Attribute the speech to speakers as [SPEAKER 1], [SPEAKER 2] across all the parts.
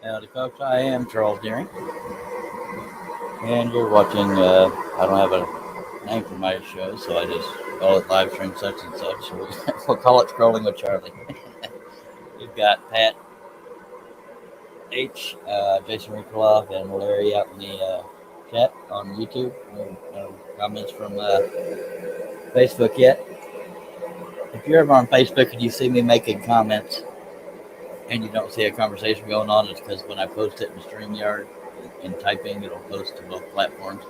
[SPEAKER 1] Howdy, folks. I am Charles Deering, and you're watching. I don't have a name for my show, so I just call it live stream such and such. So we'll call it Scrolling with Charlie. We've got Pat H, Jason Rikolov, and Larry out in the chat on YouTube. No comments from Facebook yet. If you're ever on Facebook and you see me making comments and you don't see a conversation going on, it's because when I post it in StreamYard in typing, it'll post to both platforms.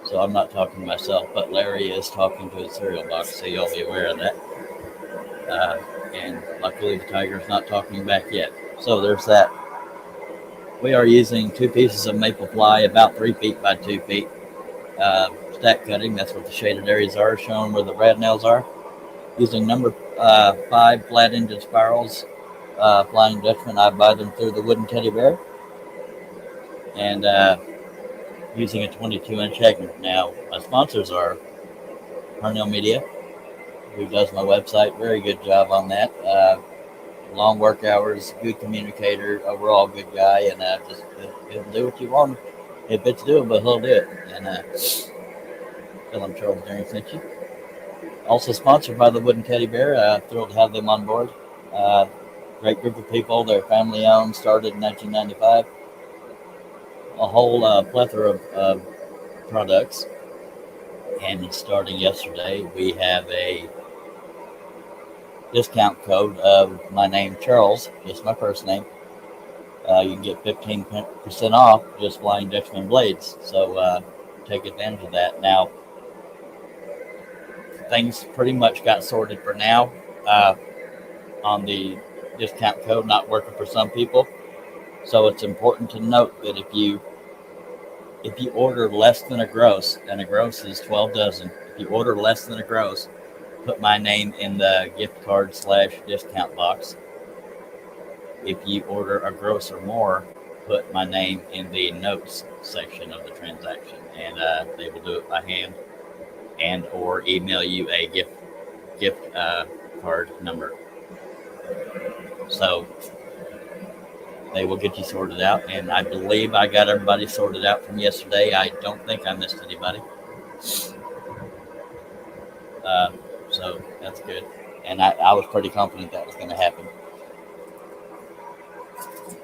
[SPEAKER 1] So I'm not talking to myself, but Larry is talking to his cereal box, so y'all be aware of that. And luckily, the tiger's not talking back yet. So there's that. We are using two pieces of maple ply, about 3 feet by 2 feet. Stack cutting, that's what the shaded areas are, showing where the brad nails are. Using number 5 flat engine spirals, Flying Dutchman, I buy them through the wooden teddy bear. And using a 22-inch Hegner. Now, my sponsors are Parnell Media, who does my website. Very good job on that. Long work hours, good communicator, overall good guy, and just he'll do what you want. If it's doable, he'll do it. And tell him Charles Deering sent you. Also sponsored by the Wooden Teddy Bear. Thrilled to have them on board. Great group of people. They're family owned, started in 1995. A whole plethora of products. And starting yesterday, we have a discount code of my name, Charles, just my first name. You can get 15% off just Flying Dutchman blades. So take advantage of that. Now, things pretty much got sorted for now on the discount code not working for some people. So it's important to note that if you order less than a gross, and a gross is 12 dozen, if you order less than a gross, put my name in the gift card / discount box. If you order a gross or more, put my name in the notes section of the transaction, and they will do it by hand and or email you a gift card number. So they will get you sorted out, and I believe I got everybody sorted out from yesterday. I don't think I missed anybody. So that's good. And I was pretty confident that was going to happen.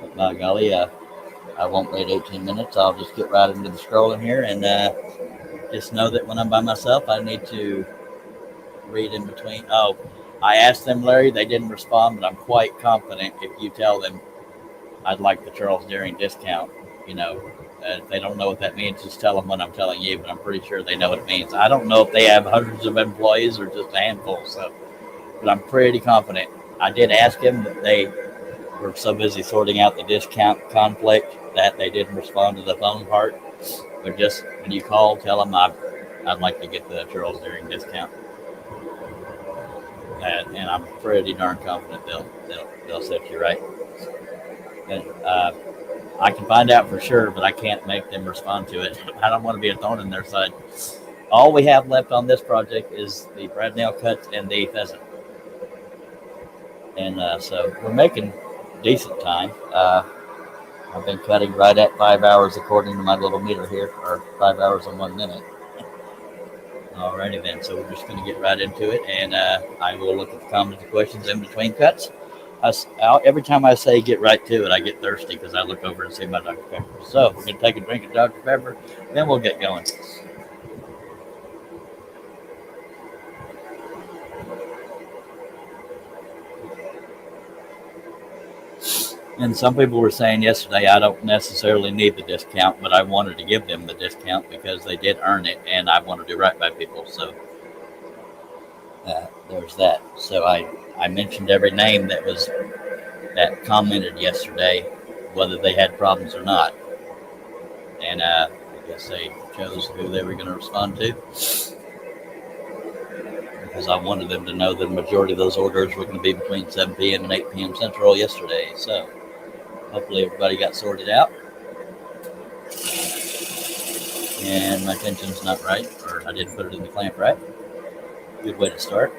[SPEAKER 1] But by golly, I won't wait 18 minutes. I'll just get right into the scrolling here, and just know that when I'm by myself, I need to read in between. Oh, I asked them, Larry. They didn't respond, but I'm quite confident if you tell them I'd like the Charles Deering discount, if they don't know what that means, just tell them what I'm telling you, but I'm pretty sure they know what it means. I don't know if they have hundreds of employees or just a handful, but I'm pretty confident. I did ask them, but they were so busy sorting out the discount conflict that they didn't respond to the phone part. But just when you call, tell them I'd like to get the Charles Deering discount. And I'm pretty darn confident they'll set you right. And I can find out for sure, but I can't make them respond to it. I don't want to be a thorn in their side. All we have left on this project is the brad nail cuts and the pheasant. And so we're making decent time. I've been cutting right at 5 hours according to my little meter here, or 5 hours and 1 minute. Alrighty then, so we're just going to get right into it, and I will look at the comments and questions in between cuts. Every time I say get right to it, I get thirsty because I look over and see my Dr. Pepper. So we're going to take a drink of Dr. Pepper, then we'll get going. And some people were saying yesterday, I don't necessarily need the discount, but I wanted to give them the discount because they did earn it, and I want to do right by people. So there's that. So I mentioned every name that commented yesterday, whether they had problems or not. And I guess they chose who they were going to respond to, because I wanted them to know that the majority of those orders were going to be between 7 p.m. and 8 p.m. Central yesterday. So hopefully everybody got sorted out. And my tension's not right, or I didn't put it in the clamp right. Good way to start.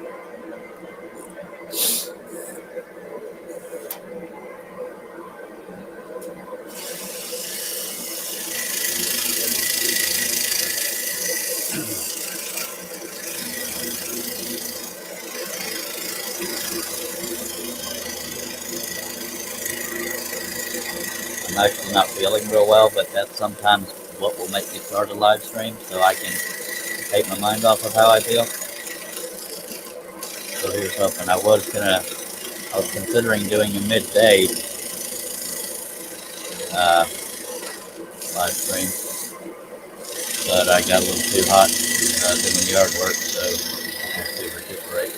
[SPEAKER 1] I'm actually not feeling real well, but that's sometimes what will make me start a live stream so I can take my mind off of how I feel. So here's something. I was considering doing a midday uh, live stream, but I got a little too hot doing yard work, so I have to recuperate.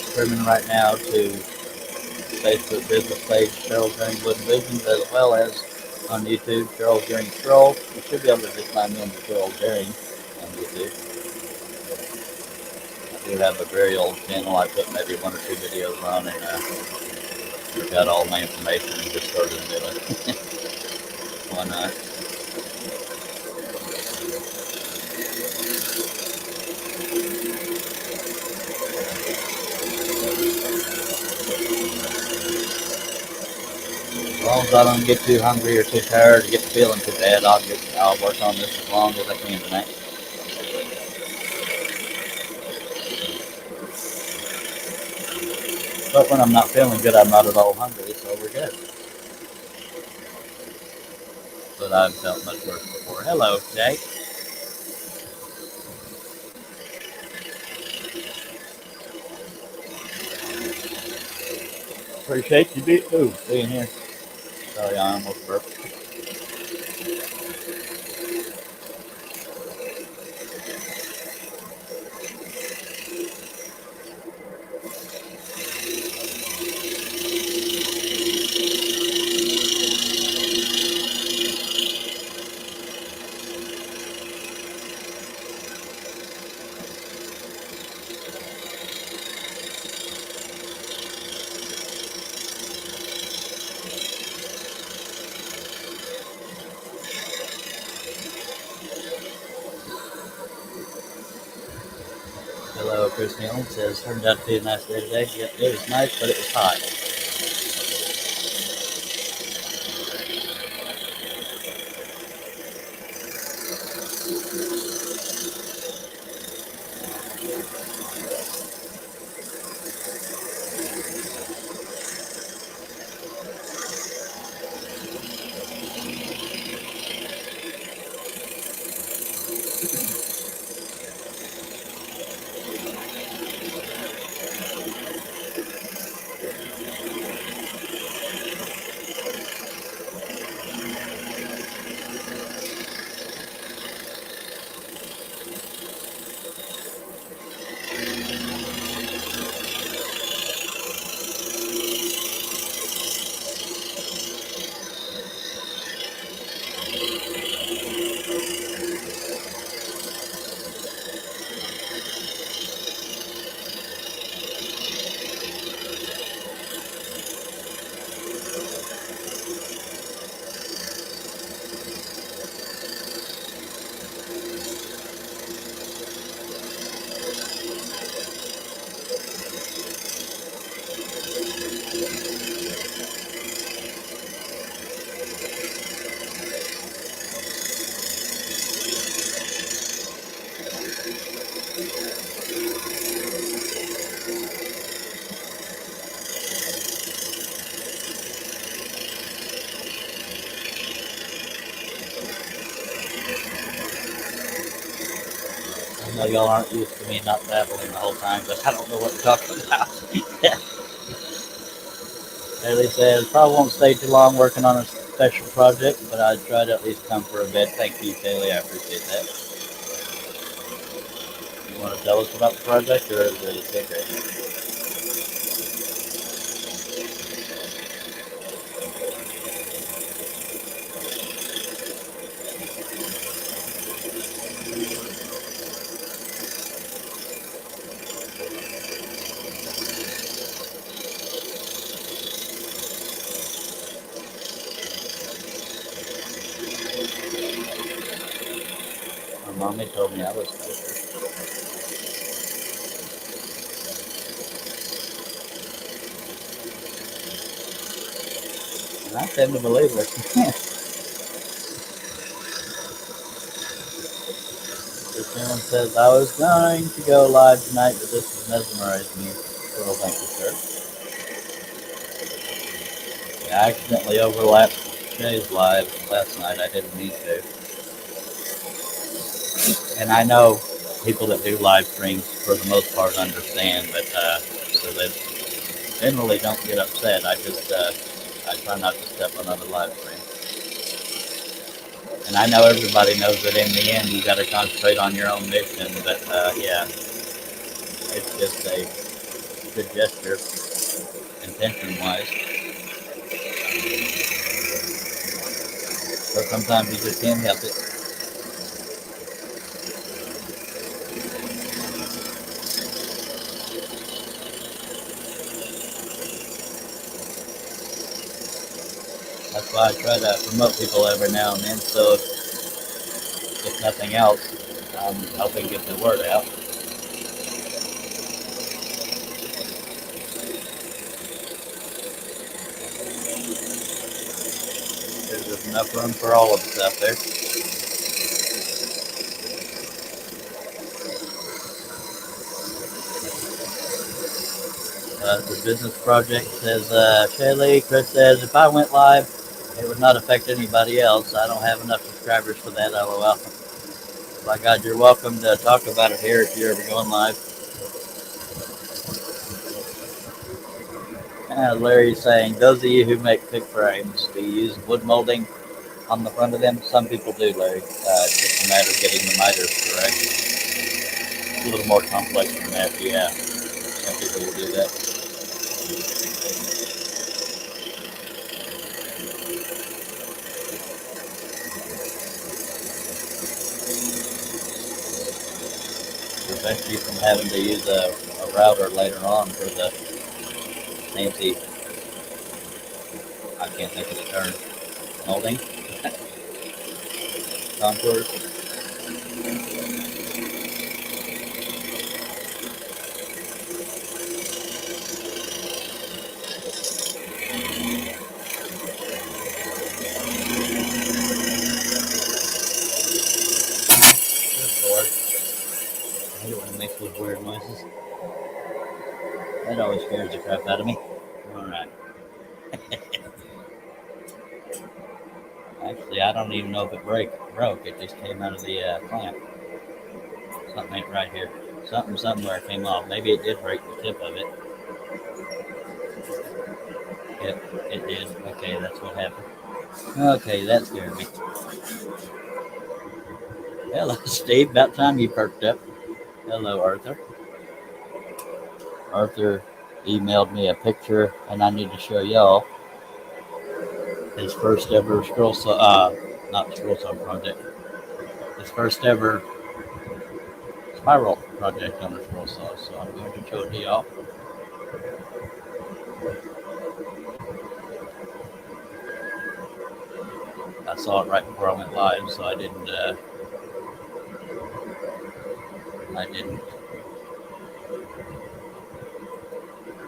[SPEAKER 1] Streaming right now to Facebook business page Cheryl Green Wooden Visions, as well as on YouTube Cheryl Green Stroll. You should be able to just find me under Cheryl Green on YouTube. I do have a very old channel. I put maybe 1 or 2 videos on, and forgot all my information and just started doing it. Why not? As long as I don't get too hungry or too tired or get feeling too bad, I'll work on this as long as I can tonight. But when I'm not feeling good, I'm not at all hungry, so we're good. But I've felt much worse before. Hello, Jake. Appreciate you being here. Sorry, I almost burped. Hello, Chris Nealon says, turned out to be a nice day today. Yep, it was nice, but it was hot. I know y'all aren't used to me not babbling the whole time, but I don't know what to talk about. Haley says, probably won't stay too long working on a special project, but I'd try to at least come for a bit. Thank you, Haley. I appreciate that. You want to tell us about the project, or is it a secret? Mommy told me I was special. And I tend to believe it. Someone says, I was going to go live tonight, but this has mesmerized me. Well, thank you, sir. Yeah, I accidentally overlapped Shay's live last night. I didn't mean to. And I know people that do live streams for the most part understand, but so they generally don't get upset. I try not to step on other live streams. And I know everybody knows that in the end you got to concentrate on your own mission, but yeah, it's just a good gesture, intention-wise. So sometimes you just can't help it. That's why I try to promote people every now and then. So if nothing else, I'm helping get the word out. There's enough room for all of us out there. The business project says, Shaylee, Chris says, if I went live, it would not affect anybody else. I don't have enough subscribers for that, lol. By God, you're welcome to talk about it here if you're ever going live. Larry's saying, those of you who make pick frames, do you use wood molding on the front of them? Some people do, Larry. It's just a matter of getting the miters correct. It's a little more complex than that, yeah. Some people will do that. Prevent you from having to use a router later on for the fancy, I can't think of the term, molding, contours. Good Lord. I hate when it makes those weird noises. That always scares the crap out of me. Alright. Actually, I don't even know if it broke. It just came out of the clamp. Something ain't right here. Something somewhere came off. Maybe it did break the tip of it. Yep, it did. Okay, that's what happened. Okay, that scared me. Hello, Steve. About time you perked up. Hello, Arthur. Arthur emailed me a picture, and I need to show y'all his first ever not scroll saw project. His first ever spiral project on a scroll saw. So I'm going to show it to y'all. I saw it right before I went live, so I didn't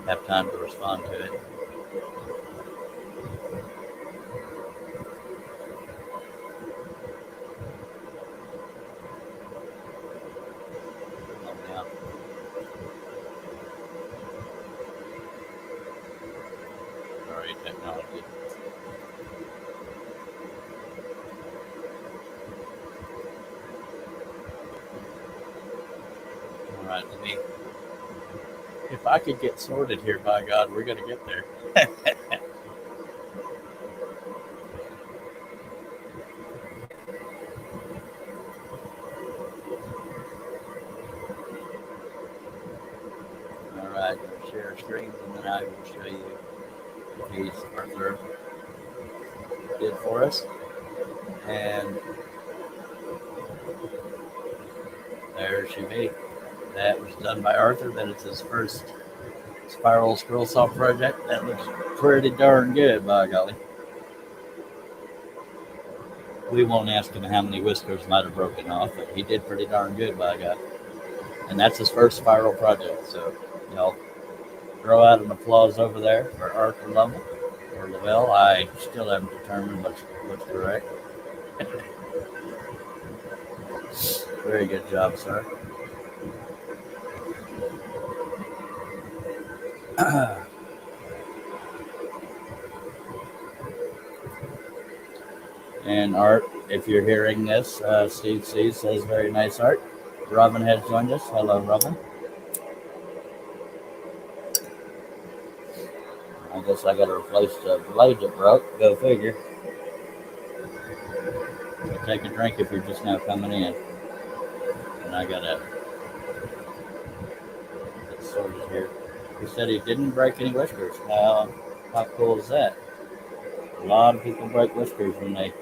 [SPEAKER 1] have time to respond to it. Sorry, technology. All right, if I could get sorted here, by God, we're going to get there. All right, share screen, and then I will show you the piece Arthur did for us. And there she be. That was done by Arthur. That is his first spiral scroll saw project. That looks pretty darn good, by golly. we won't ask him how many whiskers might have broken off, but he did pretty darn good, by God. And that's his first spiral project. So, y'all throw out an applause over there for Art or Lovell or Lavelle. I still haven't determined what's correct. Very good job, sir. And Art, if you're hearing this, Steve C says very nice art. Robin has joined us. Hello, Robin. I guess I got to replace the blade that broke. Go figure. So take a drink if you're just now coming in. And I got to get sorted here. He said he didn't break any whiskers. Now, how cool is that? A lot of people break whiskers when they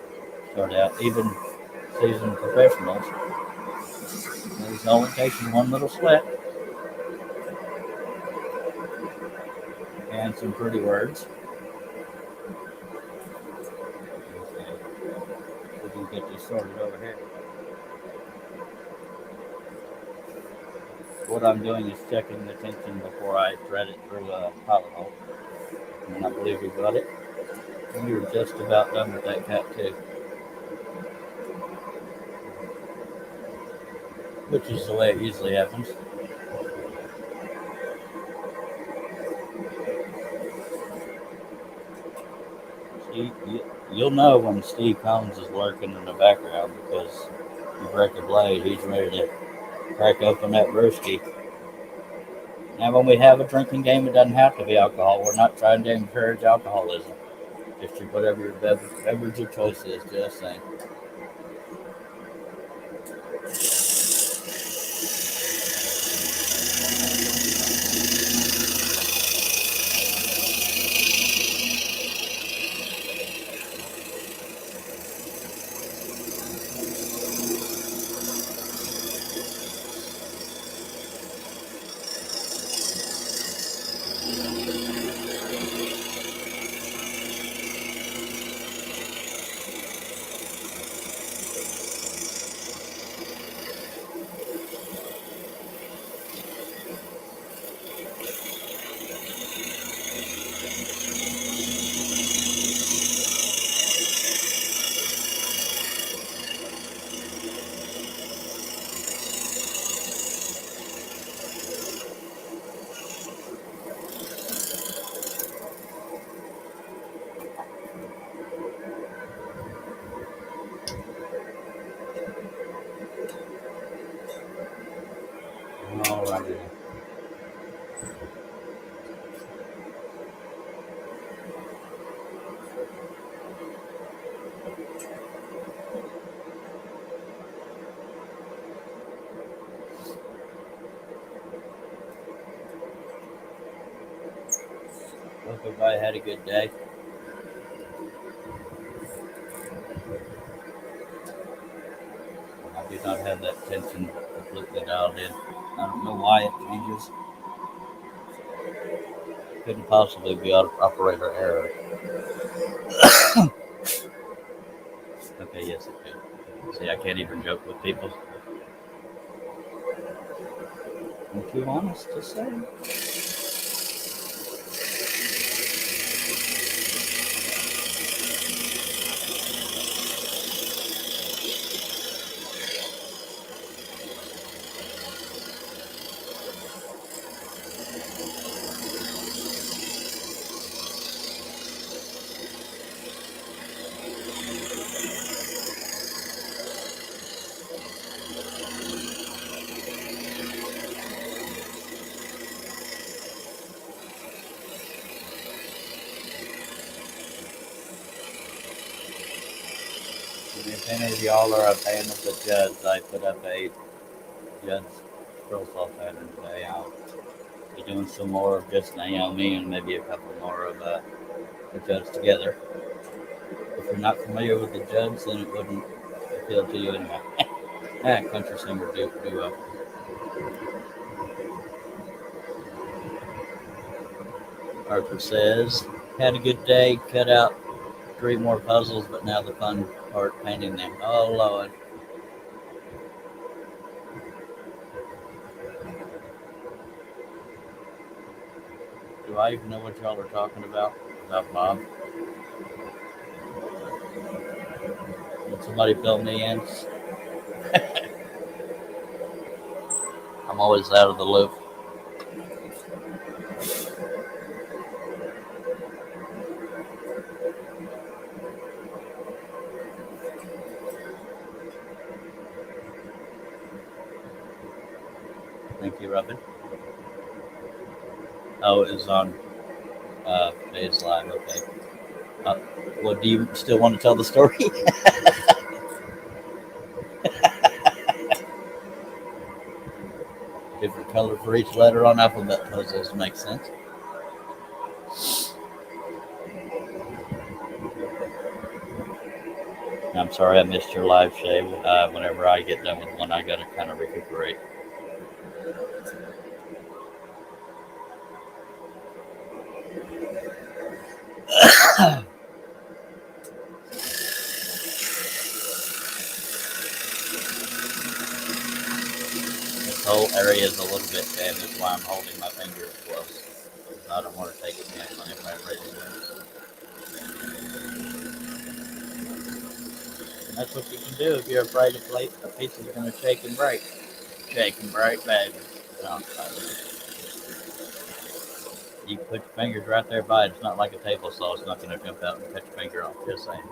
[SPEAKER 1] start out, even seasoned professionals. There's only taking one little sweat and some pretty words. Okay. We can get this sorted over here. What I'm doing is checking the tension before I thread it through a pilot hole. And I believe we got it. And we were just about done with that cat too. Which is the way it usually happens. You'll know when Steve Combs is lurking in the background because you break a blade, he's ready to crack open that brewski. Now, when we have a drinking game, it doesn't have to be alcohol. We're not trying to encourage alcoholism. Just whatever your beverage of choice is, just saying. Alrighty. Hope everybody had a good day. I do not have that tension completely dialed in. I don't know why it changes. Couldn't possibly be operator error. Okay, yes it could. See, I can't even joke with people. I'm too honest to say. If any of y'all are a fan of the Judds, I put up a Judds profile pattern today. I'll be doing some more of just Naomi and maybe a couple more of the Judds together. If you're not familiar with the Judds, then it wouldn't appeal to you anyway. Country singer duo. Arthur says, had a good day, cut out 3 more puzzles, but now the fun part painting them. Oh, Lord. Do I even know what y'all are talking about? About Bob? Did somebody fill me in? I'm always out of the loop. Thank you, Robin. Oh, it was on Phase Live. Okay. Well, do you still want to tell the story? Different color for each letter on alphabet puzzles makes sense. I'm sorry I missed your live, Shay. Whenever I get done with one, I got to kind of recuperate. This whole area is a little bit damaged while I'm holding my finger close. I don't want to take a chance on anybody breaking it. And that's what you can do if you're afraid a piece is going to shake and break. Shake and break, baby. No, you can put your fingers right there by it. It's not like a table saw. It's not going to jump out and cut your finger off. Just saying.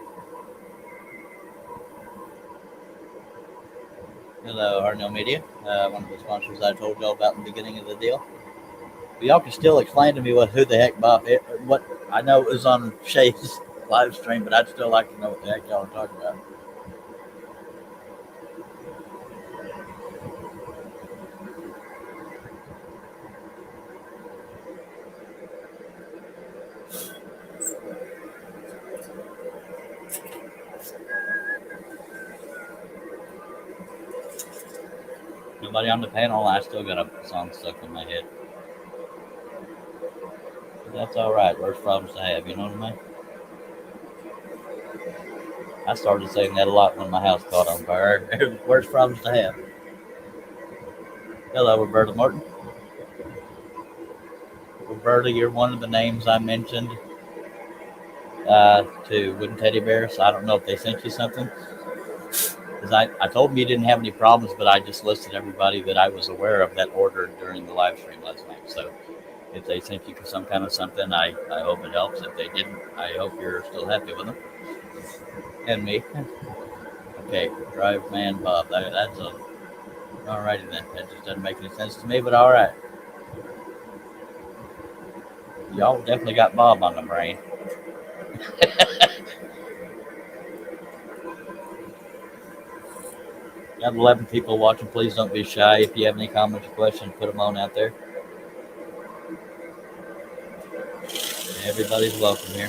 [SPEAKER 1] Hello, Harnell Media, one of the sponsors I told y'all about in the beginning of the deal. But y'all can still explain to me who the heck Bob is. What I know it was on Shay's live stream, but I'd still like to know what the heck y'all are talking about. Nobody on the panel. I still got a song stuck in my head. But that's all right. Worst problems to have. You know what I mean? I started saying that a lot when my house caught on fire. Worst problems to have. Hello, Roberta Morton. Roberta, you're one of the names I mentioned to Wooden Teddy Bears. I don't know if they sent you something. Because I told them you didn't have any problems, but I just listed everybody that I was aware of that ordered during the live stream last night. So if they sent you some kind of something, I hope it helps. If they didn't, I hope you're still happy with them. And me. Okay, Drive Man Bob. That's a... Alrighty then. That just doesn't make any sense to me, but alright. Y'all definitely got Bob on the brain. Got 11 people watching. Please don't be shy. If you have any comments or questions, put them on out there. Everybody's welcome here.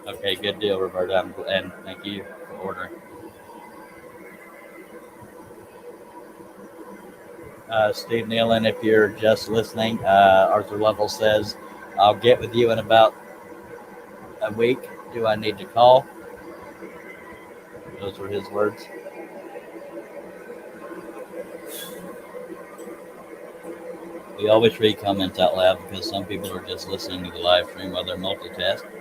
[SPEAKER 1] Okay, good deal, Roberta, and thank you for ordering. Steve Nealon, if you're just listening, Arthur Lovell says, I'll get with you in about a week. Do I need to call? Those were his words. We always read comments out loud because some people are just listening to the live stream while they're multitasking.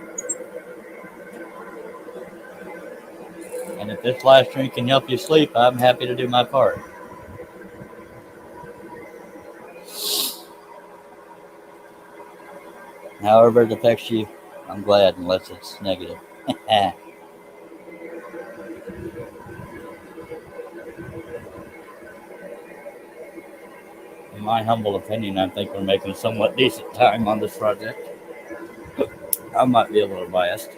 [SPEAKER 1] And if this live stream can help you sleep, I'm happy to do my part. However it affects you, I'm glad, unless it's negative. In my humble opinion, I think we're making somewhat decent time on this project. I might be a little biased.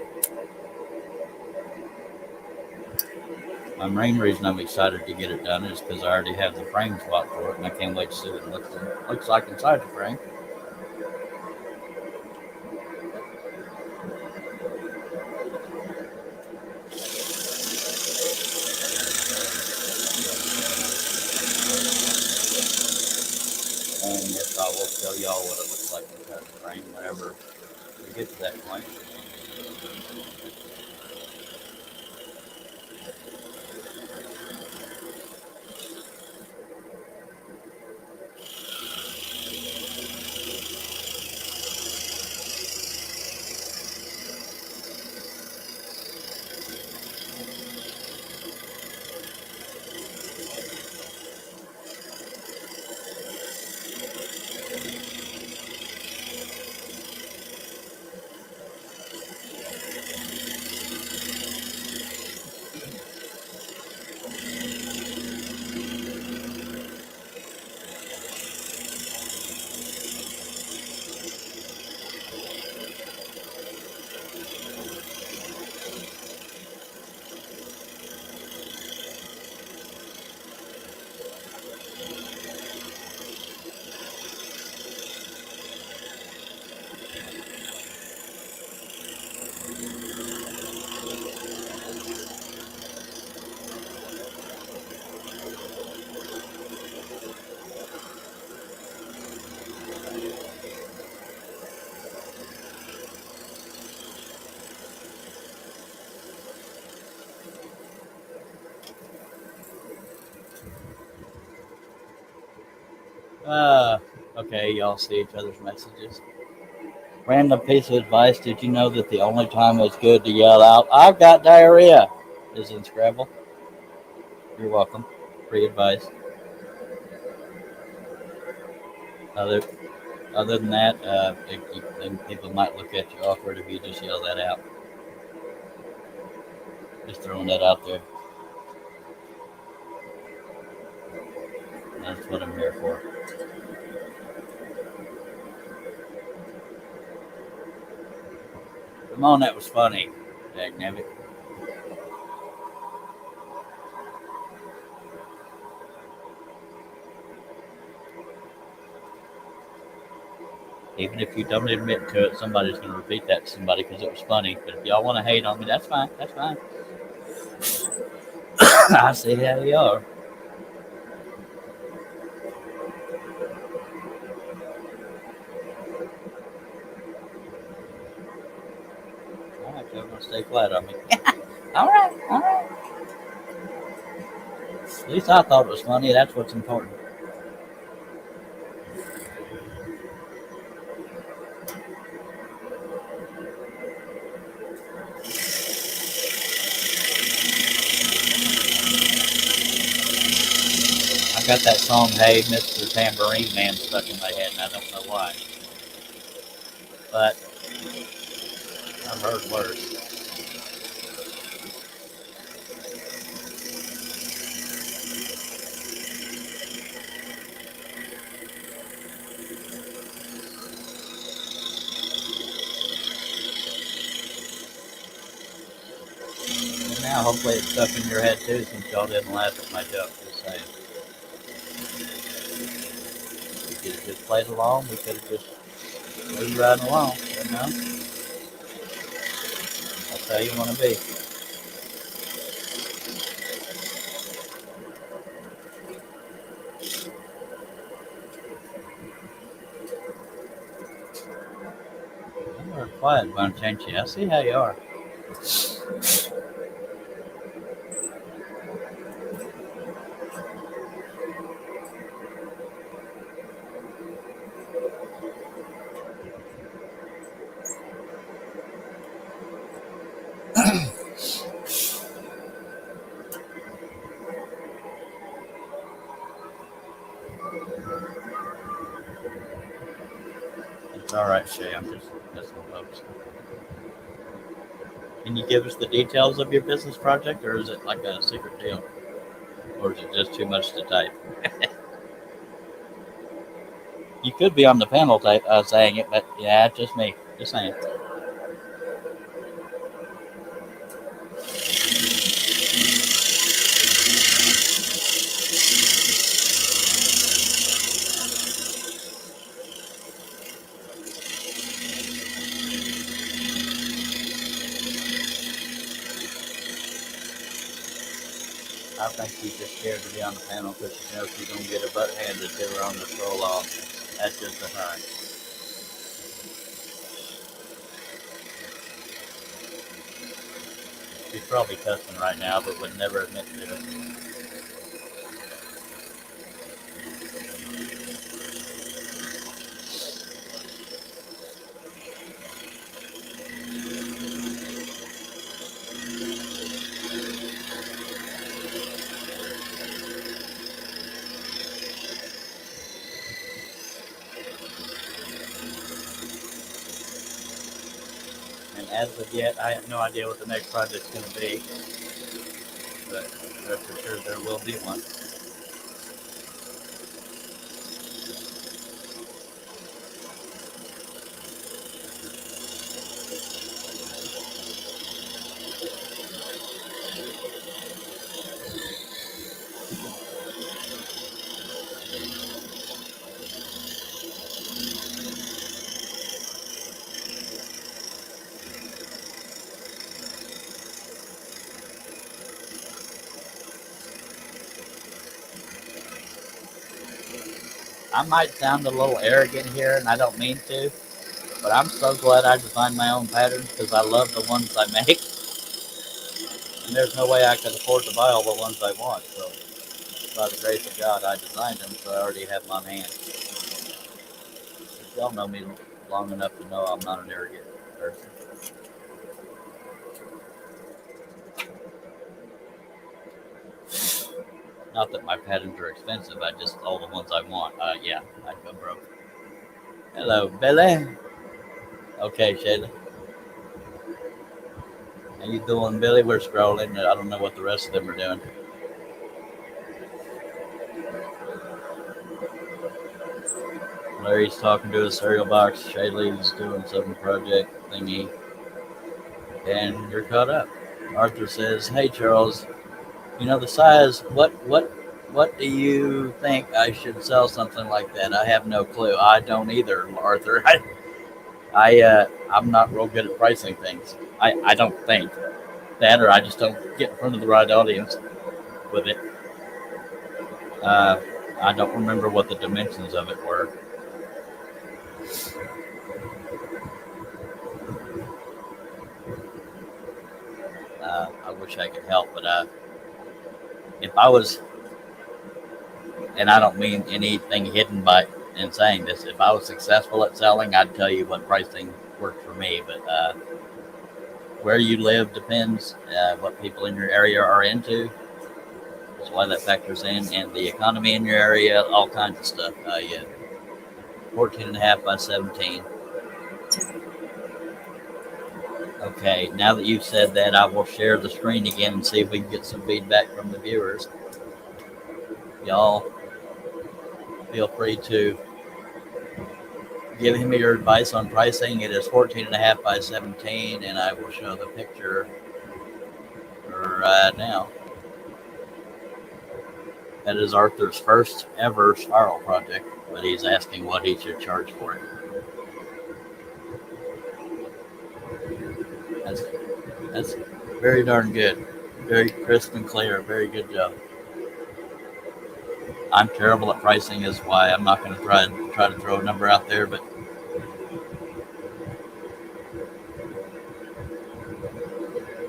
[SPEAKER 1] My main reason I'm excited to get it done is because I already have the frames bought for it, and I can't wait to see what it looks like inside the frame. And yes, I will tell y'all what it looks like inside the frame whenever we get to that point. Okay, y'all see each other's messages. Random piece of advice: did you know that the only time it's good to yell out, "I've got diarrhea," is in Scrabble? You're welcome. Free advice. Other other than that, people might look at you awkward if you just yell that out. Just throwing that out there. That's what I'm here for. Come on, that was funny. Dagnabbit. Even if you don't admit to it, somebody's going to repeat that to somebody because it was funny. But if y'all want to hate on me, that's fine. That's fine. I see how you are. All right, y'all going to stay quiet on me. All right, all right. At least I thought it was funny. That's what's important. I got that song, Hey, Mr. Tambourine Man, stuck in my head, and I don't know why. But I've heard worse. And now, hopefully, it's stuck in your head too, since y'all didn't laugh at my joke. Just saying. We could have just played along. We could have just moved right along. You know? That's how you want to be. You're a quiet bunch, ain't you? I see how you are. It's all right, Shay. I'm just messing with folks. Can you give us the details of your business project, or is it like a secret deal? Or is it just too much to type? You could be on the panel saying it, but yeah, it's just me. Just saying. I think she's just scared to be on the panel because she knows she's going to get her butt handed to her on the stroll off. That's just a her. She's probably cussing right now, but would never admit to it. And as of yet, I have no idea what the next project's going to be, but rest assured there will be one. I might sound a little arrogant here, and I don't mean to, but I'm so glad I designed my own patterns because I love the ones I make, and there's no way I could afford to buy all the ones I want. So, by the grace of God, I designed them, so I already have them on hand. Y'all know me long enough to know I'm not an arrogant person. Not that my patterns are expensive, I just all the ones I want. Yeah, I go broke. Hello, Billy. Okay, Shayla. How you doing, Billy? We're scrolling. I don't know what the rest of them are doing. Larry's talking to a cereal box. Shaylee's doing some project thingy, and you're caught up. Arthur says, "Hey, Charles. You know the size. What do you think I should sell something like that? I have no clue. I don't either, Arthur. I'm not real good at pricing things. I don't think that, or I just don't get in front of the right audience with it. Uh, I don't remember what the dimensions of it were. I wish I could help, but if I was, and I don't mean anything hidden by in saying this, if I was successful at selling, I'd tell you what pricing worked for me. But where you live depends. What people in your area are into. That's why that factors in, and the economy in your area, all kinds of stuff. Yeah, 14 and a half by 17. Okay, now that you've said that, I will share the screen again and see if we can get some feedback from the viewers. Y'all feel free to give him your advice on pricing. It is 14 and a half by 17, and I will show the picture right now. That is Arthur's first ever spiral project, but he's asking what he should charge for it. That's very darn good. Very crisp and clear. Very good job. I'm terrible at pricing, is why I'm not going to try to throw a number out there, but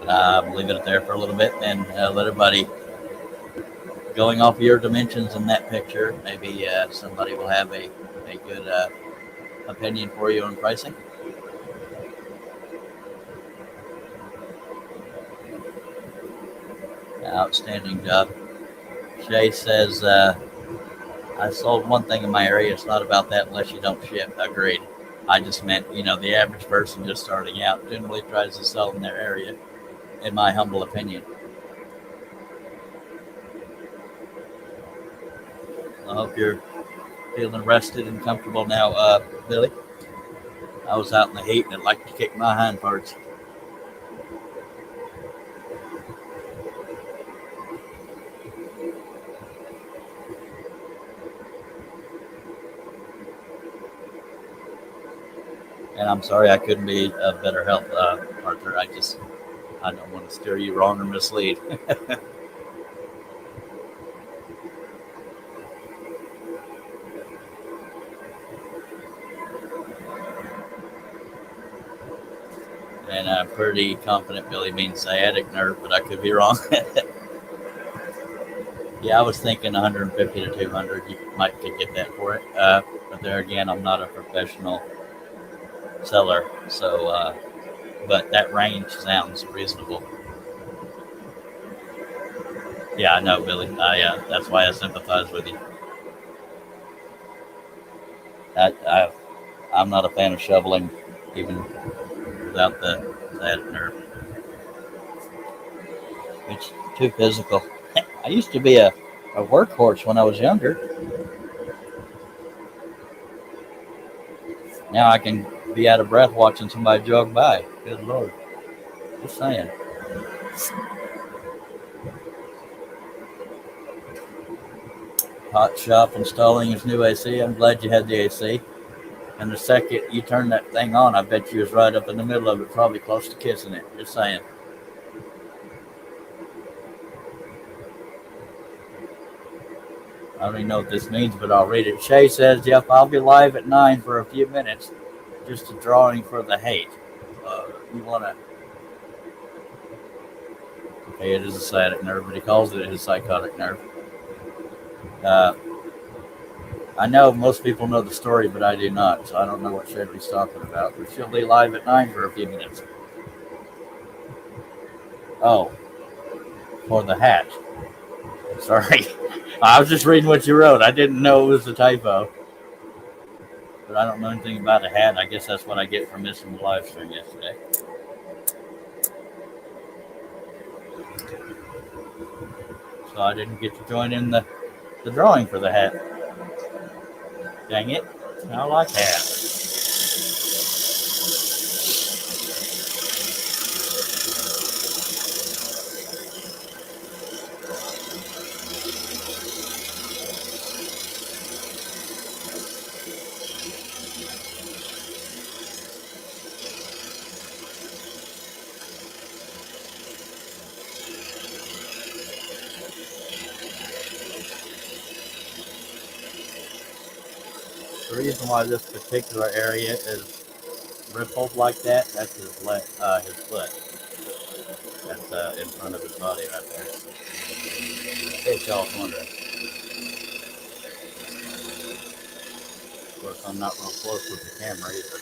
[SPEAKER 1] I'm leaving it there for a little bit and let everybody, going off your dimensions in that picture, maybe somebody will have a good opinion for you on pricing. Outstanding job. Shay says, I sold one thing in my area. It's not about that unless you don't ship. Agreed. I just meant, the average person just starting out generally tries to sell in their area, in my humble opinion. I hope you're feeling rested and comfortable now, Billy. I was out in the heat and I'd like to kick my hind parts. And I'm sorry I couldn't be of better help, Arthur. I don't want to steer you wrong or mislead. And I'm pretty confident Billy means sciatic nerve, but I could be wrong. Yeah, I was thinking 150 to 200. You might could get that for it. But there again, I'm not a professional seller, so but that range sounds reasonable. Yeah, I know, Billy. That's why I sympathize with you. I, I I'm not a fan of shoveling, even without the sciatic nerve. It's too physical. I used to be a workhorse when I was younger. Now I can be out of breath watching somebody jog by. Good lord. Just saying. Hot shop installing his new AC. I'm glad you had the AC. And the second you turn that thing on, I bet you was right up in the middle of it, probably close to kissing it. Just saying. I don't even know what this means, but I'll read it. Shay says, Jeff, I'll be live at 9 for a few minutes. Just a drawing for the hate. You want to. Okay, it is a sciatic nerve, but he calls it his psychotic nerve. Uh, I know most people know the story, but I do not, so I don't know what Shelby's talking about. But she'll be live at 9 for a few minutes. Oh, for the hat. Sorry. I was just reading what you wrote. I didn't know it was a typo. But I don't know anything about a hat. I guess that's what I get for missing the live stream yesterday. So I didn't get to join in the drawing for the hat. Dang it. I like hats. The reason why this particular area is rippled like that, that's his foot. That's in front of his body right there. In case y'all's wondering. Of course, I'm not real close with the camera either.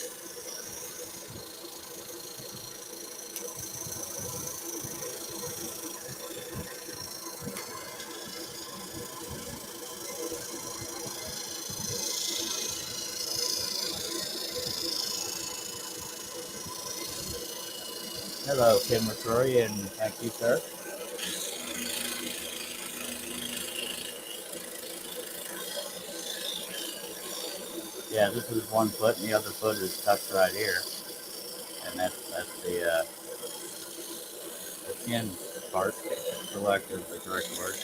[SPEAKER 1] Hello, Kim McCrory, and thank you, sir. Yeah, this is one foot, and the other foot is tucked right here, and that's the shin part. Select is the correct word.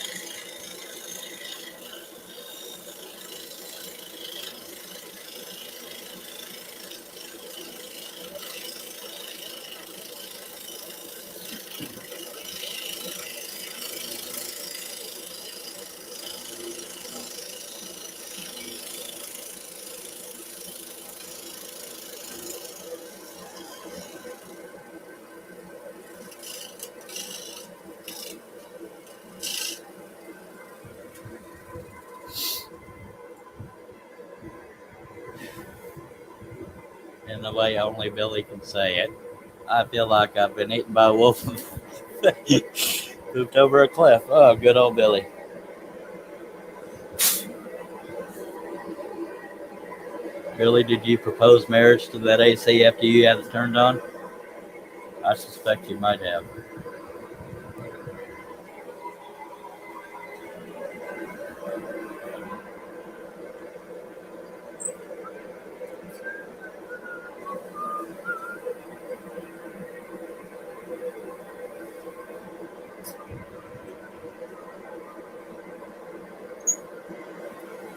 [SPEAKER 1] In the way only Billy can say it. I feel like I've been eaten by a wolf and pooped over a cliff. Oh, good old Billy. Billy, did you propose marriage to that AC after you had it turned on? I suspect you might have.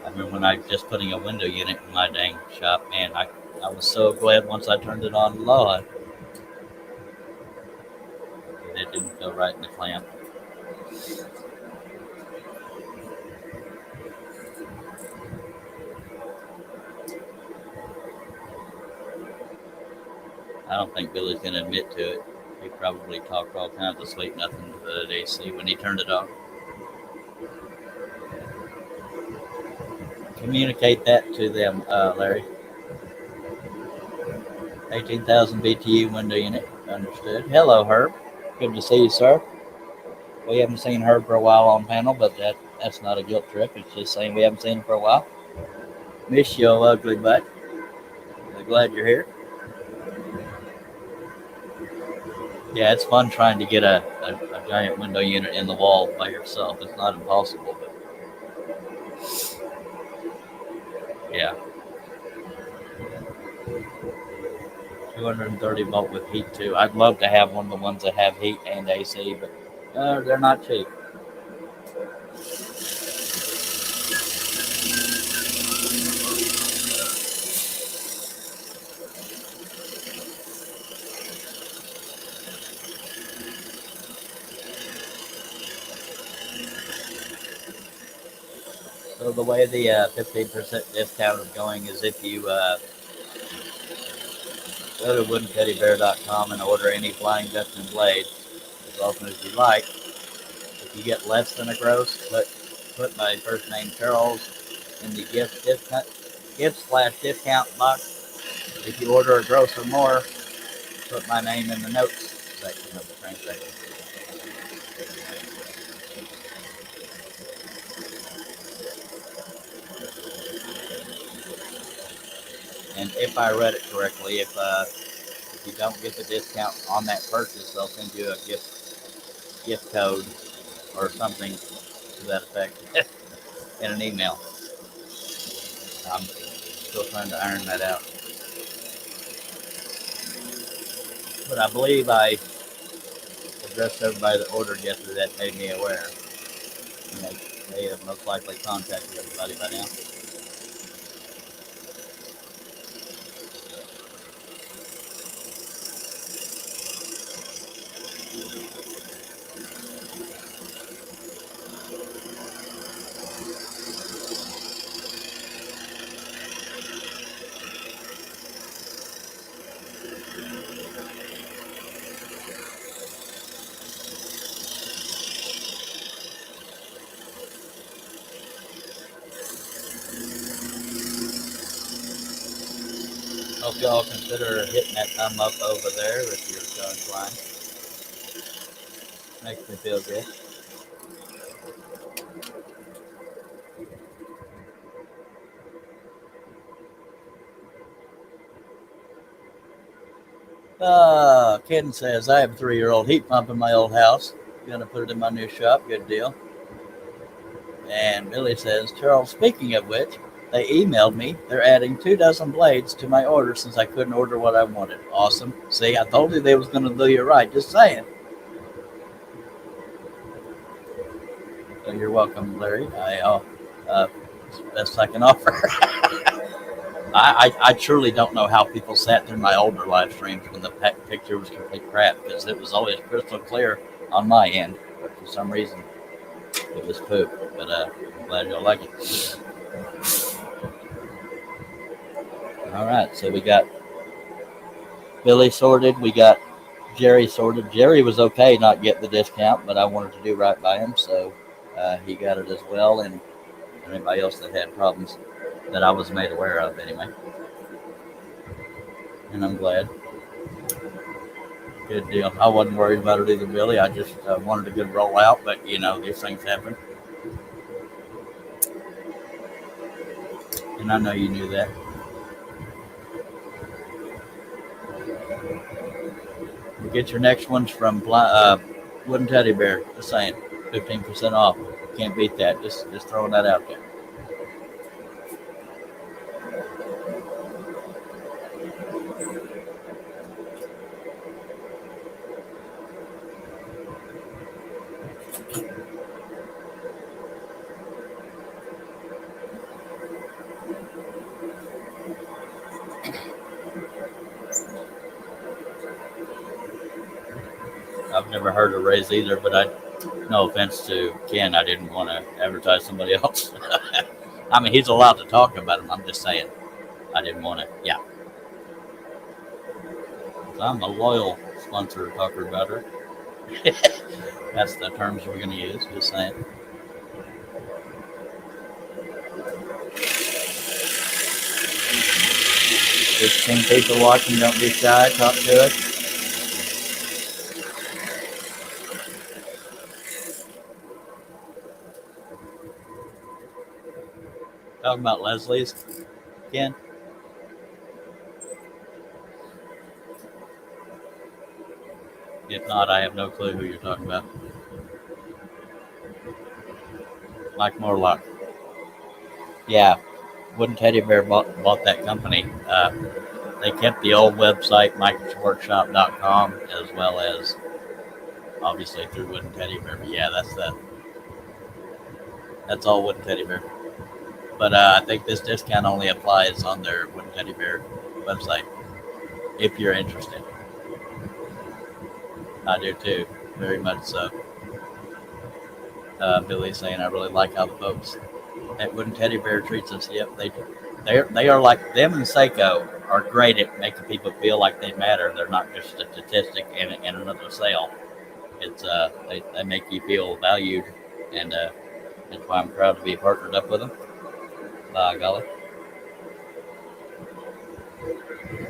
[SPEAKER 1] I mean, when I just putting a window unit in my dang shop, man, I was so glad once I turned it on. Lord, it didn't go right in the clamp. I don't think Billy's going to admit to it. He probably talked all kinds of sweet nothing to the AC when he turned it off. Communicate that to them, Larry. 18,000 BTU window unit. Understood. Hello, Herb. Good to see you, sir. We haven't seen Herb for a while on panel, but that's not a guilt trip. It's just saying we haven't seen him for a while. Miss you, ugly butt. I'm glad you're here. Yeah, it's fun trying to get a giant window unit in the wall by yourself. It's not impossible, but yeah. 230 volt with heat too. I'd love to have one of the ones that have heat and AC, but they're not cheap. So the way the 15% discount is going is if you go to woodenteddybear.com and order any Flying Dutchman blades as often as you like. If you get less than a gross, put my first name Charles in the gift/discount box. If you order a gross or more, put my name in the notes section of the transaction. And if I read it correctly, if you don't get the discount on that purchase, they'll send you a gift code or something to that effect in an email. I'm still trying to iron that out. But I believe I addressed everybody that ordered yesterday that made me aware. And they have most likely contacted everybody by now. Hope y'all consider hitting that thumb up over there if you're so inclined. Makes me feel good. Ken says, I have a 3-year-old heat pump in my old house. Gonna put it in my new shop. Good deal. And Billy says, Charles, speaking of which, they emailed me. They're adding 24 blades to my order since I couldn't order what I wanted. Awesome. See, I told you they was going to do you right. Just saying. So you're welcome, Larry. Best I can offer. I truly don't know how people sat through my older live streams when the picture was complete crap, because it was always crystal clear on my end. But for some reason, it was poop. But I'm glad y'all like it. All right, so we got Billy sorted. We got Jerry sorted. Jerry was okay not getting the discount, but I wanted to do right by him, so he got it as well. And anybody else that had problems that I was made aware of, anyway. And I'm glad. Good deal. I wasn't worried about it either, Billy. I just wanted a good rollout, but these things happen. And I know you knew that. We'll get your next ones from Wooden Teddy Bear. Just saying, 15% off. Can't beat that. Just throwing that out there. I've never heard of Raise either, but no offense to Ken, I didn't want to advertise somebody else. I mean, he's allowed to talk about him. I'm just saying, I didn't want to. Yeah. I'm a loyal sponsor of Talker Butter. That's the terms we're going to use, just saying. 16 people watching, don't be shy, talk to us. Talking about Leslie's, Ken? If not, I have no clue who you're talking about. Mike Morlock. Yeah, Wooden Teddy Bear bought that company. They kept the old website, microworkshop.com, as well as obviously through Wooden Teddy Bear. But yeah, that's all Wooden Teddy Bear. But I think this discount only applies on their Wooden Teddy Bear website if you're interested. I do too, very much so. Billy's saying I really like how the folks at Wooden Teddy Bear treats us. Yep, they are like them and Seiko are great at making people feel like they matter. They're not just a statistic in another sale. It's they make you feel valued, and that's why I'm proud to be partnered up with them. By golly,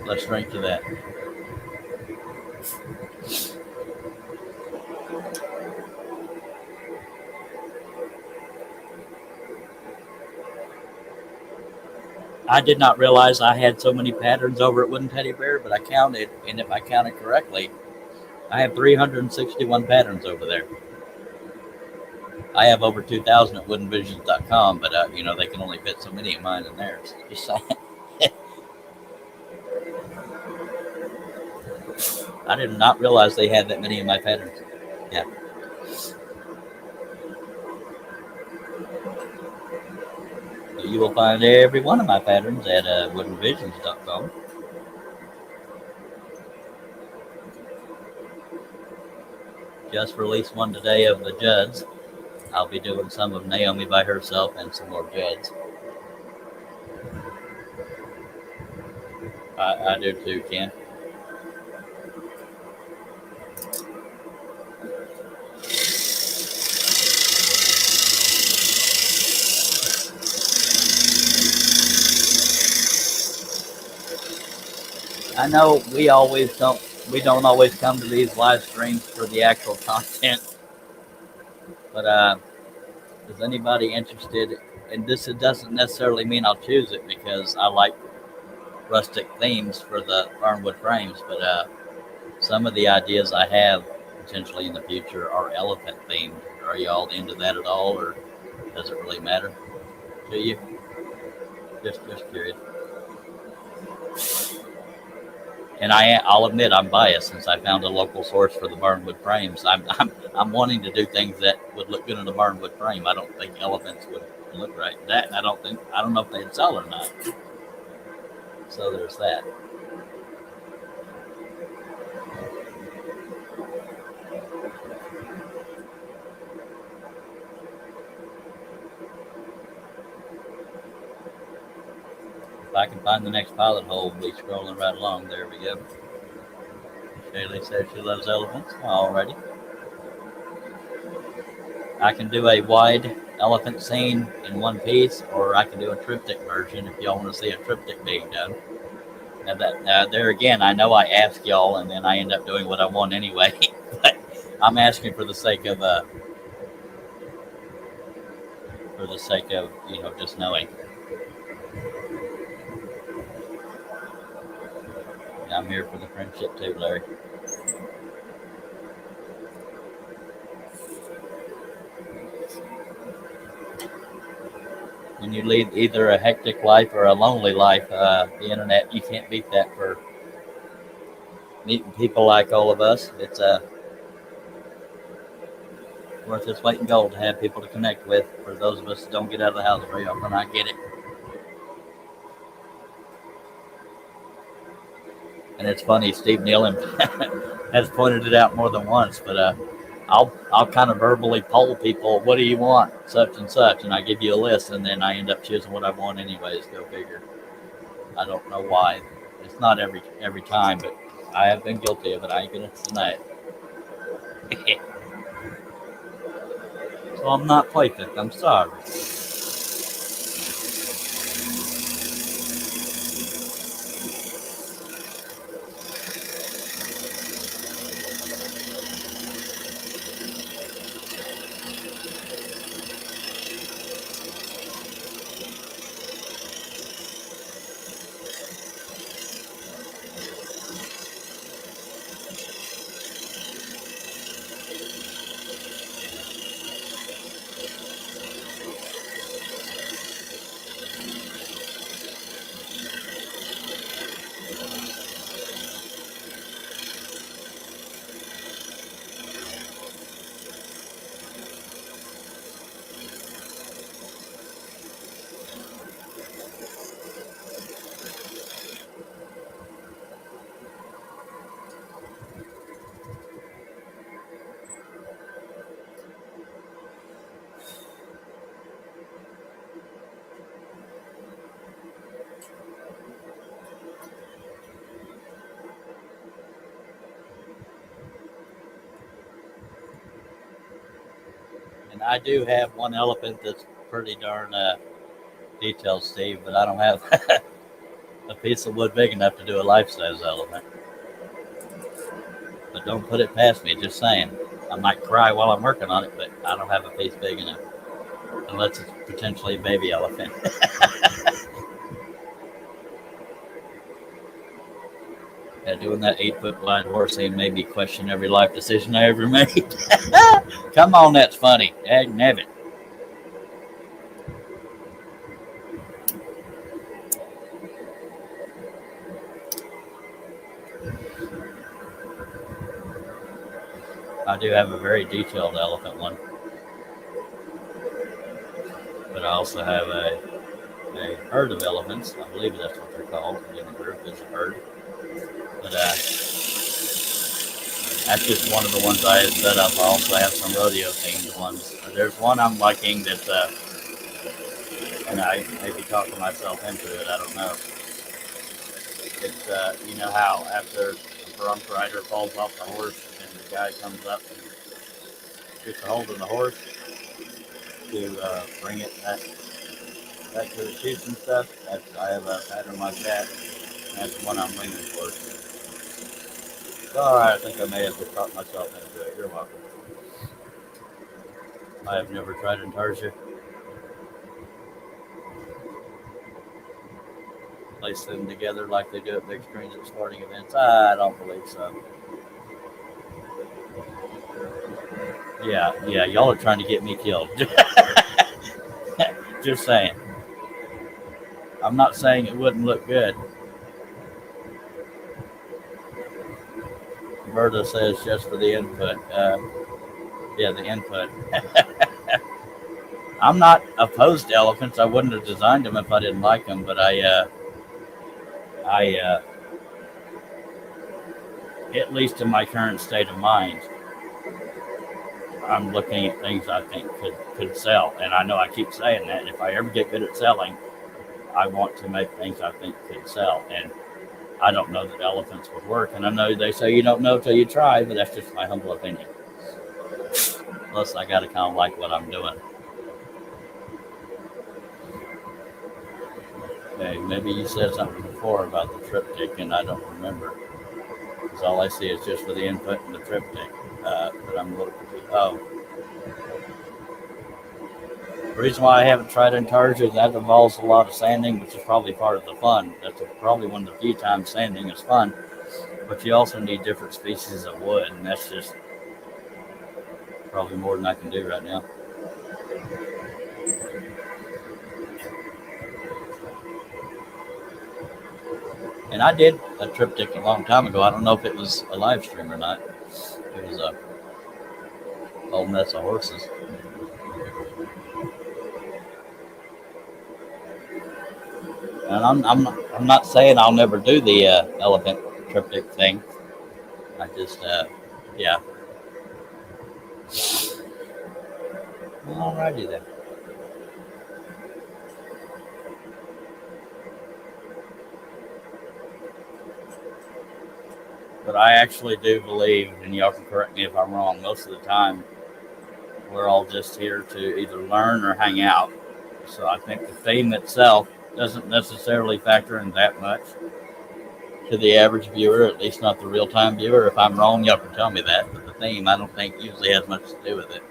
[SPEAKER 1] let's drink to that. I did not realize I had so many patterns over at Wooden Teddy Bear, but I counted, and if I counted correctly, I have 361 patterns over there. I have over 2,000 at woodenvisions.com, but they can only fit so many of mine in theirs. Just saying. I did not realize they had that many of my patterns. Yeah. You will find every one of my patterns at woodenvisions.com. Just released one today of the Judds. I'll be doing some of Naomi by herself and some more Judds. I do too, Ken. I know we don't always come to these live streams for the actual content, but is anybody interested in this? It doesn't necessarily mean I'll choose it because I like rustic themes for the barnwood frames, but some of the ideas I have potentially in the future are elephant themed. Are y'all into that at all, or does it really matter to you? Just curious. And I'll admit I'm biased since I found a local source for the barnwood frames. I'm wanting to do things that would look good in a barnwood frame. I don't think elephants would look right. That I don't know if they'd sell or not. So there's that. If I can find the next pilot hole, we'll be scrolling right along. There we go. Shaylee says she loves elephants. Alrighty. I can do a wide elephant scene in one piece, or I can do a triptych version if y'all want to see a triptych being done. Now there again, I know I ask y'all, and then I end up doing what I want anyway. But I'm asking for the sake of just knowing. I'm here for the friendship too, Larry. When you lead either a hectic life or a lonely life, the internet, you can't beat that for meeting people like all of us. It's worth its weight in gold to have people to connect with. For those of us that don't get out of the house very often, I get it. And it's funny, Steve Nealon has pointed it out more than once, but I'll kind of verbally poll people, what do you want, such and such, and I give you a list, and then I end up choosing what I want anyways. Go figure. I don't know why. It's not every time, but I have been guilty of it. I ain't gonna deny it. So I'm not perfect. I'm sorry. And I do have one elephant that's pretty darn detailed, Steve, but I don't have a piece of wood big enough to do a life-size elephant. But don't put it past me. Just saying. I might cry while I'm working on it, but I don't have a piece big enough. Unless it's potentially a baby elephant. Yeah, doing that 8 foot wide horse thing made me question every life decision I ever made. Come on, that's funny. Dag nabbit. I do have a very detailed elephant one, but I also have a herd of elephants. I believe that's what they're called in the group is a herd. But that's just one of the ones I have set up. I also have some rodeo themed ones. There's one I'm liking that, and I maybe talking myself into it. I don't know. It's you know how after the bronc rider falls off the horse and the guy comes up and gets a hold of the horse to bring it back to the chutes and stuff. I have a pattern like that. That's the one I'm leaning for. All right, I think I may have just talked myself into it. You're welcome. I have never tried intarsia. Place them together like they do at big screens at sporting events. I don't believe so. Yeah, y'all are trying to get me killed. Just saying. I'm not saying it wouldn't look good. Berta says just for the input. Yeah, the input. I'm not opposed to elephants. I wouldn't have designed them if I didn't like them, but I, at least in my current state of mind, I'm looking at things I think could sell. And I know I keep saying that. If I ever get good at selling, I want to make things I think could sell. And I don't know that elephants would work. And I know they say you don't know till you try, but that's just my humble opinion. Plus, I got to kind of like what I'm doing. Okay, maybe you said something before about the triptych, and I don't remember. Because all I see is just for the input and the triptych. But I'm a little confused. Oh, the reason why I haven't tried Intarsia is that involves a lot of sanding, which is probably part of the fun. That's probably one of the few times sanding is fun. But you also need different species of wood, and that's just probably more than I can do right now. And I did a triptych a long time ago. I don't know if it was a live stream or not. It was a whole mess of horses. And I'm not saying I'll never do the elephant triptych thing. I just, yeah. Alrighty then. But I actually do believe, and y'all can correct me if I'm wrong, most of the time we're all just here to either learn or hang out. So I think the theme itself doesn't necessarily factor in that much to the average viewer, at least not the real time viewer. If I'm wrong, y'all can tell me that. But the theme, I don't think, usually has much to do with it.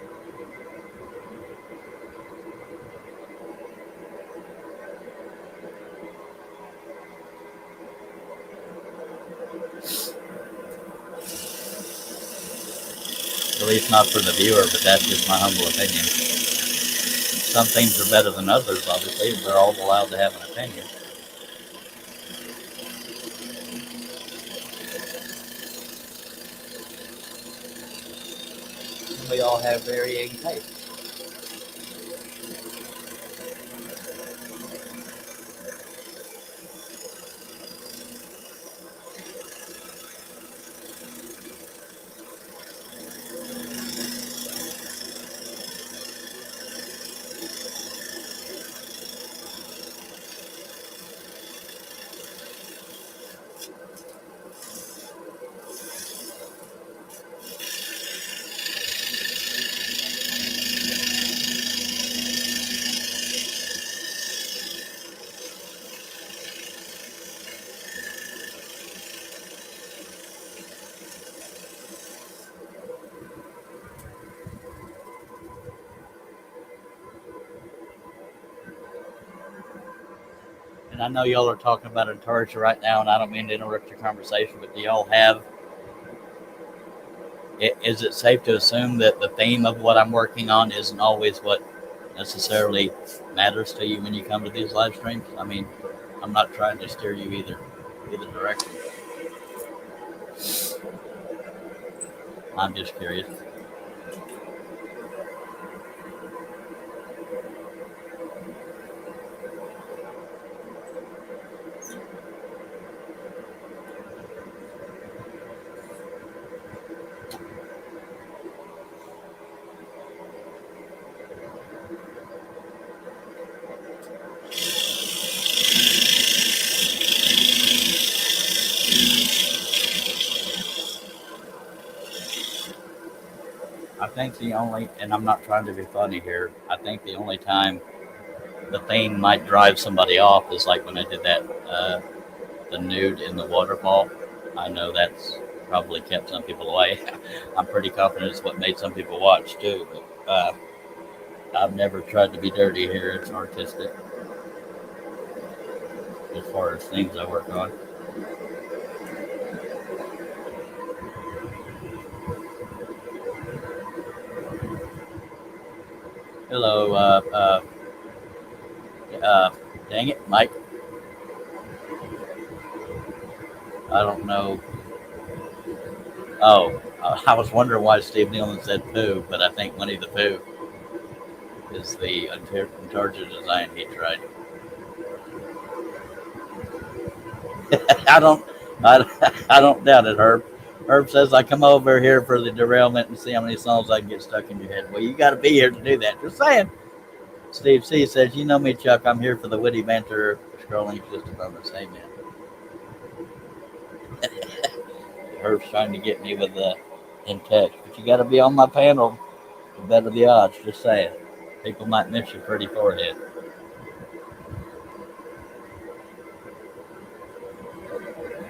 [SPEAKER 1] At least not for the viewer, but that's just my humble opinion. Some things are better than others, obviously. They're all allowed to have an opinion. We all have varying tastes. And I know y'all are talking about Antarctica right now, and I don't mean to interrupt your conversation, but do y'all have? Is it safe to assume that the theme of what I'm working on isn't always what necessarily matters to you when you come to these live streams? I mean, I'm not trying to steer you either direction. I'm just curious. I think the only, and I'm not trying to be funny here, I think the only time the theme might drive somebody off is like when I did that, the nude in the waterfall. I know that's probably kept some people away. I'm pretty confident it's what made some people watch too. But I've never tried to be dirty here. It's artistic as far as things I work on. Hello, uh, dang it, Mike. I don't know. Oh, I was wondering why Steve Nealon said poo, but I think Winnie the Pooh is the Antarctica design he tried. I don't, I don't doubt it, Herb. Herb says I come over here for the derailment and see how many songs I can get stuck in your head. Well, you got to be here to do that. Just saying. Steve C says, "You know me, Chuck. I'm here for the witty banter. Scrolling just a moment. Amen." Herb's trying to get me with the in text, but you got to be on my panel. The better the odds. Just saying. People might miss your pretty forehead.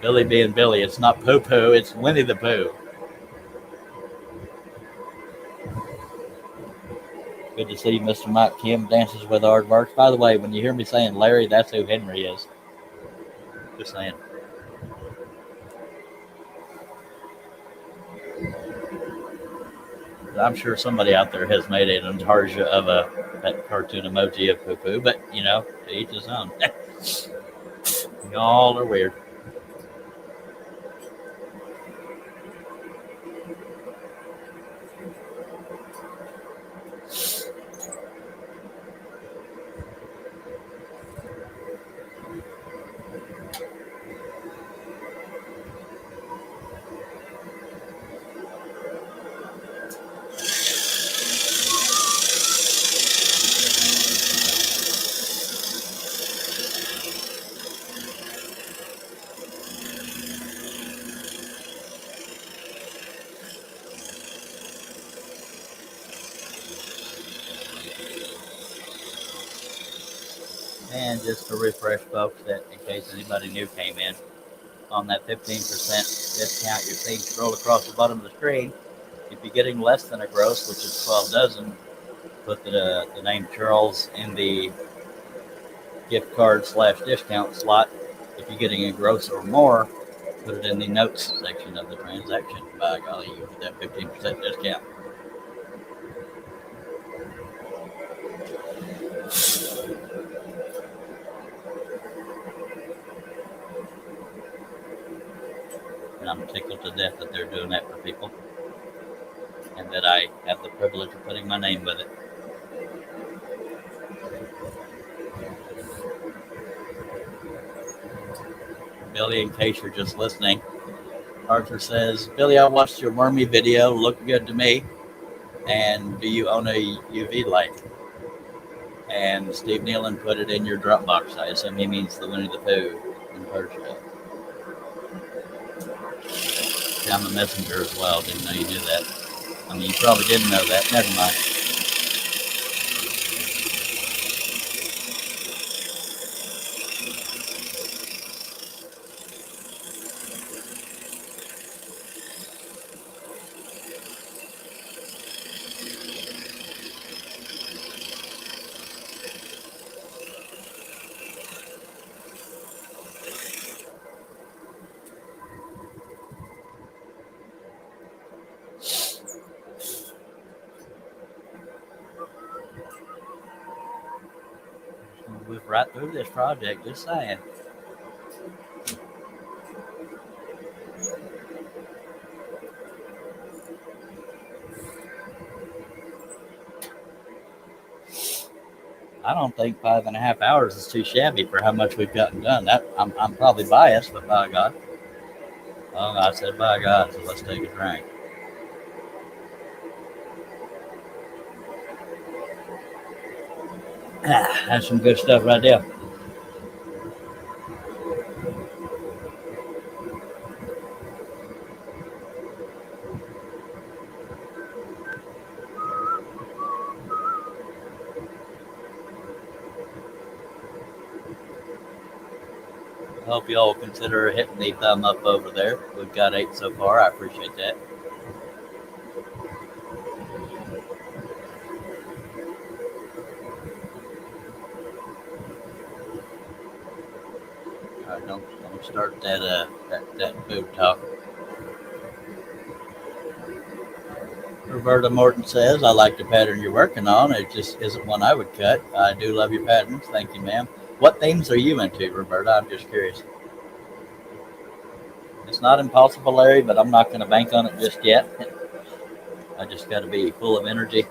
[SPEAKER 1] Billy being Billy. It's not poo poo. It's Winnie the Pooh. Good to see you, Mr. Mike Kim. Dances with Aardvarks. By the way, when you hear me saying Larry, that's who Henry is. Just saying. I'm sure somebody out there has made an Antarja of that cartoon emoji of poo poo, but you know, to each his own. Y'all are weird. And just to refresh folks, that in case anybody new came in, on that 15% discount you're seeing scroll across the bottom of the screen, if you're getting less than a gross, which is 12 dozen, put the name Charles in the gift card / discount slot. If you're getting a gross or more, put it in the notes section of the transaction. By golly, you get that 15% discount. And I'm tickled to death that they're doing that for people, and that I have the privilege of putting my name with it. Billy, in case you're just listening, Arthur says, Billy, I watched your wormy video. Looked good to me. And do you own a UV light? And Steve Nealon put it in your Dropbox. I assume he means the Winnie the Pooh in Persia. I'm a messenger as well. Didn't know you knew that. I mean, you probably didn't know that. Never mind. We'll move right through this project, just saying. I don't think 5.5 hours is too shabby for how much we've gotten done. That I'm probably biased, but by God. Oh, I said by God, so let's take a drink. That's some good stuff right there. I hope you all consider hitting the thumb up over there. We've got 8 so far. I appreciate that. All right, don't start that food talk. Roberta Morton says, I like the pattern you're working on. It just isn't one I would cut. I do love your patterns. Thank you, ma'am. What themes are you into, Roberta? I'm just curious. It's not impossible, Larry, but I'm not going to bank on it just yet. I just got to be full of energy.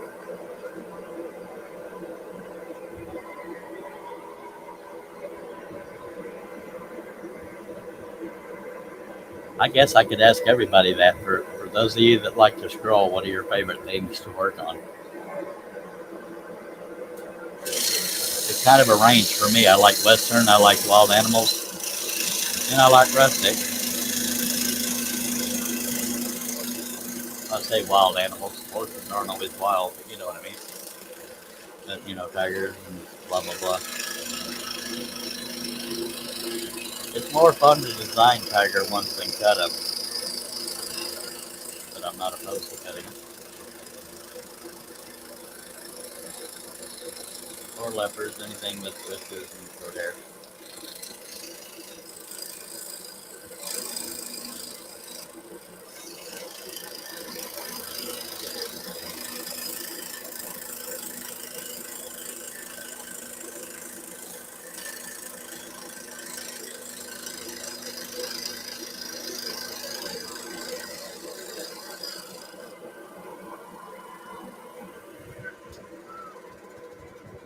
[SPEAKER 1] I guess I could ask everybody that. For those of you that like to scroll, what are your favorite themes to work on? It's kind of a range for me. I like Western, I like wild animals, and I like rustic. I say wild animals. Horses aren't always wild, but you know what I mean. But, tigers and blah, blah, blah. It's more fun to design tiger ones than cut them. But I'm not opposed to cutting them. Or leopards, anything with whiskers and short hair.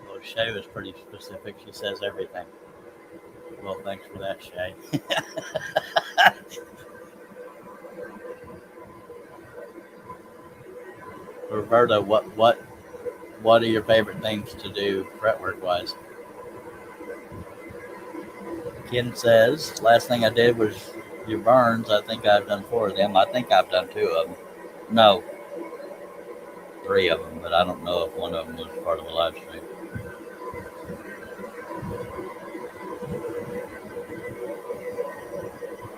[SPEAKER 1] Well, Shay was pretty specific. She says everything. Well, thanks for that, Shay. Roberta, what are your favorite things to do fretwork wise? Ken says, last thing I did was your burns. I think I've done 4 of them. I think I've done 2 of them. No, 3 of them, but I don't know if one of them was part of the live stream.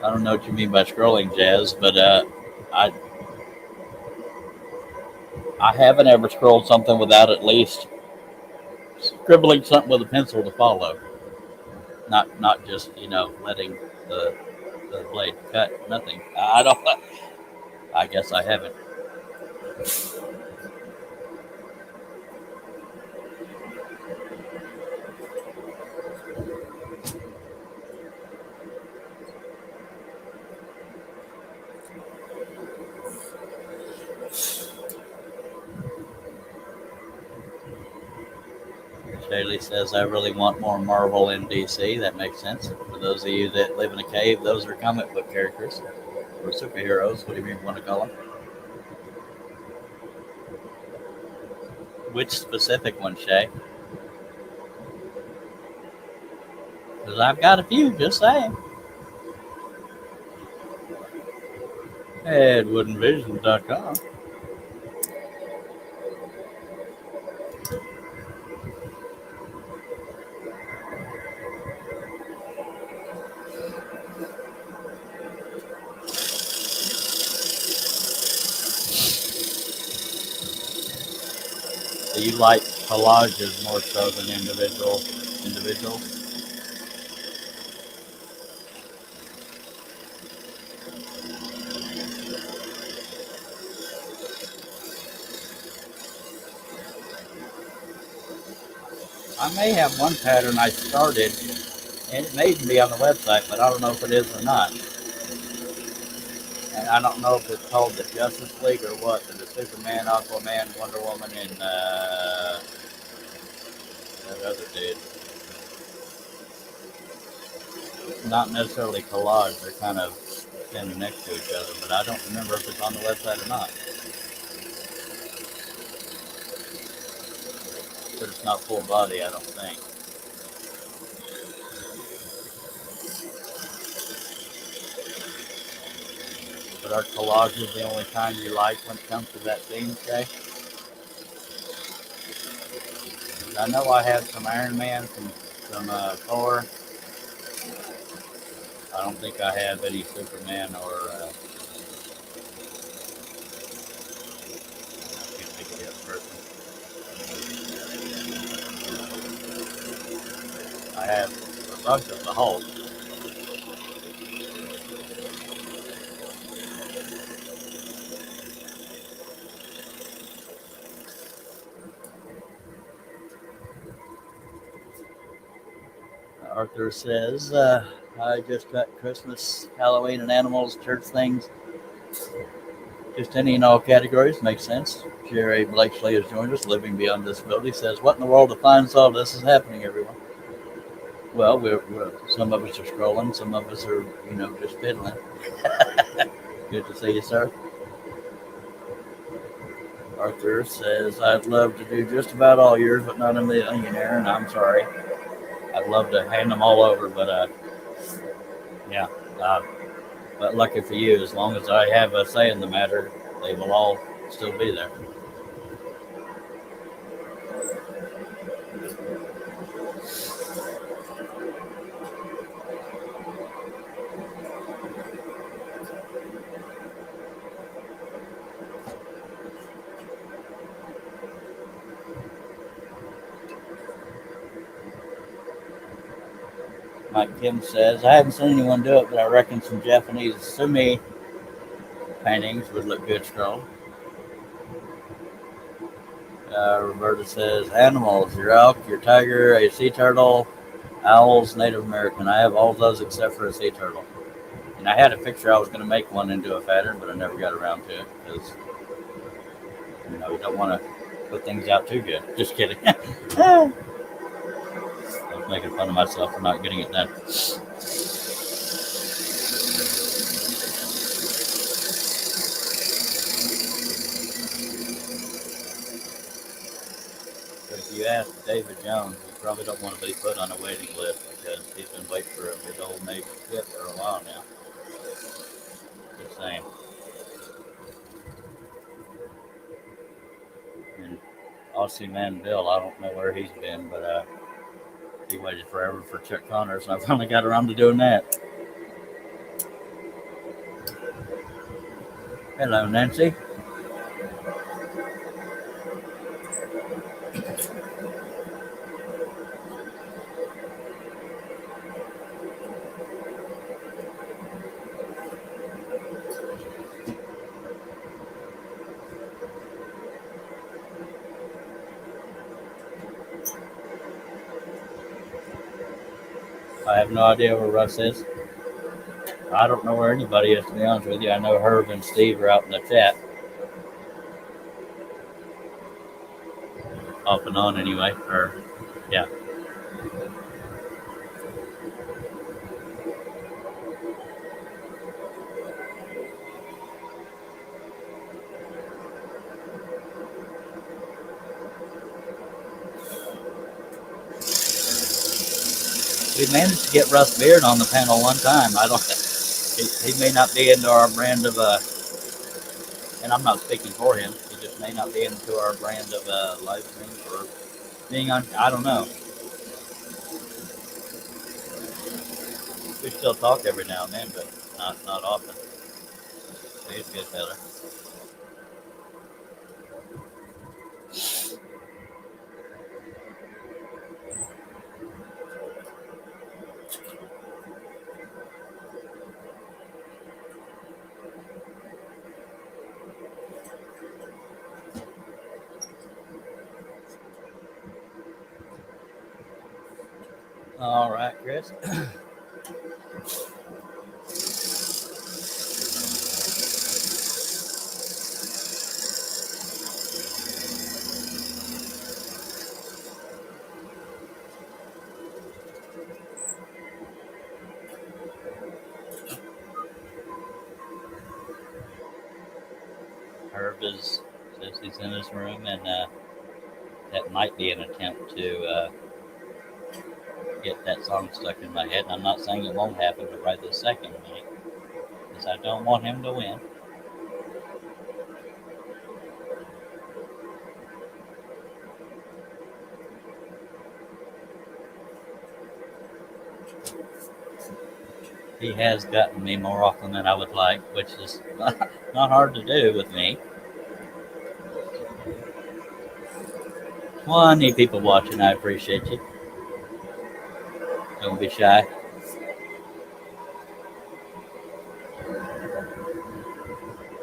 [SPEAKER 1] I don't know what you mean by scrolling, Jazz, but I I haven't ever scrolled something without at least scribbling something with a pencil to follow. Not just letting the the blade cut. Nothing. I don't. I guess I haven't. Shaley says I really want more Marvel in DC. That makes sense. For those of you that live in a cave, those are comic book characters or superheroes. What do you want to call them? Which specific one, Shay? Because I've got a few. Just saying. EdwardandVision.com. So you like collages more so than individuals? I may have one pattern I started, and it may even be on the website, but I don't know if it is or not. And I don't know if it's called the Justice League or what, but the Superman, Aquaman, Wonder Woman, and that other dude. Not necessarily collage, they're kind of standing next to each other, but I don't remember if it's on the website or not. But it's not full body, I don't think. But are collages the only kind you like when it comes to that theme, Jay? I know I have some Iron Man, some Thor. I don't think I have any Superman or I can't think of the other person. I have a bunch of the Hulk. Arthur says, I just got Christmas, Halloween, and animals, church things. Just any and all categories. Makes sense. Jerry Blakesley has joined us, Living Beyond Disability, says, what in the world defines all this is happening, everyone? Well, some of us are scrolling, some of us are, just fiddling. Good to see you, sir. Arthur says, I'd love to do just about all yours, but not a millionaire, and I'm sorry. I'd love to hand them all over, but yeah. But lucky for you, as long as I have a say in the matter, they will all still be there. Mike Kim says, I haven't seen anyone do it, but I reckon some Japanese sumi paintings would look good scroll. Roberta says, animals, your elk, your tiger, a sea turtle, owls, Native American. I have all those except for a sea turtle. And I had a picture, I was going to make one into a pattern, but I never got around to it because, you don't want to put things out too good. Just kidding. I was making fun of myself for not getting it done. But if you ask David Jones, he probably don't want to be put on a waiting list because he's been waiting for a big old Navy ship for a while now. Just saying. And Aussie Man Bill, I don't know where he's been, but he waited forever for Chuck Connors, and I finally got around to doing that. Hello, Nancy. I have no idea where Russ is. I don't know where anybody is, to be honest with you. I know Herb and Steve are out in the chat, off and on anyway. Or, yeah. We managed to get Russ Beard on the panel one time. I don't. He may not be into our brand of and I'm not speaking for him. He just may not be into our brand of live streams or being on. I don't know. We still talk every now and then, but not often. He's a good fella. All right, Chris. Herb says he's in his room, and that might be an attempt to get that song stuck in my head. And I'm not saying it won't happen, but right this second, because I don't want him to win. He has gotten me more often than I would like, which is not hard to do with me. Well, I need people watching. I appreciate you. Don't be shy.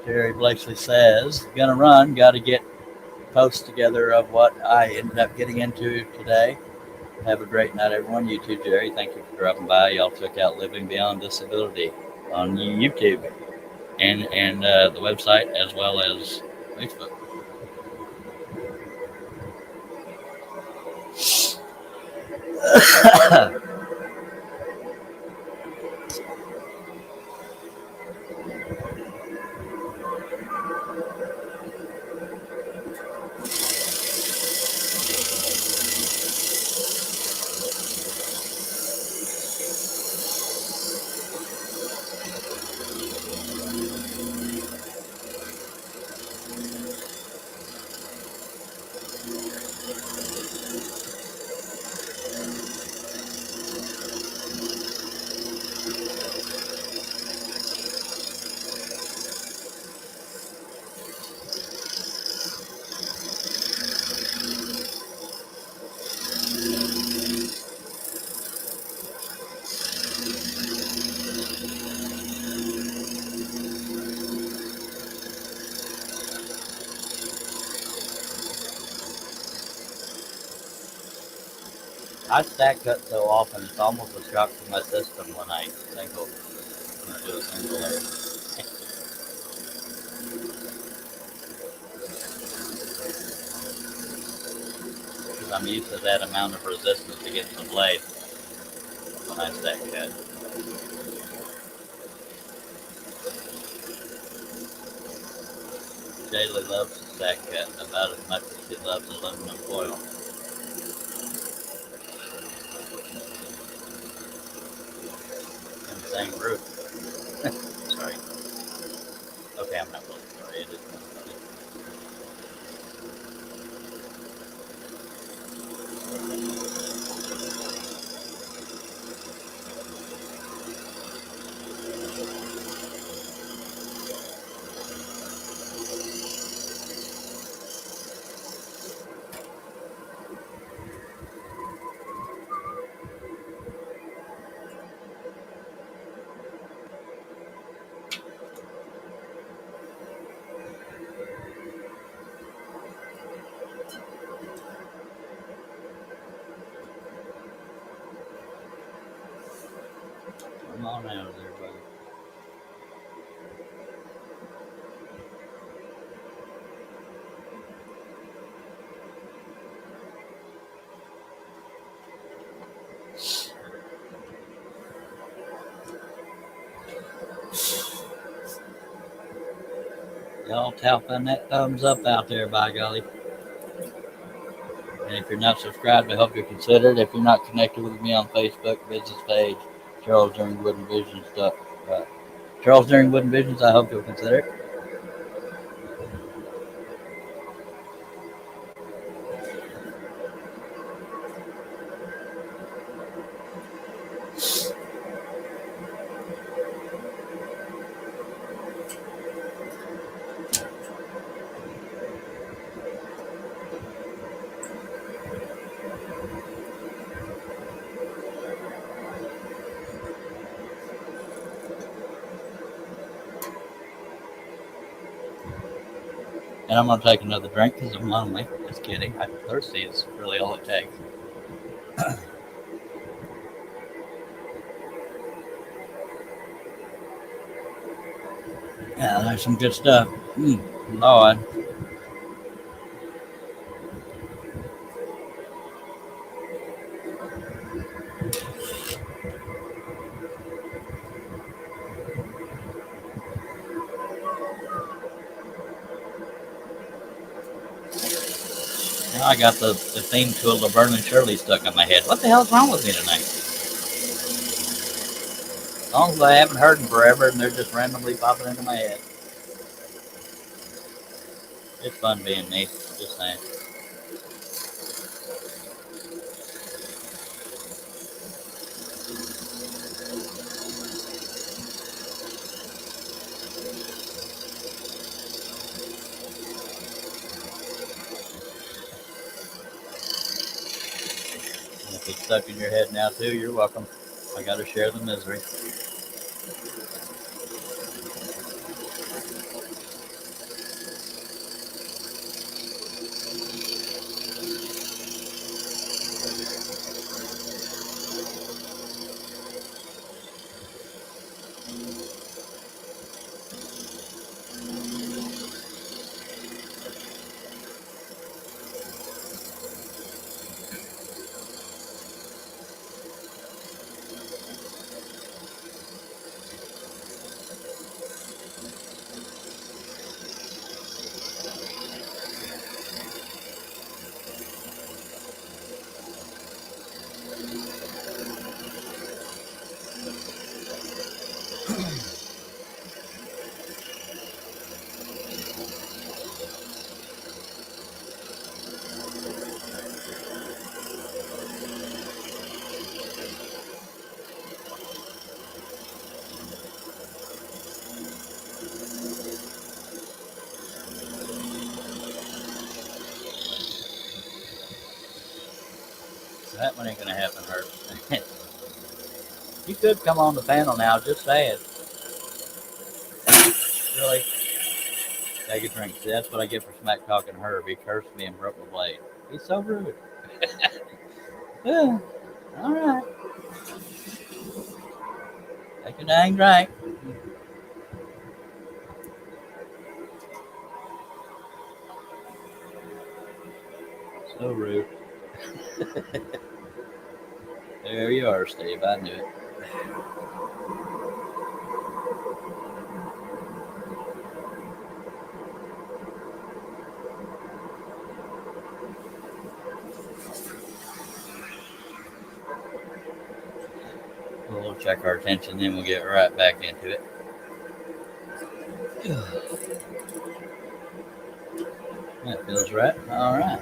[SPEAKER 1] Jerry Blakely says, gonna run, gotta get posts together of what I ended up getting into today. Have a great night, everyone. You too, Jerry. Thank you for dropping by. Y'all check out Living Beyond Disability on YouTube and the website as well as Facebook. I stack cut so often, it's almost a shock to my system when I do a single layer. Because I'm used to that amount of resistance against the blade when I stack cut. Jaylee loves to stack cut about as much as she loves aluminum foil. In the same group. Sorry. Okay, I'm not really sorry. It is kind of funny. Come on out of there, buddy. Y'all tapping that thumbs up out there, by golly. And if you're not subscribed, I hope you consider it. If you're not connected with me on Facebook business page, Charles During Wooden Visions stuff. Charles During Wooden Visions, I hope you'll consider it. And I'm going to take another drink because I'm lonely. Just kidding. I'm thirsty is really all it takes. Yeah, there's some good stuff. Lord. Now I got the theme to Laverne and Shirley stuck in my head. What the hell's wrong with me tonight? Songs I haven't heard in forever, and they're just randomly popping into my head. It's fun being me. Just saying. And if it's stuck in your head now too, you're welcome. I got to share the misery. That one ain't gonna happen, Herb. You could come on the panel now, just saying. Really? Take a drink. See, that's what I get for smack talking Herb. He cursed me and broke my blade. He's so rude. Yeah. All right. Take a dang drink. So rude. There you are, Steve. I knew it. We'll check our attention, then we'll get right back into it. That feels right. All right.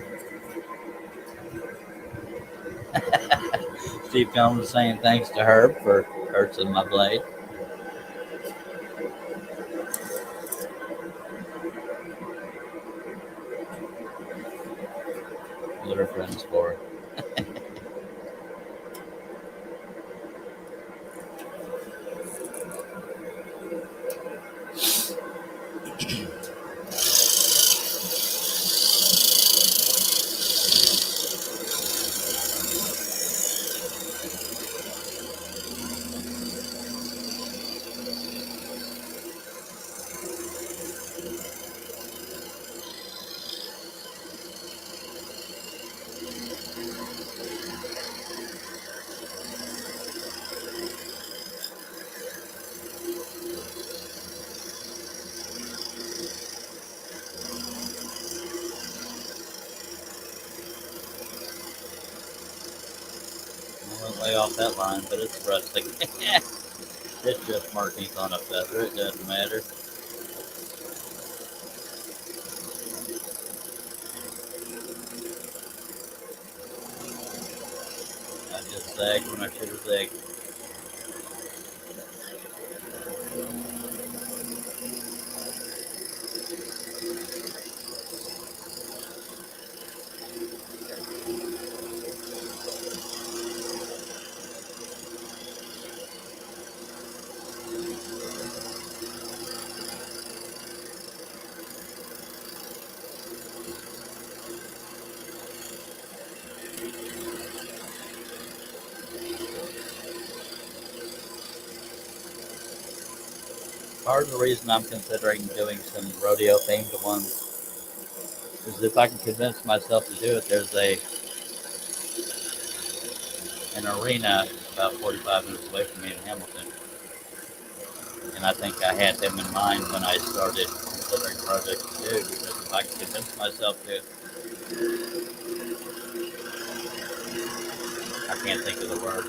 [SPEAKER 1] Steve Combs saying thanks to Herb for cursing my blade. What are friends for? way off that line, but it's rustic. It's just markings on a feather. It doesn't matter. I just zagged when I should have zagged. Part of the reason I'm considering doing some rodeo themed ones is if I can convince myself to do it. There's an arena about 45 minutes away from me in Hamilton, and I think I had them in mind when I started considering projects to do. Because if I can convince myself to, I can't think of the word,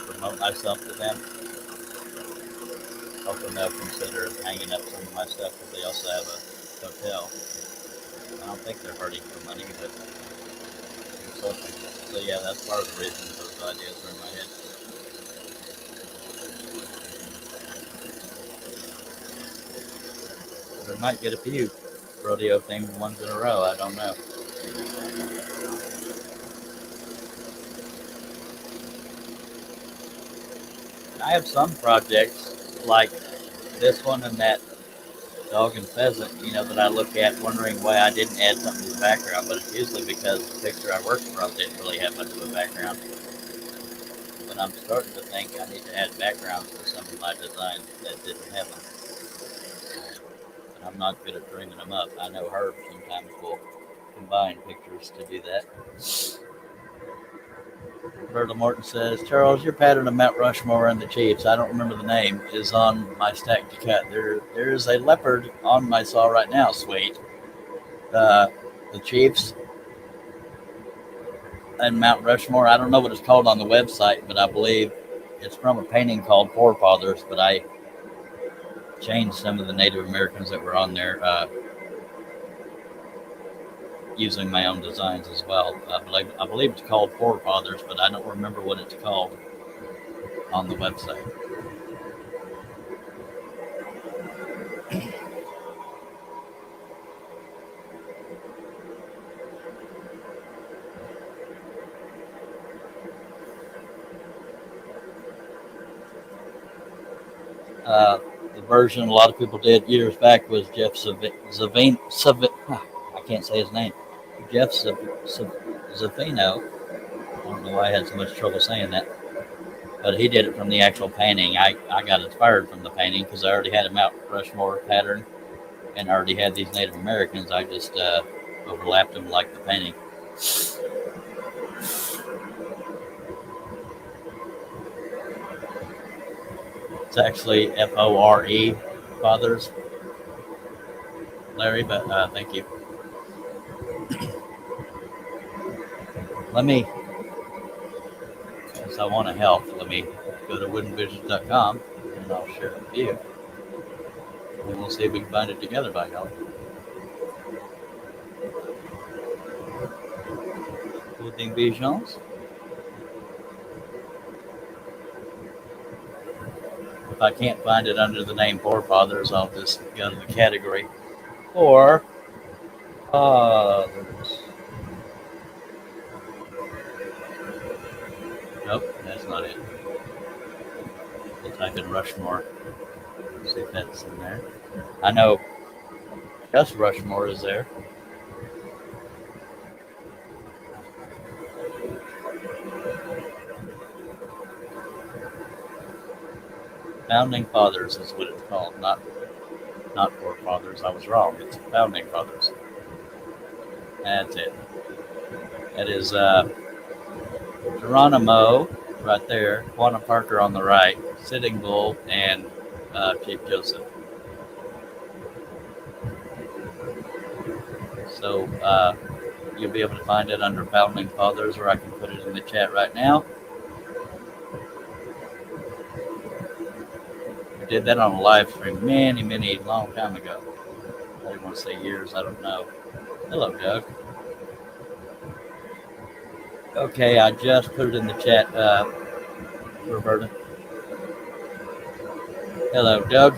[SPEAKER 1] promote myself to them, hopefully they'll consider hanging up some of my stuff because they also have a hotel. I don't think they're hurting for money, but something. So yeah, that's part of the reason those ideas are in my head. But I might get a few rodeo themed ones in a row. I don't know. I have some projects like this one and that dog and pheasant, that I look at wondering why I didn't add something to the background, but it's usually because the picture I worked from didn't really have much of a background. But I'm starting to think I need to add backgrounds to some of my designs that didn't have them. And I'm not good at dreaming them up. I know Herb sometimes will combine pictures to do that. Berta Morton says, Charles, your pattern of Mount Rushmore and the Chiefs, I don't remember the name, is on my stack to cut. There is a leopard on my saw right now, sweet. The Chiefs and Mount Rushmore, I don't know what it's called on the website, but I believe it's from a painting called Forefathers, but I changed some of the Native Americans that were on there using my own designs as well. I believe it's called Forefathers, but I don't remember what it's called on the website. The version a lot of people did years back was Jeff I can't say his name. Jeff Zavino. I don't know why I had so much trouble saying that. But he did it from the actual painting. I got inspired from the painting because I already had a Mount Rushmore pattern and I already had these Native Americans. I just overlapped them like the painting. It's actually FORE, Fathers, Larry, but thank you. Let me, since I want to help, let me go to woodenvisions.com and I'll share it with you. And we'll see if we can find it together by golly. Wooden Visions. If I can't find it under the name Forefathers, I'll just go to the category Forefathers. Nope, that's not it. We'll type in Rushmore. See if that's in there. I know Gus Rushmore is there. Founding Fathers is what it's called, not Forefathers. I was wrong. It's Founding Fathers. That's it. That is Geronimo right there, Quantum Parker on the right, Sitting Bull, and Chief Joseph. So you'll be able to find it under Founding Fathers, or I can put it in the chat right now. did that on a live stream many long time ago. I didn't want to say years. I don't know. Hello, Doug. Okay, I just put it in the chat, Roberta. Hello, Doug.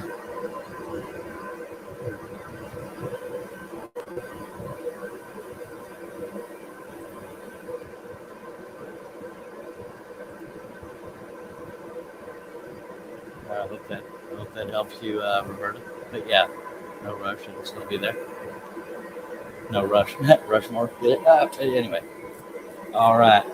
[SPEAKER 1] I hope that helps you, Roberta. But yeah, no rush. It'll still be there. No rush. Rushmore. Anyway. All right.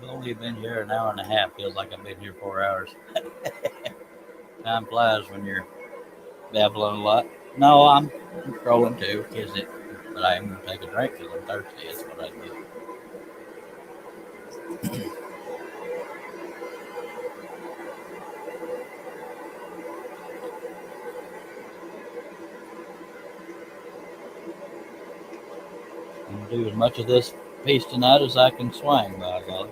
[SPEAKER 1] I've only been here an hour and a half. Feels like I've been here 4 hours. Time flies when you're babbling a lot. No, I'm scrolling too. Is it? But I am going to take a drink because I'm thirsty. That's what I do. I'm going to do as much of this piece tonight as I can swing, by golly.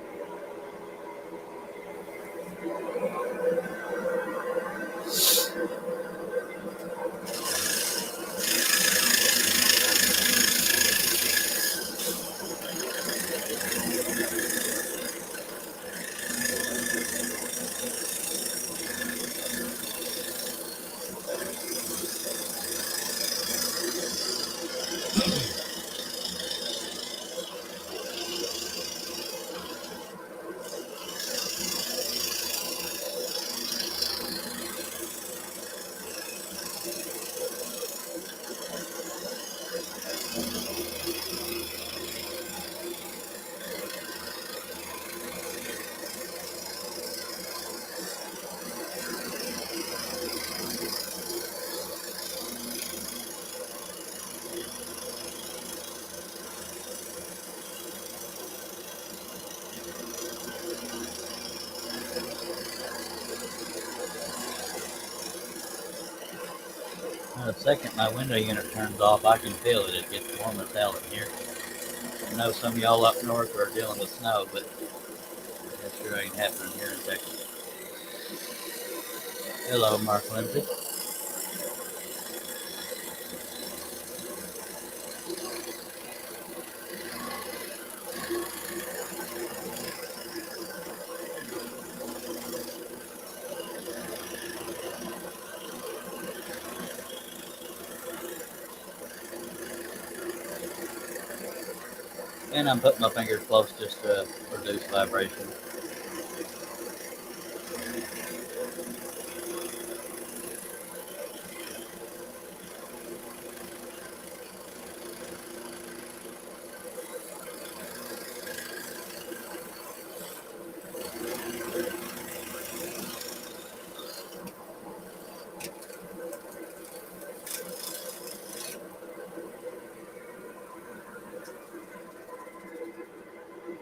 [SPEAKER 1] The second my window unit turns off, I can feel it. It gets warm as hell in here. I know some of y'all up north are dealing with snow, but that sure ain't happening here in Texas. Hello, Mark Lindsay. And I'm putting my fingers close just to reduce vibration.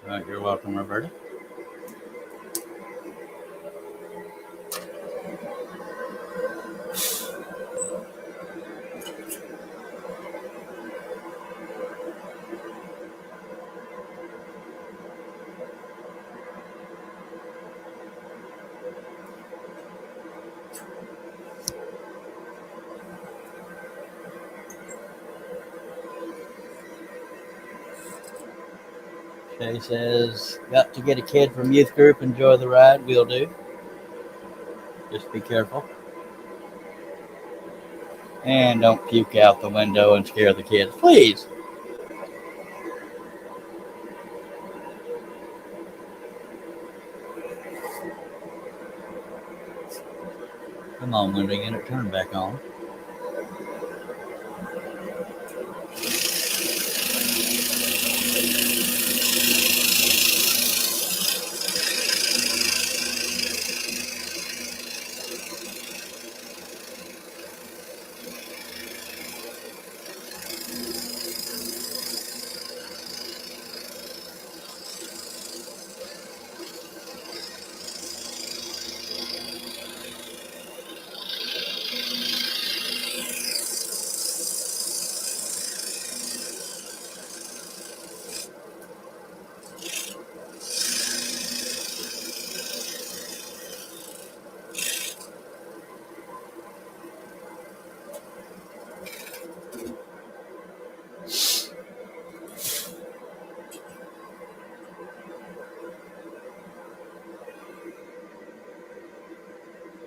[SPEAKER 1] All right, you're welcome, Roberta. Shay says, got to get a kid from youth group. Enjoy the ride. Will do. Just be careful. And don't puke out the window and scare the kids, please. Come on, window unit, turn back on.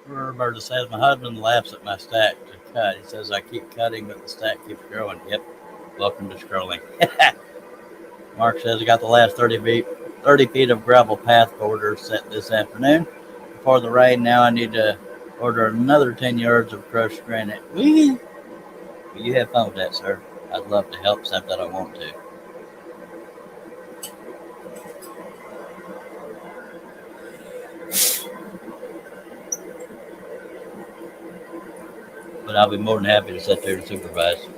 [SPEAKER 1] Roberta says, my husband laughs at my stack to cut. He says, I keep cutting, but the stack keeps growing. Yep. Welcome to scrolling. Mark says, I got the last 30 feet of gravel path borders set this afternoon. Before the rain, now I need to order another 10 yards of crushed granite. Wee! You have fun with that, sir. I'd love to help, except that I want to. But I'll be more than happy to sit there and supervise.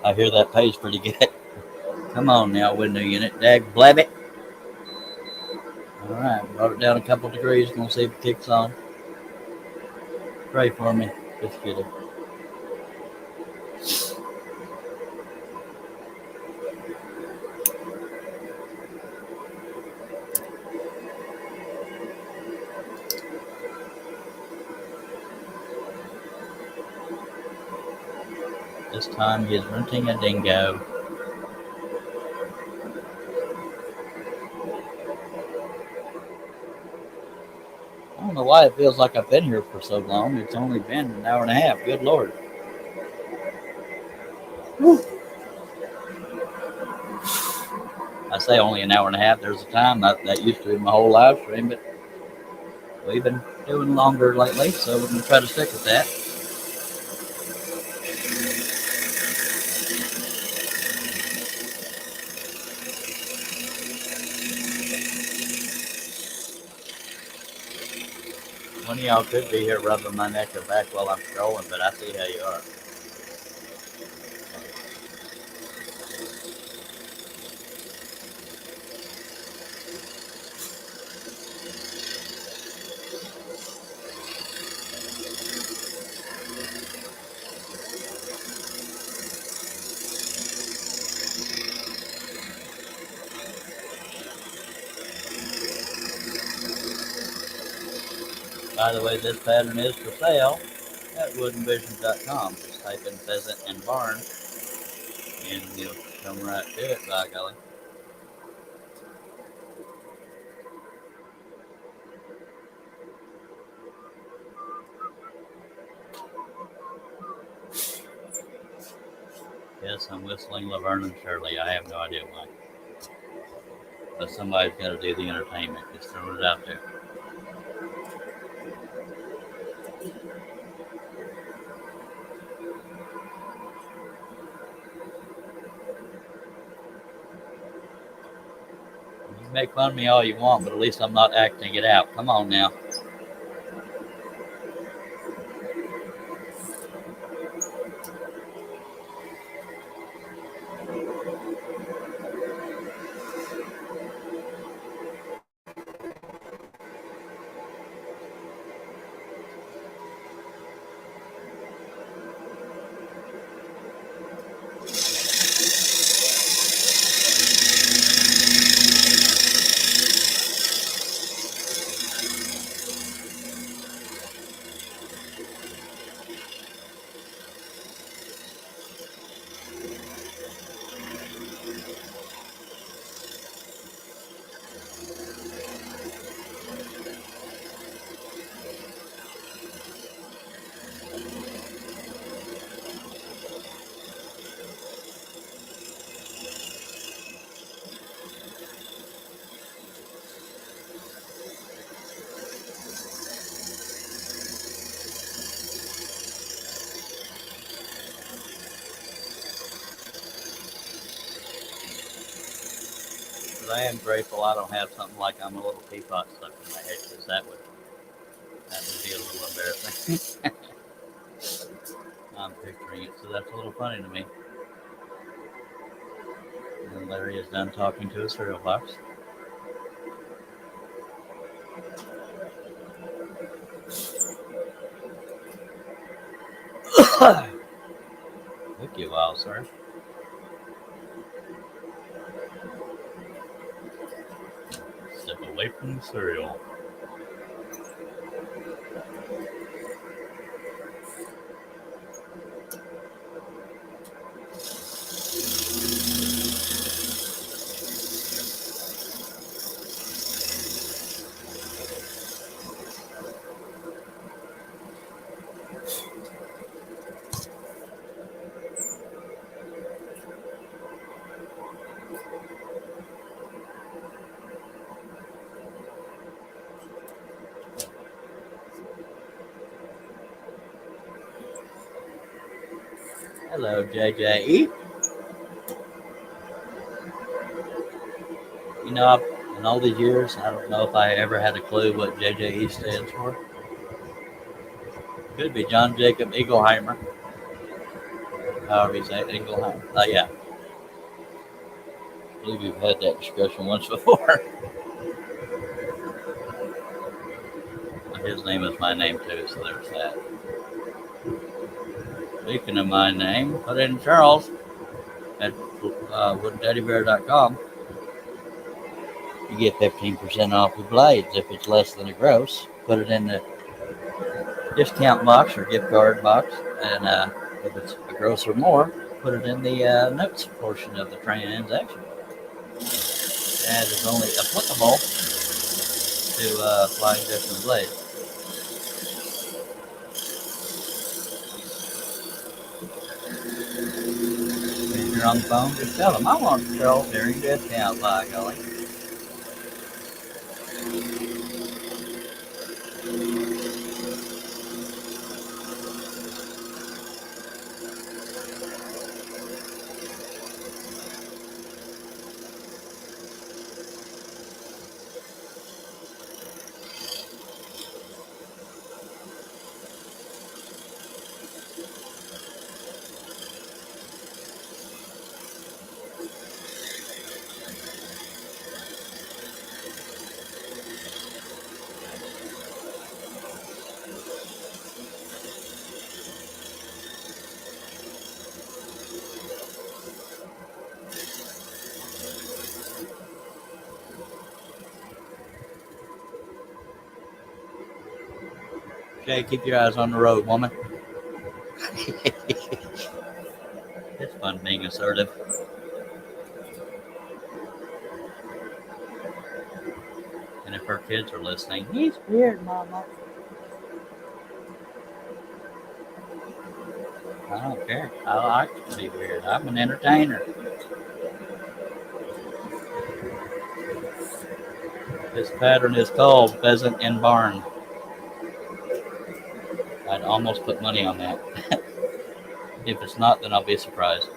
[SPEAKER 1] I hear that pays pretty good. Come on now, window unit. Dag blab it. Alright, brought it down a couple degrees. Gonna see if it kicks on. Pray for me. Just kidding. This time he's renting a dingo. I don't know why it feels like I've been here for so long. It's only been an hour and a half. Good Lord. Whew. I say only an hour and a half. There's a time that used to be my whole live stream, but we've been doing longer lately, so we're going to try to stick with that. One of y'all could be here rubbing my neck or back while I'm scrolling, but I see how you are. By the way, this pattern is for sale at woodenvisions.com. Just type in pheasant and barn, and you'll come right to it, by golly. Yes, I'm whistling Laverne and Shirley. I have no idea why. But somebody's got to do the entertainment. Just throwing it out there. You can make fun of me all you want, but at least I'm not acting it out. Come on now. Because I am grateful I don't have something like I'm a little teapot stuck in my head, because that would be a little embarrassing. I'm picturing it, so that's a little funny to me. And Larry is done talking to his cereal box. Took you a while, sir. Step away from the cereal. Hello, JJE. You know, in all these years, I don't know if I ever had a clue what JJE stands for. Could be John Jacob Eagleheimer. However you say it, Eagleheimer. Yeah. I believe we've had that discussion once before. His name is my name too, so there's that. Speaking of my name, put in Charles at wooddaddybear.com. You get 15% off your blades if it's less than a gross. Put it in the discount box or gift card box, and if it's a gross or more, put it in the notes portion of the transaction. And it's only applicable to Flying Dutchman blades. If you're on the phone, just tell them I want Charles during discount, by golly. Okay, keep your eyes on the road, woman. It's fun being assertive. And if her kids are listening, he's weird, Mama. I don't care. I like to be weird. I'm an entertainer. This pattern is called Pheasant and Barn. I'd almost put money on that. If it's not, then I'll be surprised.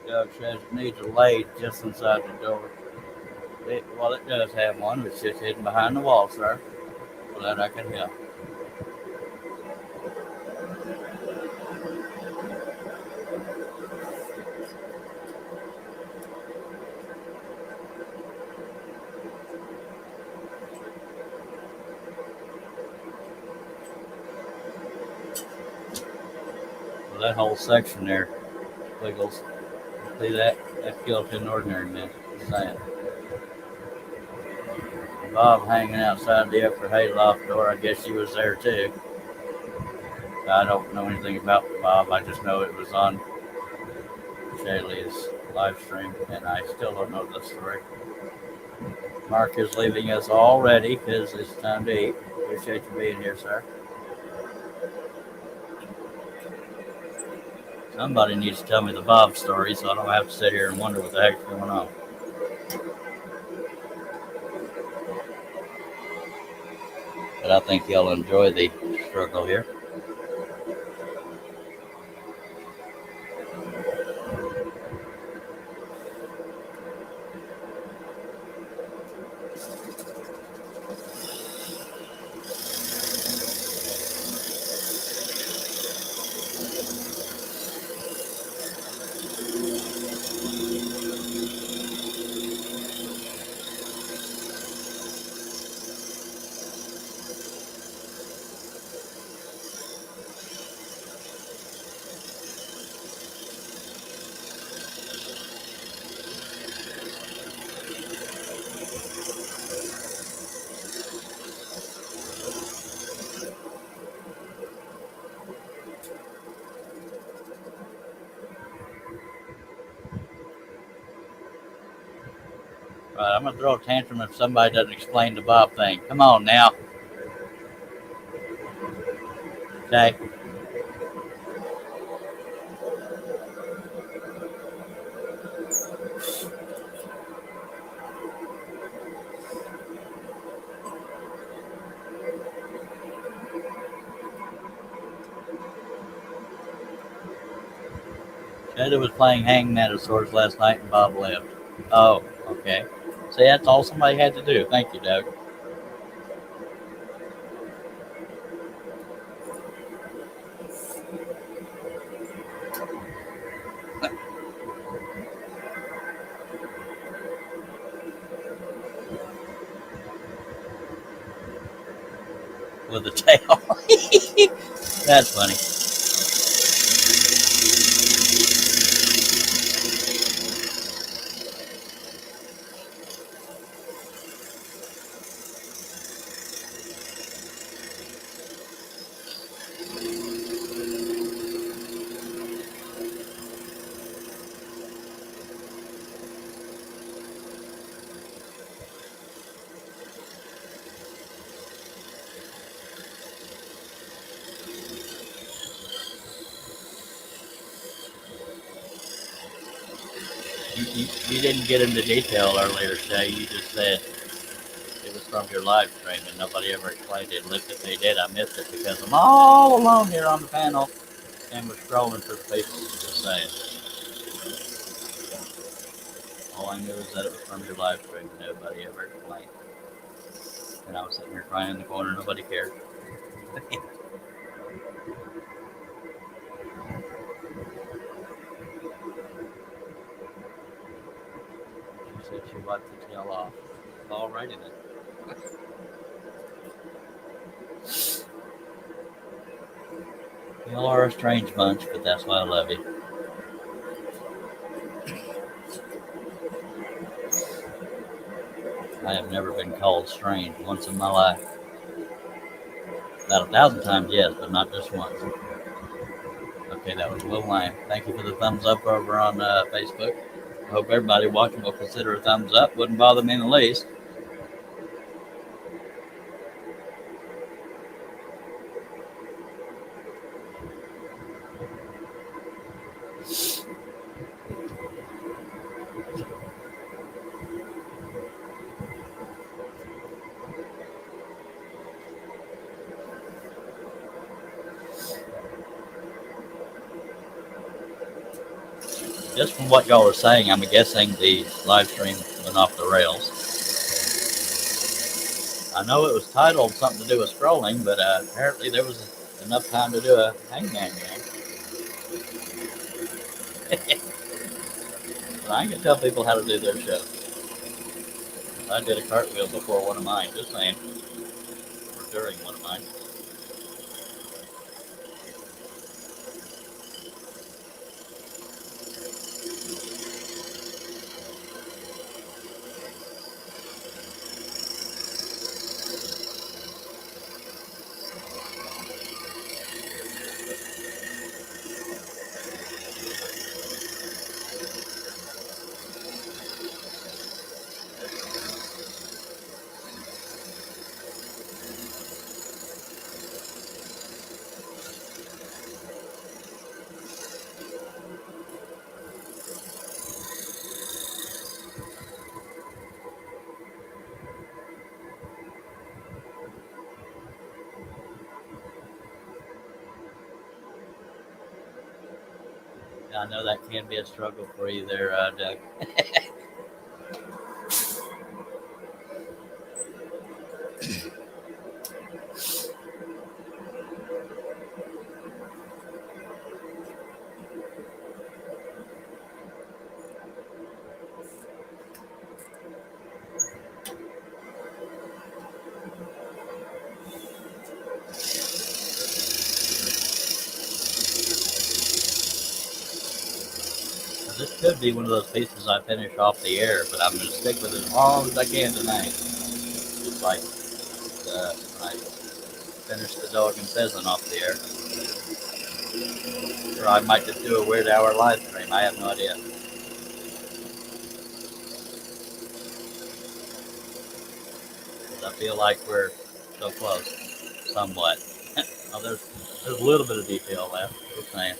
[SPEAKER 1] Doug says it needs a blade just inside the door. It does have one. It's just hidden behind the wall, sir. So that I can help. Well, that whole section there wiggles. See that? That's Skeleton Ordinary man. Saying. Bob hanging outside the upper hayloft door. I guess she was there too. I don't know anything about Bob. I just know it was on Shaylee's live stream, and I still don't know the story. Mark is leaving us already because it's time to eat. Appreciate you being here, sir. Somebody needs to tell me the Bob story so I don't have to sit here and wonder what the heck's going on. But I think y'all enjoy the struggle here. Right, I'm gonna throw a tantrum if somebody doesn't explain the Bob thing. Come on now. Okay. Shayla was playing Hangman of Swords last night and Bob left. Oh, okay. See, that's all somebody had to do. Thank you, Doug. With the tail. That's funny. You didn't get into detail earlier today. You just said it was from your live stream and nobody ever explained it. Look, if they did, I missed it because I'm all alone here on the panel and we're scrolling through the people. Just saying. All I knew is that it was from your live stream and nobody ever explained. And I was sitting here crying in the corner. Nobody cared. She said she wiped the tail off. Alrighty then. Y'all are a strange bunch, but that's why I love you. I have never been called strange once in my life. About 1,000 times, yes, but not just once. Okay, that was a little lame. Thank you for the thumbs up over on Facebook. I hope everybody watching will consider a thumbs up. Wouldn't bother me in the least. Just from what y'all are saying, I'm guessing the live stream went off the rails. I know it was titled something to do with scrolling, but apparently there was enough time to do a Hangman game. So I can tell people how to do their show. I did a cartwheel before one of mine, just saying. Or during one of mine. I know that can be a struggle for you there, Doug. This could be one of those pieces I finish off the air, but I'm going to stick with it as long as I can tonight. Just like when I finish the dog and pheasant off the air. Or I might just do a weird hour live stream. I have no idea. I feel like we're so close, somewhat. Oh, there's a little bit of detail left. Just saying.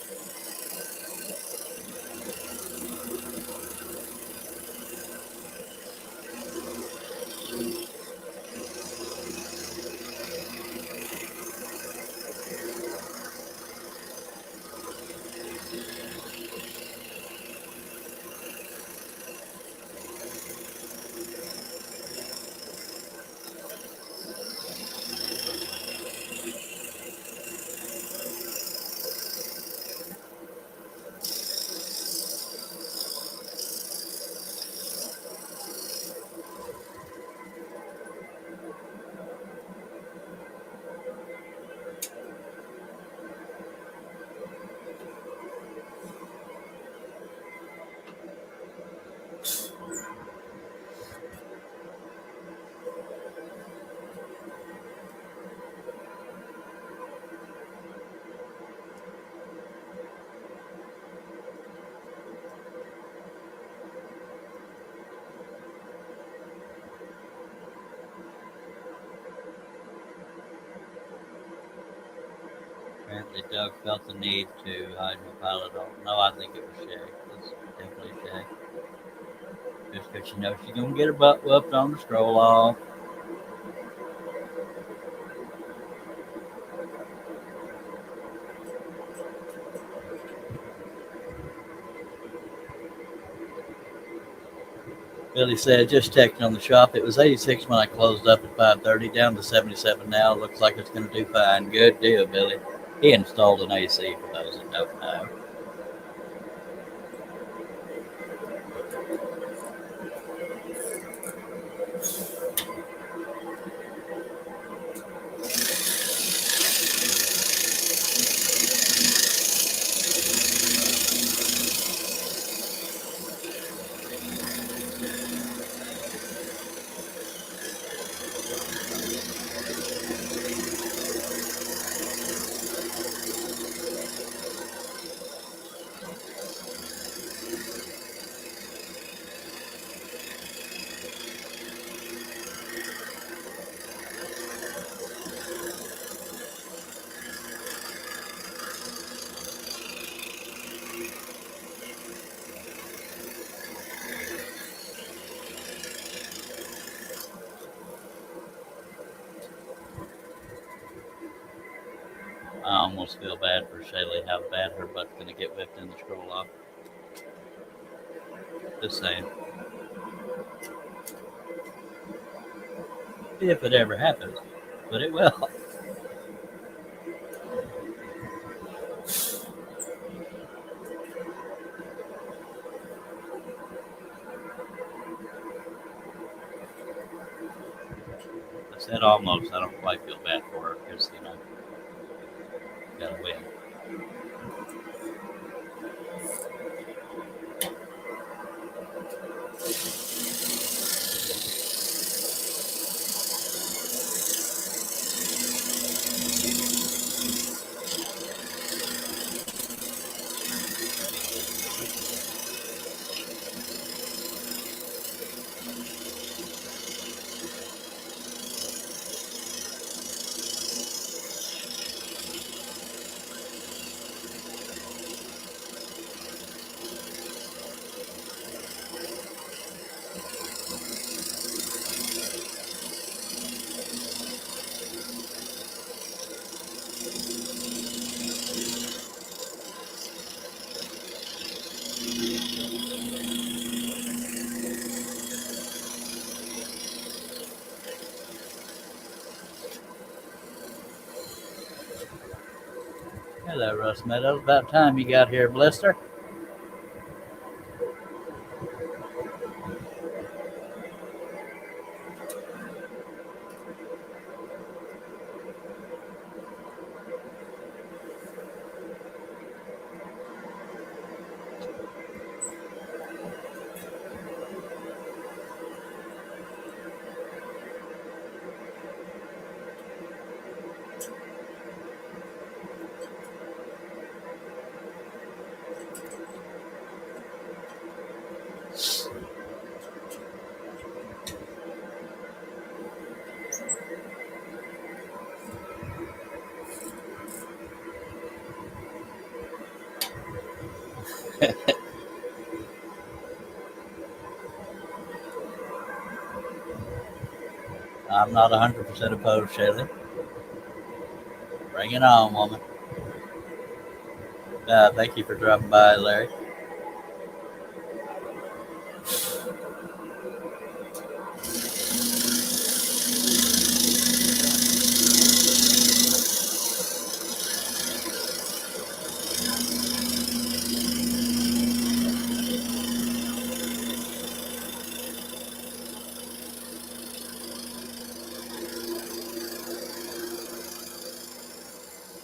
[SPEAKER 1] Apparently, Doug felt the need to hide my pilot off. No, I think it was Shay. It's definitely Shay. Just because she knows she's going to get her butt whooped on the stroll off. Billy said, just checking on the shop. It was 86 when I closed up at 5:30, down to 77 now. Looks like it's going to do fine. Good deal, Billy. He installed an AC for those that don't know. I almost feel bad for Shaylee, how bad her butt's going to get whipped in the scroll off. Just saying. If it ever happens. But it will. I said almost. I don't quite feel bad for her because, gotta win. Hello, Russ Meadows. About time you got here, Blister. I'm not 100% opposed, Shelley. Bring it on, woman. Thank you for dropping by, Larry.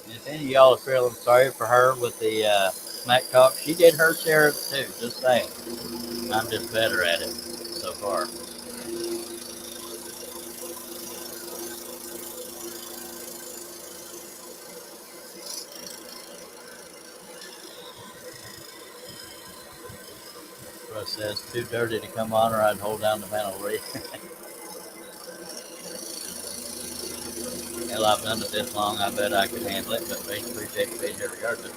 [SPEAKER 1] If any of y'all are feeling sorry for her with the smack talk, she did her share of it too. Just saying. I'm just better at it so far. Russ says, too dirty to come on or I'd hold down the penalty. Hell, I've done it this long, I bet I could handle it, but they appreciate the being here regardless.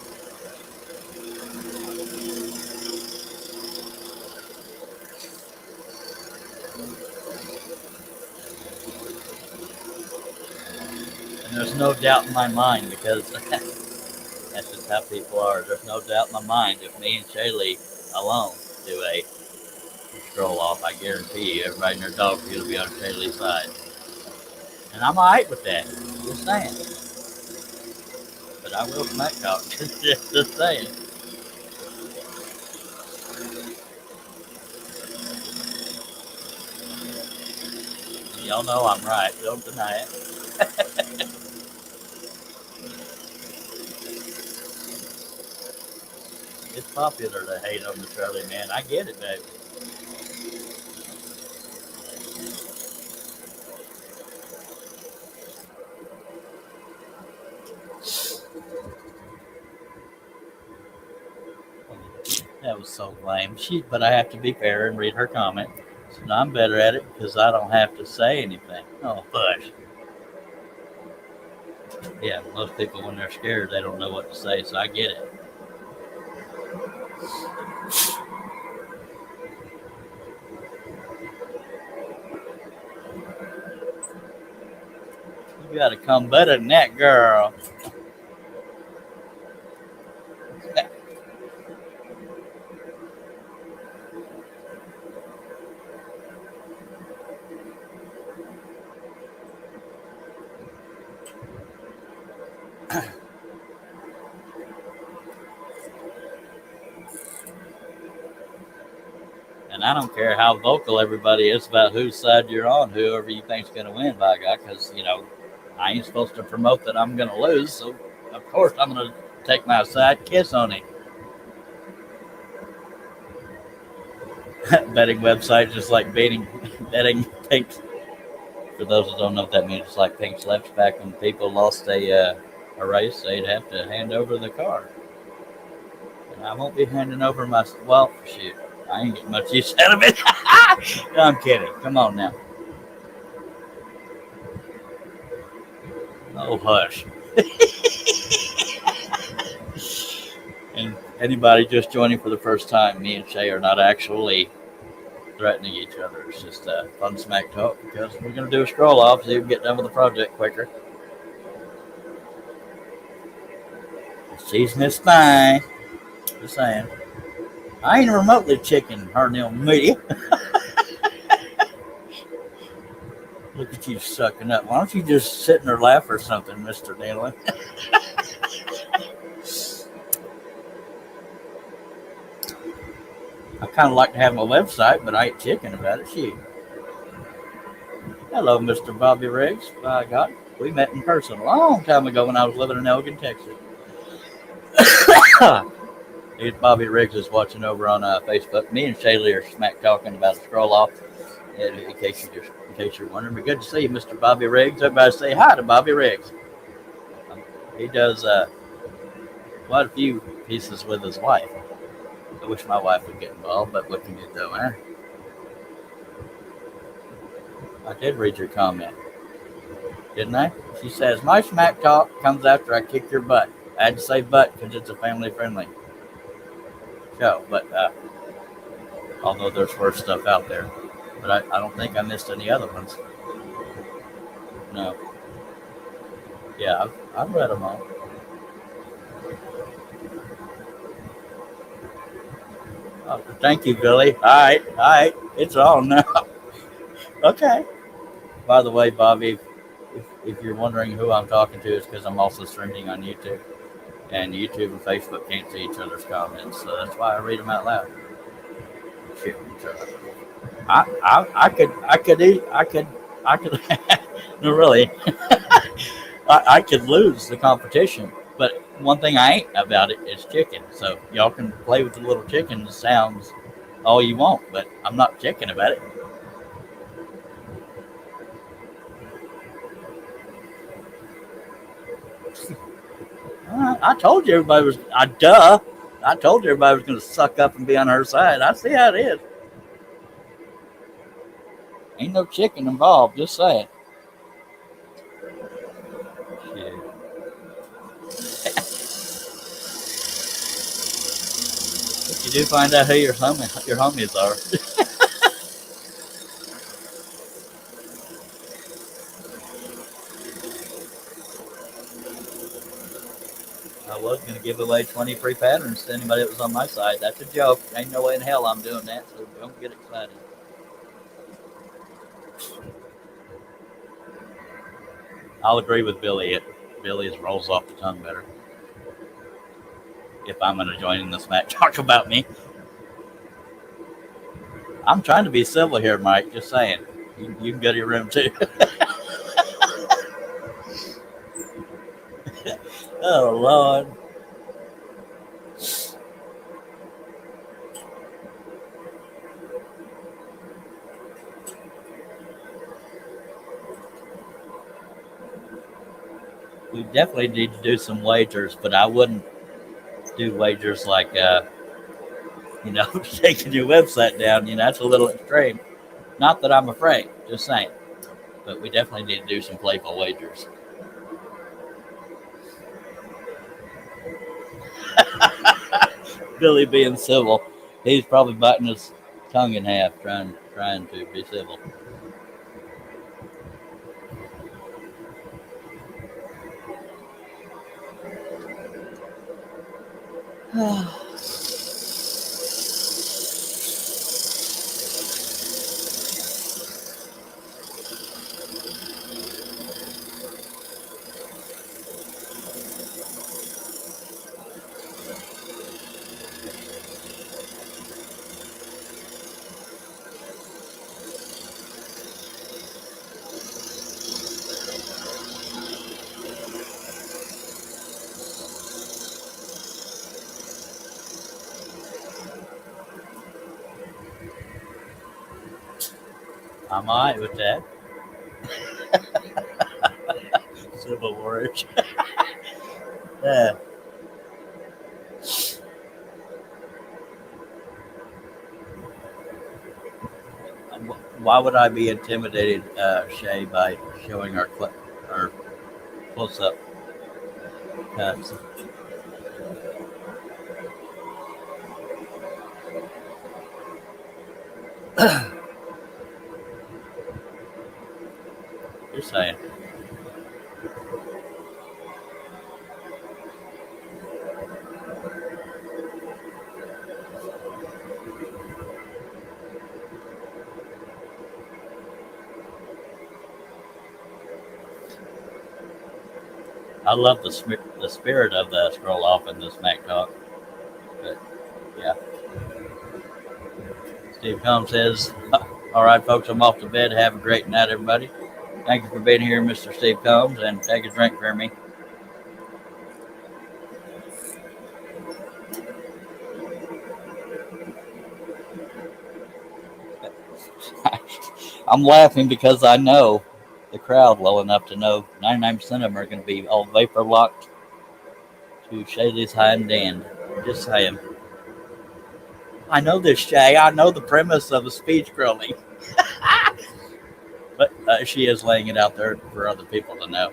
[SPEAKER 1] And there's no doubt in my mind because that's just how people are. There's no doubt in my mind if me and Shaylee alone do a stroll off, I guarantee you everybody in their dog field will be on Shaylee's side. And I'm alright with that. Just saying. But I will smack talk. Just saying. Y'all know I'm right. Don't deny it. It's popular to hate on the Charlie man. I get it, baby. That was so lame. But I have to be fair and read her comment. So now I'm better at it because I don't have to say anything. Oh, hush. Yeah, most people, when they're scared, they don't know what to say, so I get it. You gotta come better than that, girl. And I don't care how vocal everybody is about whose side you're on, whoever you think's going to win, by God, because, I ain't supposed to promote that I'm going to lose, so of course I'm going to take my side, kiss on it. Betting website, just like betting pink. For those who don't know what that means, it's like pink slips. Back when people lost a race, they'd have to hand over the car. And I won't be handing over my, well, shoot. I ain't getting much use out of it. No, I'm kidding. Come on now. Oh, hush. And anybody just joining for the first time, me and Shay are not actually threatening each other. It's just fun smack talk because we're going to do a scroll off so you can get done with the project quicker. She's Miss Spine. Just saying. I ain't remotely checking her nil media. Look at you sucking up. Why don't you just sit in her lap or something, Mr. Dillon? kind of like to have my website, but I ain't chicken about it. Shoot. Hello, Mr. Bobby Riggs. By God, we met in person a long time ago when I was living in Elgin, Texas. Here's Bobby Riggs is watching over on Facebook. Me and Shaylee are smack talking about a scroll off. In case you're wondering, but good to see you, Mr. Bobby Riggs. Everybody say hi to Bobby Riggs. He does quite a few pieces with his wife. I wish my wife would get involved, but what can you do, man? I did read your comment, didn't I? She says, my smack talk comes after I kick your butt. I had to say butt because it's a family-friendly show, but although there's worse stuff out there. But I don't think I missed any other ones. No. Yeah, I've read them all. Oh, thank you, Billy. All right. It's on now. Okay. By the way, Bobby, if you're wondering who I'm talking to, it's because I'm also streaming on YouTube. And YouTube and Facebook can't see each other's comments, so that's why I read them out loud. Shoot, I could. No, really. I could lose the competition, but one thing I ain't about it is chicken. So y'all can play with the little chicken sounds all you want, but I'm not chicken about it. I told you everybody was. I told you everybody was going to suck up and be on her side. I see how it is. Ain't no chicken involved. Just saying. Yeah. If you do find out who your homies are. I was going to give away 20 free patterns to anybody that was on my side. That's a joke. Ain't no way in hell I'm doing that, so don't get excited. I'll agree with Billy. Billy rolls off the tongue better. If I'm going to join in the smack talk about me. I'm trying to be civil here, Mike. Just saying. You can go to your room, too. Oh, Lord. We definitely need to do some wagers, but I wouldn't do wagers like, taking your website down. That's a little extreme. Not that I'm afraid, just saying. But we definitely need to do some playful wagers. Billy being civil, he's probably biting his tongue in half trying to be civil. I'm all right with that. Civil Wars. Yeah. Why would I be intimidated, Shay, by showing our close-up cuts? You're saying. I love the spirit of the scroll off in this Mac talk. But yeah. Steve Combs says, all right, folks, I'm off to bed. Have a great night, everybody. Thank you for being here, Mr. Steve Combs, and take a drink for me. I'm laughing because I know the crowd well enough to know 99% of them are going to be all vapor locked to Shaylee's hind end. Just saying. I know this, Shay. I know the premise of a speech growing. But she is laying it out there for other people to know.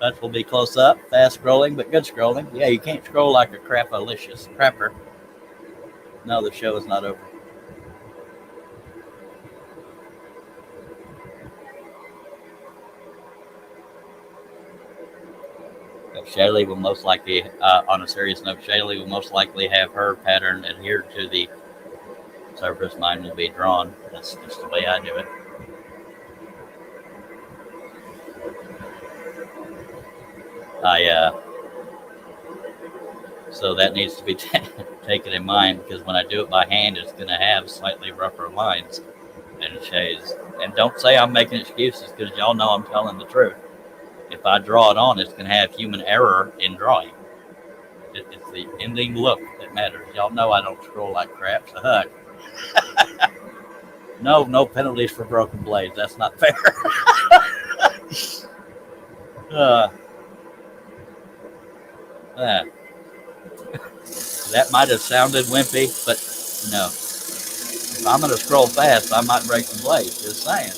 [SPEAKER 1] Touch will be close up, fast scrolling, but good scrolling. Yeah, you can't scroll like a crapalicious crapper. No, the show is not over. Shaylee will most likely, on a serious note, Shaylee will most likely have her pattern adhered to the surface. Mine will be drawn. That's just the way I do it. So that needs to be taken in mind, because when I do it by hand, it's going to have slightly rougher lines and shades. And don't say I'm making excuses, because y'all know I'm telling the truth. If I draw it on, it's going to have human error in drawing. It's the ending look that matters. Y'all know I don't scroll like crap, so hug. No penalties for broken blades. That's not fair. That might have sounded wimpy, but no. If I'm going to scroll fast, I might break some blades. Just saying.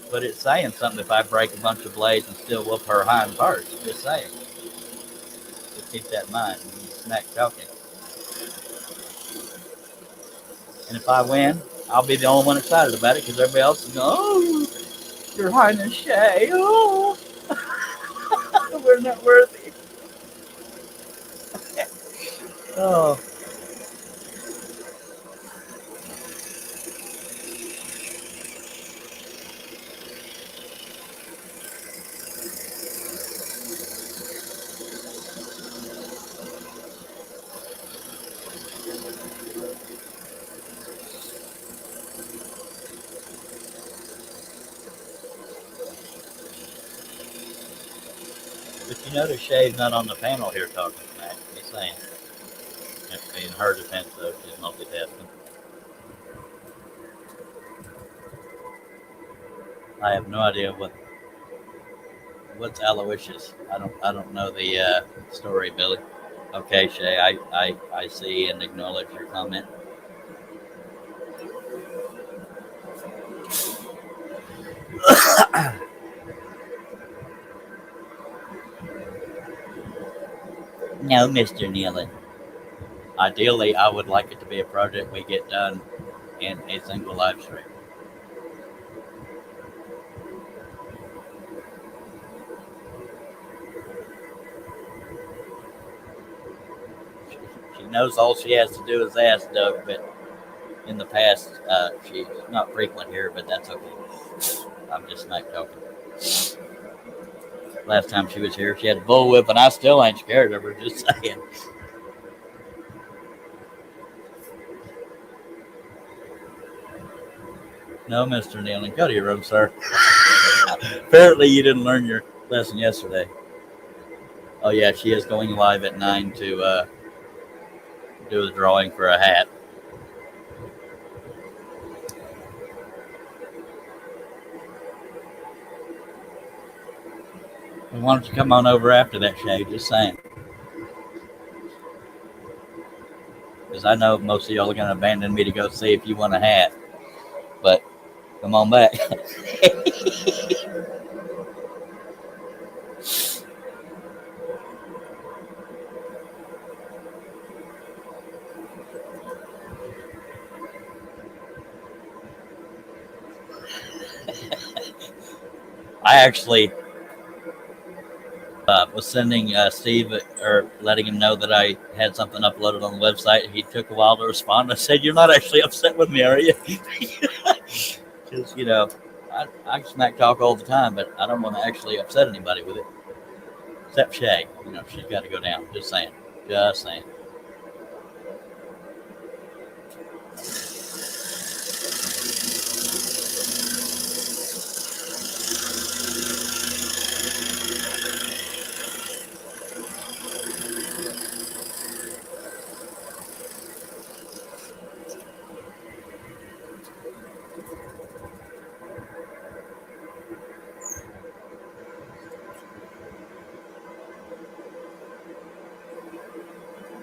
[SPEAKER 1] But it's saying something if I break a bunch of blades and still whoop her hind parts. Just saying. Just keep that in mind when you smack talking. And if I win, I'll be the only one excited about it, because everybody else will go, oh, your highness Shay, oh, we're not worthy. Oh. But you notice Shay's not on the panel here talking smack. Just saying. In her defense, though, she's multitasking. I have no idea what's Aloysius. I don't know the story, Billy. Okay, Shay, I see and acknowledge your comment. No, Mr. Nealon. Ideally, I would like it to be a project we get done in a single live stream. She knows all she has to do is ask, Doug, but in the past, she's not frequent here, but that's okay. I'm just smack talking. Last time she was here, she had a bullwhip, and I still ain't scared of her, just saying. No, Mr. Nealon, go to your room, sir. Apparently, you didn't learn your lesson yesterday. Oh, yeah, she is going live at 9 to do a drawing for a hat. And why don't you come on over after that, Shay? Just saying. Because I know most of y'all are going to abandon me to go see if you want a hat. But come on back. I actually was sending Steve or letting him know that I had something uploaded on the website. He took a while to respond. I said, "You're not actually upset with me, are you?" Because I smack talk all the time, but I don't want to actually upset anybody with it. Except Shay, she's got to go down. Just saying. Just saying.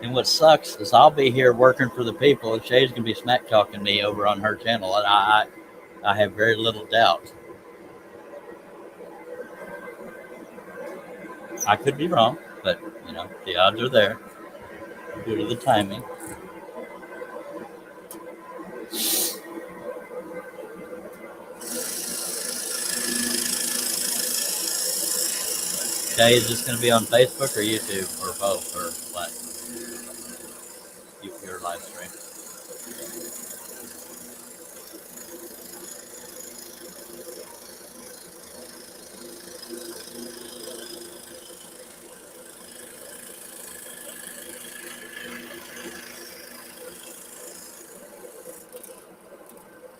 [SPEAKER 1] And what sucks is I'll be here working for the people, and Shay's gonna be smack talking me over on her channel, and I have very little doubt. I could be wrong, but the odds are there due to the timing. Shay, is this gonna be on Facebook or YouTube or both or what? Your live stream.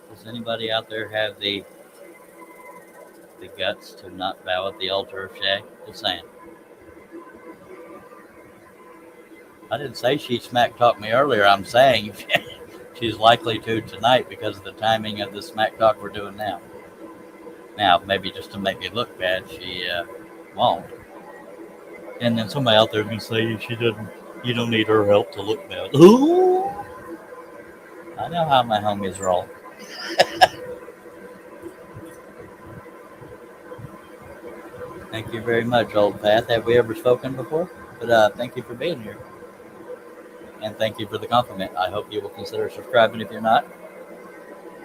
[SPEAKER 1] Does anybody out there have the guts to not bow at the altar of Shay? Just saying. I didn't say she smack talked me earlier. I'm saying she's likely to tonight because of the timing of the smack talk we're doing now. Now, maybe just to make me look bad, she won't. And then somebody out there can say she doesn't. You don't need her help to look bad. Ooh, I know how my homies roll. Thank you very much, Old Path. Have we ever spoken before? But thank you for being here. And thank you for the compliment. I hope you will consider subscribing if you're not.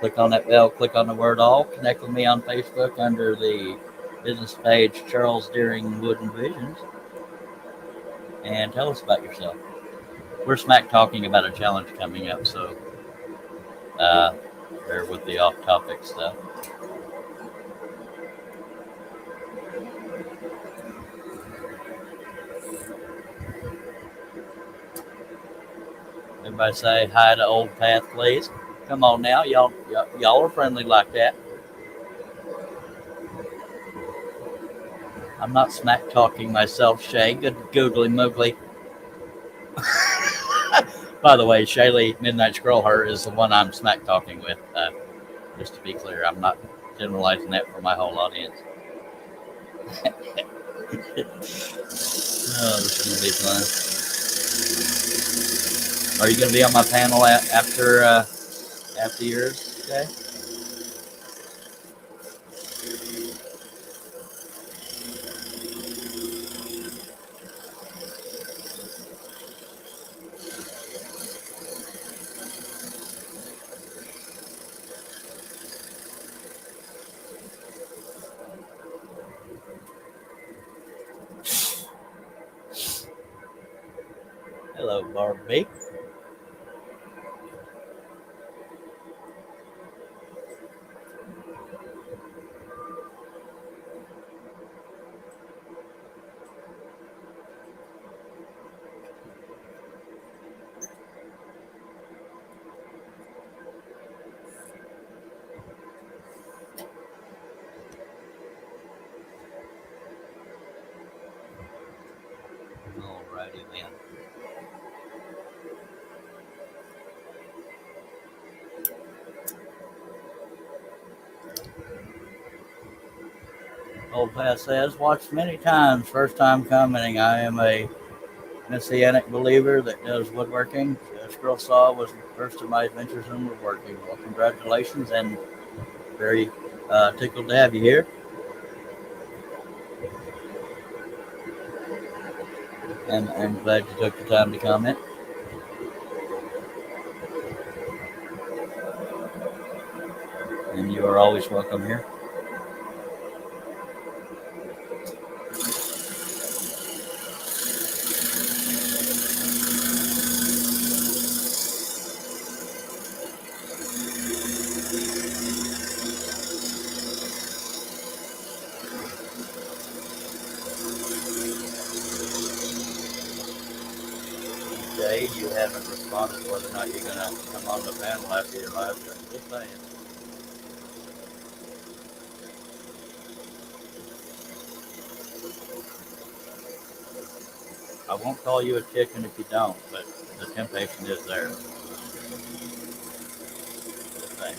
[SPEAKER 1] Click on that bell, click on the word all. Connect with me on Facebook under the business page Charles Deering Wooden Visions. And tell us about yourself. We're smack talking about a challenge coming up, so bear with the off-topic stuff. Everybody say hi to Old Path, please. Come on now, y'all are friendly like that. I'm not smack talking myself, Shay. Good googly moogly. By the way, Shaylee Midnight Scrollher is the one I'm smack talking with. Just to be clear, I'm not generalizing that for my whole audience. Oh, this is gonna be fun. Are you gonna be on my panel after yours, okay? Hello, Barbie. Alrighty then. Old Path says, watched many times, first time commenting. I am a messianic believer that does woodworking. Scroll Saw was the first of my adventures in woodworking. Well, congratulations, and very tickled to have you here. And I'm glad you took the time to comment. And you are always welcome here. haven't responded whether or not you're going to come on the panel after your live stream. Just saying. I won't call you a chicken if you don't, but the temptation is there. Just saying.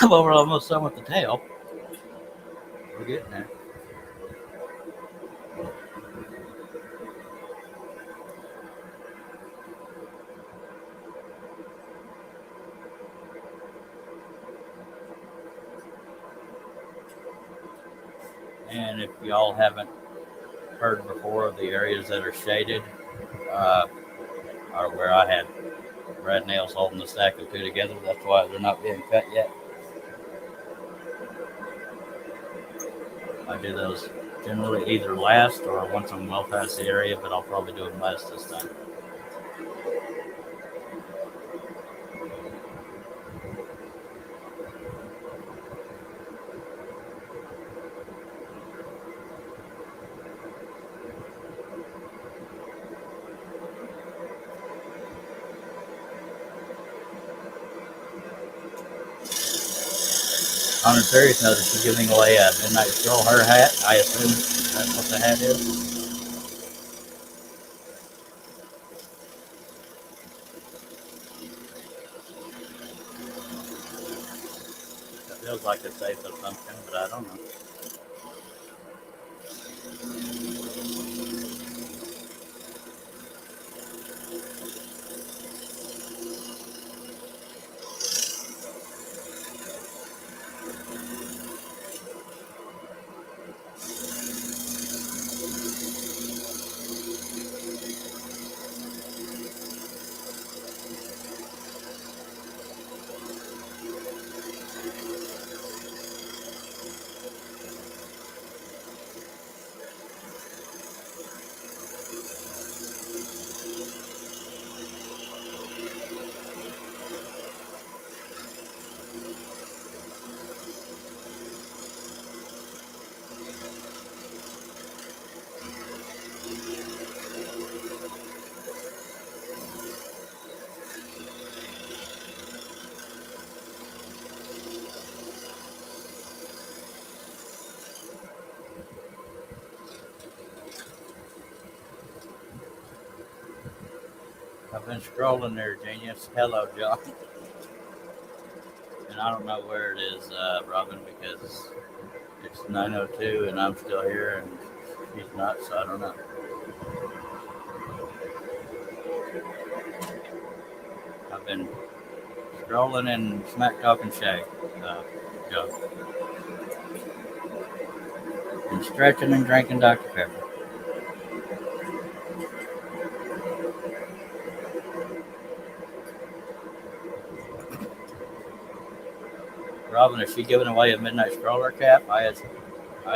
[SPEAKER 1] Well, we're almost done with the tail. We're getting there. And if y'all haven't heard before of the areas that are shaded, are where I had red nails holding the stack of two together. That's why they're not being cut yet. I do those generally either last or once I'm well past the area, but I'll probably do them last this time. On a serious note, she's giving away a Midnight Stroll, her hat. I assume that's what the hat is. It feels like a safe assumption, but I don't know. I've been scrolling there, genius. Hello, John. And I don't know where it is, Robin, because it's 9:02 and I'm still here and she's not, so I don't know. I've been scrolling and smack talking Shay, Joe. And stretching and drinking Dr. Pepper. Robin, is she giving away a Midnight Stroller cap? I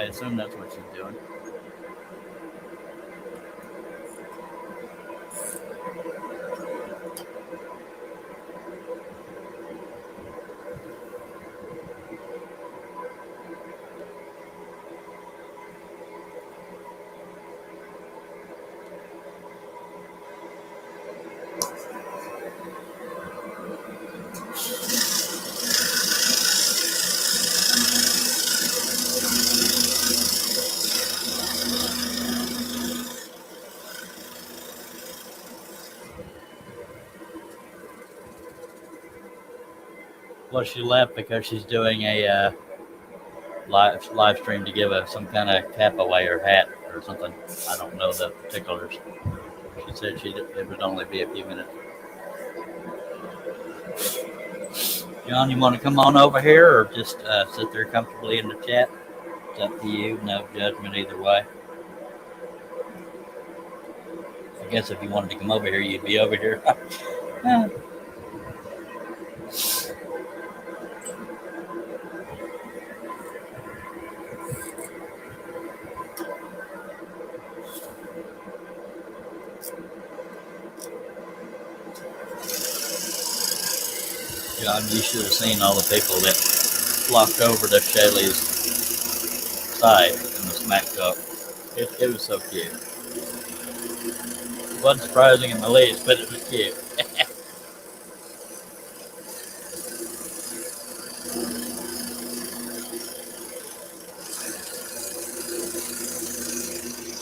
[SPEAKER 1] assume that's what she's doing. Well, she left because she's doing a live stream to give some kind of cap away or hat or something. I don't know the particulars. She said it would only be a few minutes. John, you want to come on over here or just sit there comfortably in the chat? It's up to you. No judgment either way. I guess if you wanted to come over here, you'd be over here. John, you should have seen all the people that flocked over to Shaylee's side in the smack talk. It was so cute. It wasn't surprising in the least, but it was cute.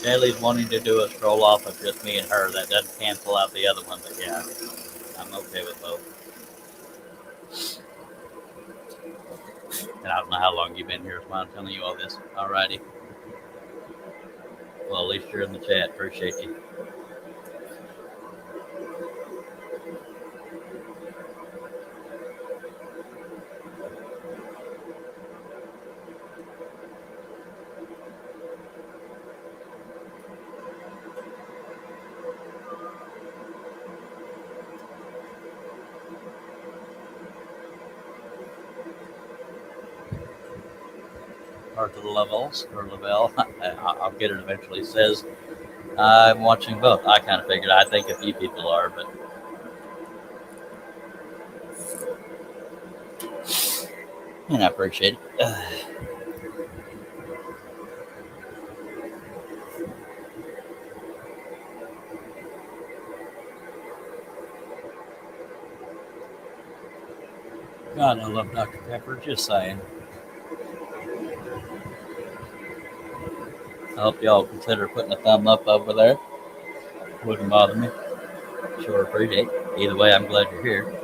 [SPEAKER 1] Shaylee's wanting to do a stroll off of just me and her. That doesn't cancel out the other one, but yeah, I'm okay with both. And I don't know how long you've been here, so I'm telling you all this. Alrighty. Well, at least you're in the chat. Appreciate you. Arthur Levels or Lavelle, I'll get it eventually, says, I'm watching both. I kind of figured. I think a few people are, but and I appreciate it. God, I love Dr. Pepper. Just saying. I hope y'all consider putting a thumb up over there. Wouldn't bother me. Sure appreciate it. Either way, I'm glad you're here.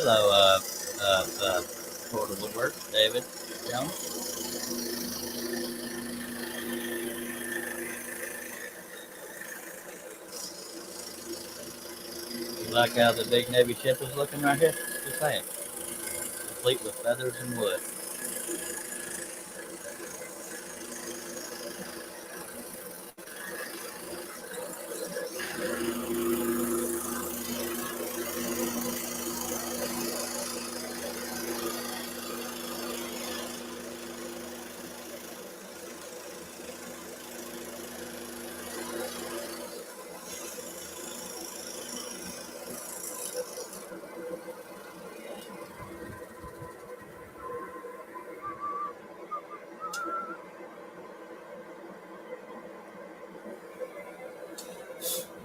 [SPEAKER 1] Hello, Porter Woodwork, David Jones. You like how the big Navy ship is looking right here? Just saying. Complete with feathers and wood.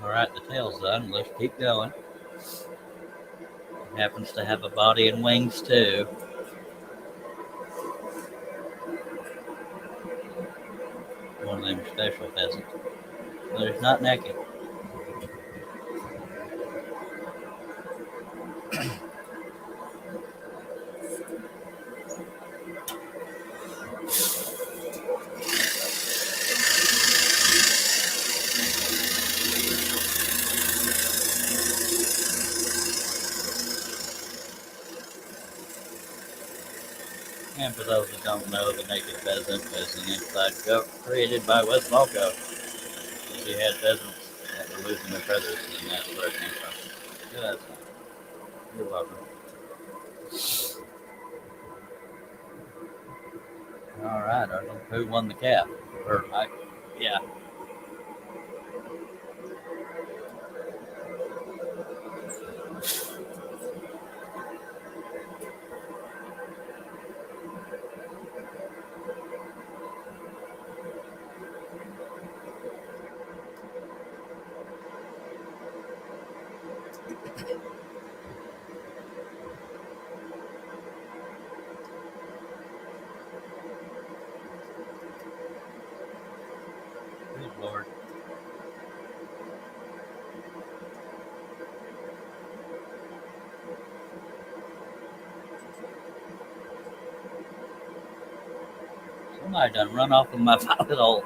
[SPEAKER 1] Alright, the tail's done. Let's keep going. It happens to have a body and wings too. One of them special pheasants. But it's not naked. And for those that don't know, the naked pheasant is an inside joke created by Wes Balco. He had pheasants that were losing their feathers, and that's where it came from. Good. You're welcome. All right, Arnold. Who won the calf? Yeah. Good Lord. Somebody done run off of my little.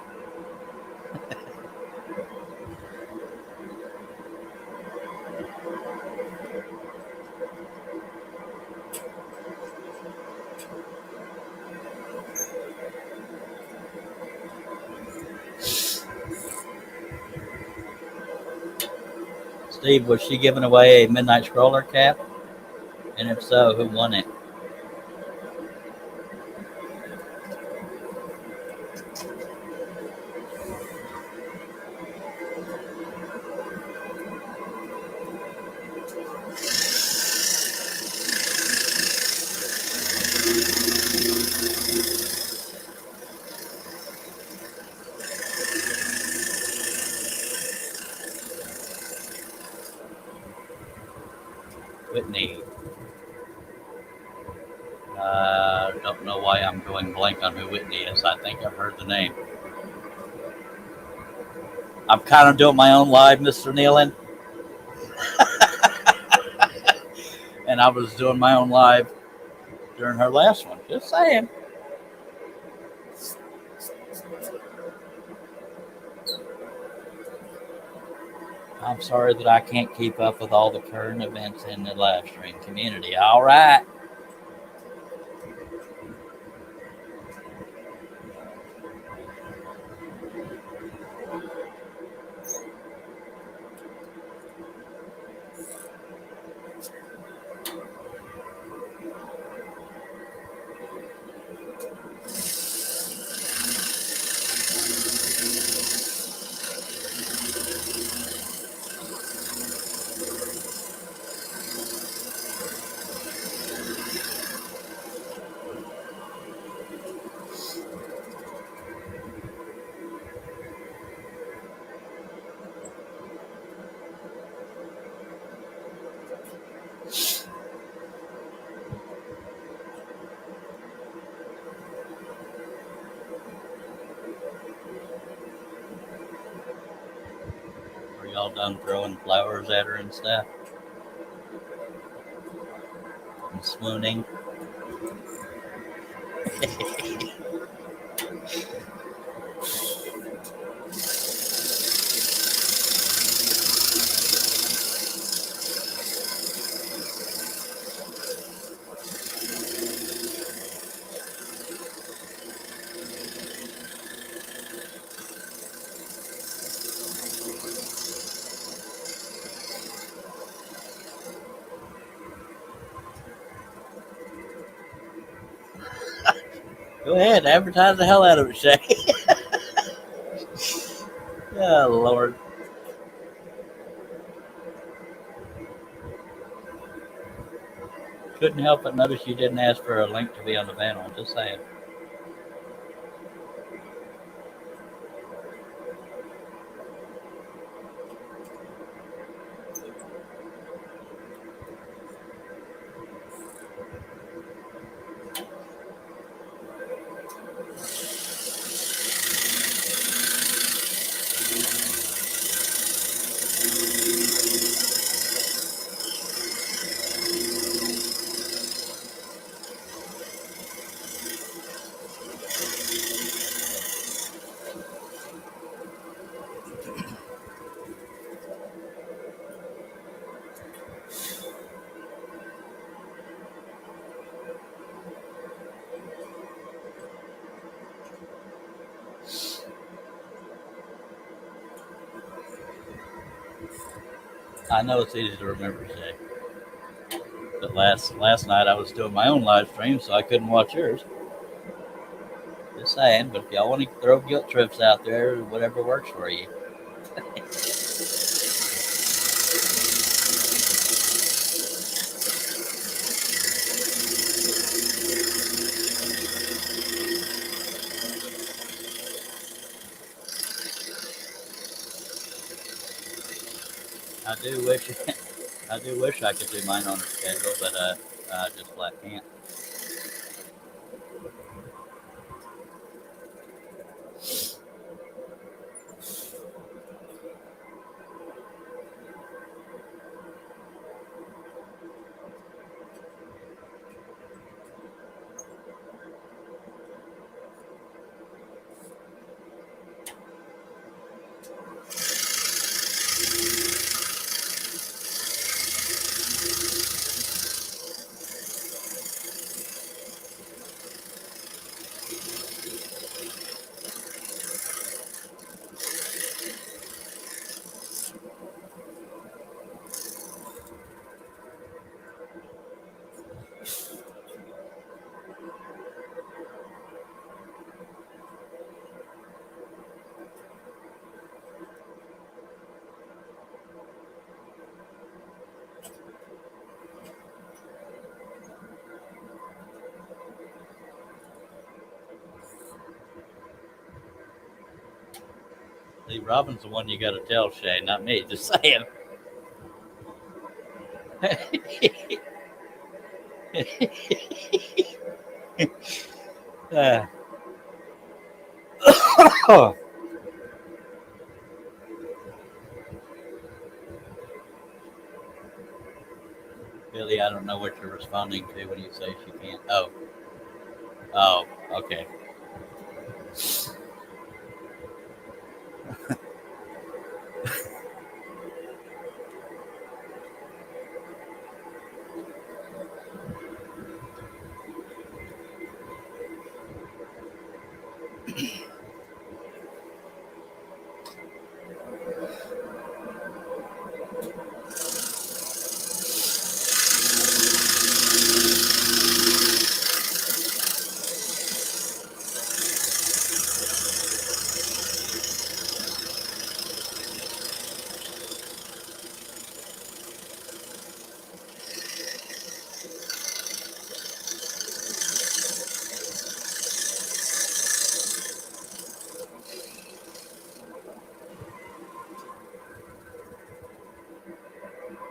[SPEAKER 1] Steve, was she giving away a Midnight Scroller cap? And if so, who won it? Whitney. Don't know why I'm going blank on who Whitney is. I think I've heard the name. I'm kind of doing my own live, Mr. Nealon. And I was doing my own live during her last one. Just saying. I'm sorry that I can't keep up with all the current events in the live stream community. All right. Are y'all done throwing flowers at her and stuff? And swooning? Go ahead, advertise the hell out of it, Shay. Oh, Lord. Couldn't help but notice you didn't ask for a link to be on the panel. Just saying. I know it's easy to remember, Shay. But last night I was doing my own live stream, so I couldn't watch yours. Just saying. But if y'all want to throw guilt trips out there, whatever works for you. I do wish I do wish I could do mine on the schedule, but I just flat can't. See, Robin's the one you got to tell, Shay, not me. Just saying. uh, Billy, I don't know what you're responding to when you say she can't. Oh, okay.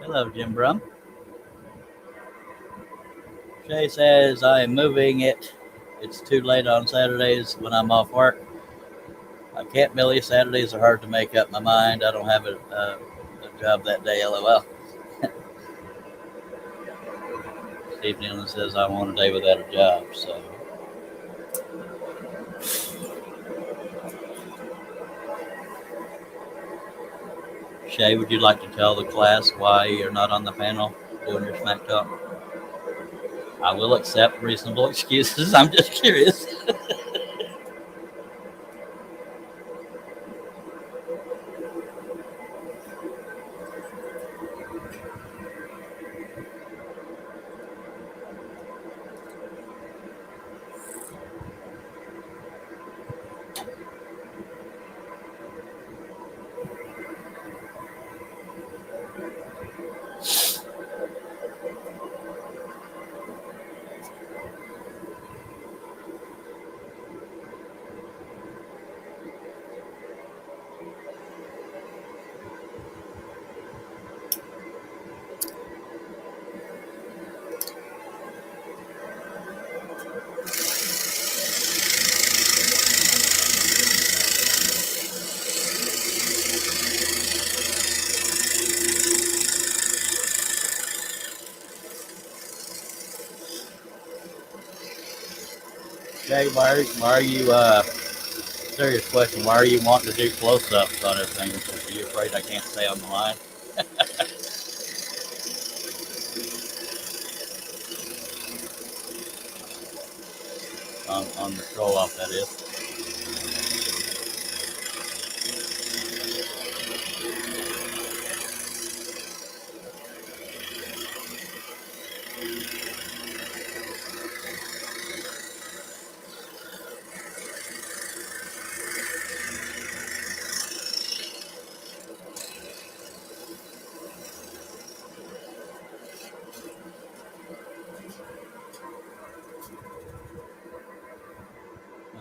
[SPEAKER 1] Hello, Jim Brum. Shay says I am moving it. It's too late on Saturdays when I'm off work. I can't, Billy. Saturdays are hard to make up my mind. I don't have a job that day. LOL. Steve Nealon says I want a day without a job. So. Shay, would you like to tell the class why you're not on the panel doing your smack talk? I will accept reasonable excuses. I'm just curious. Jay, why are you, serious question, why are you wanting to do close-ups on everything? Are you afraid I can't stay on the line? On the roll-off, that is.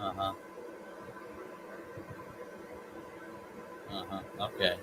[SPEAKER 1] Uh-huh. Uh-huh. Okay.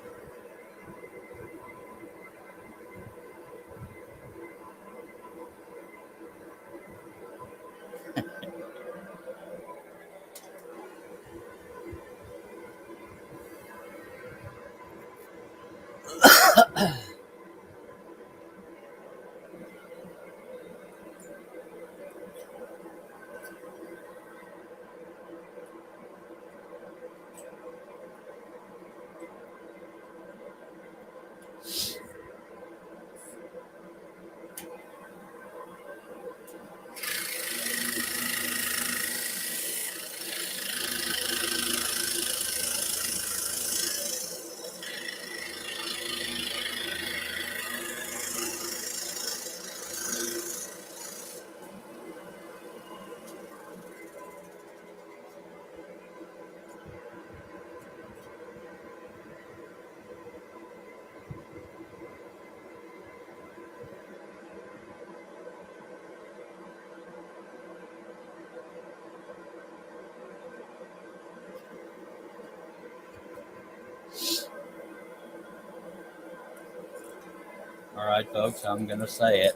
[SPEAKER 1] All right, folks, I'm going to say it.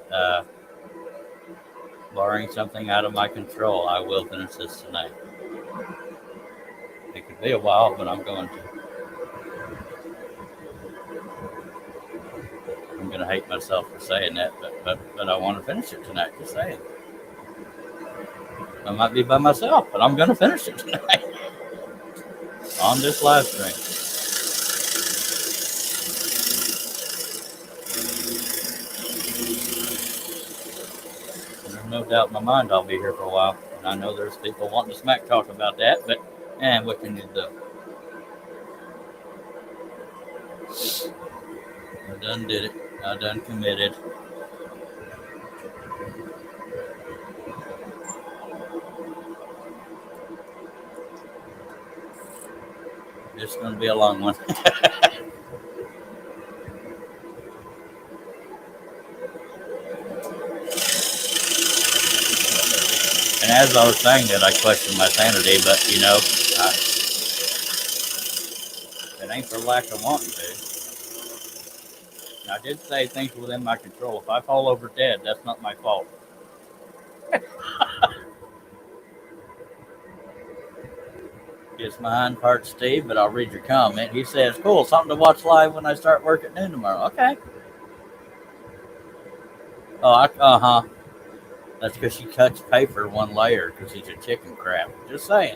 [SPEAKER 1] Barring something out of my control, I will finish this tonight. It could be a while, but I'm going to. I'm going to hate myself for saying that, but I want to finish it tonight. Just saying. I might be by myself, but I'm going to finish it tonight on this live stream. There's no doubt in my mind I'll be here for a while. And I know there's people wanting to smack talk about that, but what can you do? I done did it. I done committed. It's going to be a long one. And as I was saying that, I questioned my sanity, but it ain't for lack of wanting to. And I did say things within my control. If I fall over dead, that's not my fault. It's my hind part, Steve, but I'll read your comment. He says, cool, something to watch live when I start work at noon tomorrow. Okay. Oh, uh-huh. That's because she cuts paper one layer because he's a chicken crap. Just saying.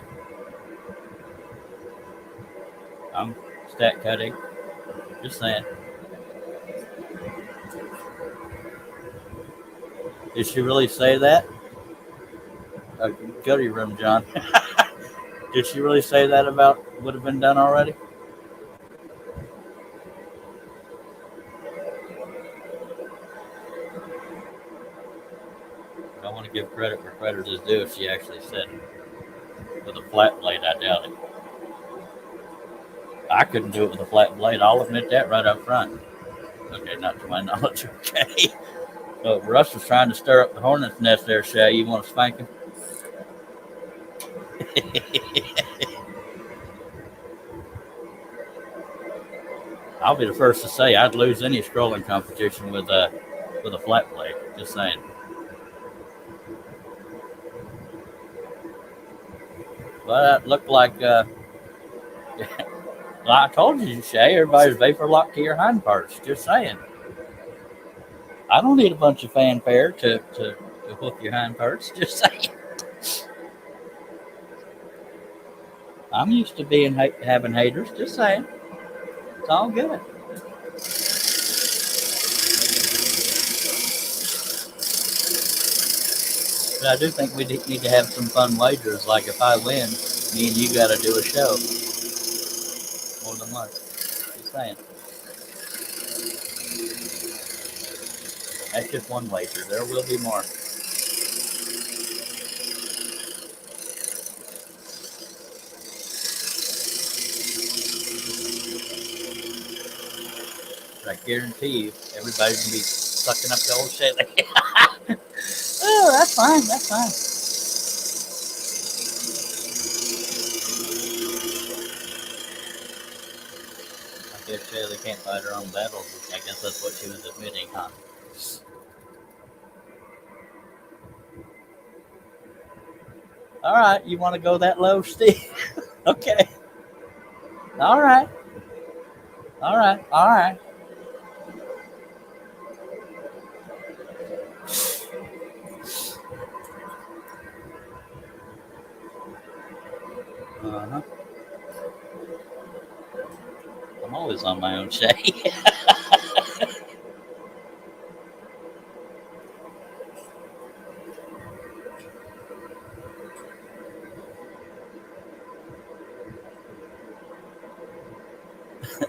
[SPEAKER 1] I'm stack cutting. Just saying. Did she really say that? Go to your room, John. Did she really say that about would have been done already? I want to give credit where credit is due if she actually said it. With a flat blade, I doubt it. I couldn't do it with a flat blade. I'll admit that right up front. Okay, not to my knowledge. Okay. So Russ was trying to stir up the hornet's nest there, Shay. You want to spank him? I'll be the first to say I'd lose any scrolling competition with a flat blade. Just saying. But it looked like I told you, Shay, everybody's vapor locked to your hind parts. Just saying. I don't need a bunch of fanfare to whoop your hind parts. Just saying. I'm used to being having haters. Just saying. It's all good. But I do think we need to have some fun wagers. Like if I win, me and you got to do a show. More than once. Just saying. That's just one wager. There will be more. I guarantee you, everybody's gonna be sucking up the old shit. Oh, that's fine. That's fine. I guess Shayla can't fight her own battles. I guess that's what she was admitting, huh? All right, you want to go that low, Steve? Okay. All right. All right. All right. Uh-huh. I'm always on my own, Shay.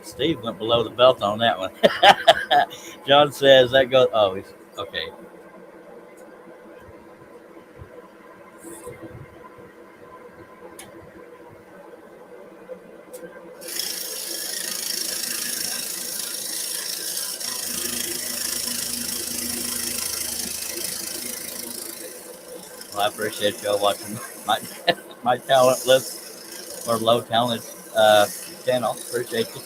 [SPEAKER 1] Steve went below the belt on that one. John says that goes. Oh, he's okay. Well, I appreciate y'all watching my my talentless or low talent channel. Appreciate you.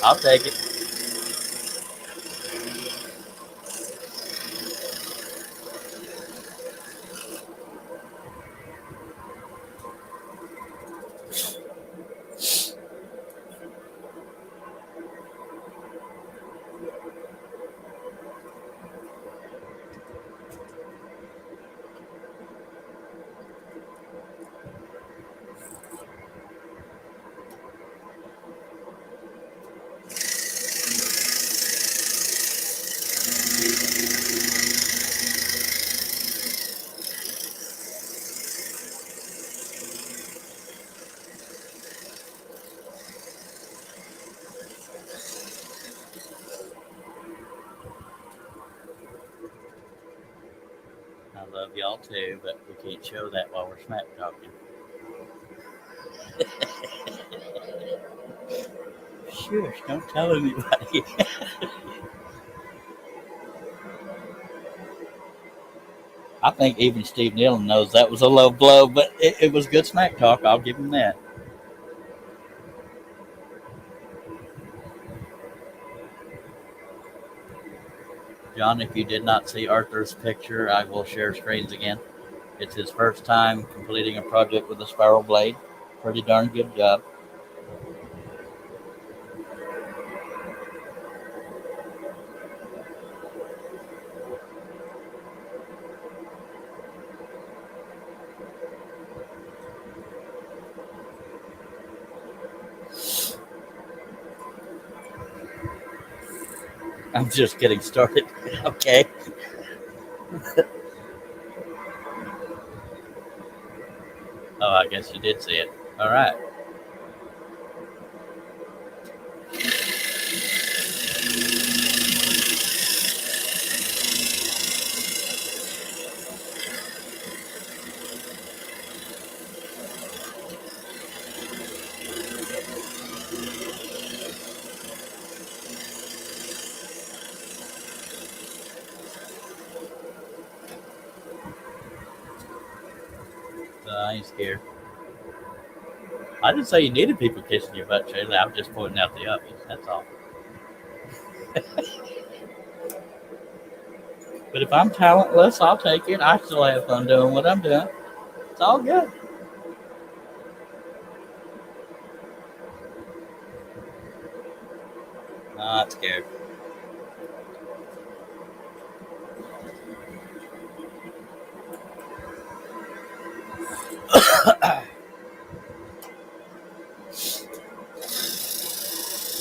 [SPEAKER 1] I'll take it. I love y'all too, but we can't show that while we're smack talking. Shush, don't tell anybody. I think even Steve Nealon knows that was a low blow, but it was good smack talk. I'll give him that. John, if you did not see Arthur's picture, I will share screens again. It's his first time completing a project with a spiral blade. Pretty darn good job. I'm just getting started. Okay. Oh, I guess you did see it. All right. I ain't scared. I didn't say you needed people kissing your butt, Shayla. I'm just pointing out the obvious. That's all. But if I'm talentless, I'll take it. I still have fun doing what I'm doing. It's all good. Not scared.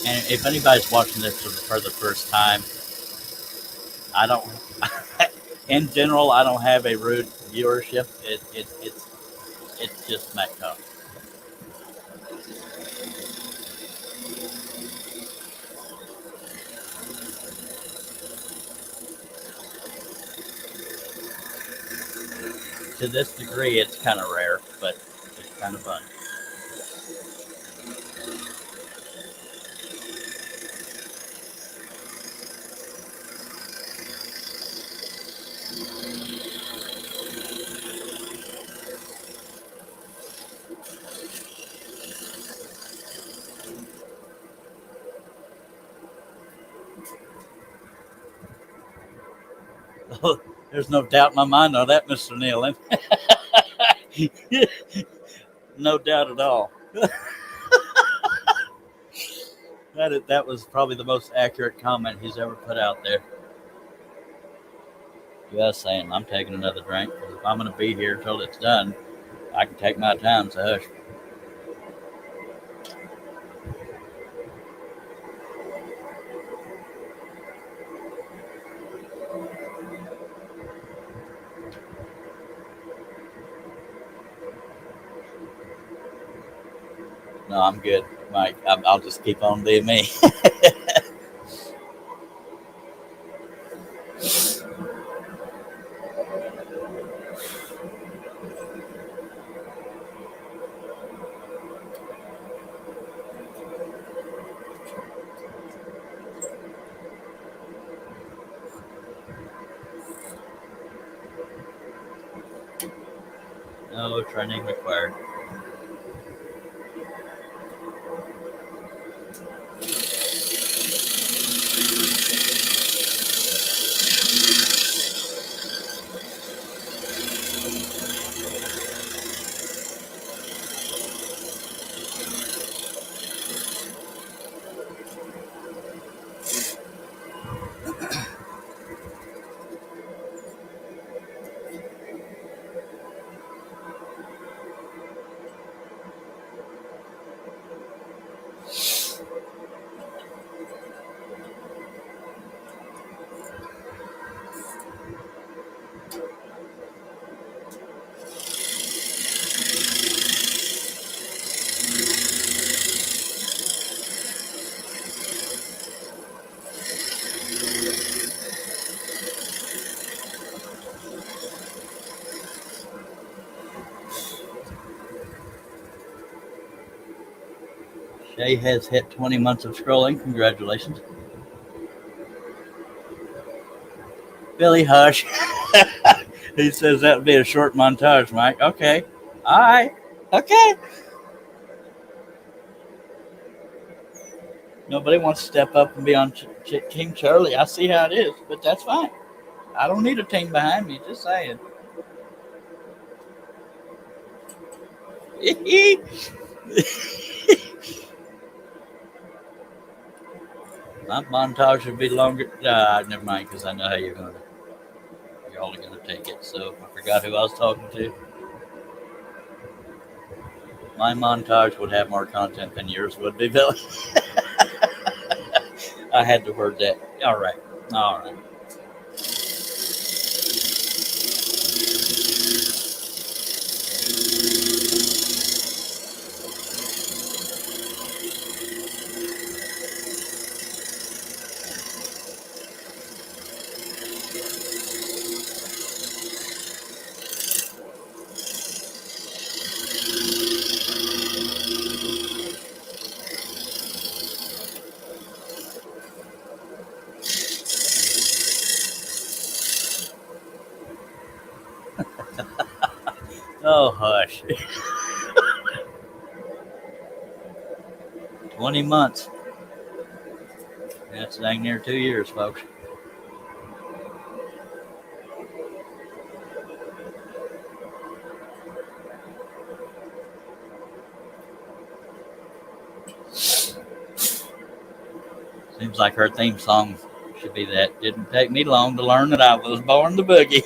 [SPEAKER 1] And if anybody's watching this for the first time, I don't. In general, I don't have a rude viewership. It's just smack talk. To this degree, it's kind of rare, but it's kind of fun. There's no doubt in my mind on that, Mr. Nealon. No doubt at all. That was probably the most accurate comment he's ever put out there. Just saying, I'm taking another drink because if I'm going to be here till it's done, I can take my time. So hush. No, I'm good, Mike. I'll just keep on being me. No training required. Shay has hit 20 months of scrolling. Congratulations. Billy, hush. He says that would be a short montage, Mike. Okay. All right. Okay. Nobody wants to step up and be on King Charlie. I see how it is, but that's fine. I don't need a team behind me. Just saying. My montage should be longer. Never mind, because I know how y'all are gonna take it. So I forgot who I was talking to. My montage would have more content than yours would be, Billy. I had to word that. All right. All right. Oh, hush. 20 months. That's dang near 2 years, folks. Seems like her theme song should be that. Didn't take me long to learn that I was born to boogie.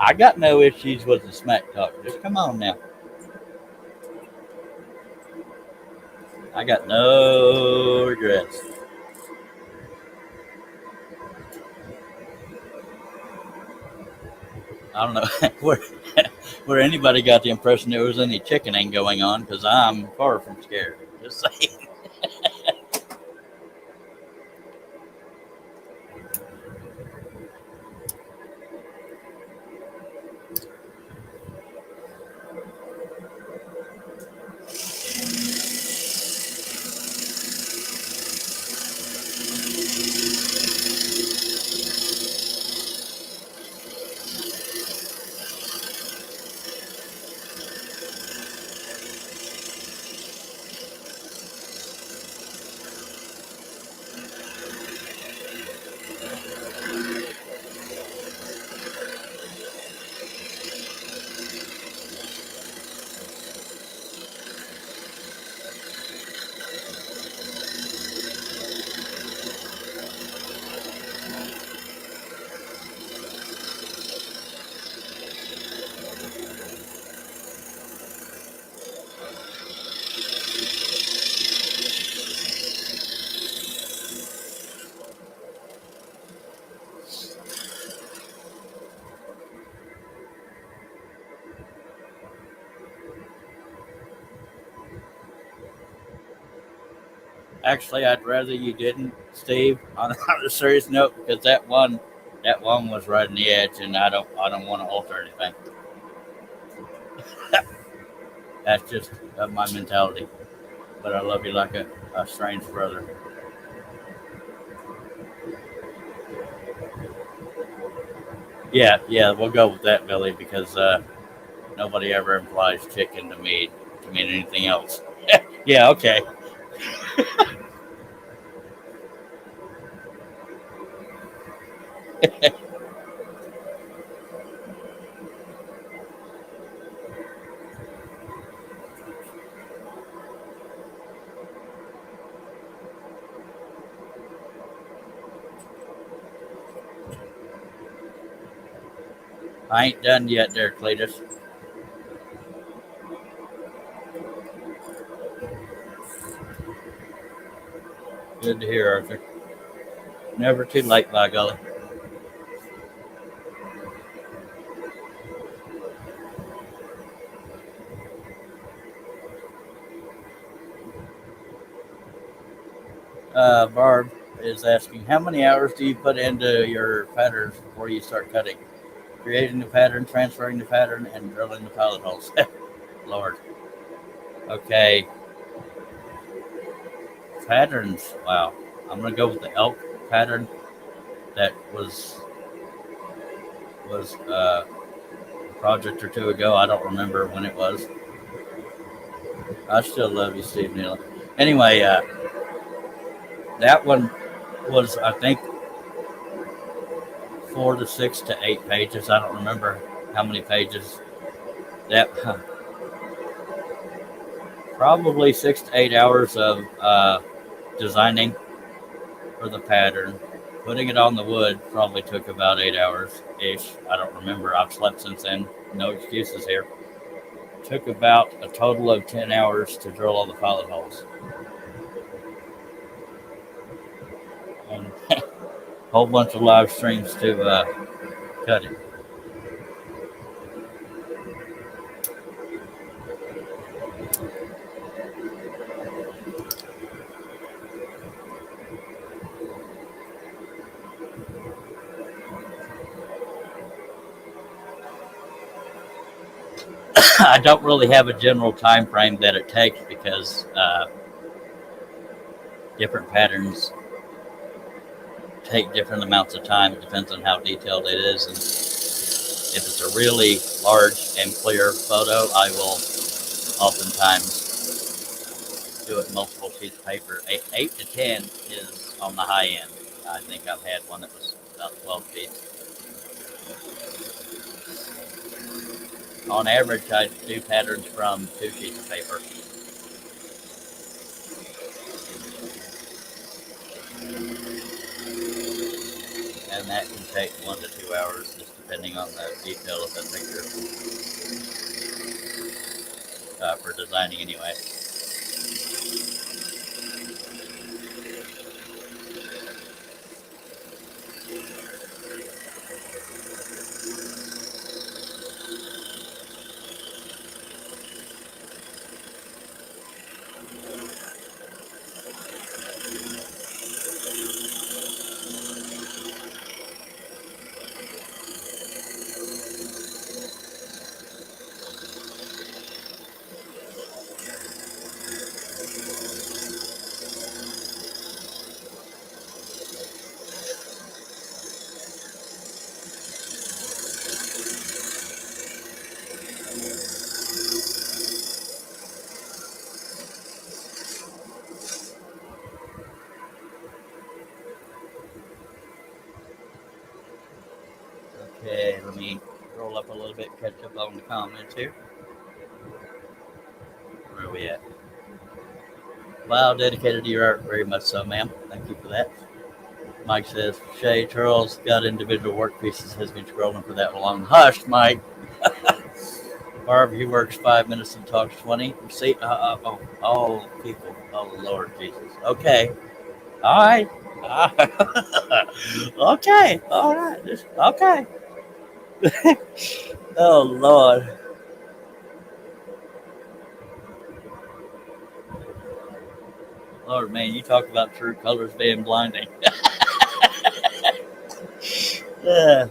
[SPEAKER 1] I got no issues with the smack talk. Just come on now. I got no regrets. I don't know where anybody got the impression there was any chickening going on because I'm far from scared. Just saying. Actually, I'd rather you didn't, Steve. On a serious note, because that one was right on the edge, and I don't want to alter anything. That's just my mentality. But I love you like a strange brother. Yeah, yeah, we'll go with that, Billy, because nobody ever implies chicken to mean anything else. Yeah, okay. I ain't done yet, there, Cletus. Good to hear, Arthur. Never too late, by golly. Barb is asking, how many hours do you put into your patterns before you start cutting? Creating the pattern, transferring the pattern, and drilling the pilot holes. Lord. Okay, patterns. Wow. I'm gonna go with the elk pattern that was a project or two ago. I don't remember when it was. I still love you, Steve Neal. Anyway, that one was, I think, 4 to 6 to 8 pages. I don't remember how many pages. That probably 6 to 8 hours of designing for the pattern. Putting it on the wood probably took about 8 hours ish. I don't remember. I've slept since then. No excuses here. Took about a total of 10 hours to drill all the pilot holes. And a whole bunch of live streams to cut it. I don't really have a general time frame that it takes because different patterns take different amounts of time. It depends on how detailed it is. And if it's a really large and clear photo, I will oftentimes do it multiple sheets of paper. 8 to 10 is on the high end. I think I've had one that was about 12 feet. On average, I do patterns from 2 sheets of paper. And that can take 1 to 2 hours, just depending on the detail of the picture for designing anyway. Okay, let me roll up a little bit, catch up on the comments here. Where are we at? Wow, dedicated to your art, very much so, ma'am. Thank you for that. Mike says, Shay Charles got individual work pieces, has been scrolling for that long. Hush, Mike. Barb, he works 5 minutes and talks 20. See, oh, people. Oh, Lord Jesus. Okay. All right. Okay. All right. Okay. Oh, Lord. Lord, man, you talk about true colors being blinding. Yeah.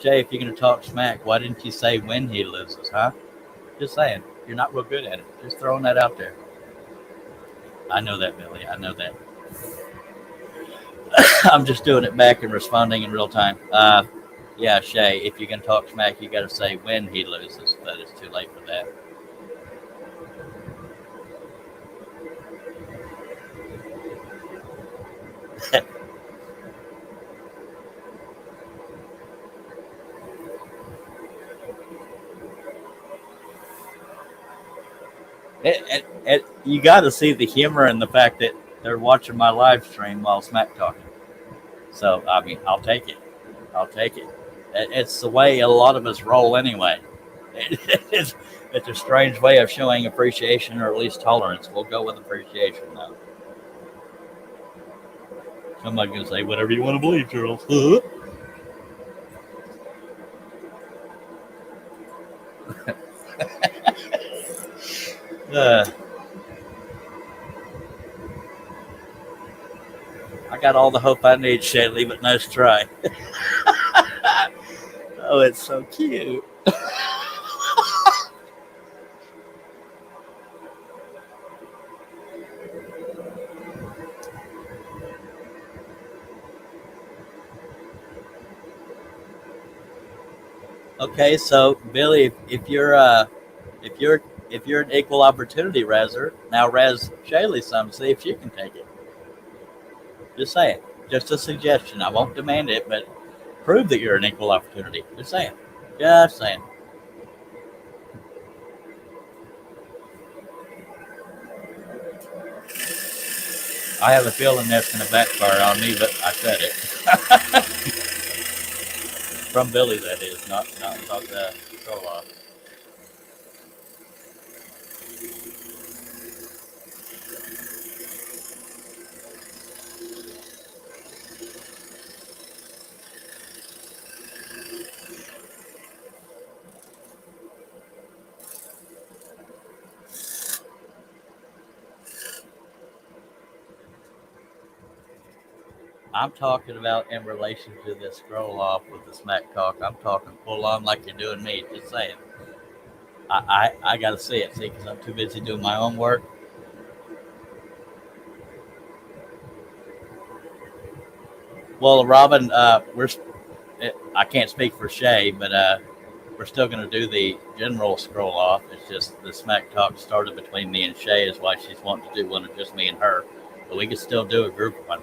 [SPEAKER 1] Shay, if you're going to talk smack, why didn't you say when he loses, huh? Just saying. You're not real good at it. Just throwing that out there. I know that, Billy. I know that. I'm just doing it back and responding in real time. Yeah, Shay, if you can talk smack, you got to say when he loses, but it's too late for that. You got to see the humor in the fact that they're watching my live stream while smack talking. So, I mean, I'll take it. I'll take it. It's the way a lot of us roll anyway. It's, it's a strange way of showing appreciation or at least tolerance. We'll go with appreciation though. Somebody's going to say whatever you want to believe, Charles. Uh, I got all the hope I need, Shay. Leave it nice try. Oh, it's so cute. Okay, so Billy, if you're if you're an equal opportunity reser, now res Shaylee some, see if she can take it. Just saying. Just a suggestion. I won't demand it, but prove that you're an equal opportunity. Just saying. Just saying. I have a feeling that's going to backfire on me, but I said it. From Billy, that is, not the troll off. I'm talking about in relation to this scroll off with the smack talk. I'm talking full on like you're doing me. Just saying. I got to see it, see, because I'm too busy doing my own work. Well, Robin, I can't speak for Shay, but we're still going to do the general scroll off. It's just the smack talk started between me and Shay, is why she's wanting to do one of just me and her. But we can still do a group one.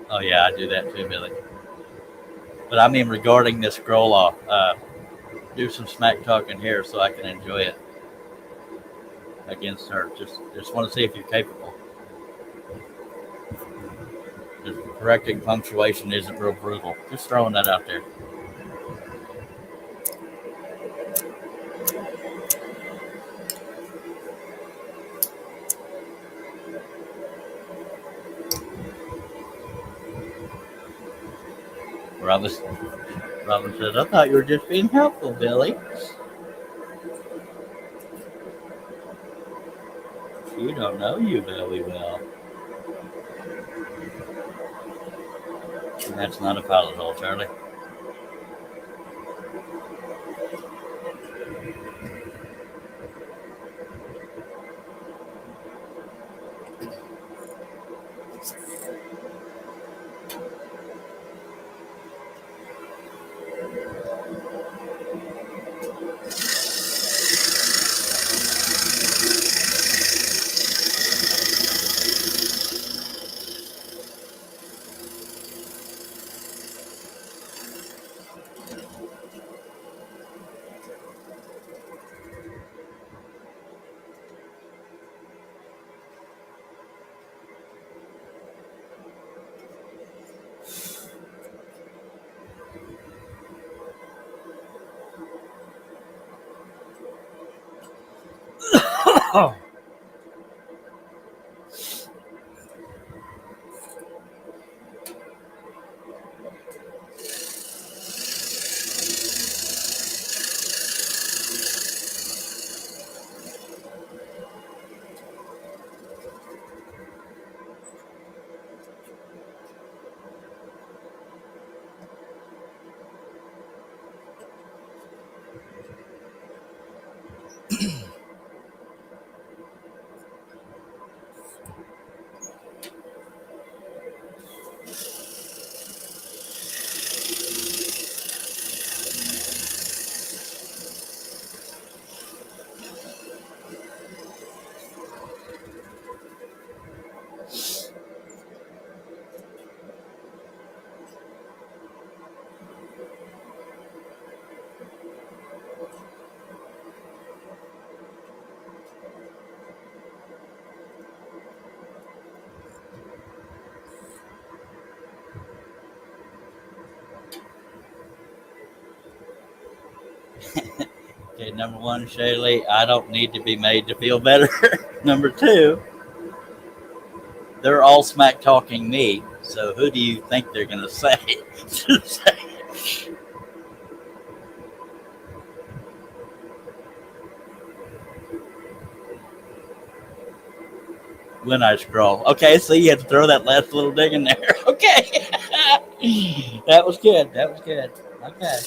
[SPEAKER 1] Oh yeah, I do that too, Billy. But I mean, regarding this scroll off, do some smack talking here so I can enjoy it against her. Just want to see if you're capable. Just correcting punctuation isn't real brutal. Just throwing that out there. Robin, Robin says, "I thought you were just being helpful, Billy." You don't know you very well. That's not a pilot hole, Charlie. Okay, number one, Shaylee, I don't need to be made to feel better. Number two, they're all smack talking me. So who do you think they're going to say? When I scroll. Okay, so you have to throw that last little dig in there. Okay. That was good. That was good. Okay.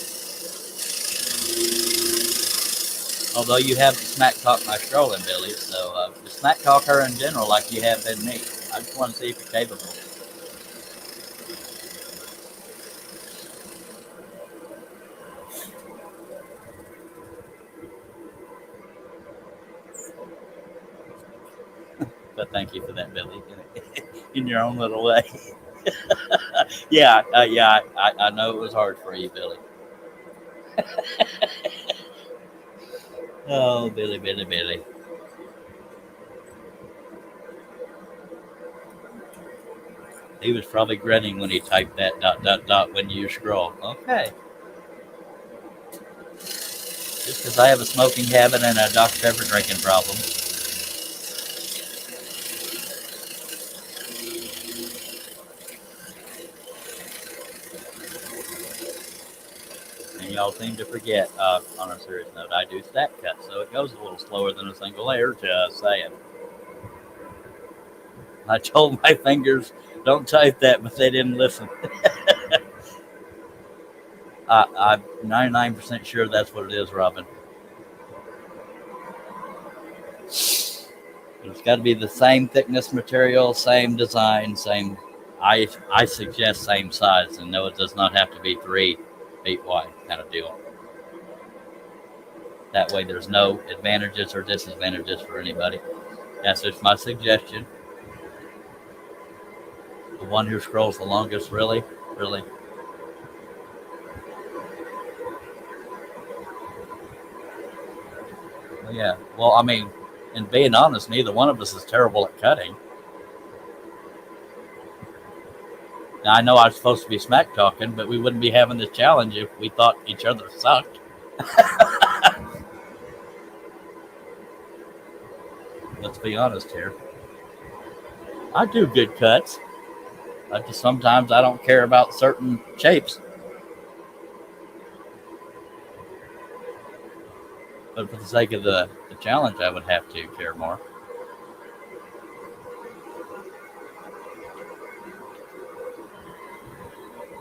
[SPEAKER 1] Although you have to smack talk my scrolling, Billy. So just smack talk her in general like you have been me. I just want to see if you're capable. But thank you for that, Billy, in your own little way. Yeah, I know it was hard for you, Billy. Oh, Billy, Billy, Billy. He was probably grinning when he typed that dot dot dot when you scroll. Okay. Just because I have a smoking habit and a Dr. Pepper drinking problem. And y'all seem to forget, on a serious note, I do stack cut, so it goes a little slower than a single layer, just saying. I told my fingers, don't type that, but they didn't listen. I'm 99% sure that's what it is, Robin. It's got to be the same thickness material, same design, same. I suggest same size, and no, it does not have to be 3 feet wide, kind of deal. That way, there's no advantages or disadvantages for anybody. That's just my suggestion. The one who scrolls the longest, really, really. Well, yeah. Well, I mean, and being honest, neither one of us is terrible at cutting. Now, I know I'm supposed to be smack talking, but we wouldn't be having this challenge if we thought each other sucked. Let's be honest here. I do good cuts. I just sometimes I don't care about certain shapes. But for the sake of the challenge, I would have to care more.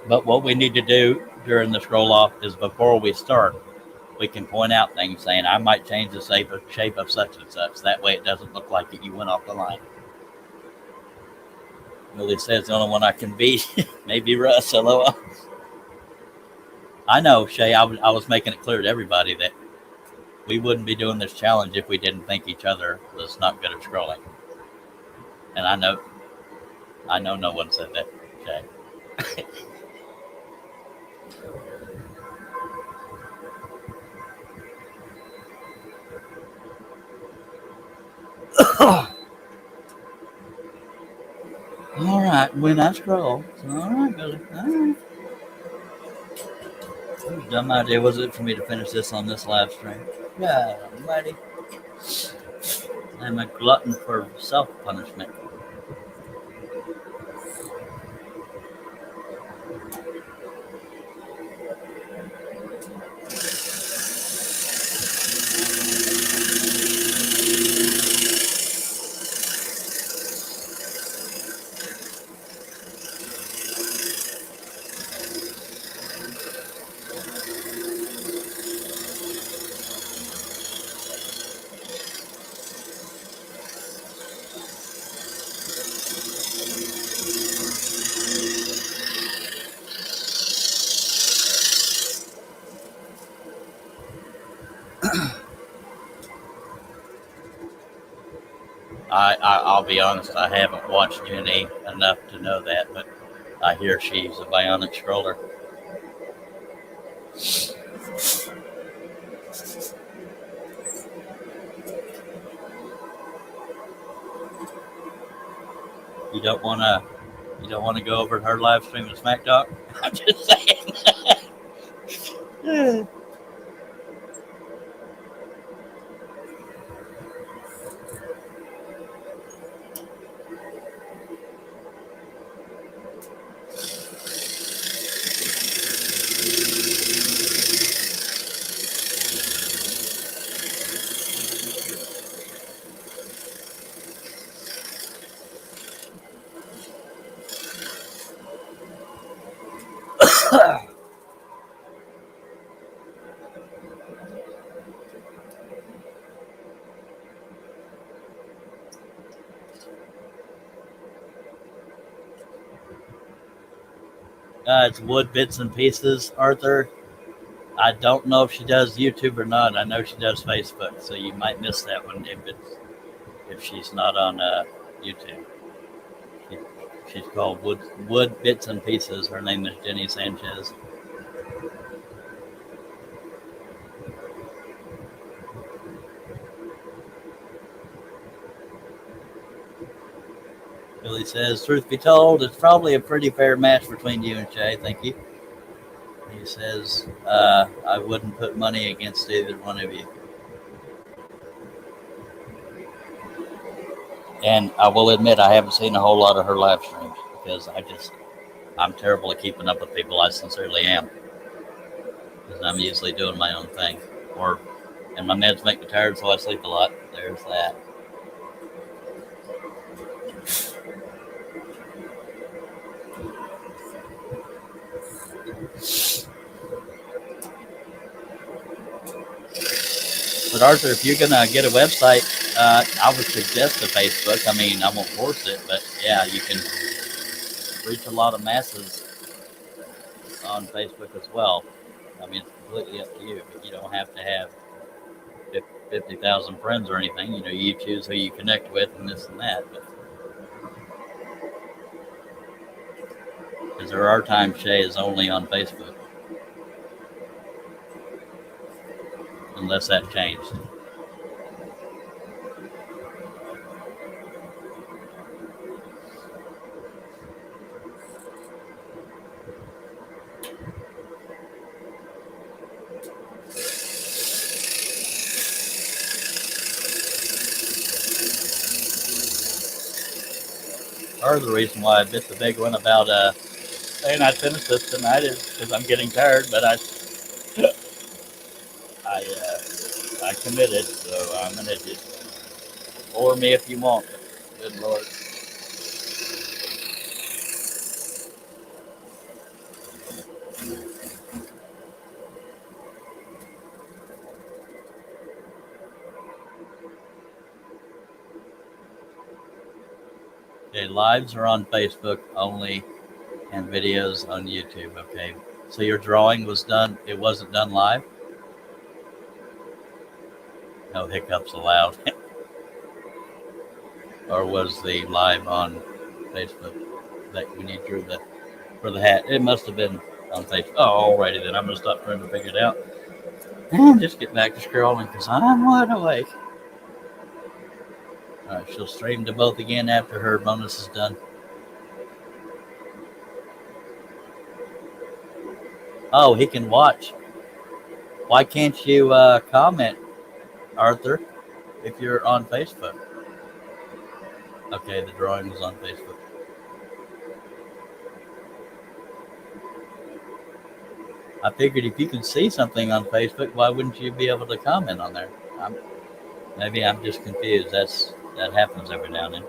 [SPEAKER 1] But what we need to do during the scroll off is before we start, we can point out things saying, I might change the shape of such and such. That way it doesn't look like you went off the line. Willie says the only one I can beat, maybe Russ. Hello. I know, Shay, I was making it clear to everybody that we wouldn't be doing this challenge if we didn't think each other was not good at scrolling. And I know no one said that, Shay. All right, when I scroll. All right, Billy. All right. What dumb idea was it for me to finish this on this live stream? Yeah, almighty. I'm a glutton for self-punishment. I'll be honest, I haven't watched Jenny enough to know that, but I hear she's a bionic scroller. You don't wanna go over to her live stream at Smack Talk? I'm just saying. It's Wood Bits and Pieces, Arthur. I don't know if she does YouTube or not. I know she does Facebook, so you might miss that one if she's not on YouTube. She's called Wood Bits and Pieces. Her name is Jenny Sanchez. Billy says, truth be told, it's probably a pretty fair match between you and Shay. Thank you. He says, I wouldn't put money against either one of you. And I will admit, I haven't seen a whole lot of her live streams because I'm terrible at keeping up with people. I sincerely am. Because I'm usually doing my own thing. And my meds make me tired, so I sleep a lot. There's that. But Arthur, if you're gonna get a website, I would suggest a Facebook. I mean, I won't force it, but yeah, you can reach a lot of masses on Facebook as well. I mean, it's completely up to you. But you don't have to have 50,000 friends or anything. You know, you choose who you connect with and this and that. Because there are times Shay is only on Facebook. Unless that changed. Part of the reason why I bit the big one about saying I'd finish this tonight is because I'm getting tired, but I committed, so I'm gonna just bore me if you want. Good Lord. Okay, lives are on Facebook only and videos on YouTube. Okay, so your drawing was done, it wasn't done live? No hiccups allowed. Or was the live on Facebook that when you drew for the hat? It must have been on Facebook. Oh, alrighty then. I'm going to stop trying to figure it out and just get back to scrolling because I'm wide awake. All right, she'll stream to both again after her bonus is done. Oh, he can watch. Why can't you comment, Arthur, if you're on Facebook? Okay, the drawing was on Facebook. I figured if you can see something on Facebook, why wouldn't you be able to comment on there? Maybe I'm just confused. That happens every now and then.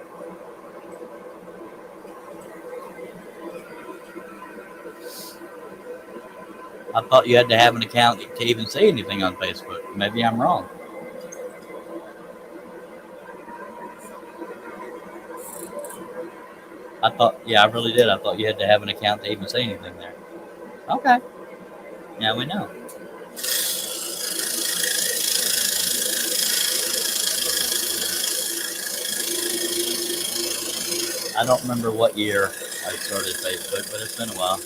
[SPEAKER 1] I thought you had to have an account to even see anything on Facebook. Maybe I'm wrong. Yeah, I really did. I thought you had to have an account to even see anything there. Okay, now we know. I don't remember what year I started Facebook, but it's been a while.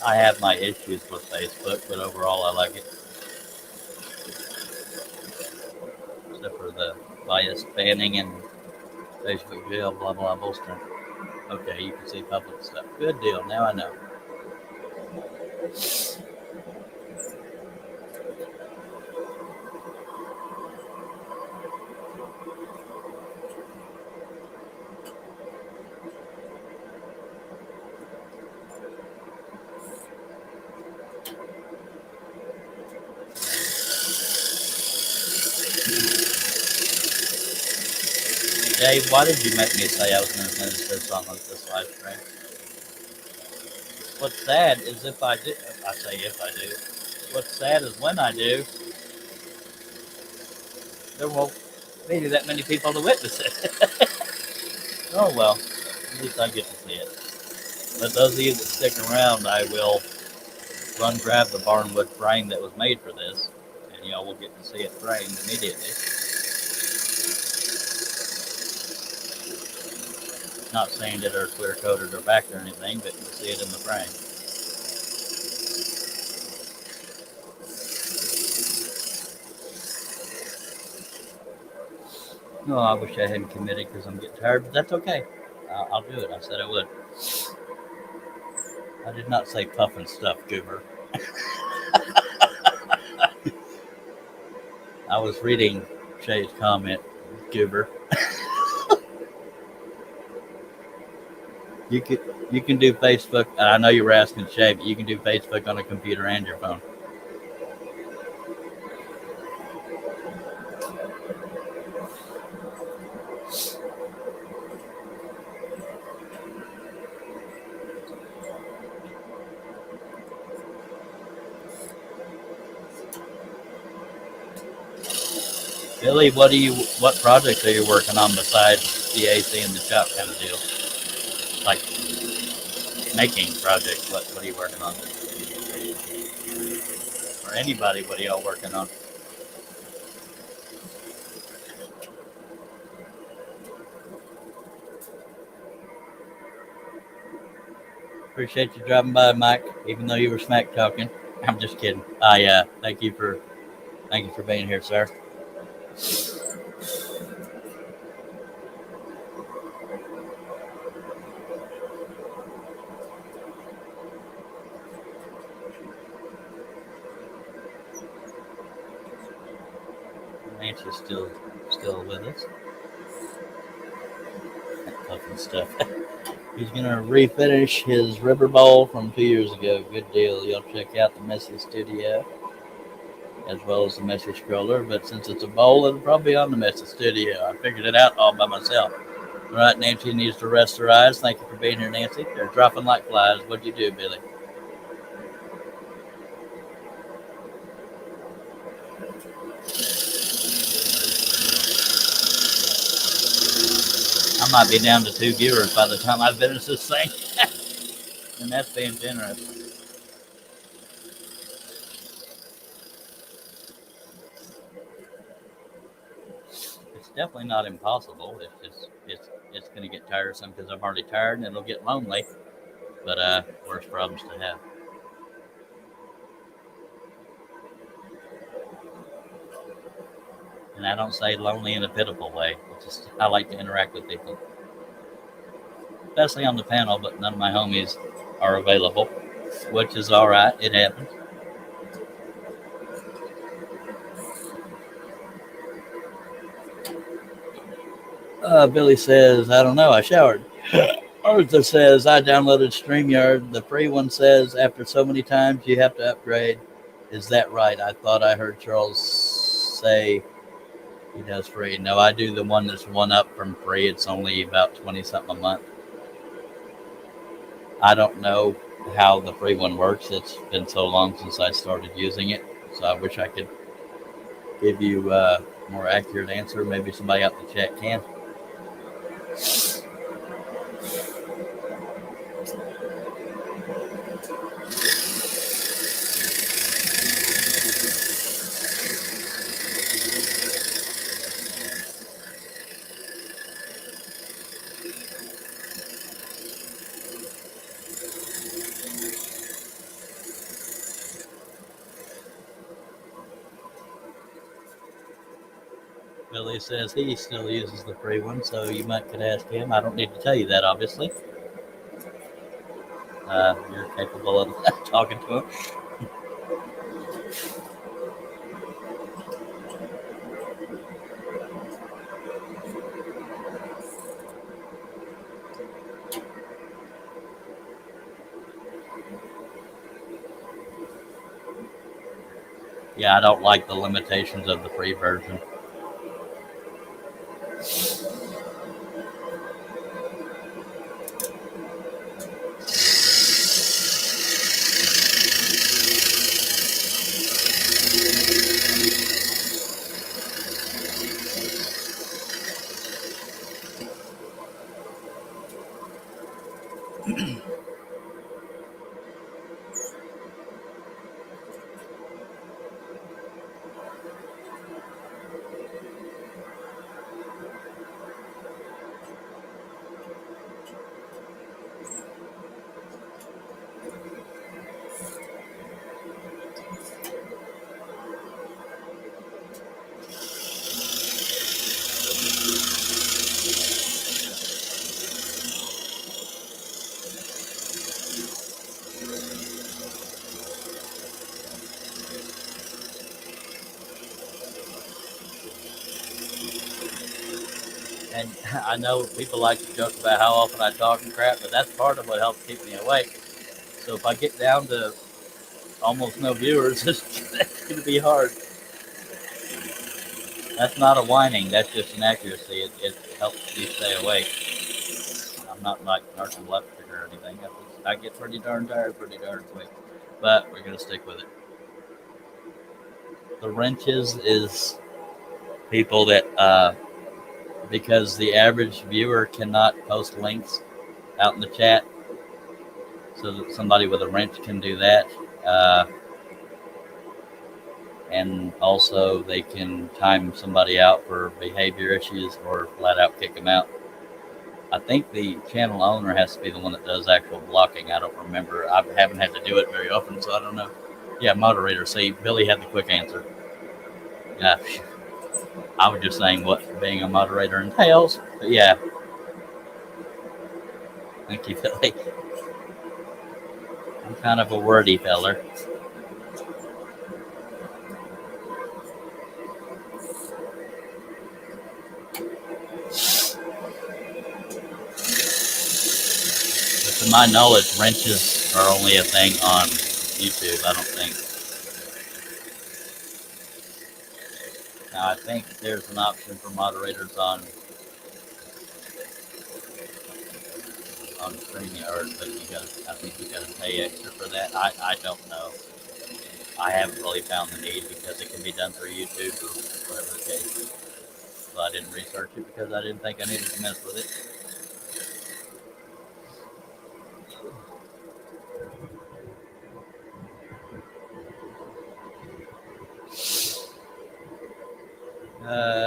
[SPEAKER 1] I have my issues with Facebook, but overall I like it, except for the bias banning and Facebook jail, blah blah bullshit. Okay, you can see public stuff. Good deal. Now I know. Dave, why did you make me say I was going to finish this on this live stream? What's sad is if I do, I say if I do. What's sad is when I do, there won't be that many people to witness it. Oh well, at least I get to see it. But those of you that stick around, I will run grab the barnwood frame that was made for this, and y'all will get to see it framed immediately. Not saying that they're clear coated or backed or anything, but you'll see it in the frame. No, I wish I hadn't committed because I'm getting tired, but that's okay. I'll do it. I said I would. I did not say puff and stuff, goober. I was reading Shay's comment, goober. You can do Facebook. I know you were asking Shay, but you can do Facebook on a computer and your phone. Billy, what project are you working on besides the AC and the shop kind of deal? Like making projects. What are you working on? Or anybody, what are y'all working on? Appreciate you dropping by, Mike. Even though you were smack talking, I'm just kidding. Thank you for being here, sir. Nancy's still with us. Puffing stuff. He's gonna refinish his river bowl from 2 years ago. Good deal. Y'all check out the Messy Studio as well as the Messy Scroller. But since it's a bowl, it'll probably be on the Messy Studio. I figured it out all by myself. All right, Nancy needs to rest her eyes. Thank you for being here, Nancy. They're dropping like flies. What'd you do, Billy? I might be down to 2 viewers by the time I finish this thing. And that's being generous. It's definitely not impossible. It's going to get tiresome because I'm already tired and it'll get lonely. But worse problems to have. And I don't say lonely in a pitiful way. I like to interact with people, especially on the panel. But none of my homies are available, which is all right. It happens. Billy says, I don't know, I showered. Arthur says, I downloaded StreamYard. The free one says, after so many times, you have to upgrade. Is that right? I thought I heard Charles say he does free. No, I do the one that's one up from free. It's only about 20 something a month. I don't know how the free one works. It's been so long since I started using it. So I wish I could give you a more accurate answer. Maybe somebody out in the chat can. Billy says he still uses the free one, so you might could ask him. I don't need to tell you that, obviously. You're capable of talking to him. Yeah, I don't like the limitations of the free version. And I know people like to joke about how often I talk and crap, but that's part of what helps keep me awake. So if I get down to almost no viewers, it's going to be hard. That's not a whining, that's just an accuracy. It helps you stay awake. I'm not like narcoleptic or anything. I get pretty darn tired pretty darn quick, but we're going to stick with it. The wrenches is people that, because the average viewer cannot post links out in the chat, so that somebody with a wrench can do that. And also they can time somebody out for behavior issues or flat out kick them out. I think the channel owner has to be the one that does actual blocking. I don't remember. I haven't had to do it very often, so I don't know. Yeah, moderator. See, Billy had the quick answer. Yeah, I was just saying what being a moderator entails. But yeah. Thank you, Billy. I'm kind of a wordy feller. To my knowledge, wrenches are only a thing on YouTube, I don't think. Now, I think there's an option for moderators on StreamYard, but I think you gotta pay extra for that. I don't know. I haven't really found the need because it can be done through YouTube or whatever the case is. So I didn't research it because I didn't think I needed to mess with it.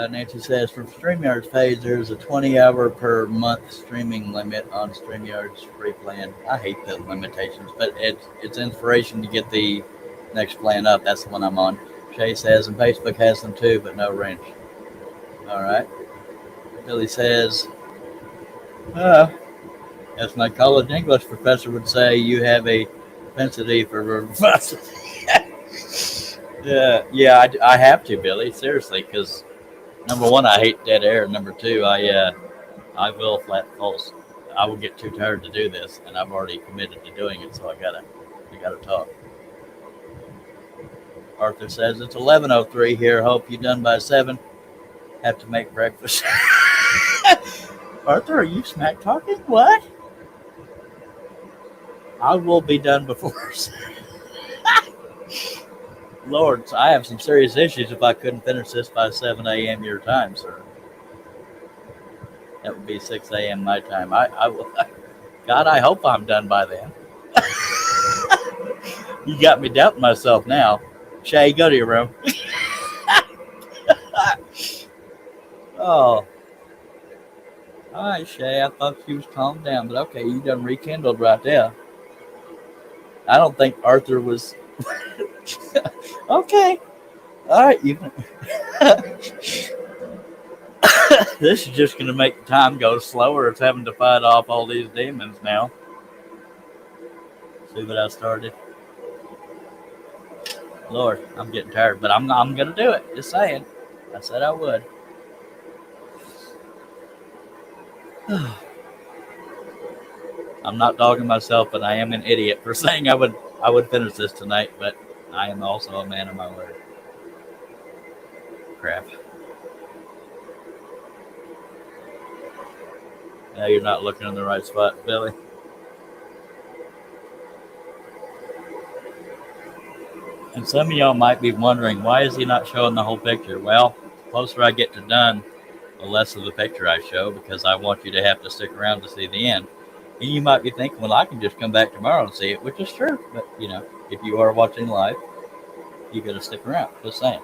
[SPEAKER 1] Nancy says, from StreamYard's page, there's a 20-hour per month streaming limit on StreamYard's free plan. I hate the limitations, but it's inspiration to get the next plan up. That's the one I'm on. Shay says, and Facebook has them too, but no wrench. All right. Billy says, as my college English professor would say, you have a propensity for verbosity. I have to, Billy, seriously, because number one, I hate dead air. Number two, I I will flat false. I will get too tired to do this, and I've already committed to doing it, so I gotta talk. Arthur says it's 11:03 here. Hope you done by 7. Have to make breakfast. Arthur, are you smack talking? What? I will be done before. Lord, I have some serious issues if I couldn't finish this by 7 a.m. your time, sir. That would be 6 a.m. my time. I will. God, I hope I'm done by then. You got me doubting myself now. Shay, go to your room. Oh, all right, Shay. I thought she was calmed down, but okay, you done rekindled right there. I don't think Arthur was. Okay, all right. You. This is just gonna make the time go slower. It's having to fight off all these demons now. See what I started? Lord, I'm getting tired, but I'm gonna do it. Just saying. I said I would. I'm not dogging myself, but I am an idiot for saying I would finish this tonight, but I am also a man of my word. Crap. Now you're not looking in the right spot, Billy. And some of y'all might be wondering, why is he not showing the whole picture? Well, the closer I get to done, the less of the picture I show, because I want you to have to stick around to see the end. And you might be thinking, well, I can just come back tomorrow and see it, which is true. But, if you are watching live, you got to stick around. Just saying.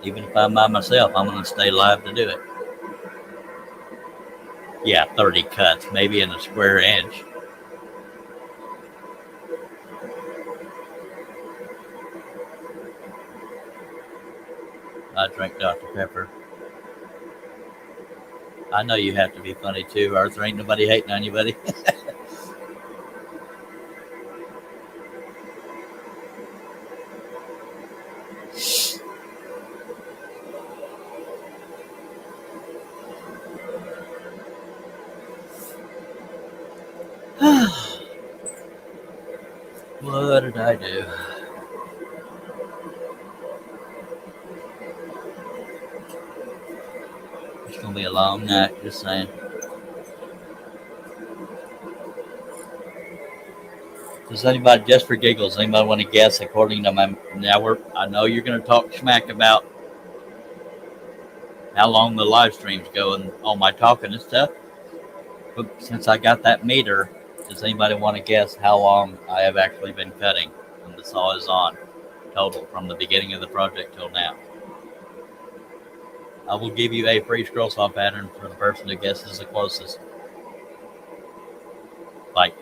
[SPEAKER 1] Even if I'm by myself, I'm going to stay live to do it. Yeah, 30 cuts, maybe in a square inch. I drink Dr. Pepper. I know you have to be funny too, Arthur. Ain't nobody hating on you, buddy. What did I do? It's gonna be a long night, just saying. Does anybody, just for giggles, anybody want to guess according to my now? I know you're gonna talk smack about how long the live streams go and all my talking and stuff. But since I got that meter, does anybody want to guess how long I have actually been cutting when the saw is on, total from the beginning of the project till now? I will give you a free scroll saw pattern for the person who guesses the closest. Like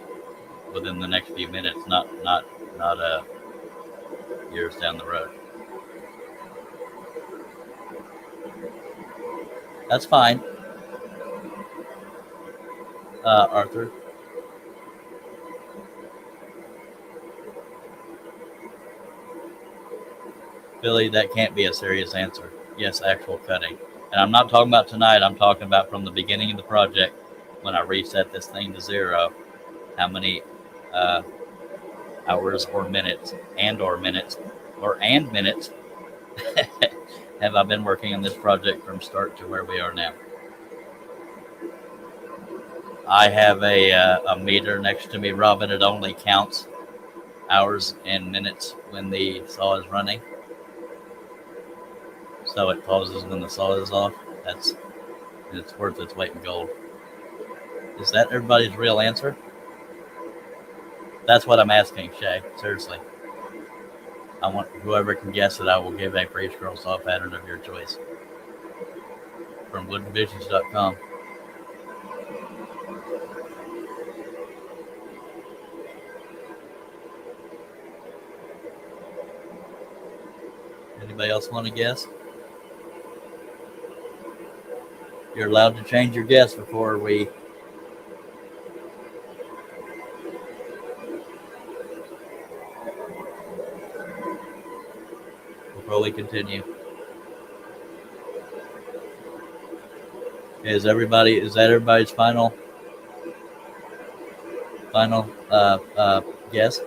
[SPEAKER 1] within the next few minutes, not years down the road. That's fine, Arthur. Billy, that can't be a serious answer. Yes, actual cutting. And I'm not talking about tonight. I'm talking about from the beginning of the project when I reset this thing to 0. How many hours or minutes minutes have I been working on this project from start to where we are now? I have a meter next to me, Robin. It only counts hours and minutes when the saw is running. So it pauses when the saw is off. It's worth its weight in gold. Is that everybody's real answer? That's what I'm asking, Shay. Seriously. I want whoever can guess it, I will give a free scroll saw pattern of your choice. From woodenvisions.com. Anybody else want to guess? You're allowed to change your guess before we continue. Is that everybody's final guess?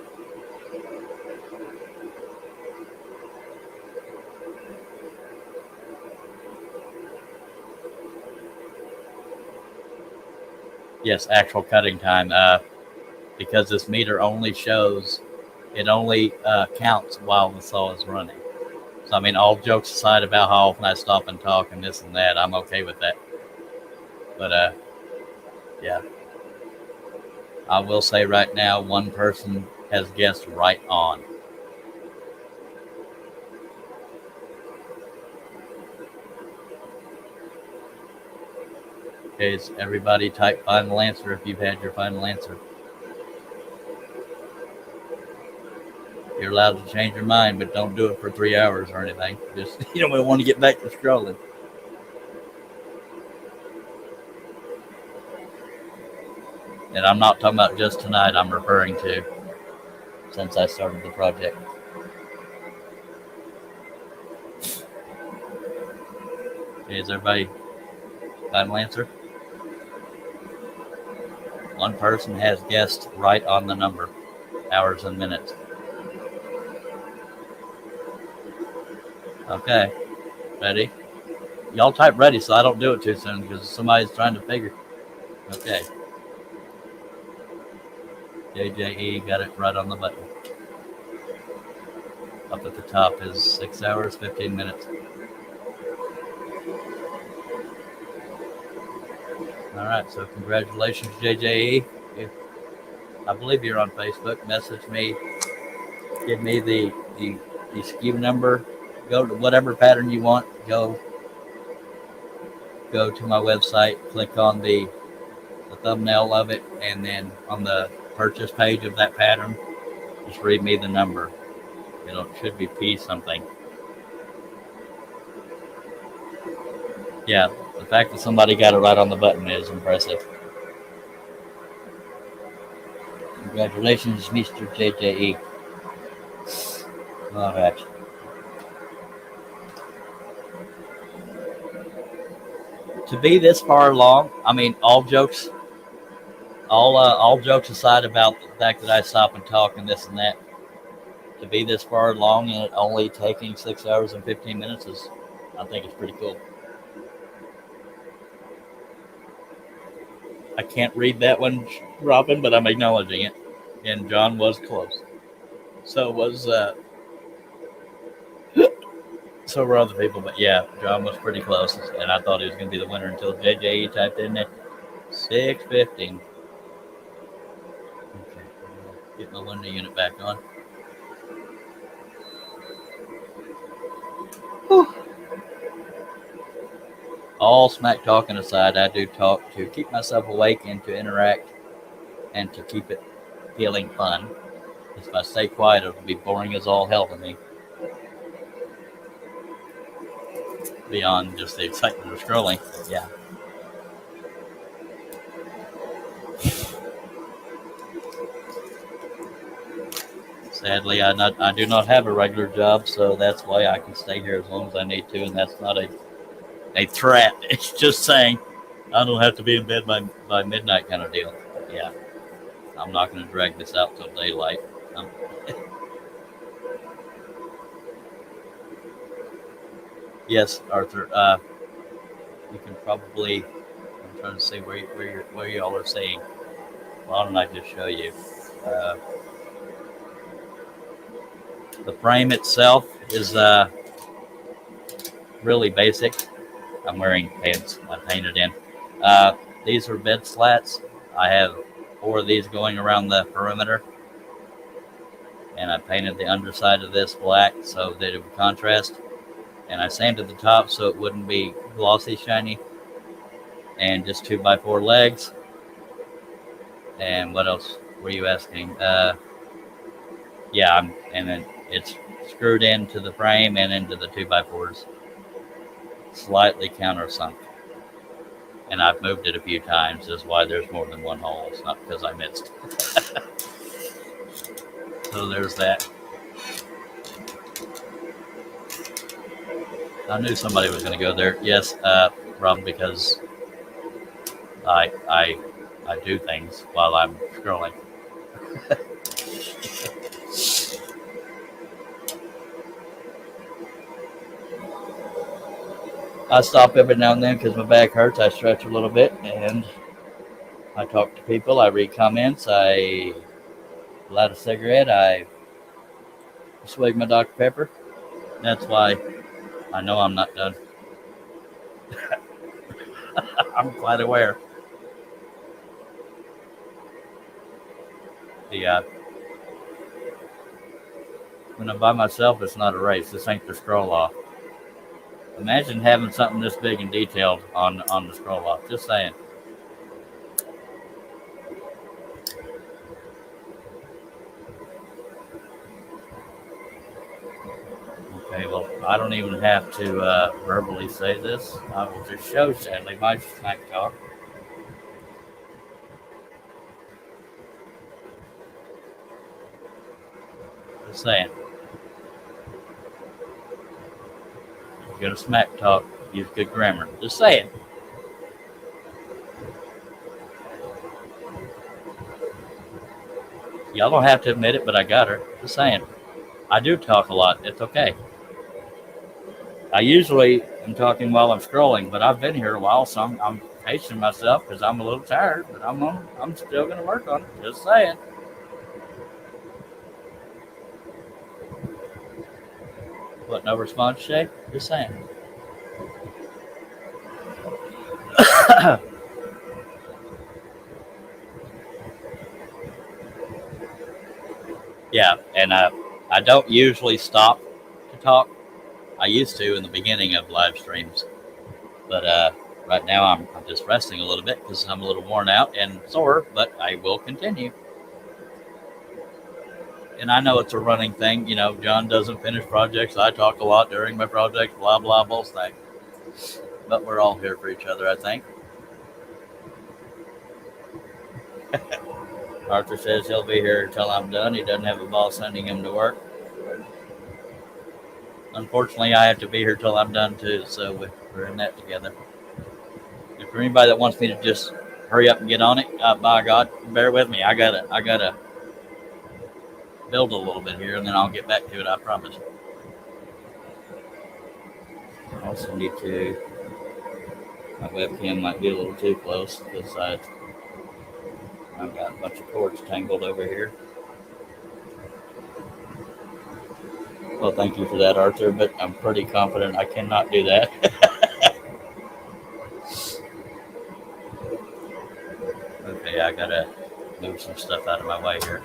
[SPEAKER 1] Yes, actual cutting time. Because this meter only shows, it only counts while the saw is running. So I mean, all jokes aside about how often I stop and talk and this and that, I'm okay with that. But yeah, I will say right now, one person has guessed right on. Okay, so everybody type final answer if you've had your final answer. You're allowed to change your mind, but don't do it for 3 hours or anything. Just you don't want to get back to scrolling. And I'm not talking about just tonight. I'm referring to since I started the project. Okay, is everybody final answer? One person has guessed right on the number, hours and minutes. Okay, ready? Y'all type ready so I don't do it too soon because somebody's trying to figure. Okay. JJE got it right on the button. Up at the top is 6 hours, 15 minutes. All right, so congratulations, JJE. I believe you're on Facebook. Message me, give me the SKU number. Go to whatever pattern you want. Go to my website, click on the thumbnail of it, and then on the purchase page of that pattern, just read me the number. It should be P something. Yeah, the fact that somebody got it right on the button is impressive. Congratulations, Mr. JJE. All right. To be this far along, I mean, all jokes aside about the fact that I stop and talk and this and that, to be this far along and it only taking 6 hours and 15 minutes is, I think it's pretty cool. I can't read that one, Robin, but I'm acknowledging it. And John was close. So was so were other people, but yeah, John was pretty close, and I thought he was going to be the winner until JJE typed in there 6:15. Okay, get my window unit back on. Whew. All smack talking aside, I do talk to keep myself awake and to interact and to keep it feeling fun. If I stay quiet, it'll be boring as all hell to me. Beyond just the excitement of scrolling, yeah. Sadly, I do not have a regular job, so that's why I can stay here as long as I need to, and that's not a threat. It's just saying I don't have to be in bed by midnight kind of deal. But yeah, I'm not going to drag this out till daylight. Yes, Arthur. You can probably. I'm trying to see where y'all are seeing. Why don't I just show you? The frame itself is really basic. I'm wearing pants. I painted in. These are bed slats. I have 4 of these going around the perimeter. And I painted the underside of this black so that it would contrast. And I sanded the top so it wouldn't be glossy shiny. And just 2x4 legs. And what else were you asking? Yeah, and then it's screwed into the frame and into the 2x4s. Slightly countersunk. And I've moved it a few times. That's why there's more than one hole. It's not because I missed. So there's that. I knew somebody was going to go there. Yes, Rob, because I do things while I'm scrolling. I stop every now and then because my back hurts. I stretch a little bit and I talk to people. I read comments. I light a cigarette. I swig my Dr. Pepper. That's why I know I'm not done. I'm quite aware. Yeah. When I'm by myself, it's not a race. This ain't the scroll off. Imagine having something this big and detailed on the scroll off. Just saying. Okay, well, I don't even have to verbally say this. I will just show Sadly my smack talk. Just saying. If you're gonna smack talk, use good grammar. Just saying. Y'all don't have to admit it, but I got her. Just saying. I do talk a lot. It's okay. I usually am talking while I'm scrolling, but I've been here a while, so I'm pacing myself because I'm a little tired. But I'm still gonna work on it. Just saying. What? No response, Shay? Just saying. Yeah, and I don't usually stop to talk. I used to in the beginning of live streams, but right now I'm just resting a little bit because I'm a little worn out and sore. But I will continue. And I know it's a running thing. You know, John doesn't finish projects. I talk a lot during my projects. Blah blah both things. But we're all here for each other, I think. Arthur says he'll be here until I'm done. He doesn't have a boss sending him to work. Unfortunately, I have to be here till I'm done too, so we're in that together. If for anybody that wants me to just hurry up and get on it, by God, bear with me. I gotta build a little bit here, and then I'll get back to it. I promise. I also need to. My webcam might be a little too close because I've got a bunch of cords tangled over here. Well, thank you for that, Arthur, but I'm pretty confident I cannot do that. Okay, I gotta move some stuff out of my way here.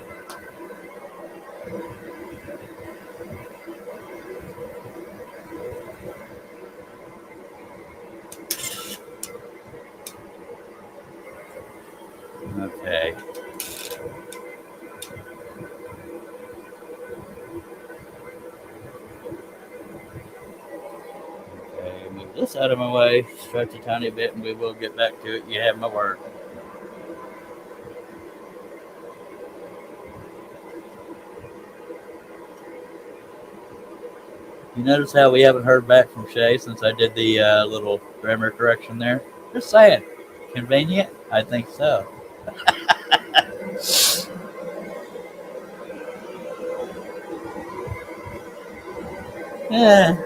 [SPEAKER 1] Okay. Okay, move this out of my way, stretch a tiny bit, and we will get back to it. You have my word. You notice how we haven't heard back from Shay since I did the little grammar correction there? Just saying. Convenient? I think so. Yeah.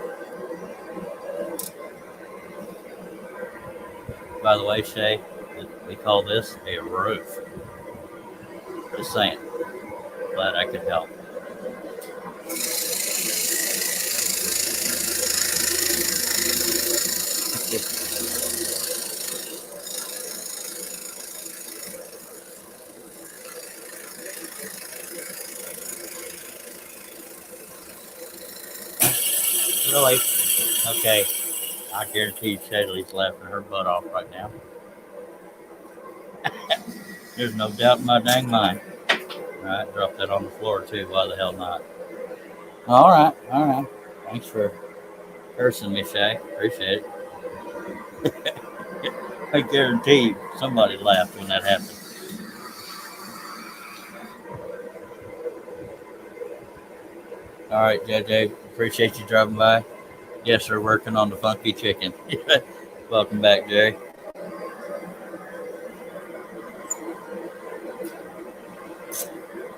[SPEAKER 1] By the way, Shay, we call this a roof. Just saying. Glad I could help. Really? Okay. I guarantee Shaylee's laughing her butt off right now. There's no doubt in my dang mind. All right, drop that on the floor too. Why the hell not? All right, all right. Thanks for cursing me, Shay. Appreciate it. I guarantee somebody laughed when that happened. All right, JJ. Appreciate you driving by. Yes, sir. Working on the funky chicken. Welcome back, Jerry.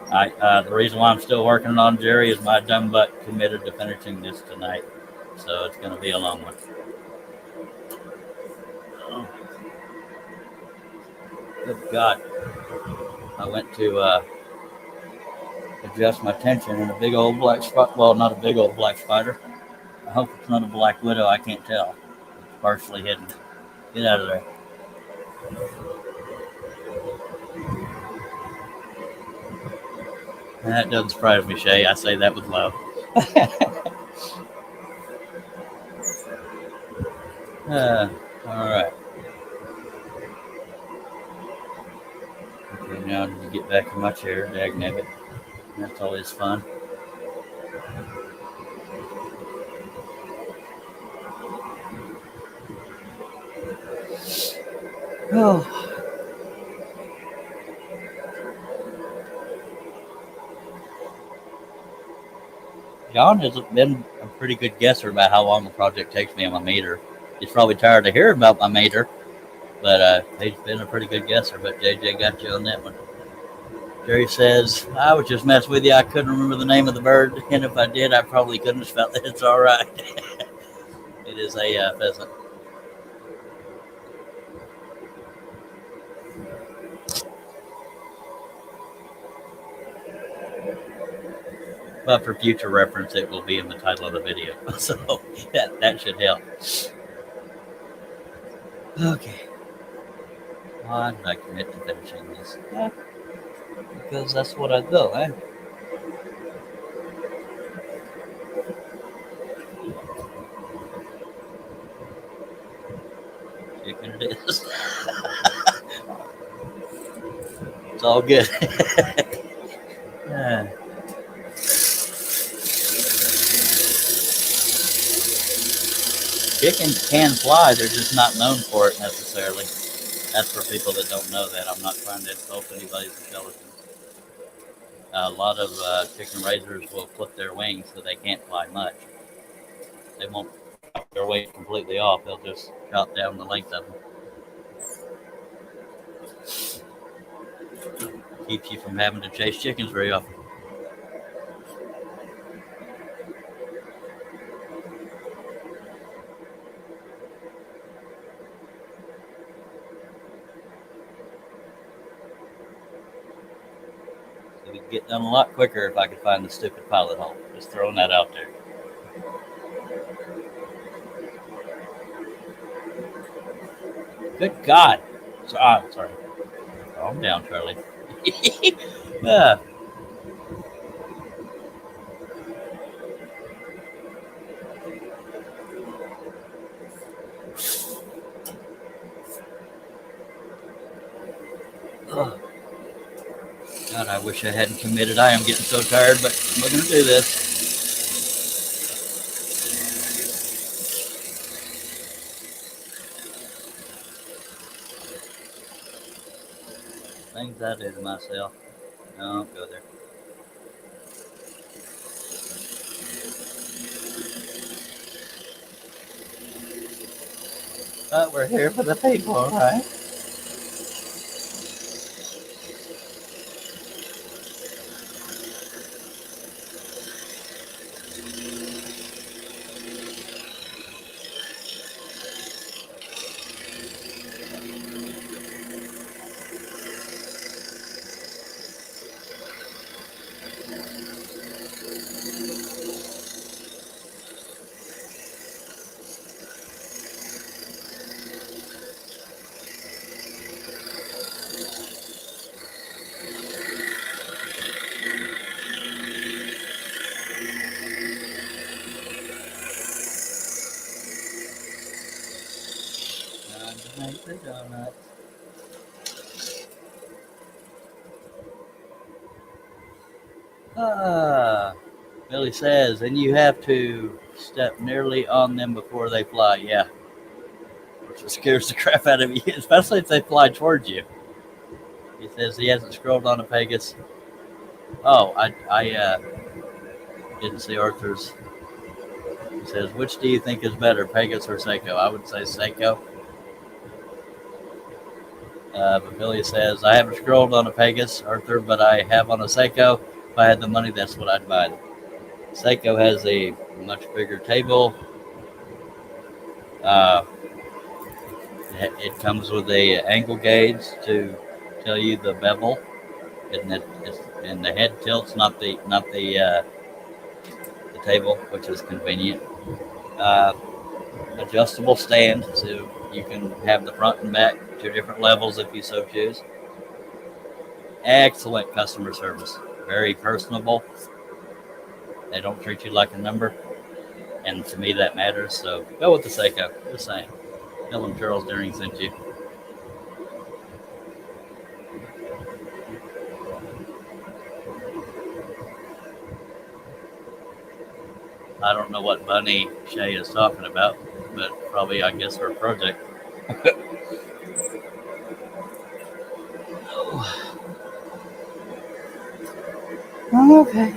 [SPEAKER 1] The reason why I'm still working on Jerry is my dumb butt committed to finishing this tonight, so it's going to be a long one. Oh, good God! I went to adjust my tension, and a big old black spot. Well, not a big old black spider. I hope it's not a black widow. I can't tell. It's partially hidden. Get out of there. That doesn't surprise me, Shay. I say that with love. All right. Okay, now I need to get back in my chair. Dagnabbit. That's always fun. Oh. John has been a pretty good guesser about how long the project takes me on my meter. He's probably tired of hearing about my meter, but he's been a pretty good guesser. But JJ got you on that one. Jerry says, I was just messing with you. I couldn't remember the name of the bird, and if I did, I probably couldn't have spelled it. It's all right. It is a pheasant. But for future reference, it will be in the title of the video. So that should help. Okay. Why did I commit to finishing this? Yeah, because that's what I do, eh? Chicken it is. It's all good. Yeah. Chickens can fly, they're just not known for it necessarily. That's for people that don't know that. I'm not trying to insult anybody's intelligence. A lot of chicken raisers will flip their wings so they can't fly much. They won't chop their weight completely off. They'll just chop down the length of them. Keeps you from having to chase chickens very often. It would get done a lot quicker if I could find the stupid pilot hole. Just throwing that out there. Good God. Sorry. Calm down, Charlie. Yeah. Oh. God, I wish I hadn't committed. I am getting so tired, but we're going to do this. Things I do to myself. No, don't go there. But we're here for the people, right? Time to make the donuts. Billy says, and you have to step nearly on them before they fly. Yeah. Which scares the crap out of you, especially if they fly towards you. He says he hasn't scrolled on a Pegasus. Oh, I didn't see Arthur's. He says, which do you think is better, Pegasus or Seiko? I would say Seiko. Amelia says, I haven't scrolled on a Pegasus, Arthur, but I have on a Seiko. If I had the money, that's what I'd buy. Seiko has a much bigger table. Uh, it comes with a angle gauge to tell you the bevel, and the head tilts, not the table, which is convenient. Uh, Adjustable stand, so you can have the front and back two different levels if you so choose. Excellent customer service, very personable. They don't treat you like a number, and to me that matters. So go with the Seiko. Just saying. Tell them Charles Deering sent you. I don't know what Bunny Shay is talking about, but probably I guess her project. Okay.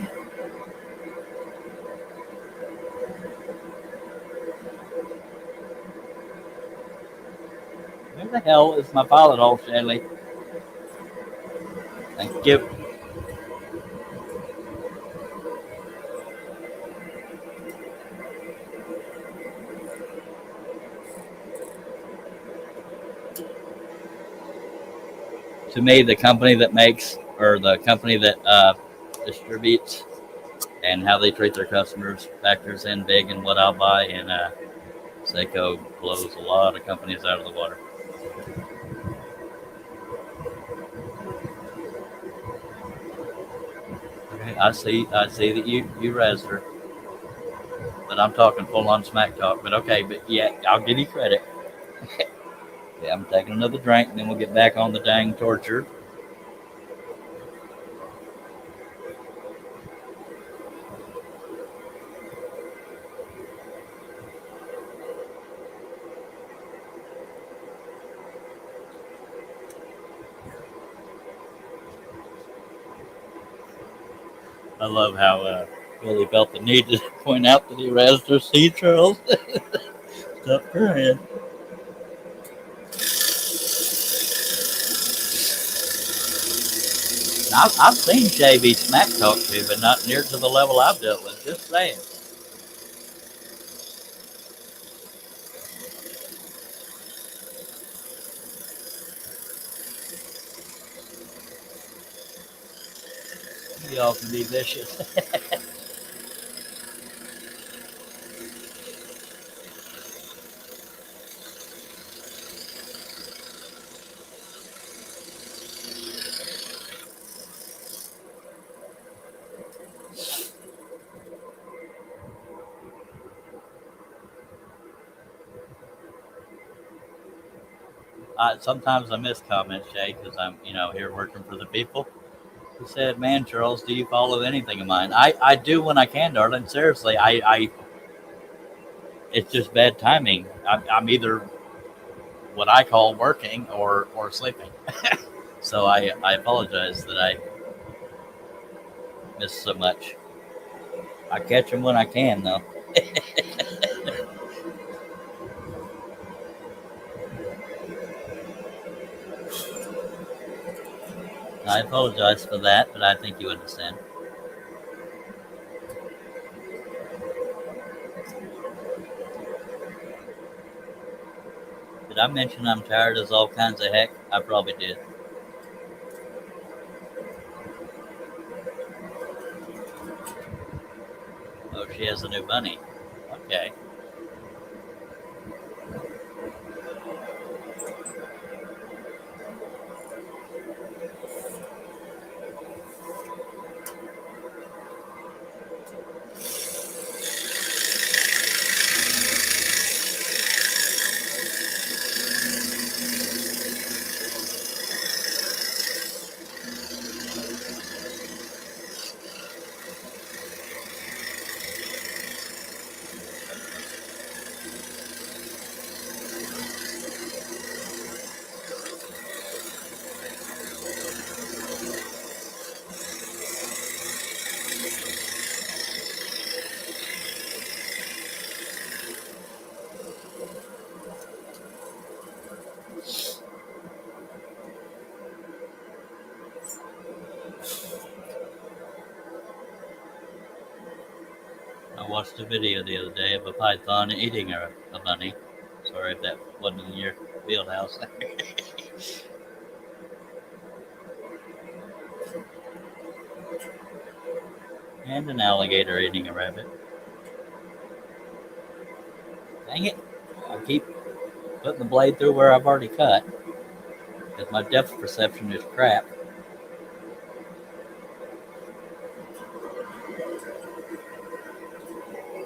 [SPEAKER 1] Where the hell is my pilot hole, Shelly? Thank you. To me, the company that makes, or the company that distributes, and how they treat their customers factors in big in what I'll buy. And Seiko blows a lot of companies out of the water. Okay, I see that you razzed her, but I'm talking full on smack talk. But okay, but yeah, I'll give you credit. Yeah, I'm taking another drink, and then we'll get back on the dang torture. I love how Billy felt the need to point out that he razzed her. See, Charles? Stop crying. I've seen Shay be smack talked to, but not near to the level I've dealt with. Just saying. Y'all can be vicious. Sometimes I miss comments, Shay, because I'm, here working for the people. He said, "Man, Charles, do you follow anything of mine?" I do when I can, darling. Seriously, it's just bad timing. I'm either what I call working or sleeping. So I apologize that I miss so much. I catch them when I can, though. I apologize for that, but I think you understand. Did I mention I'm tired as all kinds of heck? I probably did. Oh, she has a new bunny. Okay. watched a video the other day of a python eating a bunny. Sorry if that wasn't in your wheelhouse. And an alligator eating a rabbit. Dang it. I keep putting the blade through where I've already cut because my depth perception is crap.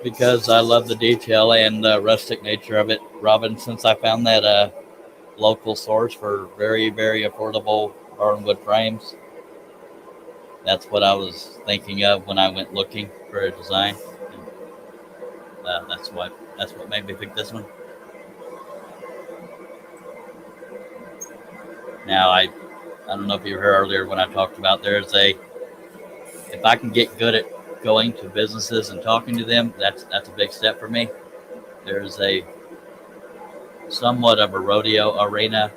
[SPEAKER 1] Because I love the detail and the rustic nature of it, Robin, since I found that local source for very, very affordable barnwood frames. That's what I was thinking of when I went looking for a design. And, that's what made me pick this one. Now I don't know if you heard earlier when I talked about if I can get good at going to businesses and talking to them, that's a big step for me. There's a somewhat of a rodeo arena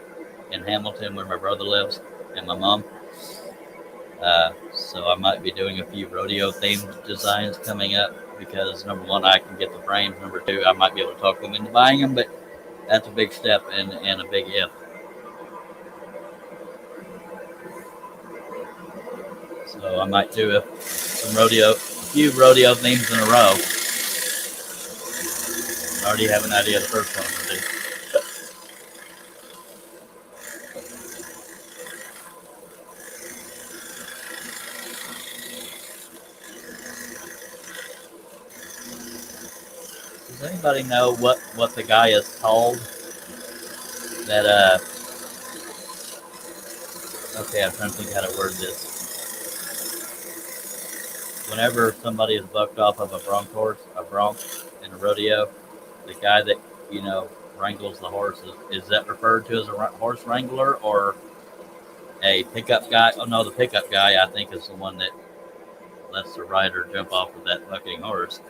[SPEAKER 1] in Hamilton where my brother lives and my mom. So I might be doing a few rodeo themed designs coming up because number one, I can get the frames. Number two, I might be able to talk them into buying them, but that's a big step and a big if. So I might do a few rodeo themes in a row. I already have an idea of the first one I'm going to do. Does anybody know what the guy is called? That okay, I'm trying to think how to word this. Whenever somebody is bucked off of a bronc in a rodeo, the guy that wrangles the horses, is that referred to as a horse wrangler or a pickup guy? Oh no, the pickup guy I think is the one that lets the rider jump off of that bucking horse.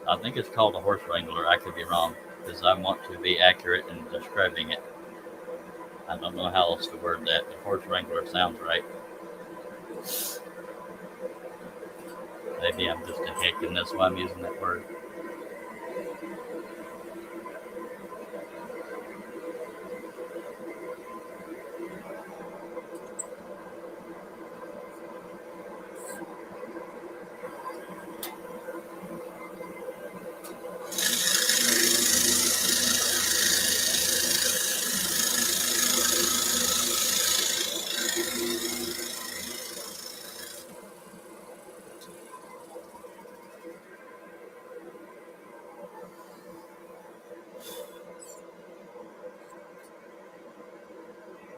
[SPEAKER 1] I think it's called a horse wrangler. I could be wrong because I want to be accurate in describing it. I don't know how else to word that. The horse wrangler sounds right. Maybe I'm just a hick and that's why I'm using that word.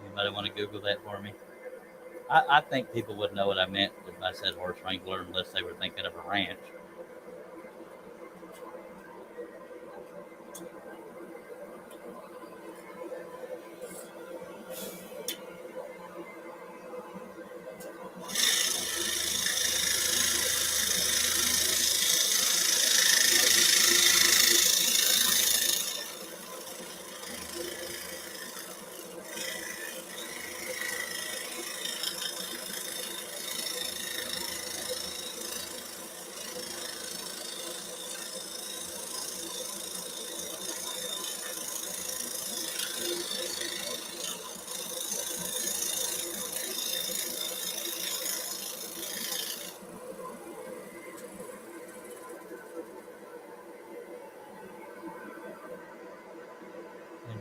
[SPEAKER 1] Anybody want to Google that for me? I think people would know what I meant if I said horse wrangler unless they were thinking of a ranch.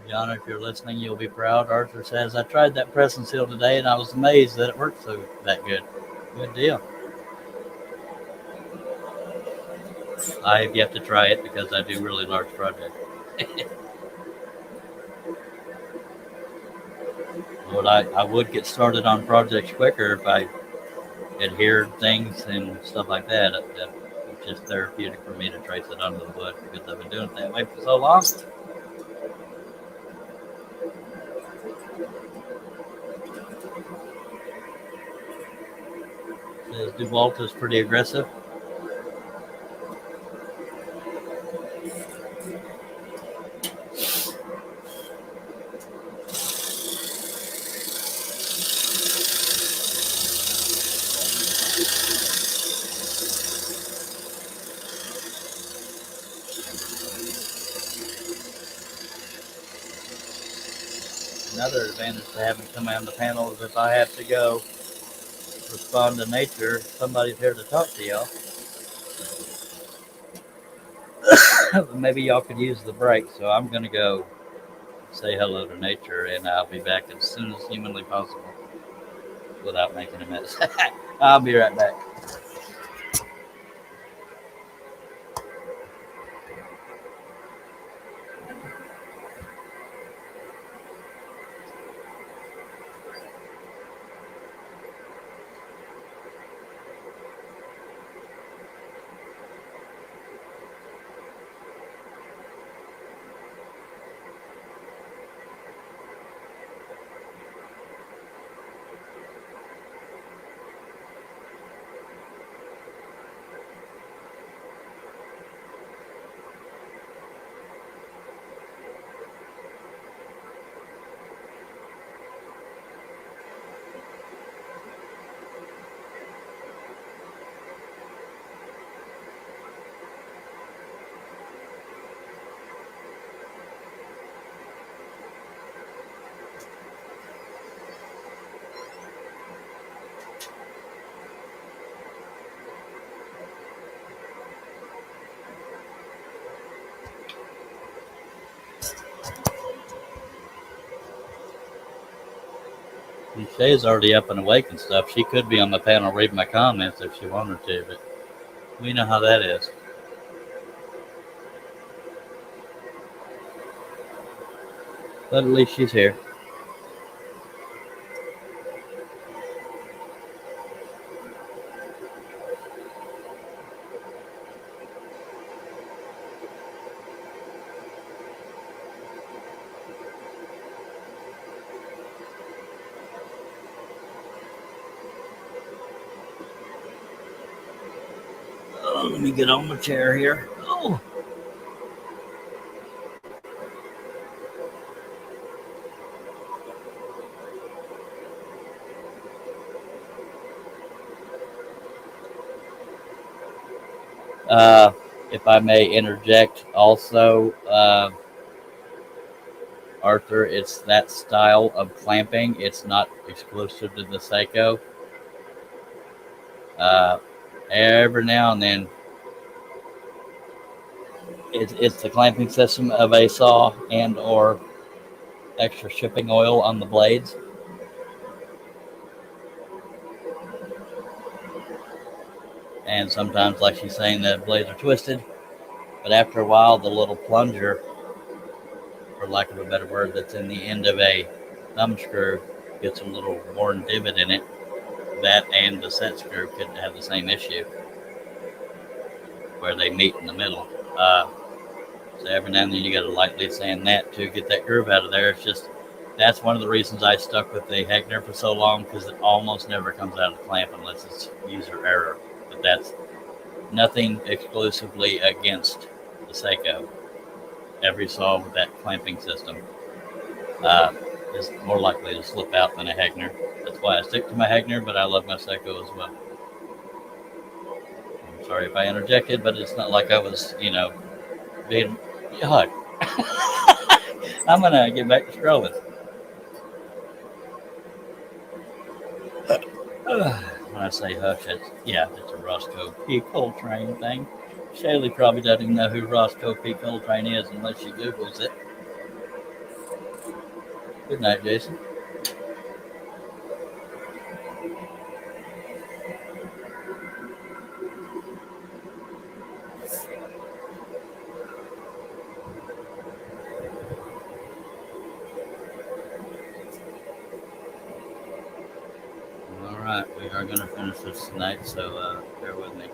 [SPEAKER 1] John, if you're listening, you'll be proud. Arthur says, I tried that press and seal today and I was amazed that it worked that good. Good deal. I have yet to try it because I do really large projects. But I would get started on projects quicker if I adhered things and stuff like that. It's just therapeutic for me to trace it under the wood because I've been doing it that way for so long. Says DeWalt is pretty aggressive. advantage to having come on the panel is if I have to go respond to nature, somebody's here to talk to y'all. Maybe y'all could use the break, so I'm going to go say hello to nature, and I'll be back as soon as humanly possible without making a mess. I'll be right back. Shay's already up and awake and stuff. She could be on the panel reading my comments if she wanted to, but we know how that is. But at least she's here. Oh, let me get on my chair here. Oh. If I may interject also, Arthur, it's that style of clamping. It's not exclusive to the Seiko. Every now and then, it's the clamping system of a saw and or extra shipping oil on the blades. And sometimes, like she's saying, the blades are twisted. But after a while, the little plunger, for lack of a better word, that's in the end of a thumb screw gets a little worn divot in it. That and the set screw could have the same issue where they meet in the middle. So every now and then you got to lightly sand that to get that groove out of there. It's just, that's one of the reasons I stuck with the Hegner for so long, because it almost never comes out of the clamp unless it's user error. But that's nothing exclusively against the Seiko. Every saw with that clamping system is more likely to slip out than a Hegner. That's why I stick to my Hegner, but I love my Seiko as well. I'm sorry if I interjected, but it's not like I was, being hug. I'm going to get back to scrolling. When I say hush, it's a Roscoe P. Coltrane thing. Shaylee probably doesn't even know who Roscoe P. Coltrane is unless she Googles it. Good night, Jason. All right, we are going to finish this tonight, so bear with me.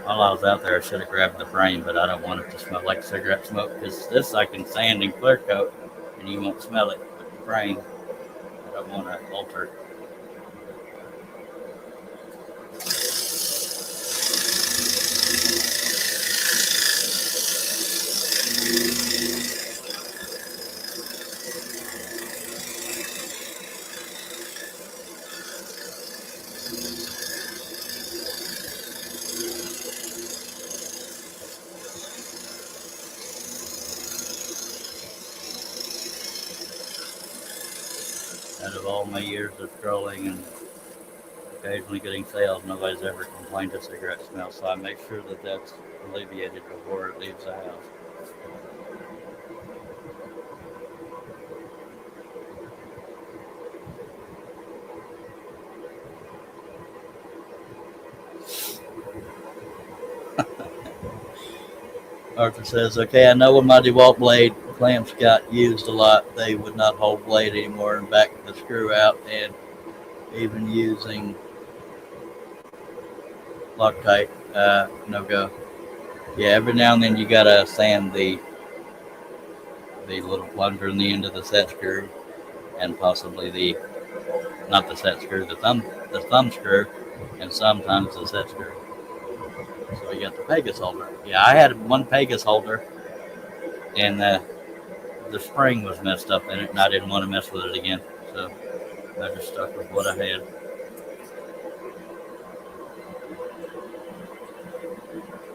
[SPEAKER 1] While I was out there, I should have grabbed the frame, but I don't want it to smell like cigarette smoke, because this I can sand and clear coat, and you won't smell it. But the frame, I don't want to alter it. Out of all my years of scrolling and occasionally getting sales, nobody's ever complained of cigarette smell. So I make sure that that's alleviated before it leaves the house. Arthur says, okay, I know when my DeWalt blade clamps got used a lot, they would not hold blade anymore and back the screw out, and even using Loctite, no go. Yeah, every now and then you gotta sand the little plunger in the end of the set screw, and possibly the not the set screw, the thumb screw, and sometimes the set screw. So you got the Pegas holder. Yeah, I had one Pegas holder, and the spring was messed up in it, and I didn't want to mess with it again. So I just stuck with what I had.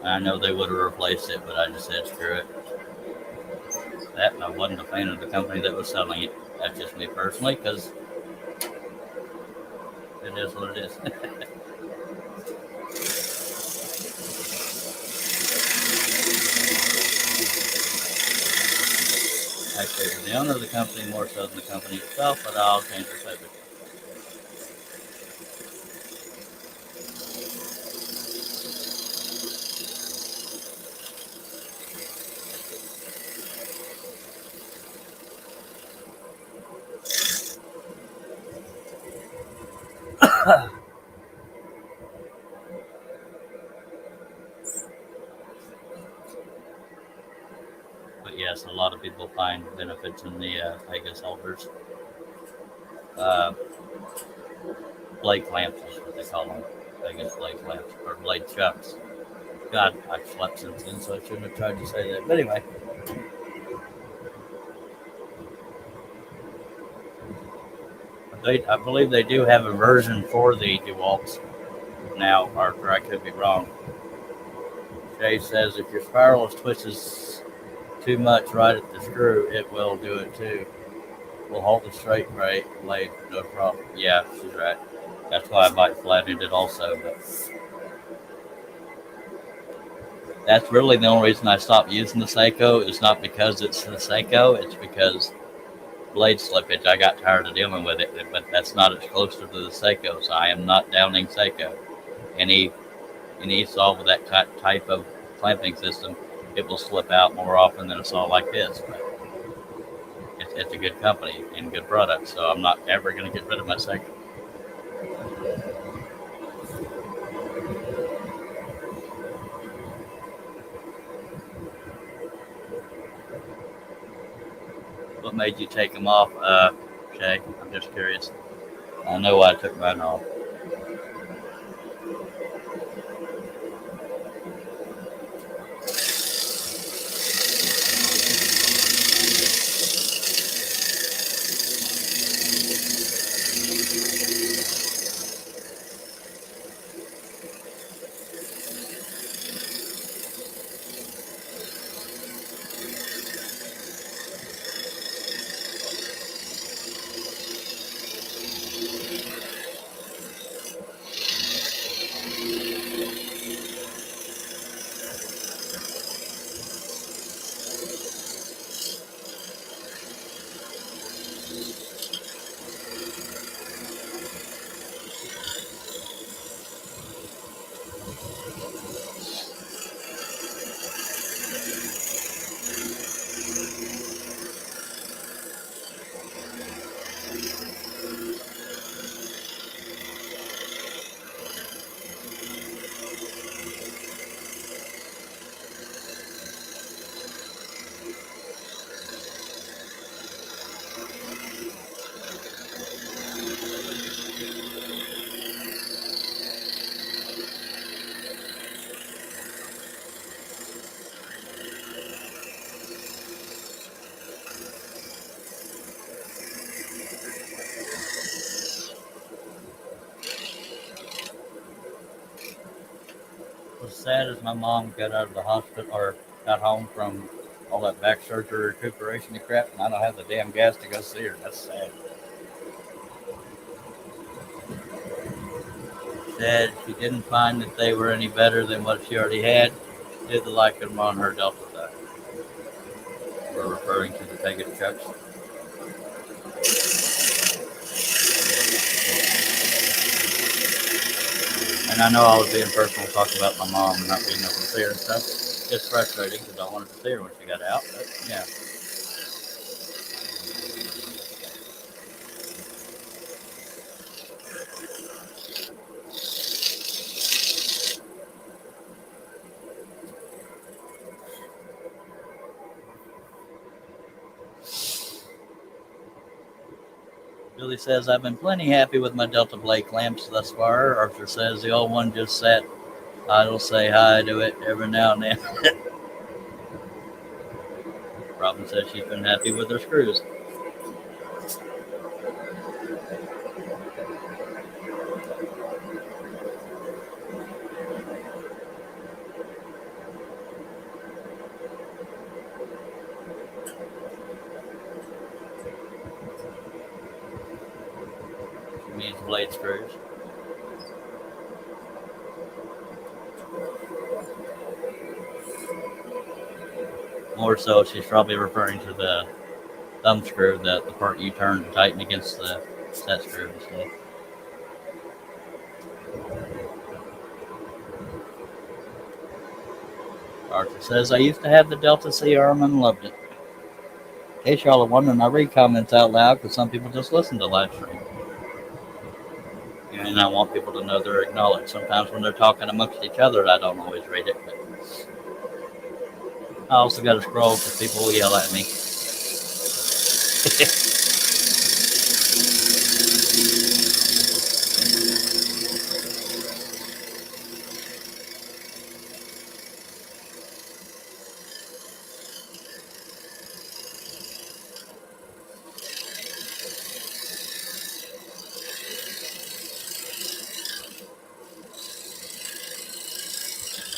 [SPEAKER 1] I know they would have replaced it, but I just said screw it. That and I wasn't a fan of the company that was selling it. That's just me personally, because it is what it is. I favor the owner of the company more so than the company itself, but I'll change the subject. But yes, a lot of people find benefits in the Pegas holders. Uh, blade clamps is what they call them. Pegas blade clamps or blade chucks. God, I've slept since then, so I shouldn't have tried to say that. But anyway, I believe they do have a version for the DeWalts now, or I could be wrong. Jay says if your spiral twists too much right at the screw, it will do it too. Will hold the straight blade, no problem. Yeah, she's right. That's why I bite flat-ended also. But that's really the only reason I stopped using the Seiko. It's not because it's the Seiko. It's because blade slippage. I got tired of dealing with it. But that's not exclusive to the Seiko. So I am not downing Seiko. Any saw with that type of clamping system, it will slip out more often than a saw like this. But it's a good company and good product, so I'm not ever going to get rid of my Seiko. What made you take them off, Shay? I'm just curious. I know why I took mine off. What's sad is my mom got out of the hospital or got home from all that back surgery recuperation and crap, and I don't have the damn gas to go see her. That's sad. said she didn't find that they were any better than what she already had. Did the like them on her Delta side. We're referring to the Pegasus trucks. And I know I was being personal talking about my mom and not being able to see her and stuff. It's frustrating because I wanted to see her when she got out. But yeah. Billy says, I've been plenty happy with my Delta Blade clamps thus far. Arthur says the old one just sat idle, say hi to it every now and then. Robin says she's been happy with her screws. She means blade screws. More so, she's probably referring to the thumb screw, the part you turn and tighten against the set screw and stuff. Arthur says, I used to have the Delta CRM and loved it. In case y'all are wondering, I read comments out loud because some people just listen to live stream. And I want people to know they're acknowledged. Sometimes when they're talking amongst each other, I don't always read it. But I also got to scroll because people will yell at me.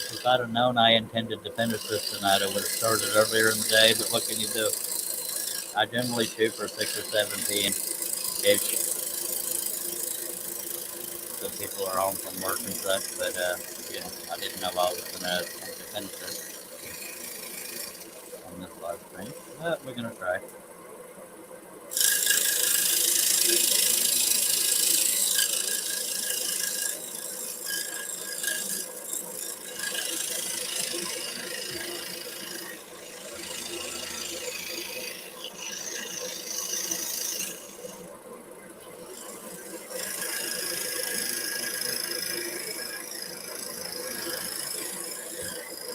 [SPEAKER 1] If I'd have known I intended to finish this tonight, I would have started earlier in the day. But what can you do? I generally shoot for 6 or 7 p.m. ish. So people are home from work and such. But I didn't know I was gonna finish this on this live stream. But we're gonna try.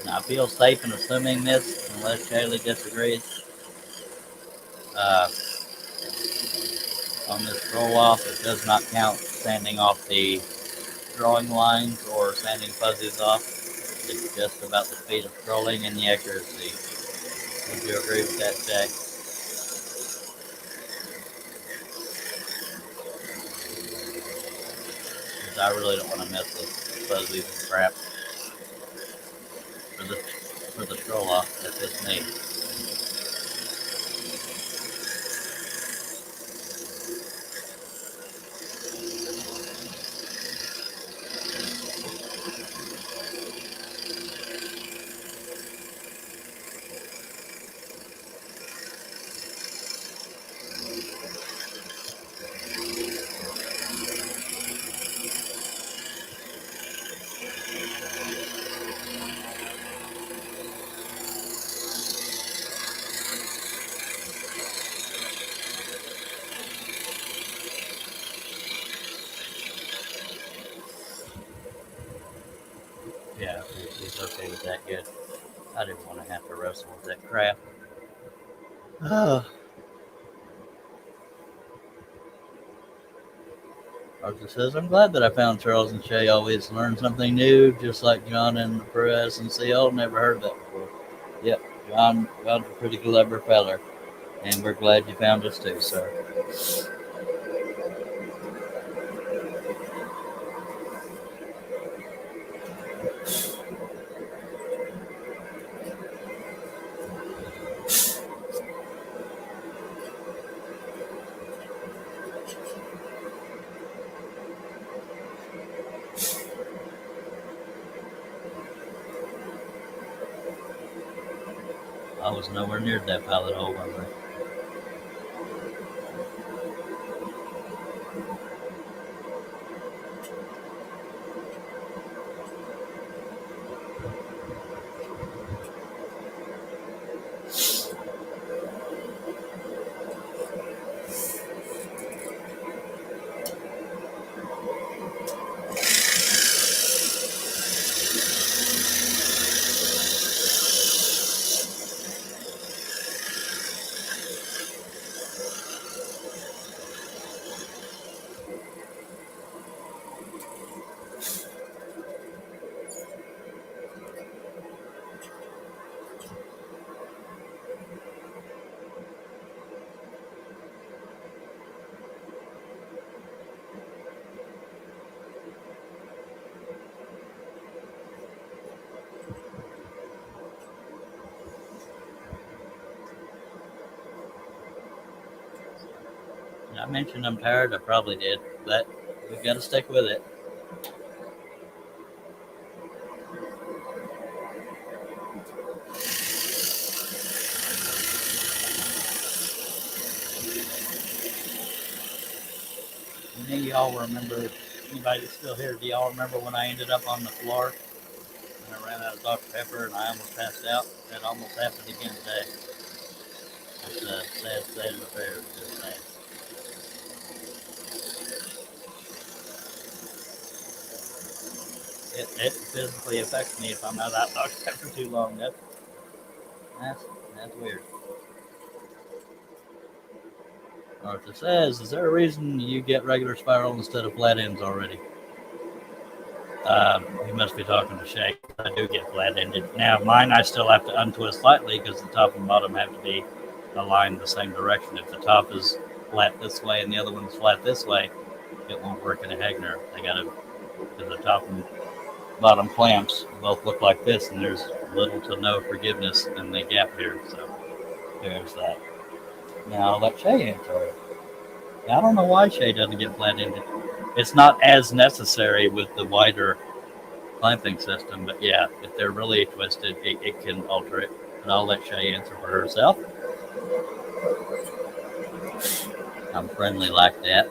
[SPEAKER 1] Now, I feel safe in assuming this, unless Shaylee disagrees. On this roll off, it does not count sanding off the drawing lines or sanding fuzzies off. It's just about the speed of scrolling and the accuracy. Would you agree with that, Jay? Because I really don't want to mess with fuzzies and crap for the scroll off. That's just me. Yeah, he's okay with that. Good. I didn't want to have to wrestle with that crap. Arthur says, I'm glad that I found Charles and Shay always learn something new, just like John and Perez and CL. Never heard that before. Yep, John's a pretty clever feller, and we're glad you found us too, sir. was nowhere near that pilot hole, was I? Did I mention I'm tired? I probably did, but we've got to stick with it. Any of y'all remember, anybody that's still here, do y'all remember when I ended up on the floor and I ran out of Dr. Pepper and I almost passed out? That almost happened again today. It's a sad state of affairs, just saying. It physically affects me if I'm not out Dr. Pepper too long. That's weird. Arthur says, is there a reason you get regular spiral instead of flat ends already? You must be talking to Shay. I do get flat ended. Now, mine I still have to untwist slightly because the top and bottom have to be aligned the same direction. If the top is flat this way and the other one's flat this way, it won't work in a Hegner. They got to, because the top and bottom clamps both look like this, and there's little to no forgiveness in the gap here. So there's that. Now I'll let Shay answer it. I don't know why Shay doesn't get flat ended. It's not as necessary with the wider clamping system, but yeah, if they're really twisted, it can alter it. But I'll let Shay answer for herself. I'm friendly like that.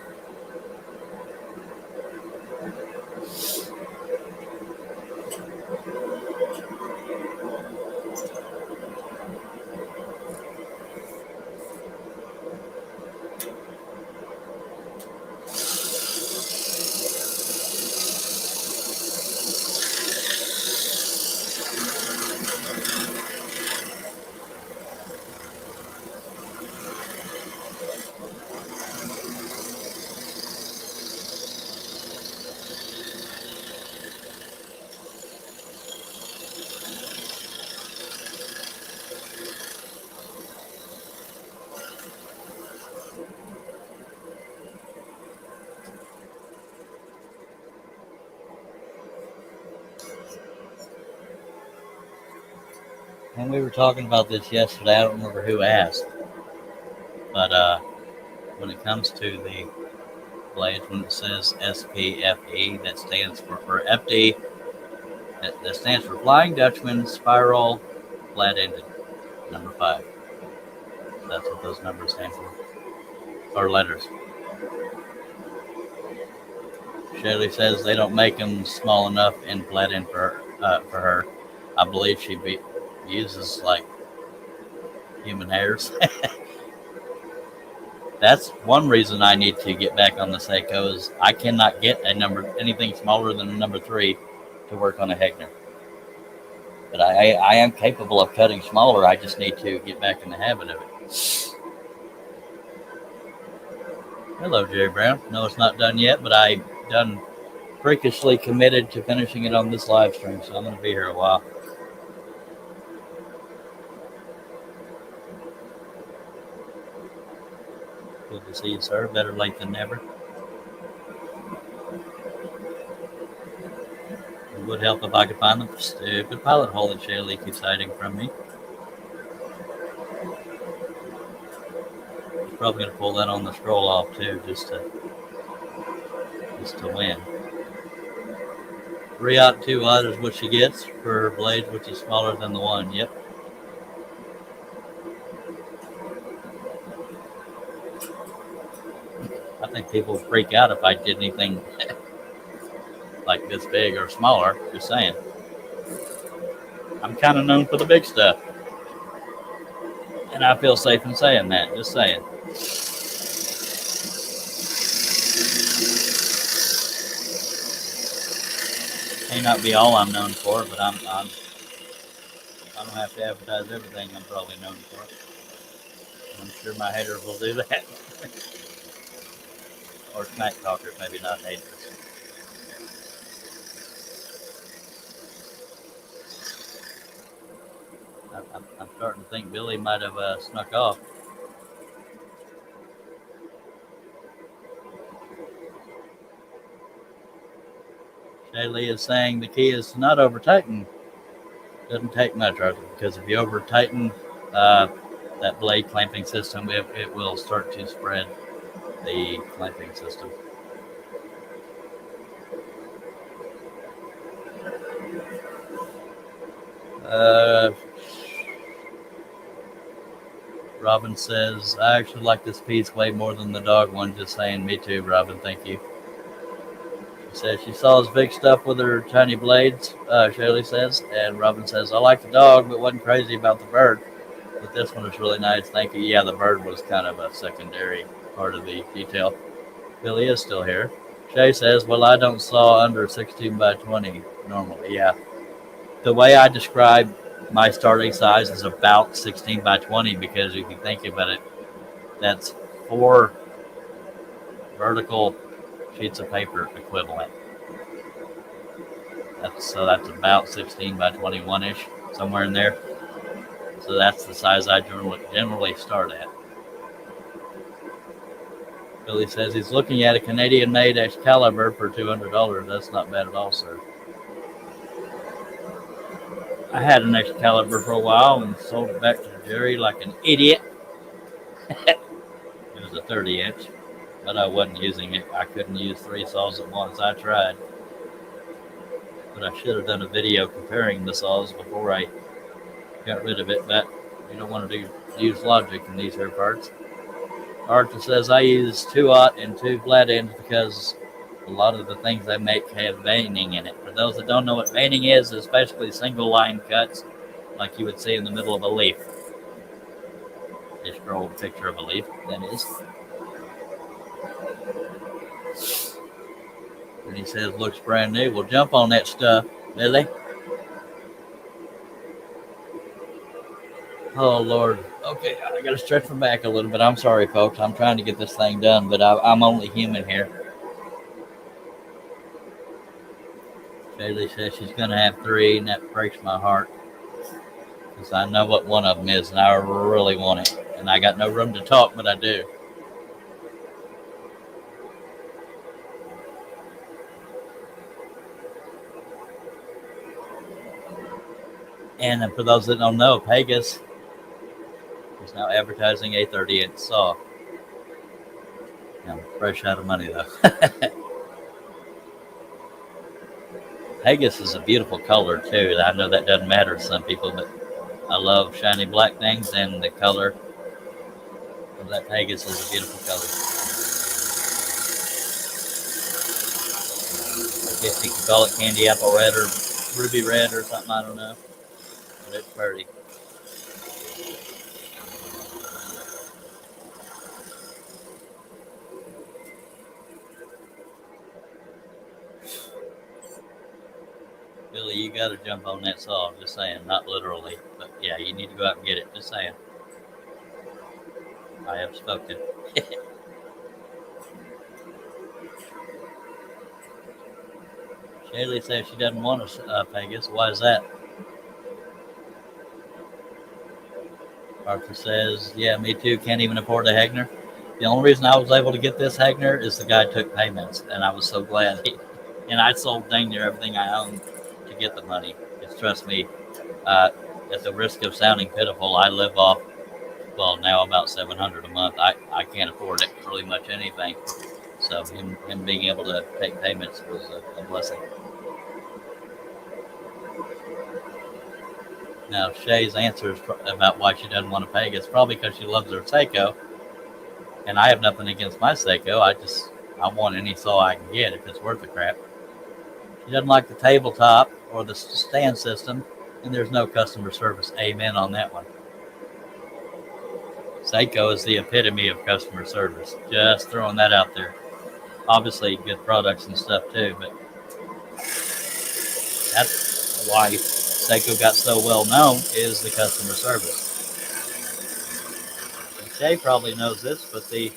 [SPEAKER 1] And we were talking about this yesterday. I don't remember who asked, but when it comes to the blades, when it says SPFE, that stands for FD. That stands for Flying Dutchman Spiral Flat Ended, number 5. That's what those numbers stand for, or letters. Shirley says they don't make them small enough and flat end for her. I believe she uses like human hairs. That's one reason I need to get back on the Seiko is I cannot get anything smaller than a number 3 to work on a Hegner. But I am capable of cutting smaller. I just need to get back in the habit of it. Hello, Jerry Brown. No, it's not done yet, but I done freakishly committed to finishing it on this live stream, so I'm going to be here a while. Good to see you, sir. Better late than never. It would help if I could find the stupid pilot hole that Shaylee keeps hiding from me. He's probably going to pull that on the scroll off too, just to win. 3/2 is what she gets for blades, which is smaller than the 1. Yep. think people would freak out if I did anything like this big or smaller. Just saying. I'm kind of known for the big stuff. And I feel safe in saying that. Just saying. May not be all I'm known for, but I don't have to advertise everything I'm probably known for. I'm sure my haters will do that. Or smack talkers, maybe not haters. I'm starting to think Billy might have snuck off. Shaylee is saying the key is not over tighten. Doesn't take much, Arthur, because if you over tighten that blade clamping system, it will start to spread the clamping system. Robin says, I actually like this piece way more than the dog one. Just saying. Me too, Robin. Thank you. She says she saw his big stuff with her tiny blades, Shaylee says. And Robin says, I like the dog, but wasn't crazy about the bird. But this one is really nice. Thank you. Yeah, the bird was kind of a secondary part of the detail. Billy is still here. Shay says, well, I don't saw under 16 by 20 normally. Yeah. The way I describe my starting size is about 16 by 20 because if you think about it, that's 4 vertical sheets of paper equivalent. That's about 16 by 21-ish, somewhere in there. So that's the size I generally start at. Billy says he's looking at a Canadian-made Excalibur for $200. That's not bad at all, sir. I had an Excalibur for a while and sold it back to Jerry like an idiot. It was a 30-inch, but I wasn't using it. I couldn't use 3 saws at once. I tried. But I should have done a video comparing the saws before I got rid of it, but you don't want to use logic in these here parts. Arthur says I use 2/0 and 2 flat ends because a lot of the things they make have veining in it. For those that don't know what veining is, it's basically single line cuts like you would see in the middle of a leaf. Just draw a picture of a leaf, that is. And he says, looks brand new. Well, jump on that stuff, Billy. Oh, Lord. Okay, I got to stretch my back a little bit. I'm sorry, folks. I'm trying to get this thing done, but I'm only human here. Shaylee says she's going to have 3, and that breaks my heart. Because I know what one of them is, and I really want it. And I got no room to talk, but I do. And for those that don't know, Pegas is now advertising a 30-inch saw. I'm fresh out of money, though. Pegas is a beautiful color, too. I know that doesn't matter to some people, but I love shiny black things, and the color of that Pegas is a beautiful color. I guess you could call it candy apple red or ruby red or something, I don't know. But it's pretty. Billy, you got to jump on that saw. Just saying, not literally, but yeah, you need to go out and get it. Just saying. I have spoken. Shaylee says she doesn't want a Pegas. Why is that? Arthur says, yeah, me too. Can't even afford a Hegner. The only reason I was able to get this Hegner is the guy took payments, and I was so glad. And I sold dang near everything I owned to get the money. Just trust me, at the risk of sounding pitiful, I live off, well, now about $700 a month. I can't afford it really much anything. So him being able to take payments was a blessing. Now, Shay's answer is about why she doesn't want to Pegas. Probably because she loves her Seiko. And I have nothing against my Seiko. I want any saw I can get if it's worth the crap. She doesn't like the tabletop or the stand system, and there's no customer service. Amen on that one. Seiko is the epitome of customer service. Just throwing that out there. Obviously, good products and stuff too, but that's why Seiko got so well known is the customer service. And Shay probably knows this, but the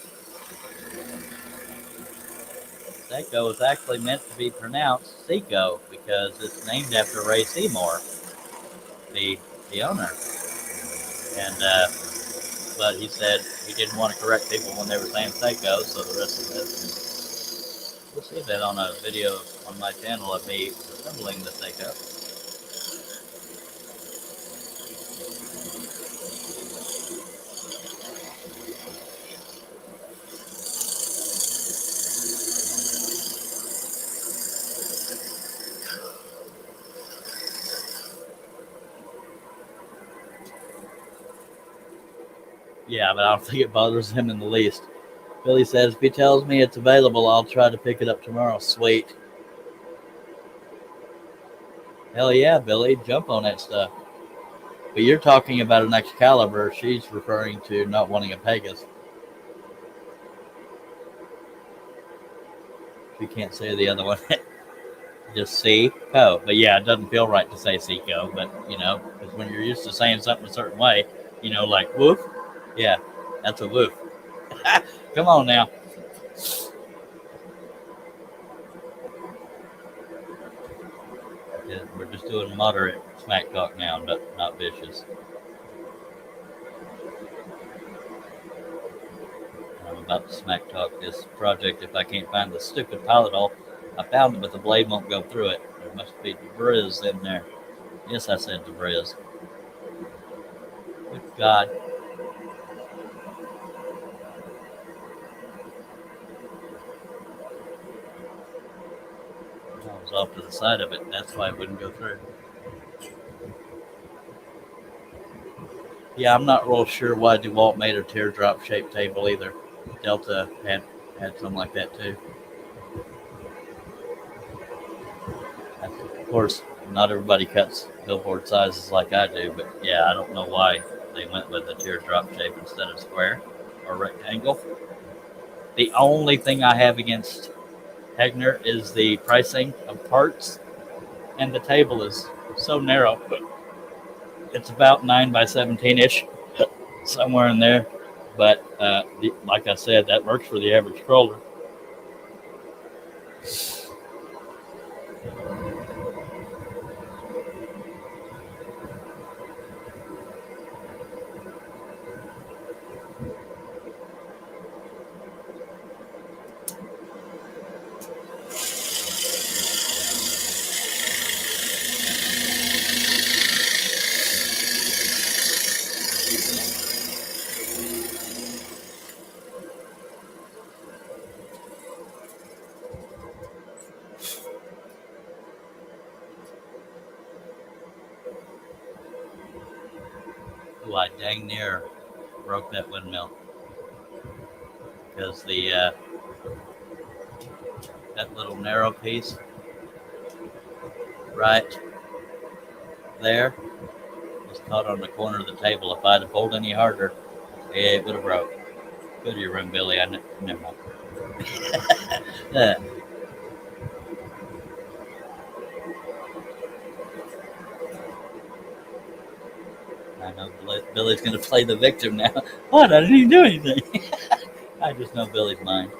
[SPEAKER 1] Seiko is actually meant to be pronounced Seiko because it's named after Ray Seymour, the owner. And but he said he didn't want to correct people when they were saying Seiko, so the rest of it. We'll see that on a video on my channel of me assembling the Seiko. Yeah, but I don't think it bothers him in the least. Billy says, if he tells me it's available, I'll try to pick it up tomorrow. Sweet. Hell yeah, Billy. Jump on that stuff. But you're talking about an Excalibur. She's referring to not wanting a Pegasus. She can't say the other one. Just Seiko. But yeah, it doesn't feel right to say Seiko. But, you know, because when you're used to saying something a certain way, you know, like woof. Yeah, that's a woof. Come on now. Yeah, we're just doing moderate smack talk now, but not vicious. I'm about to smack talk this project if I can't find the stupid pilot hole. I found it, but the blade won't go through it. There must be debris in there. Yes, I said debris. Good God. I was off to the side of it, and that's why it wouldn't go through. Yeah, I'm not real sure why DeWalt made a teardrop shaped table either. Delta had something like that too. Of course, not everybody cuts billboard sizes like I do, but yeah, I don't know why they went with a teardrop shape instead of square or rectangle. The only thing I have against Hegner is the pricing of parts, and the table is so narrow. It's about 9 by 17-ish, somewhere in there. But like I said, that works for the average scroller. Ooh, I dang near broke that windmill because that little narrow piece right there was caught on the corner of the table. If I'd have pulled any harder, it would have broke. Go to your room, Billy. Never mind. I know Billy's going to play the victim now. What? I didn't even do anything. I just know Billy's mind.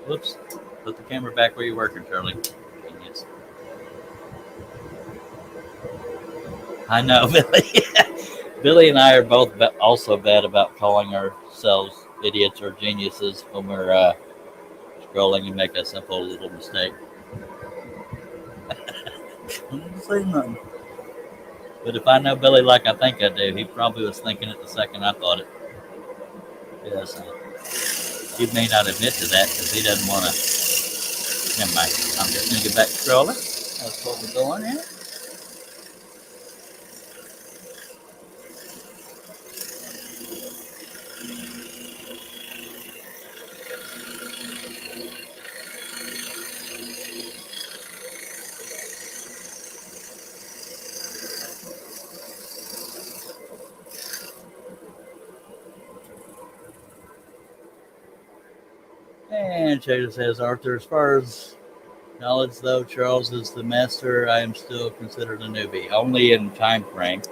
[SPEAKER 1] Whoops. Put the camera back where you're working, Charlie. Genius. I know, Billy. Billy and I are both also bad about calling ourselves idiots or geniuses when we're scrolling and make a simple little mistake. I didn't say nothing. But if I know Billy like I think I do, he probably was thinking it the second I thought it. Yes. He may not admit to that because he doesn't want to. Never mind. I'm just going to get back to scrolling. That's what we're doing here. Chater says, Arthur, as far as knowledge, though, Charles is the master. I am still considered a newbie, only in time frame.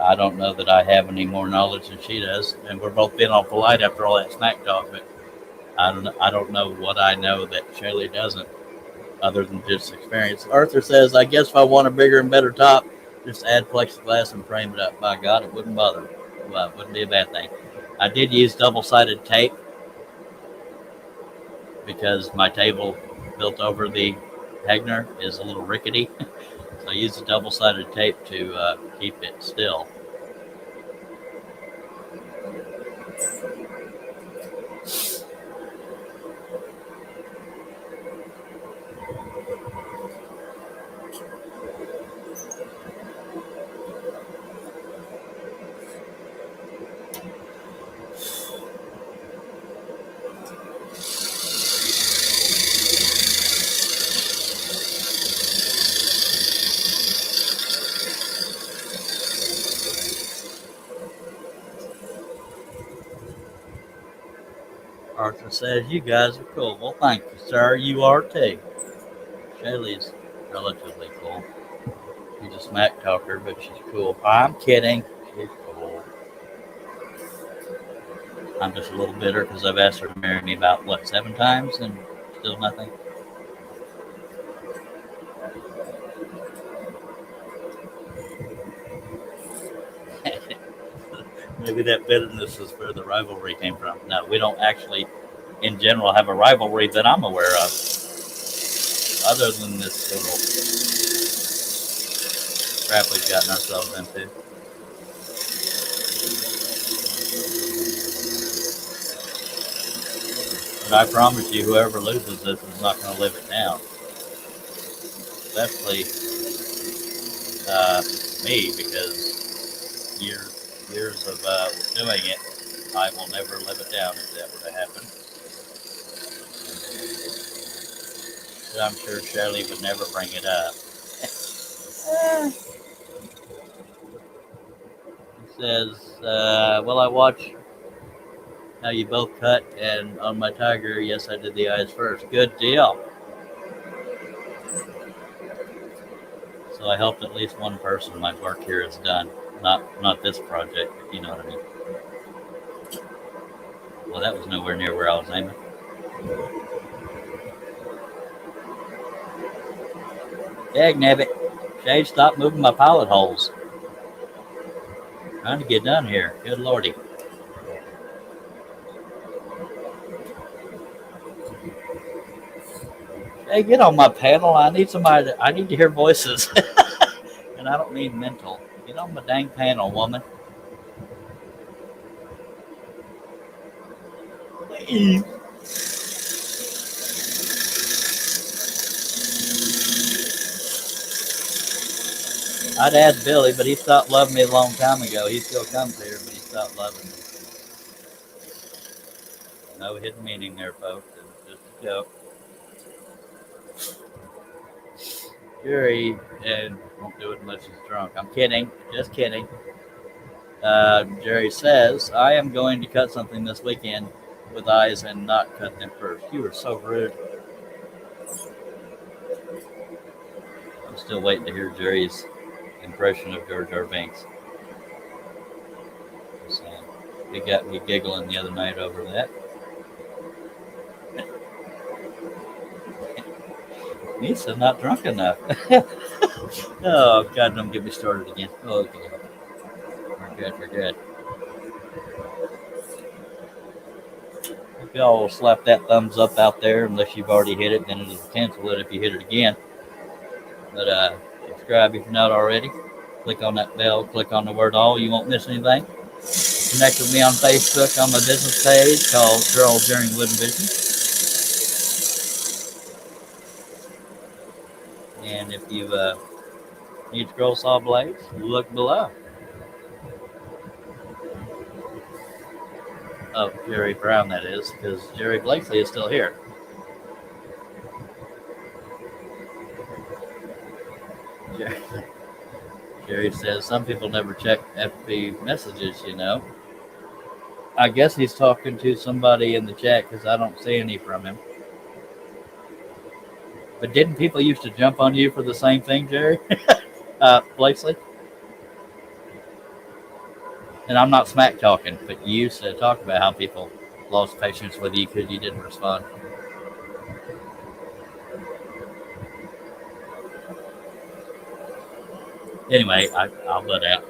[SPEAKER 1] I don't know that I have any more knowledge than she does, and we're both being all polite after all that smack talk. But I don't know what I know that Shaylee doesn't, other than just experience. Arthur says, I guess if I want a bigger and better top, just add plexiglass and frame it up. By God, it wouldn't bother. Well, it wouldn't be a bad thing. I did use double-sided tape because my table built over the Hegner is a little rickety. So I used a double-sided tape to keep it still. Arthur says, you guys are cool. Well, thank you, sir. You are too. Shaylee's relatively cool. She's a smack talker, but she's cool. I'm kidding. She's cool. I'm just a little bitter because I've asked her to marry me about, 7 times and still nothing? Maybe that bitterness is where the rivalry came from. No, we don't actually, in general, have a rivalry that I'm aware of, other than this little crap we've gotten ourselves into. But I promise you, whoever loses this is not going to live it down. Especially me, because years of doing it, I will never live it down if that were to happen. But I'm sure Shelley would never bring it up. He says, well, I watch how you both cut, and on my tiger, yes, I did the eyes first. Good deal. So I helped at least one person. My work here is done. Not this project, if you know what I mean. Well, that was nowhere near where I was aiming. Dagnabbit. Shade, stop moving my pilot holes. Trying to get done here. Good lordy. Hey, get on my panel. I need to hear voices. And I don't mean mental. Get on my dang panel, woman. Please. I'd ask Billy, but he stopped loving me a long time ago. He still comes here, but he stopped loving me. No hidden meaning there, folks. It was just a joke. Jerry and won't do it unless he's drunk. I'm kidding. Just kidding. Jerry says, I am going to cut something this weekend with eyes and not cut them first. You are so rude. I'm still waiting to hear Jerry's impression of Jar Jar Binks. So, he got me giggling the other night over that. Lisa's not drunk enough. Oh, God, don't get me started again. Oh, okay. We're good. If y'all will slap that thumbs up out there, unless you've already hit it, then it'll cancel it if you hit it again. But subscribe if you're not already. Click on that bell. Click on the word all. You won't miss anything. Connect with me on Facebook on my business page called Charles During Wooden Vision. And if you need scroll saw blades, look below. Oh, Jerry Brown, that is, because Jerry Blakely is still here. Jerry says, some people never check FB messages, you know. I guess he's talking to somebody in the chat because I don't see any from him. But didn't people used to jump on you for the same thing, Jerry? Blakeslee? And I'm not smack talking, but you used to talk about how people lost patience with you because you didn't respond. Anyway, I'll let out.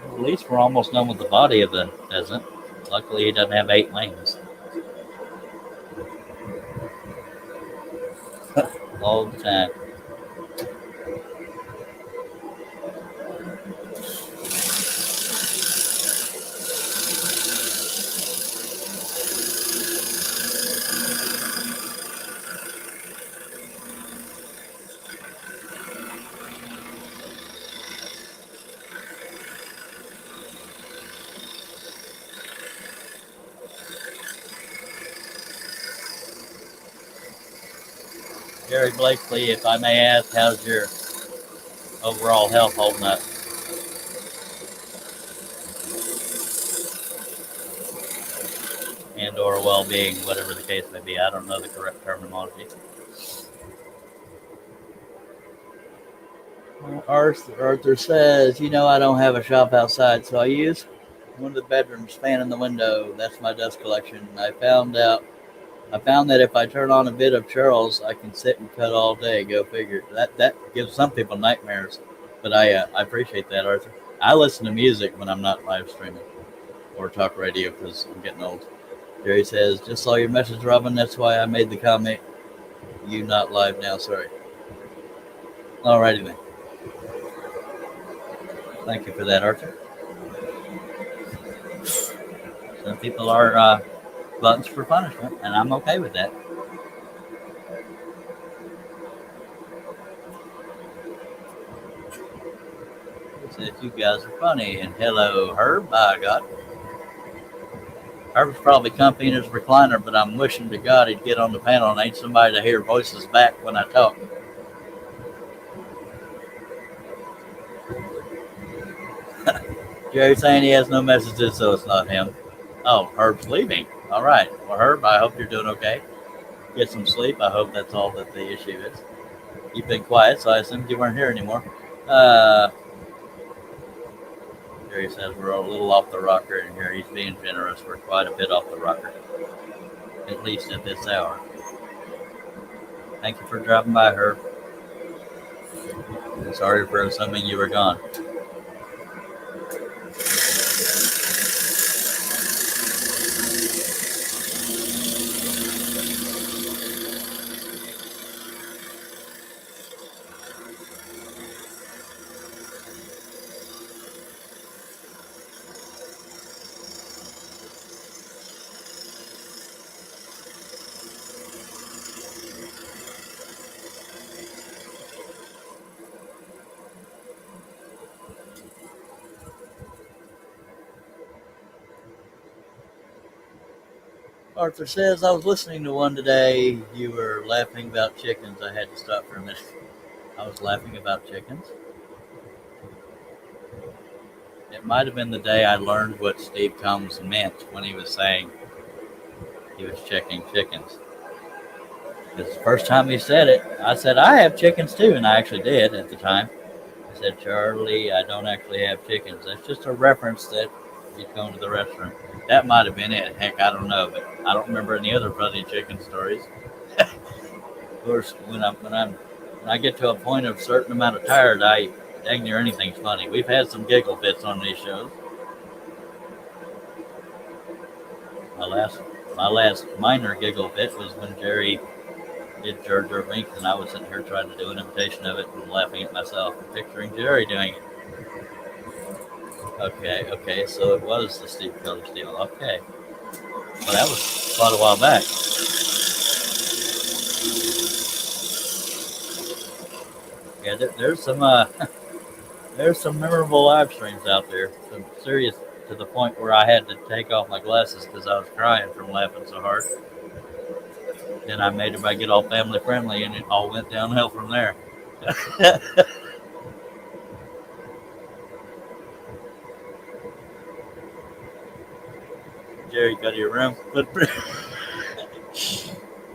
[SPEAKER 1] At least we're almost done with the body of the pheasant. Luckily, he doesn't have 8 wings. All the time. Jerry Blakeslee, if I may ask, how's your overall health holding up? And or well-being, whatever the case may be. I don't know the correct terminology. Arthur says, I don't have a shop outside, so I use one of the bedrooms, fan in the window. That's my dust collection. I found that if I turn on a bit of Charles, I can sit and cut all day. Go figure. That gives some people nightmares, but I appreciate that, Arthur. I listen to music when I'm not live streaming or talk radio because I'm getting old. Jerry says, just saw your message, Robin. That's why I made the comment. You not live now, sorry. Alrighty then. Thank you for that, Arthur. Some people are gluttons for punishment, and I'm okay with that. Says you guys are funny, and hello, Herb. By God. Herb's probably comfy in his recliner, but I'm wishing to God he'd get on the panel and ain't somebody to hear voices back when I talk. Jerry saying he has no messages, so it's not him. Oh, Herb's leaving. All right. Well, Herb, I hope you're doing okay. Get some sleep. I hope that's all that the issue is. You've been quiet, so I assumed you weren't here anymore. Jerry says we're a little off the rocker in here. He's being generous. We're quite a bit off the rocker, at least at this hour. Thank you for dropping by, Herb. Sorry for assuming you were gone. Arthur says, I was listening to one today. You were laughing about chickens. I had to stop for a minute. I was laughing about chickens. It might have been the day I learned what Steve Combs meant when he was saying he was checking chickens. Because the first time he said it, I said, I have chickens too. And I actually did at the time. I said, Charlie, I don't actually have chickens. That's just a reference that he's going to the restroom. That might have been it. Heck, I don't know, but I don't remember any other funny chicken stories. Of course, when I get to a point of a certain amount of tired, dang near anything's funny. We've had some giggle fits on these shows. My last minor giggle fit was when Jerry did Jar Jar Binks, and I was sitting here trying to do an imitation of it and laughing at myself and picturing Jerry doing it. Okay, so it was the Steve Colors deal. Okay. Well, that was quite a while back. Yeah, there's some memorable live streams out there. Some serious, to the point where I had to take off my glasses because I was crying from laughing so hard. Then I made everybody get all family friendly, and it all went downhill from there. Jerry go to your room?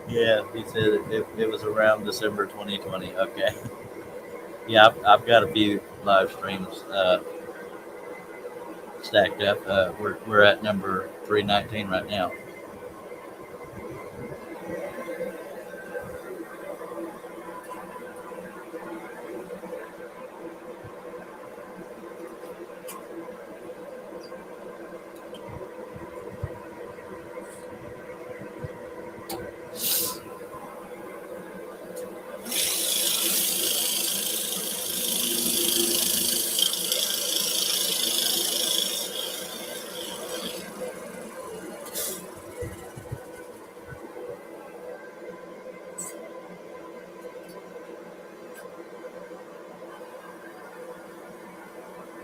[SPEAKER 1] Yeah, he said it was around December 2020. Okay. Yeah, I've got a few live streams stacked up. We're at number 319 right now.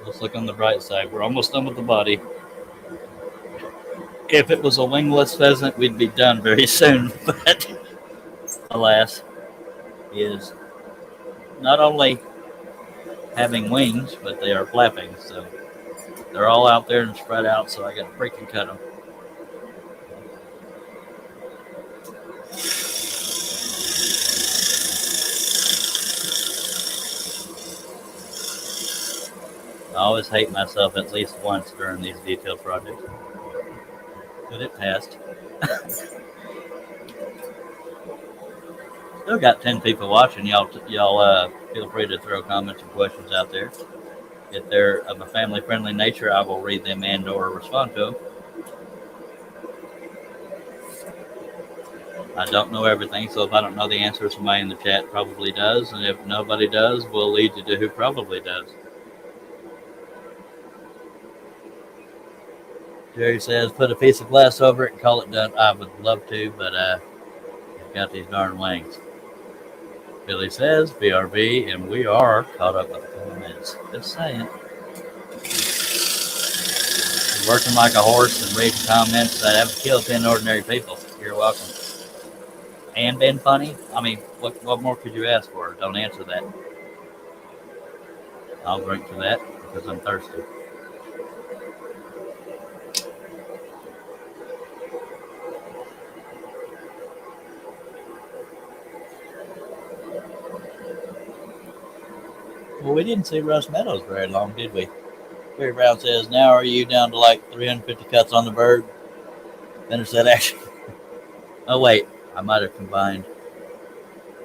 [SPEAKER 1] Let's look on the bright side. We're almost done with the body. If it was a wingless pheasant, we'd be done very soon. But alas, he is not only having wings, but they are flapping. So they're all out there and spread out. So I got to freaking cut them. I always hate myself at least once during these detailed projects. But it passed. Still got 10 people watching. Y'all feel free to throw comments and questions out there. If they're of a family-friendly nature, I will read them and/or respond to them. I don't know everything, so if I don't know the answer, somebody in the chat probably does. And if nobody does, we'll lead you to who probably does. Jerry says, put a piece of glass over it and call it done. I would love to, but I've got these darn wings. Billy says, BRB, and we are caught up with the comments. Just saying. You're working like a horse and reading comments that have killed 10 ordinary people. You're welcome. And been funny? I mean, what more could you ask for? Don't answer that. I'll drink to that because I'm thirsty. Well, we didn't see Russ Meadows very long, did we? Barry Brown says, now are you down to like 350 cuts on the bird? Finish that action. Oh, wait. I might have combined.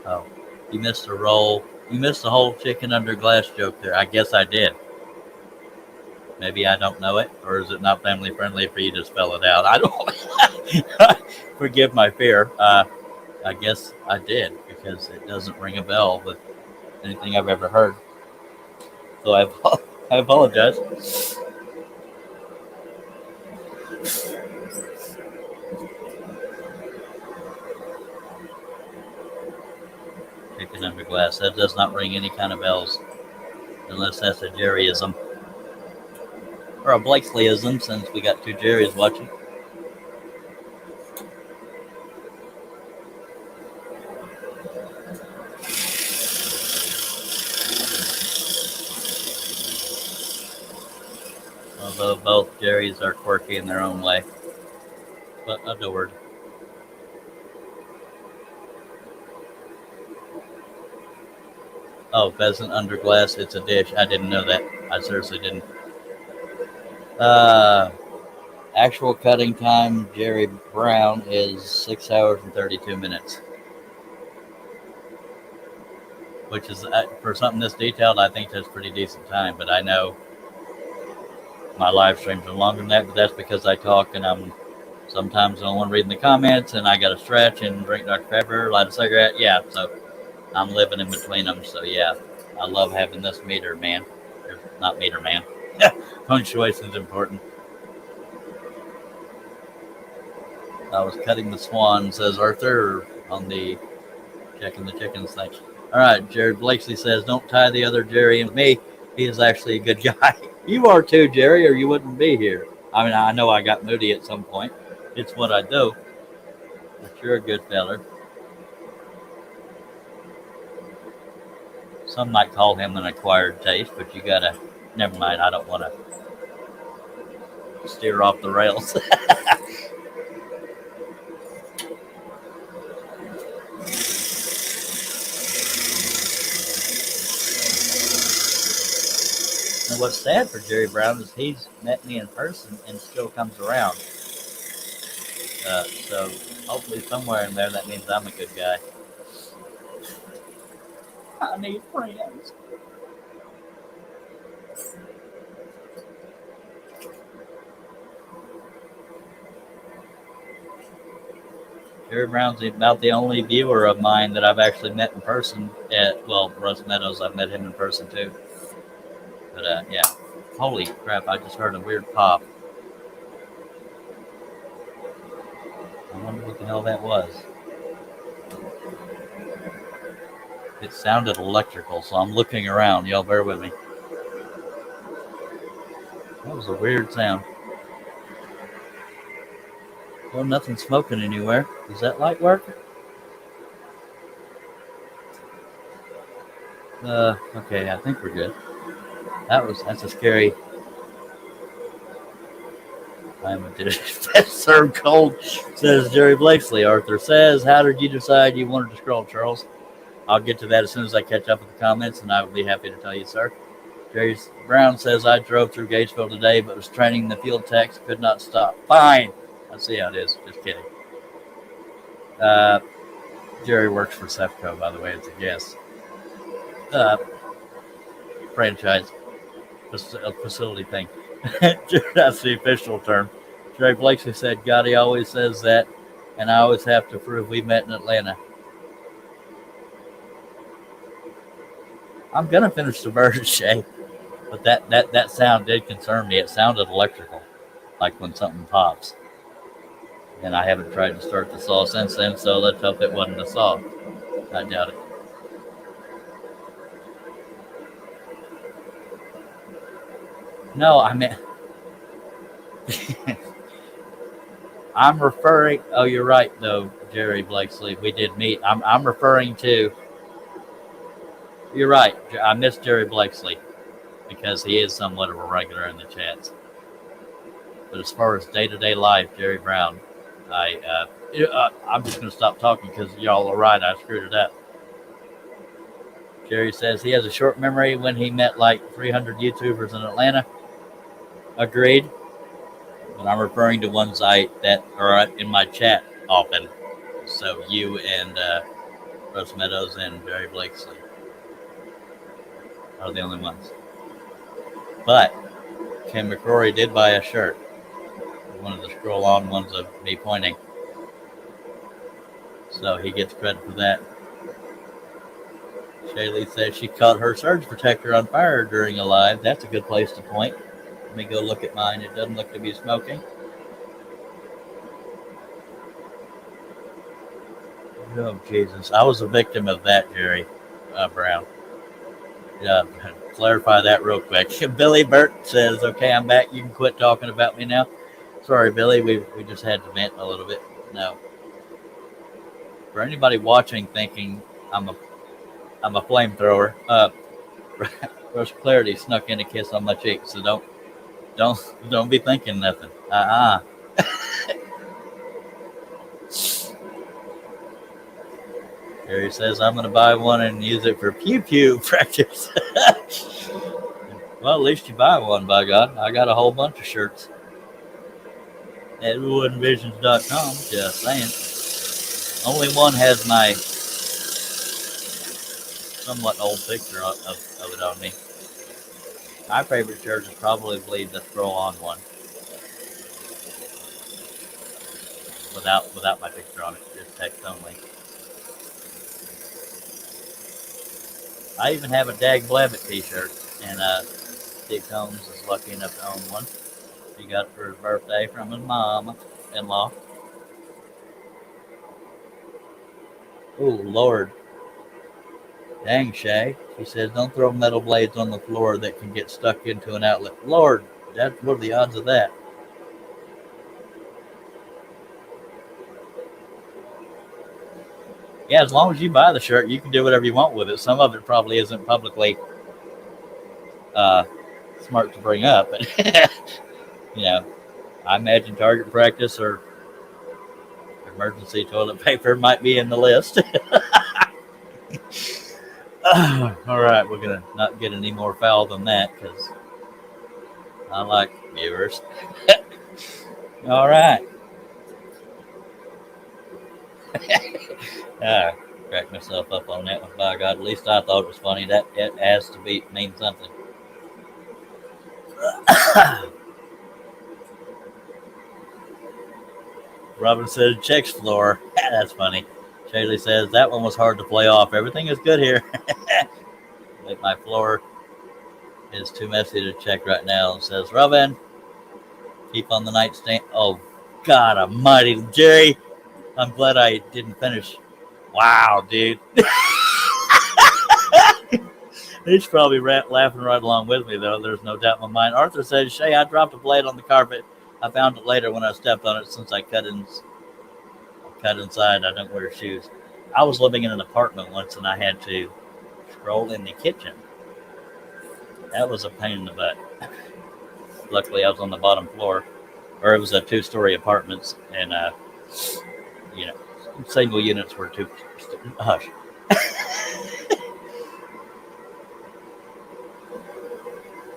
[SPEAKER 1] Oh, you missed a roll. You missed the whole chicken under glass joke there. I guess I did. Maybe I don't know it, or is it not family friendly for you to spell it out? I don't. Forgive my fear. I guess I did because it doesn't ring a bell with anything I've ever heard. So I apologize. Chicken under glass. That does not ring any kind of bells, unless that's a Jerryism or a Blakesleyism, since we got two Jerrys watching. Although both Jerrys are quirky in their own way, but adored. Oh, pheasant under glass, it's a dish. I didn't know that. I seriously didn't. Actual cutting time, Jerry Brown, is 6 hours and 32 minutes. Which is, for something this detailed, I think that's pretty decent time. But I know my live streams are longer than that, but that's because I talk and I'm sometimes the only one reading the comments, and I got to stretch and drink Dr. Pepper, light a cigarette. Yeah, so I'm living in between them. So yeah, I love having this meter man. Not meter man. Punctuation is important. I was cutting the swan, says Arthur, on the checking the chickens thing. All right, Jared Blakeslee says, don't tie the other Jerry in with me. He is actually a good guy. You are too, Jerry, or you wouldn't be here. I mean, I know I got moody at some point. It's what I do. But you're a good feller. Some might call him an acquired taste, but you gotta, never mind, I don't want to steer off the rails. what's sad for Jerry Brown is he's met me in person and still comes around. So hopefully somewhere in there that means I'm a good guy. I need friends. Jerry Brown's about the only viewer of mine that I've actually met in person at, well, Russ Meadows, I've met him in person too. But yeah, holy crap, I just heard a weird pop. I wonder what the hell that was. It sounded electrical, so I'm looking around. Y'all bear with me. That was a weird sound. Well, nothing smoking anywhere. Does that light work? Okay, I think we're good. That's a scary. I'm a best served cold, says Jerry Blakesley. Arthur says, how did you decide you wanted to scroll, Charles? I'll get to that as soon as I catch up with the comments, and I will be happy to tell you, sir. Jerry Brown says, I drove through Gatesville today, but was training the field techs, could not stop. Fine. I see how it is. Just kidding. Jerry works for Sefco, by the way, it's a guess. Franchise facility thing. That's the official term. Jerry Blakesley said, God, he always says that, and I always have to prove we met in Atlanta. I'm going to finish the verse, Shay, but that sound did concern me. It sounded electrical, like when something pops. And I haven't tried to start the saw since then, so let's hope it wasn't a saw. I doubt it. No, I mean, I'm referring. Oh, you're right, though, Jerry Blakesley. We did meet. I'm referring to. You're right. I miss Jerry Blakesley because he is somewhat of a regular in the chats. But as far as day-to-day life, Jerry Brown, I'm just going to stop talking because y'all are right. I screwed it up. Jerry says he has a short memory when he met like 300 YouTubers in Atlanta. Agreed. But I'm referring to ones that are in my chat often. So you and Russ Meadows and Jerry Blakesley are the only ones. But Ken McCrory did buy a shirt. One of the scroll on ones of me pointing. So he gets credit for that. Shaylee says she caught her surge protector on fire during a live. That's a good place to point. Let me go look at mine. It doesn't look to be smoking. Oh, Jesus. I was a victim of that, Jerry Brown. Clarify that real quick. Billy Burt says, okay, I'm back. You can quit talking about me now. Sorry, Billy. We just had to vent a little bit. No. For anybody watching thinking I'm a flamethrower, Rush Clarity snuck in a kiss on my cheek, so don't be thinking nothing. Gary says I'm gonna buy one and use it for pew pew practice. Well, at least you buy one, by God. I got a whole bunch of shirts at woodandvisions.com. Just saying. Only one has my somewhat old picture of it on me. My favorite shirt is probably the throw-on one, without my picture on it, just text only. I even have a Dag Blabbit t-shirt, and Dick Holmes is lucky enough to own one. He got it for his birthday from his mom-in-law. Oh, Lord. Dang, Shay. She says, don't throw metal blades on the floor that can get stuck into an outlet. Lord, what are the odds of that? Yeah, as long as you buy the shirt, you can do whatever you want with it. Some of it probably isn't publicly smart to bring up, but I imagine target practice or emergency toilet paper might be in the list. All right, we're gonna not get any more foul than that because unlike viewers. All right. Cracked myself up on that one. By God, at least I thought it was funny. That it has to mean something. Robin says, checks floor. That's funny. Shaylee says, that one was hard to play off. Everything is good here. But my floor is too messy to check right now. Says, Robin, keep on the nightstand. Oh, God almighty. Jerry, I'm glad I didn't finish. Wow, dude. He's probably laughing right along with me, though. There's no doubt in my mind. Arthur says, Shay, I dropped a blade on the carpet. I found it later when I stepped on it since I cut inside. I don't wear shoes. I was living in an apartment once and I had to scroll in the kitchen. That was a pain in the butt. Luckily, I was on the bottom floor, or it was a 2-story apartments, and single units were two. Hush.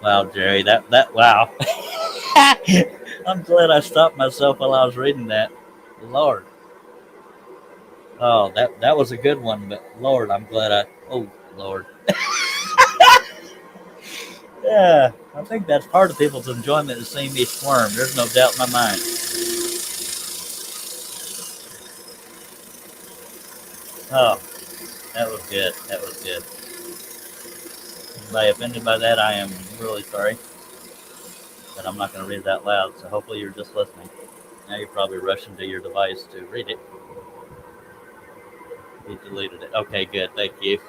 [SPEAKER 1] Wow, Jerry, that wow. I'm glad I stopped myself while I was reading that. Lord. Oh, that was a good one, but Lord, I'm glad oh, Lord. Yeah, I think that's part of people's enjoyment is seeing me squirm. There's no doubt in my mind. Oh, that was good. That was good. If I offended by that, I am really sorry. But I'm not going to read it out loud, so hopefully you're just listening. Now you're probably rushing to your device to read it. He deleted it. Okay, good. Thank you.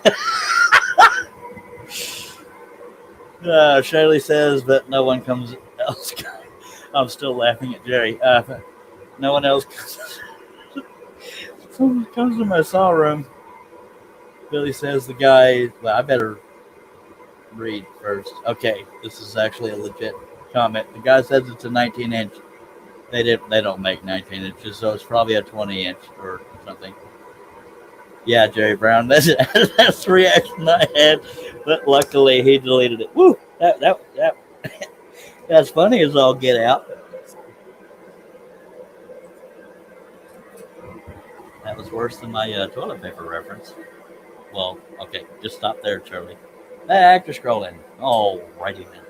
[SPEAKER 1] Shirley says, but no one else. I'm still laughing at Jerry. No one else comes to my saw room. Billy says the guy. Well, I better read first. Okay, this is actually a legit comment. The guy says it's a 19-inch. They don't make 19 inches, so it's probably a 20-inch or something. Yeah, Jerry Brown. That's the reaction I had, but luckily he deleted it. Woo! That's funny as all get out. That was worse than my toilet paper reference. Well, okay, just stop there, Charlie. Back to scrolling. Oh, righty then.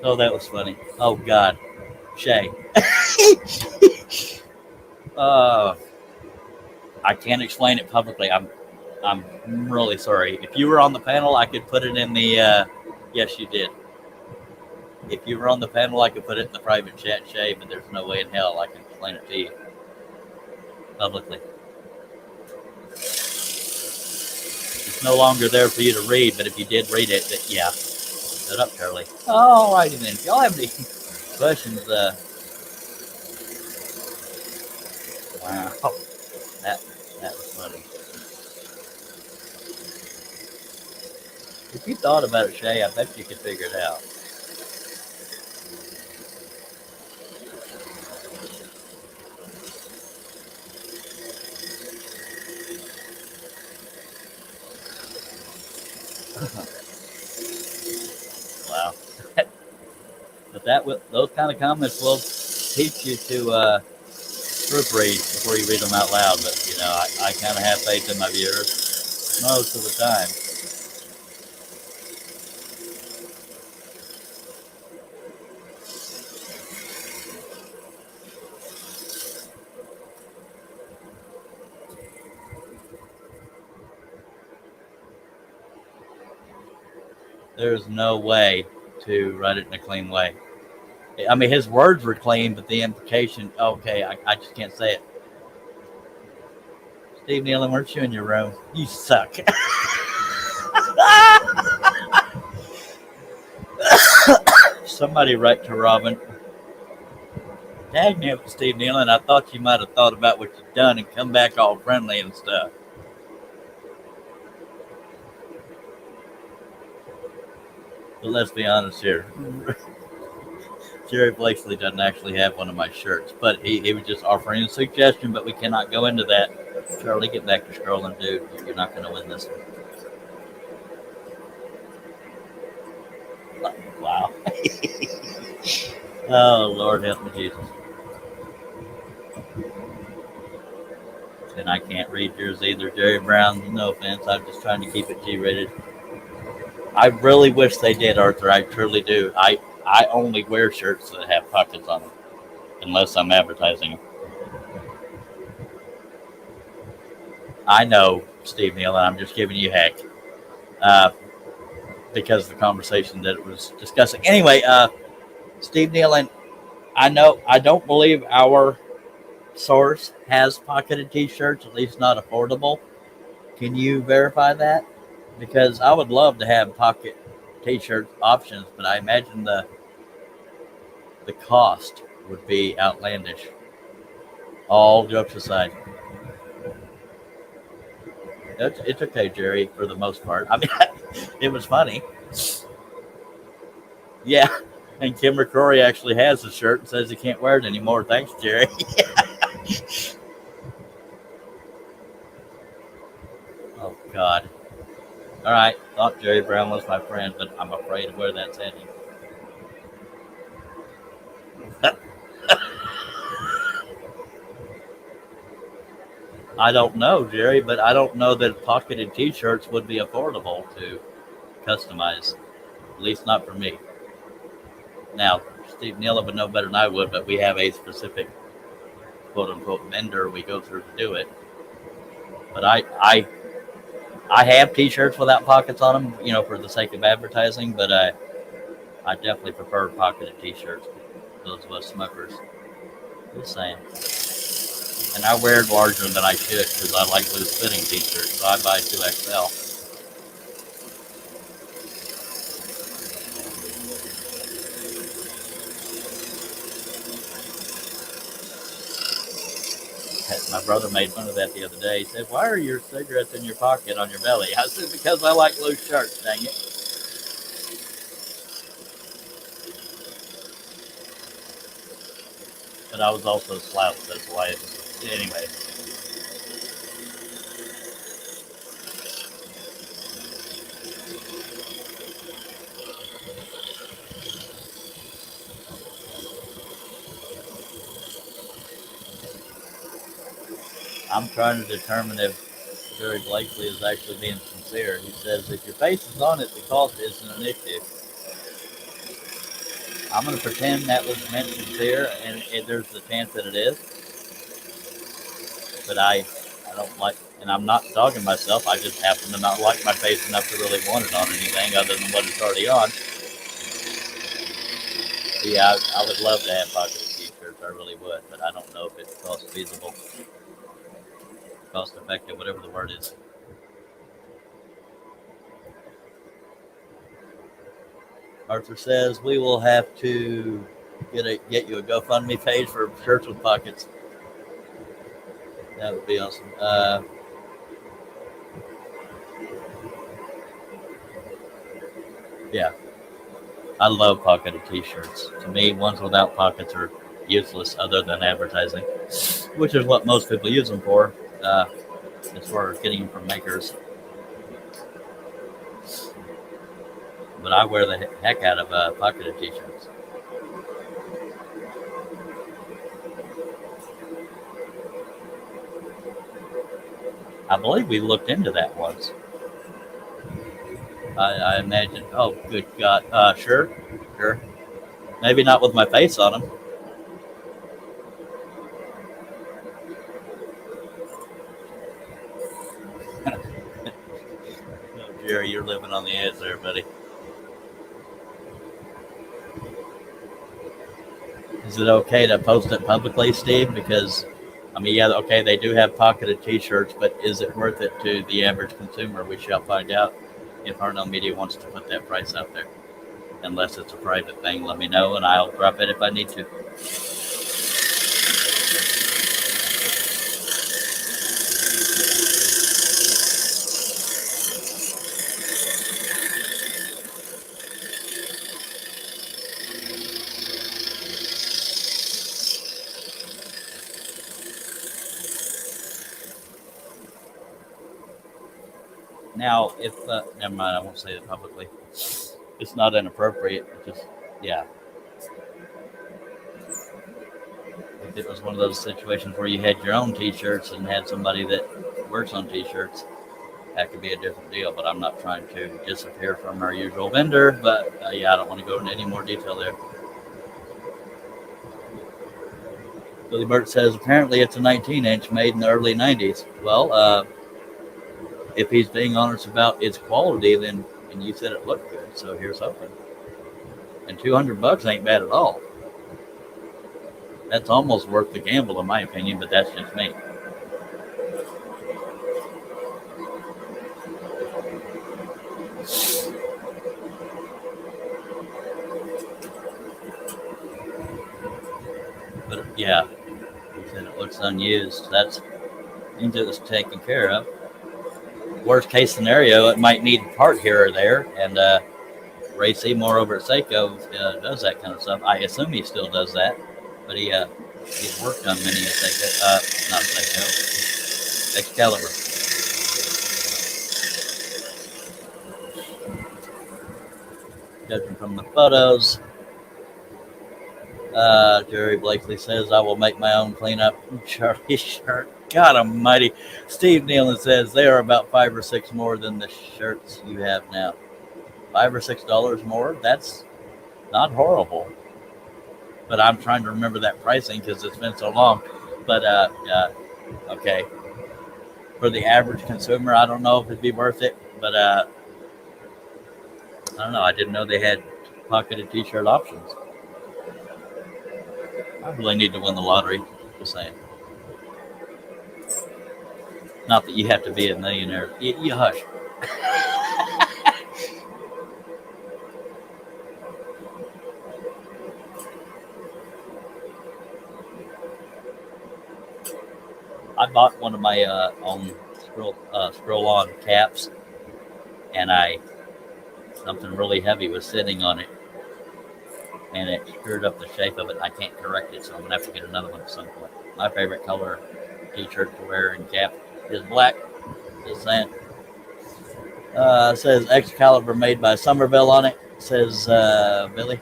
[SPEAKER 1] Oh, that was funny. Oh God, Shay. I can't explain it publicly. I'm really sorry. If you were on the panel, I could put it in the. Yes, you did. If you were on the panel, I could put it in the private chat, Shay. But there's no way in hell I can explain it to you publicly. It's no longer there for you to read. But if you did read it, yeah. Shut up, Charlie. All righty then. If y'all have any questions, wow, that was funny. If you thought about it, Shay, I bet you could figure it out. Wow. But those kind of comments will teach you to proofread before you read them out loud. But I kind of have faith in my viewers most of the time. There's no way to write it in a clean way. I mean, his words were clean, but the implication, okay, I just can't say it. Steve Nealon, weren't you in your room? You suck. Somebody write to Robin. Dang it, Steve Nealon, I thought you might have thought about what you've done and come back all friendly and stuff. But let's be honest here. Jerry Blakesley doesn't actually have one of my shirts, but he was just offering a suggestion, but we cannot go into that. Charlie, get back to scrolling, dude. You're not going to win this one. Oh, Lord help me, Jesus. And I can't read yours either, Jerry Brown. No offense. I'm just trying to keep it G-rated. I really wish they did, Arthur. I truly do. I only wear shirts that have pockets on them, unless I'm advertising them. I know, Steve Neal, and I'm just giving you heck. Uh, because of the conversation that it was discussing. Anyway, Steve Neal, and I don't believe our source has pocketed T-shirts, at least not affordable. Can you verify that? Because I would love to have pocket T-shirt options, but I imagine the cost would be outlandish. All jokes aside, it's okay, Jerry, for the most part. I mean, it was funny. Yeah, and Kim McCrory actually has the shirt and says he can't wear it anymore. Thanks, Jerry. Oh God. All right, thought Jerry Brown was my friend, but I'm afraid of where that's heading. I don't know, Jerry, but I don't know that pocketed T-shirts would be affordable to customize. At least not for me. Now, Steve Neal would know better than I would, but we have a specific quote unquote vendor we go through to do it. But I have T-shirts without pockets on them, for the sake of advertising. But I definitely prefer pocketed T-shirts. Those of us smokers. Just saying. And I wear larger than I should because I like loose fitting T-shirts, so I buy 2XL. My brother made fun of that the other day. He said, "Why are your cigarettes in your pocket on your belly?" I said, "Because I like loose shirts, dang it." But I was also slouched, that's why it's... Anyway, I'm trying to determine if Jerry Blakely is actually being sincere. He says, if your face is on it, the cost isn't an issue. I'm going to pretend that was meant sincere, and there's the chance that it is. But I don't like, and I'm not dogging myself. I just happen to not like my face enough to really want it on anything other than what it's already on. Yeah, I would love to have pocketed T-shirts. I really would, but I don't know if it's cost feasible, cost effective, whatever the word is. Arthur says we will have to get you a GoFundMe page for shirts with pockets. That would be awesome. Yeah, I love pocketed T-shirts. To me, ones without pockets are useless, other than advertising, which is what most people use them for, as far as getting them from makers. But I wear the heck out of pocketed T-shirts. I believe we looked into that once. I imagine. Oh, good God. Sure, sure. Maybe not with my face on them. Oh, Jerry, you're living on the edge there, buddy. Is it okay to post it publicly, Steve? Because, I mean, yeah, okay, they do have pocketed T-shirts, but is it worth it to the average consumer? We shall find out if Harnell Media wants to put that price out there. Unless it's a private thing, let me know, and I'll drop it if I need to. Now, if never mind, I won't say it publicly. It's not inappropriate. It just Yeah. If it was one of those situations where you had your own T-shirts and had somebody that works on T-shirts, that could be a different deal. But I'm not trying to disappear from our usual vendor. But yeah, I don't want to go into any more detail there. Billy Burt says apparently it's a 19-inch made in the early 90s. Well, if he's being honest about its quality, then and you said it looked good, so here's hoping. And $200 ain't bad at all. That's almost worth the gamble, in my opinion, but that's just me. But yeah, he said it looks unused. That means it was taken care of. Worst case scenario, it might need a part here or there, and Ray Seymour over at Seiko does that kind of stuff. I assume he still does that, but he's worked on many of Seiko, not Seiko, Excalibur. Judging from the photos, Jerry Blakely says, I will make my own cleanup Charlie shirt. God almighty. Steve Nealon says they are about $5 or $6 more than the shirts you have now. $5 or $6 more? That's not horrible. But I'm trying to remember that pricing because it's been so long. But, okay. For the average consumer, I don't know if it'd be worth it. But, I don't know. I didn't know they had pocketed T-shirt options. I really need to win the lottery. Just saying. Not that you have to be a millionaire. You hush. I bought one of my own scroll-on caps, and something really heavy was sitting on it, and it screwed up the shape of it. I can't correct it, so I'm gonna have to get another one at some point. My favorite color T-shirt to wear and cap is black. Just saying. Says Excalibur made by Somerville on it. Says Billy.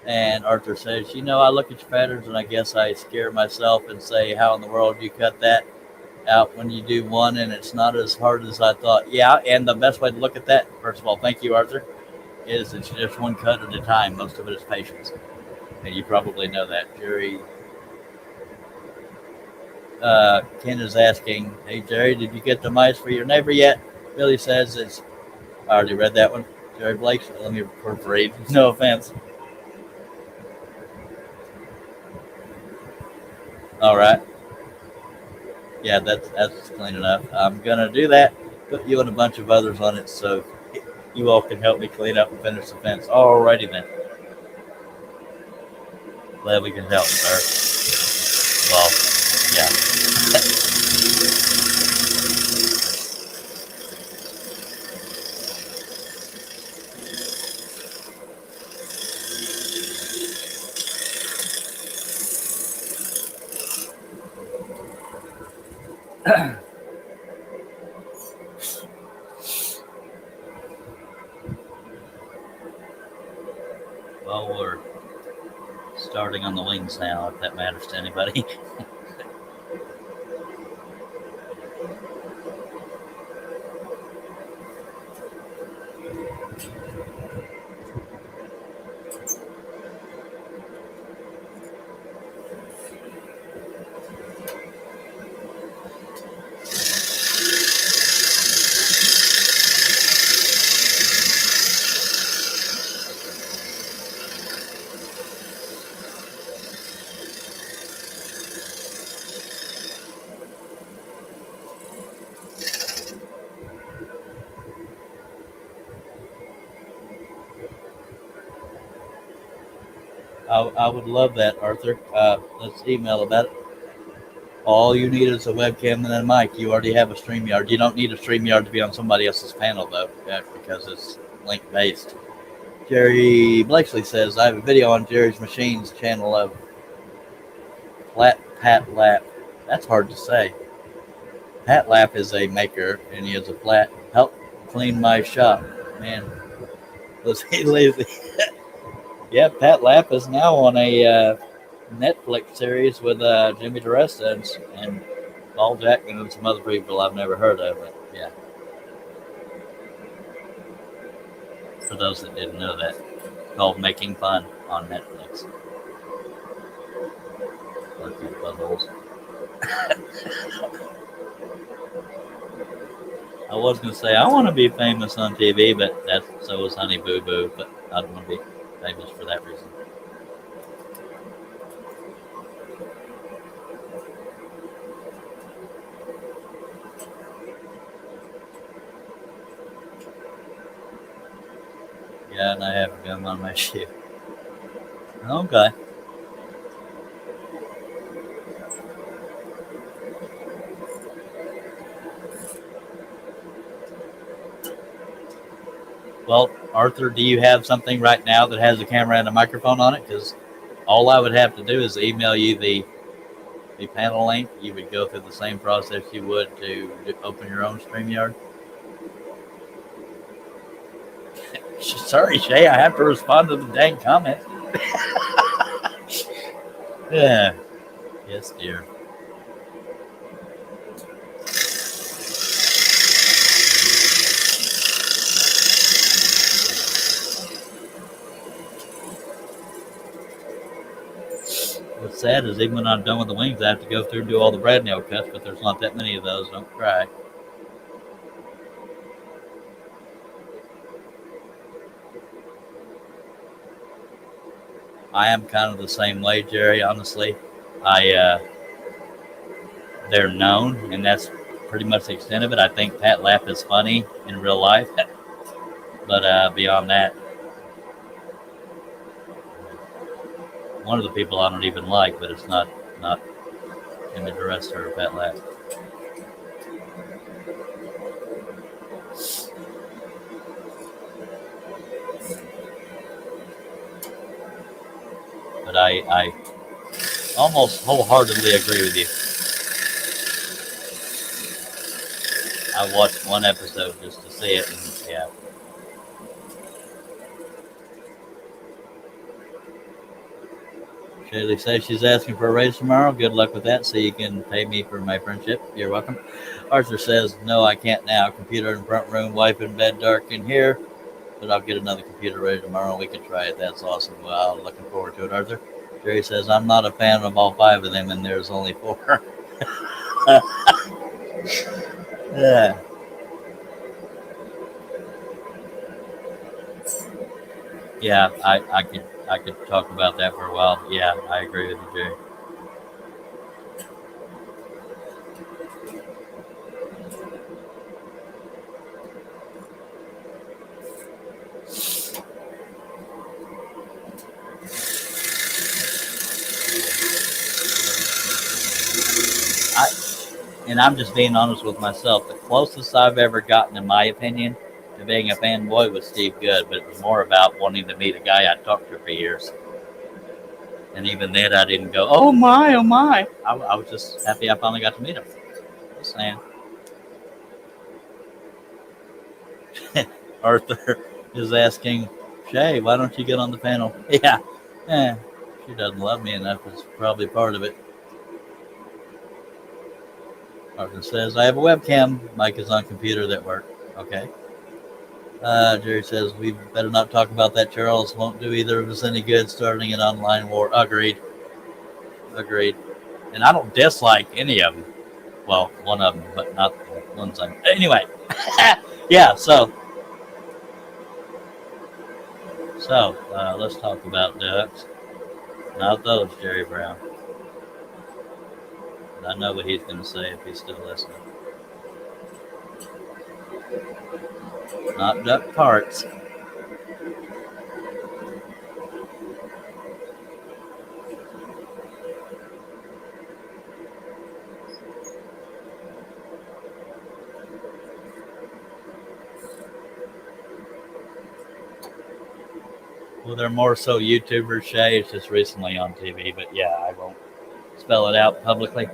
[SPEAKER 1] And Arthur says, I look at your patterns and I guess I scare myself and say, how in the world do you cut that out when you do one and it's not as hard as I thought? Yeah, and the best way to look at that, first of all, thank you, Arthur, is it's just one cut at a time. Most of it is patience. And you probably know that. Jerry, Ken is asking, hey, Jerry, did you get the mice for your neighbor yet? Billy says I already read that one. Jerry Blake, let me read. No offense. All right. Yeah, that's clean enough. I'm going to do that. Put you and a bunch of others on it so you all can help me clean up and finish the fence. Alrighty then. Glad we can help, sir. Well, yeah. Well, we're starting on the wings now, if that matters to anybody. I would love that, Arthur. Let's email about it. All you need is a webcam and a mic. You already have a StreamYard. You don't need a StreamYard to be on somebody else's panel, though, because it's link-based. Jerry Blakely says, I have a video on Jerry's Machines channel of Pat Lap. That's hard to say. Pat Lap is a maker, and he has a flat. Help clean my shop. Man, Was he lazy? Yeah, Pat Lapp is now on a Netflix series with Jimmy DeResta and Paul Jackman and some other people I've never heard of. But yeah, for those that didn't know that, called Making Fun on Netflix. Lucky buttholes. I was gonna say I want to be famous on TV, but so was Honey Boo Boo. But I don't want to be famous for that reason. Yeah, and I have a gum on my shoe. Okay. Well, Arthur, do you have something right now that has a camera and a microphone on it? Because all I would have to do is email you the panel link. You would go through the same process you would to open your own StreamYard. Sorry, Shay, I have to respond to the dang comment. Yeah. Yes, dear. What's sad is even when I'm done with the wings, I have to go through and do all the brad nail cuts, but there's not that many of those. Don't cry. I am kind of the same way, Jerry. Honestly, they're known, and that's pretty much the extent of it. I think Pat Lapp is funny in real life, but beyond that, one of the people I don't even like, but it's not Jimmy DeResta or Pat Lapp. But I almost wholeheartedly agree with you. I watched one episode just to see it, and yeah. Shaylee says she's asking for a raise tomorrow. Good luck with that, so you can pay me for my friendship. You're welcome. Arthur says, no, I can't now. Computer in front room, wife in bed, dark in here. But I'll get another computer ready tomorrow. We can try it. That's awesome. Well, looking forward to it, Arthur. Jerry says, I'm not a fan of all 5 of them, and there's only 4. Yeah. Yeah, I could talk about that for a while. Yeah, I agree with you, Jerry. And I'm just being honest with myself. The closest I've ever gotten, in my opinion, to being a fanboy was Steve Good, but it was more about wanting to meet a guy I'd talked to for years. And even then, I didn't go, oh my, oh my. I was just happy I finally got to meet him. Just saying. Arthur is asking, Shay, why don't you get on the panel? Yeah. She doesn't love me enough. It's probably part of it. Arthur says, I have a webcam. Mike is on computer that work. Okay. Jerry says, we better not talk about that. Charles won't do either of us any good starting an online war. Agreed. And I don't dislike any of them. Well, one of them, but not the ones I'm... Anyway. Yeah, so let's talk about ducks. Not those, Jerry Brown. I know what he's going to say if he's still listening. Not duck parts. Well, they're more so YouTubers, Shay. It's just recently on TV, but yeah, I won't spell it out publicly.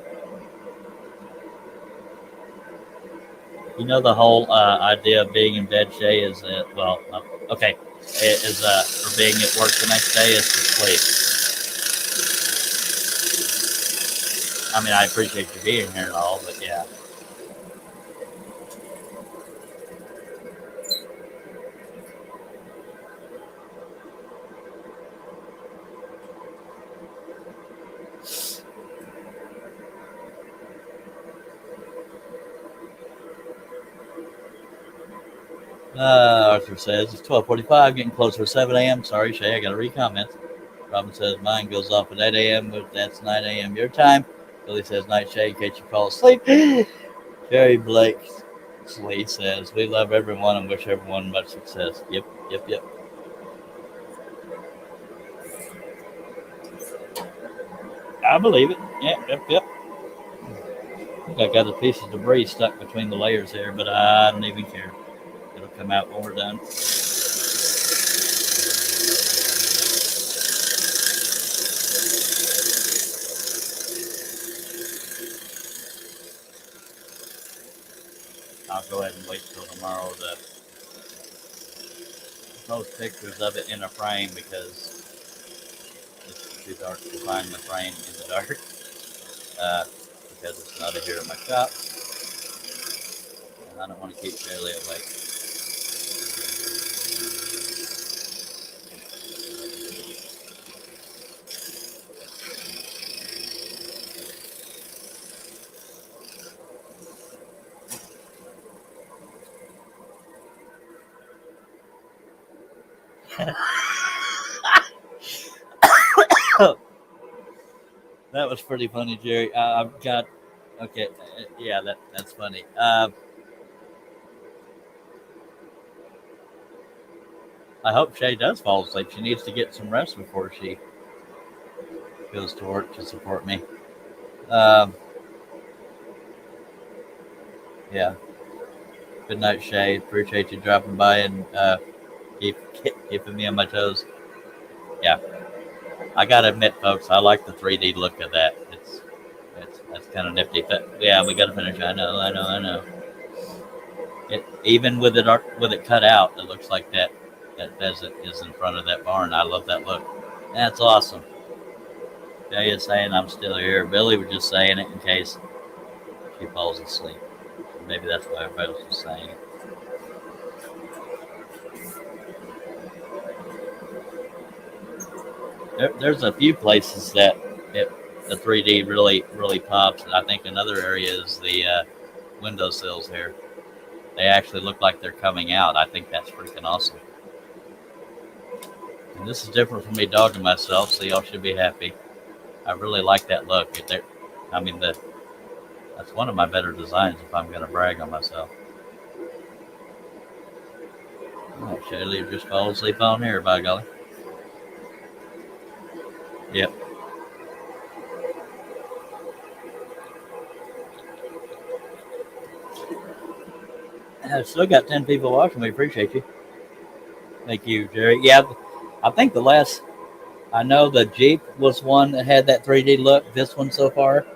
[SPEAKER 1] You know, the whole idea of being in bed, Shay, is that, well, okay. for being at work the next day is to sleep. I mean, I appreciate you being here and all, but yeah. Arthur says it's 12:45, getting closer to 7 a.m. Sorry, Shay, I got to read comments. Robin says mine goes off at 8 a.m., but that's 9 a.m. your time. Billy says night, Shay, in case you fall asleep. Jerry Blake Lee says we love everyone and wish everyone much success. Yep. I believe it. Yep. I think I got a piece of debris stuck between the layers here, but I don't even care. It'll come out when we're done. I'll go ahead and wait till tomorrow to post pictures of it in a frame because it's too dark to find the frame in the dark because it's not here in my shop and I don't want to keep Shaylee awake. That was pretty funny, Jerry. I've got okay. Yeah, that's funny. I hope Shay does fall asleep. She needs to get some rest before she goes to work to support me. Yeah. Good night, Shay. Appreciate you dropping by and keeping me on my toes. Yeah. I gotta admit, folks, I like the 3D look of that. That's kind of nifty. But yeah, we gotta finish. I know. Even with it cut out, it looks like that pheasant is in front of that barn. I love that look. That's awesome. Jay is saying I'm still here. Billy was just saying it in case she falls asleep. Maybe that's why everybody was just saying it. There's a few places that the 3D really pops. I think another area is the windowsills here. They actually look like they're coming out. I think that's freaking awesome. And this is different from me dogging myself, so y'all should be happy. I really like that look. I mean, that's one of my better designs if I'm going to brag on myself. Oh, Shaylee just fall asleep on here, by golly. Yep. I've still got 10 people watching. We appreciate you. Thank you, Jerry. Yeah, I think I know the Jeep was one that had that 3D look. This one so far.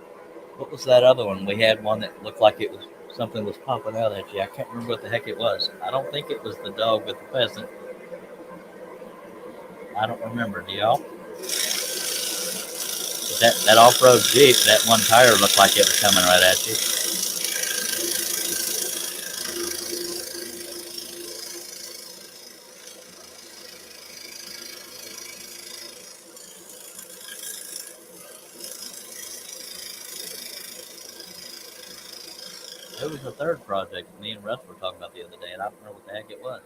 [SPEAKER 1] What was that other one? We had one that looked like something was popping out at you. I can't remember what the heck it was. I don't think it was the dog with the pheasant. I don't remember. Do y'all? That off-road Jeep, that one tire looked like it was coming right at you. It was the third project me and Russ were talking about the other day, and I don't know what the heck it was.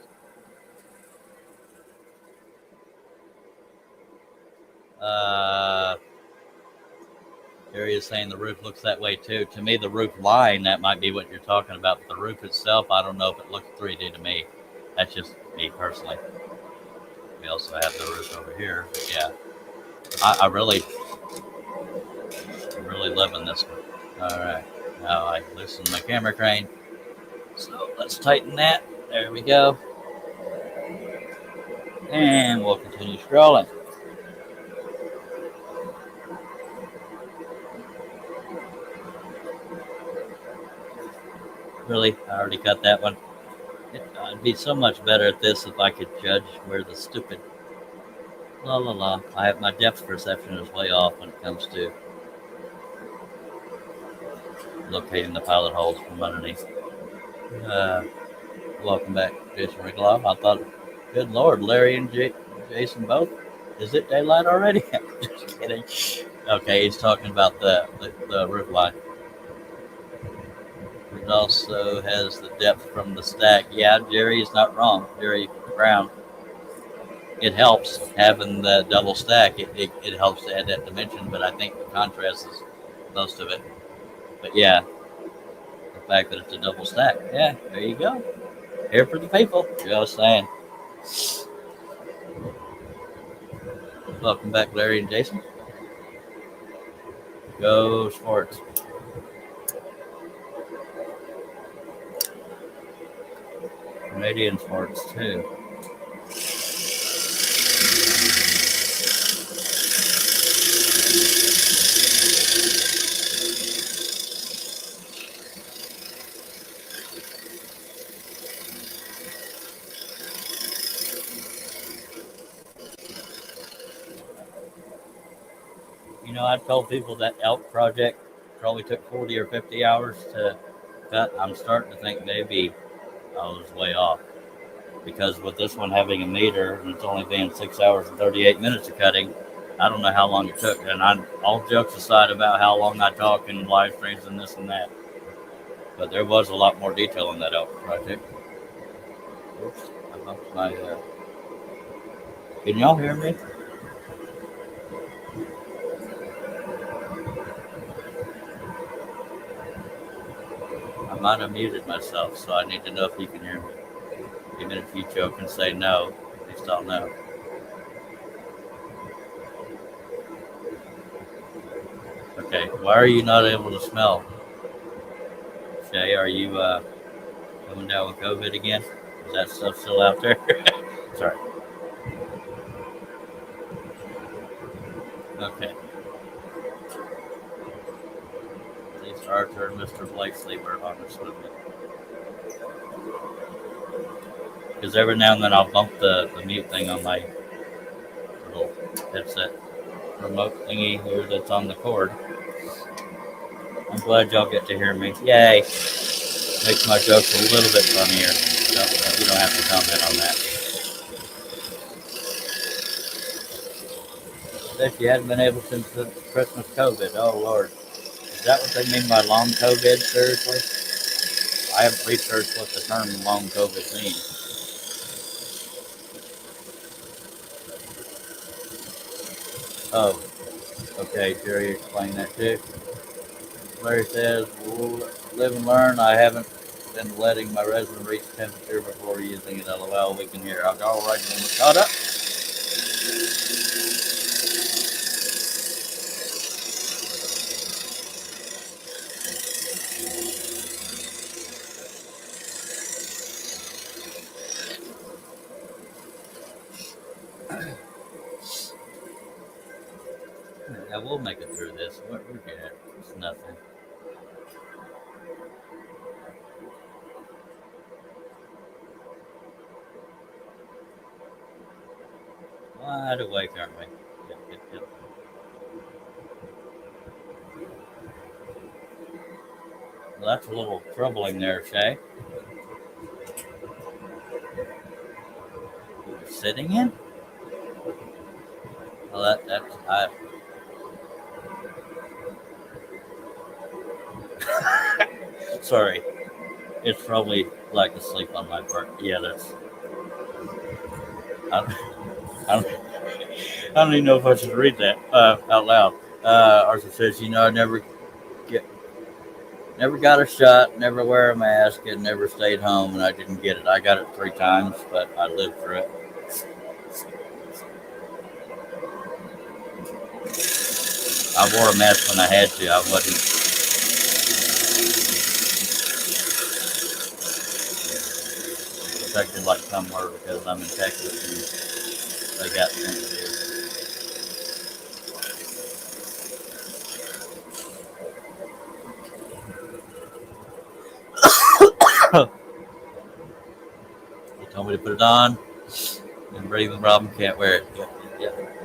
[SPEAKER 1] Gary is saying the roof looks that way too. To me, the roof line, that might be what you're talking about. But the roof itself, I don't know if it looks 3D to me. That's just me personally. We also have the roof over here. But yeah, I really loving this one. All right, now I loosen my camera crane. So let's tighten that. There we go. And we'll continue scrolling. Really? I already cut that one. It's done. I'd be so much better at this if I could judge where the stupid la la la. I have my depth perception is way off when it comes to locating the pilot holes from underneath. Uh, Welcome back, Jason Rigloff. I thought, good lord, Larry and Jason both. Is it daylight already? Just kidding. Okay, he's talking about the roof line. It also has the depth from the stack. Yeah, Jerry is not wrong. Jerry Brown. It helps having the double stack. It helps to add that dimension, but I think the contrast is most of it. But yeah, the fact that it's a double stack. Yeah, there you go. Here for the people. Just saying. Welcome back, Larry and Jason. Go sports. Canadian sports too. You know, I've told people that elk project probably took 40 or 50 hours to cut. I'm starting to think maybe I was way off. Because with this one having a meter and it's only been 6 hours and 38 minutes of cutting, I don't know how long it took. And all jokes aside about how long I talk and live streams and this and that, but there was a lot more detail in that elk project. Oops, I bumped my. Can y'all hear me? I might have muted myself, so I need to know if you can hear me. Even if you joke and say no, at least I'll know. Okay, why are you not able to smell? Shay, are you coming down with COVID again? Is that stuff still out there? Sorry. Okay. At least Arthur and Mr. Blakesley were honest with me. Because every now and then I'll bump the mute thing on my little headset remote thingy here that's on the cord. I'm glad y'all get to hear me. Yay! Makes my jokes a little bit funnier. You don't have to comment on that. If you hadn't been able since the Christmas COVID, oh Lord. Is that what they mean by long COVID, seriously? I haven't researched what the term long COVID means. Oh, okay, Jerry explained that too. Larry says, live and learn. I haven't been letting my resin reach temperature before using it. LOL, we can hear. I'll go right when we're caught up. Yeah, we'll make it through this. We're good. It's nothing. Wide awake, aren't we? Yep. Well, that's a little troubling there, Shay. What you're sitting in? Well, sorry. It's probably lack of sleep on my part. Yeah, that's. I don't even know if I should read that out loud. Arthur says, I never got a shot, never wear a mask, and never stayed home, and I didn't get it. I got it 3 times, but I lived through it. I wore a mask when I had to. I wasn't. Protected like some were because I'm in Texas and they got sensitive. me to put it on. And breathing problem can't wear it. Yep.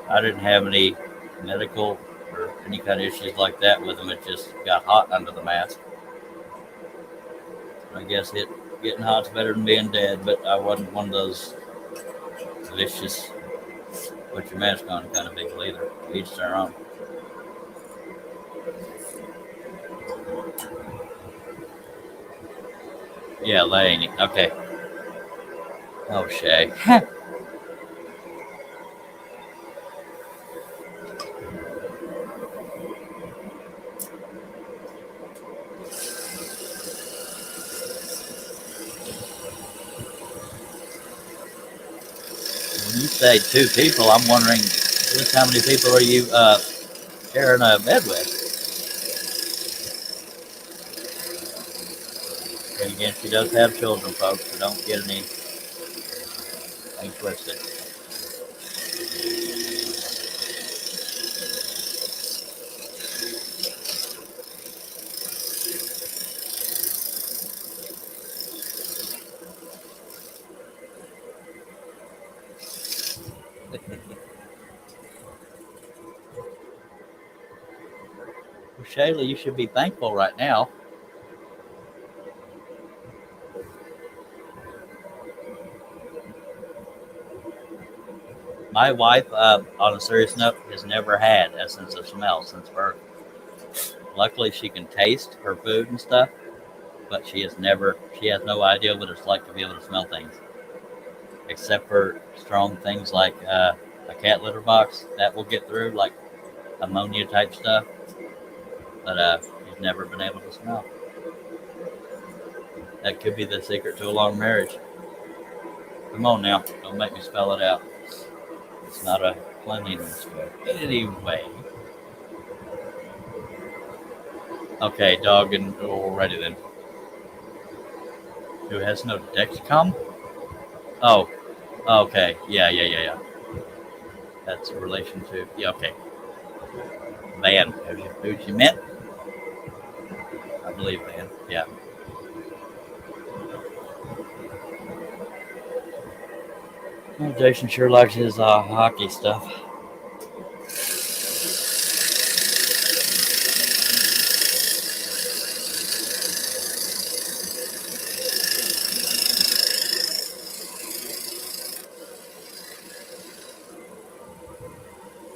[SPEAKER 1] I didn't have any medical or any kind of issues like that with them. It just got hot under the mask. I guess getting hot's better than being dead, but I wasn't one of those vicious put your mask on kind of people either. Each their own. Yeah, Laney. Okay. Oh, Shay. When you say two people, I'm wondering just how many people are you sharing a bed with? And again, she does have children, folks, so don't get anything twisted. Well, Shayla, you should be thankful right now. My wife, on a serious note, has never had a sense of smell since birth. Luckily, she can taste her food and stuff, but she has no idea what it's like to be able to smell things, except for strong things like a cat litter box that will get through, like ammonia type stuff. But she's never been able to smell. That could be the secret to a long marriage. Come on now, don't make me spell it out. It's not a cleanliness code. Anyway. Okay, dog and already then. Who has no Dexcom? Oh, okay. Yeah. That's a relation to, yeah, okay. Van, who you met? I believe Van, yeah. Well, Jason sure likes his hockey stuff.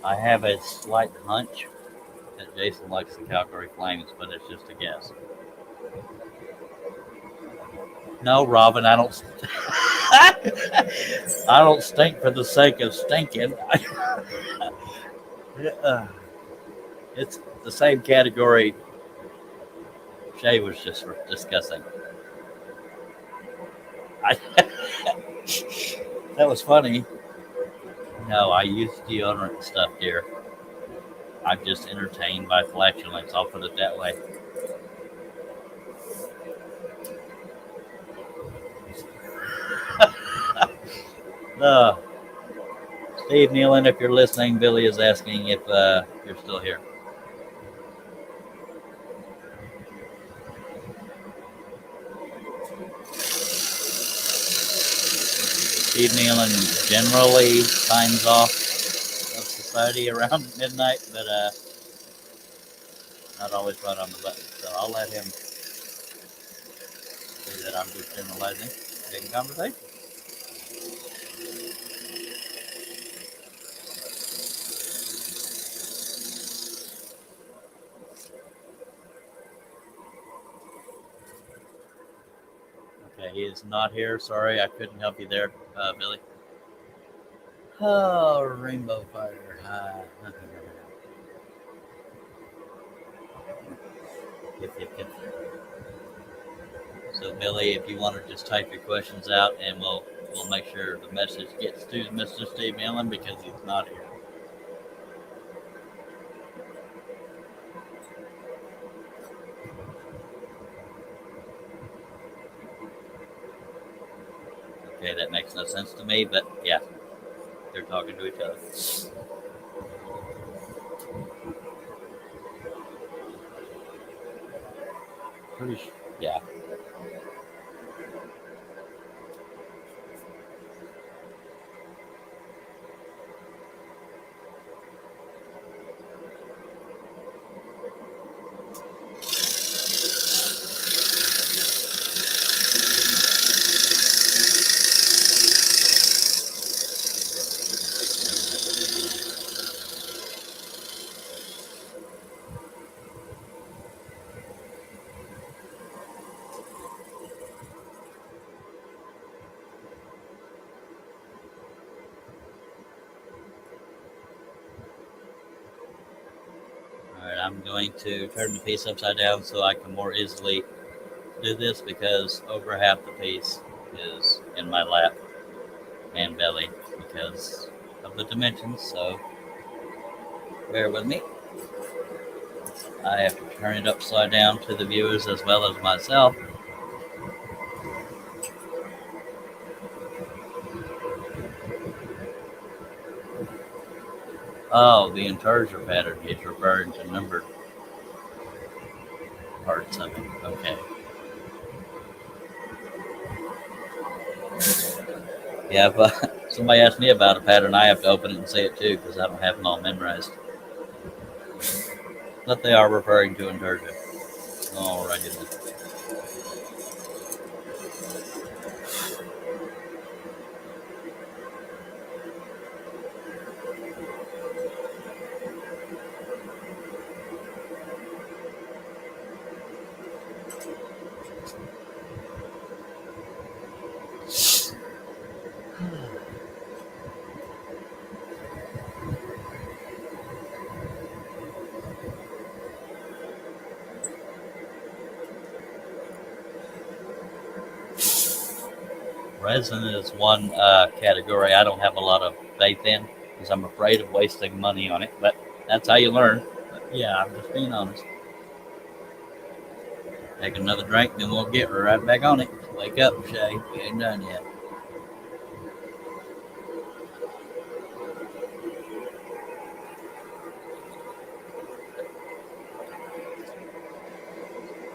[SPEAKER 1] I have a slight hunch that Jason likes the Calgary Flames, but it's just a guess. No, Robin, I don't. I don't stink for the sake of stinking. It's the same category Shay was just discussing. That was funny. No, I use deodorant and stuff, dear. I'm just entertained by flatulence. I'll put it that way. Steve Nealon, if you're listening, Billy is asking if you're still here. Steve Nealon generally signs off of society around midnight, but not always right on the button. So I'll let him say that I'm just generalizing, taking conversation. Okay, he is not here. Sorry, I couldn't help you there, Billy. Oh, Rainbow Fire. Yep. So, Billy, if you want to just type your questions out, and we'll make sure the message gets to Mr. Steve Allen because he's not here. Okay, that makes no sense to me, but yeah, they're talking to each other. pretty sure. Yeah. All right, I'm going to turn the piece upside down so I can more easily do this because over half the piece is in my lap and belly because of the dimensions. So bear with me. I have to turn it upside down to the viewers as well as myself. Oh, the interior pattern is referring to numbered parts of it. Okay. Yeah, if somebody asks me about a pattern, I have to open it and see it too because I don't have them all memorized. But they are referring to interior. Alrighty then. Resin is one category I don't have a lot of faith in because I'm afraid of wasting money on it. But that's how you learn. But yeah, I'm just being honest. Take another drink, then we'll get right back on it. Wake up, Shay. We ain't done yet.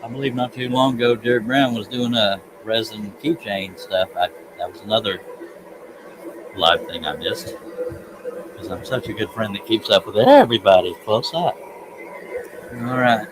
[SPEAKER 1] I believe not too long ago, Jared Brown was doing a resin keychain stuff. That was another live thing I missed because I'm such a good friend that keeps up with everybody close up. All right.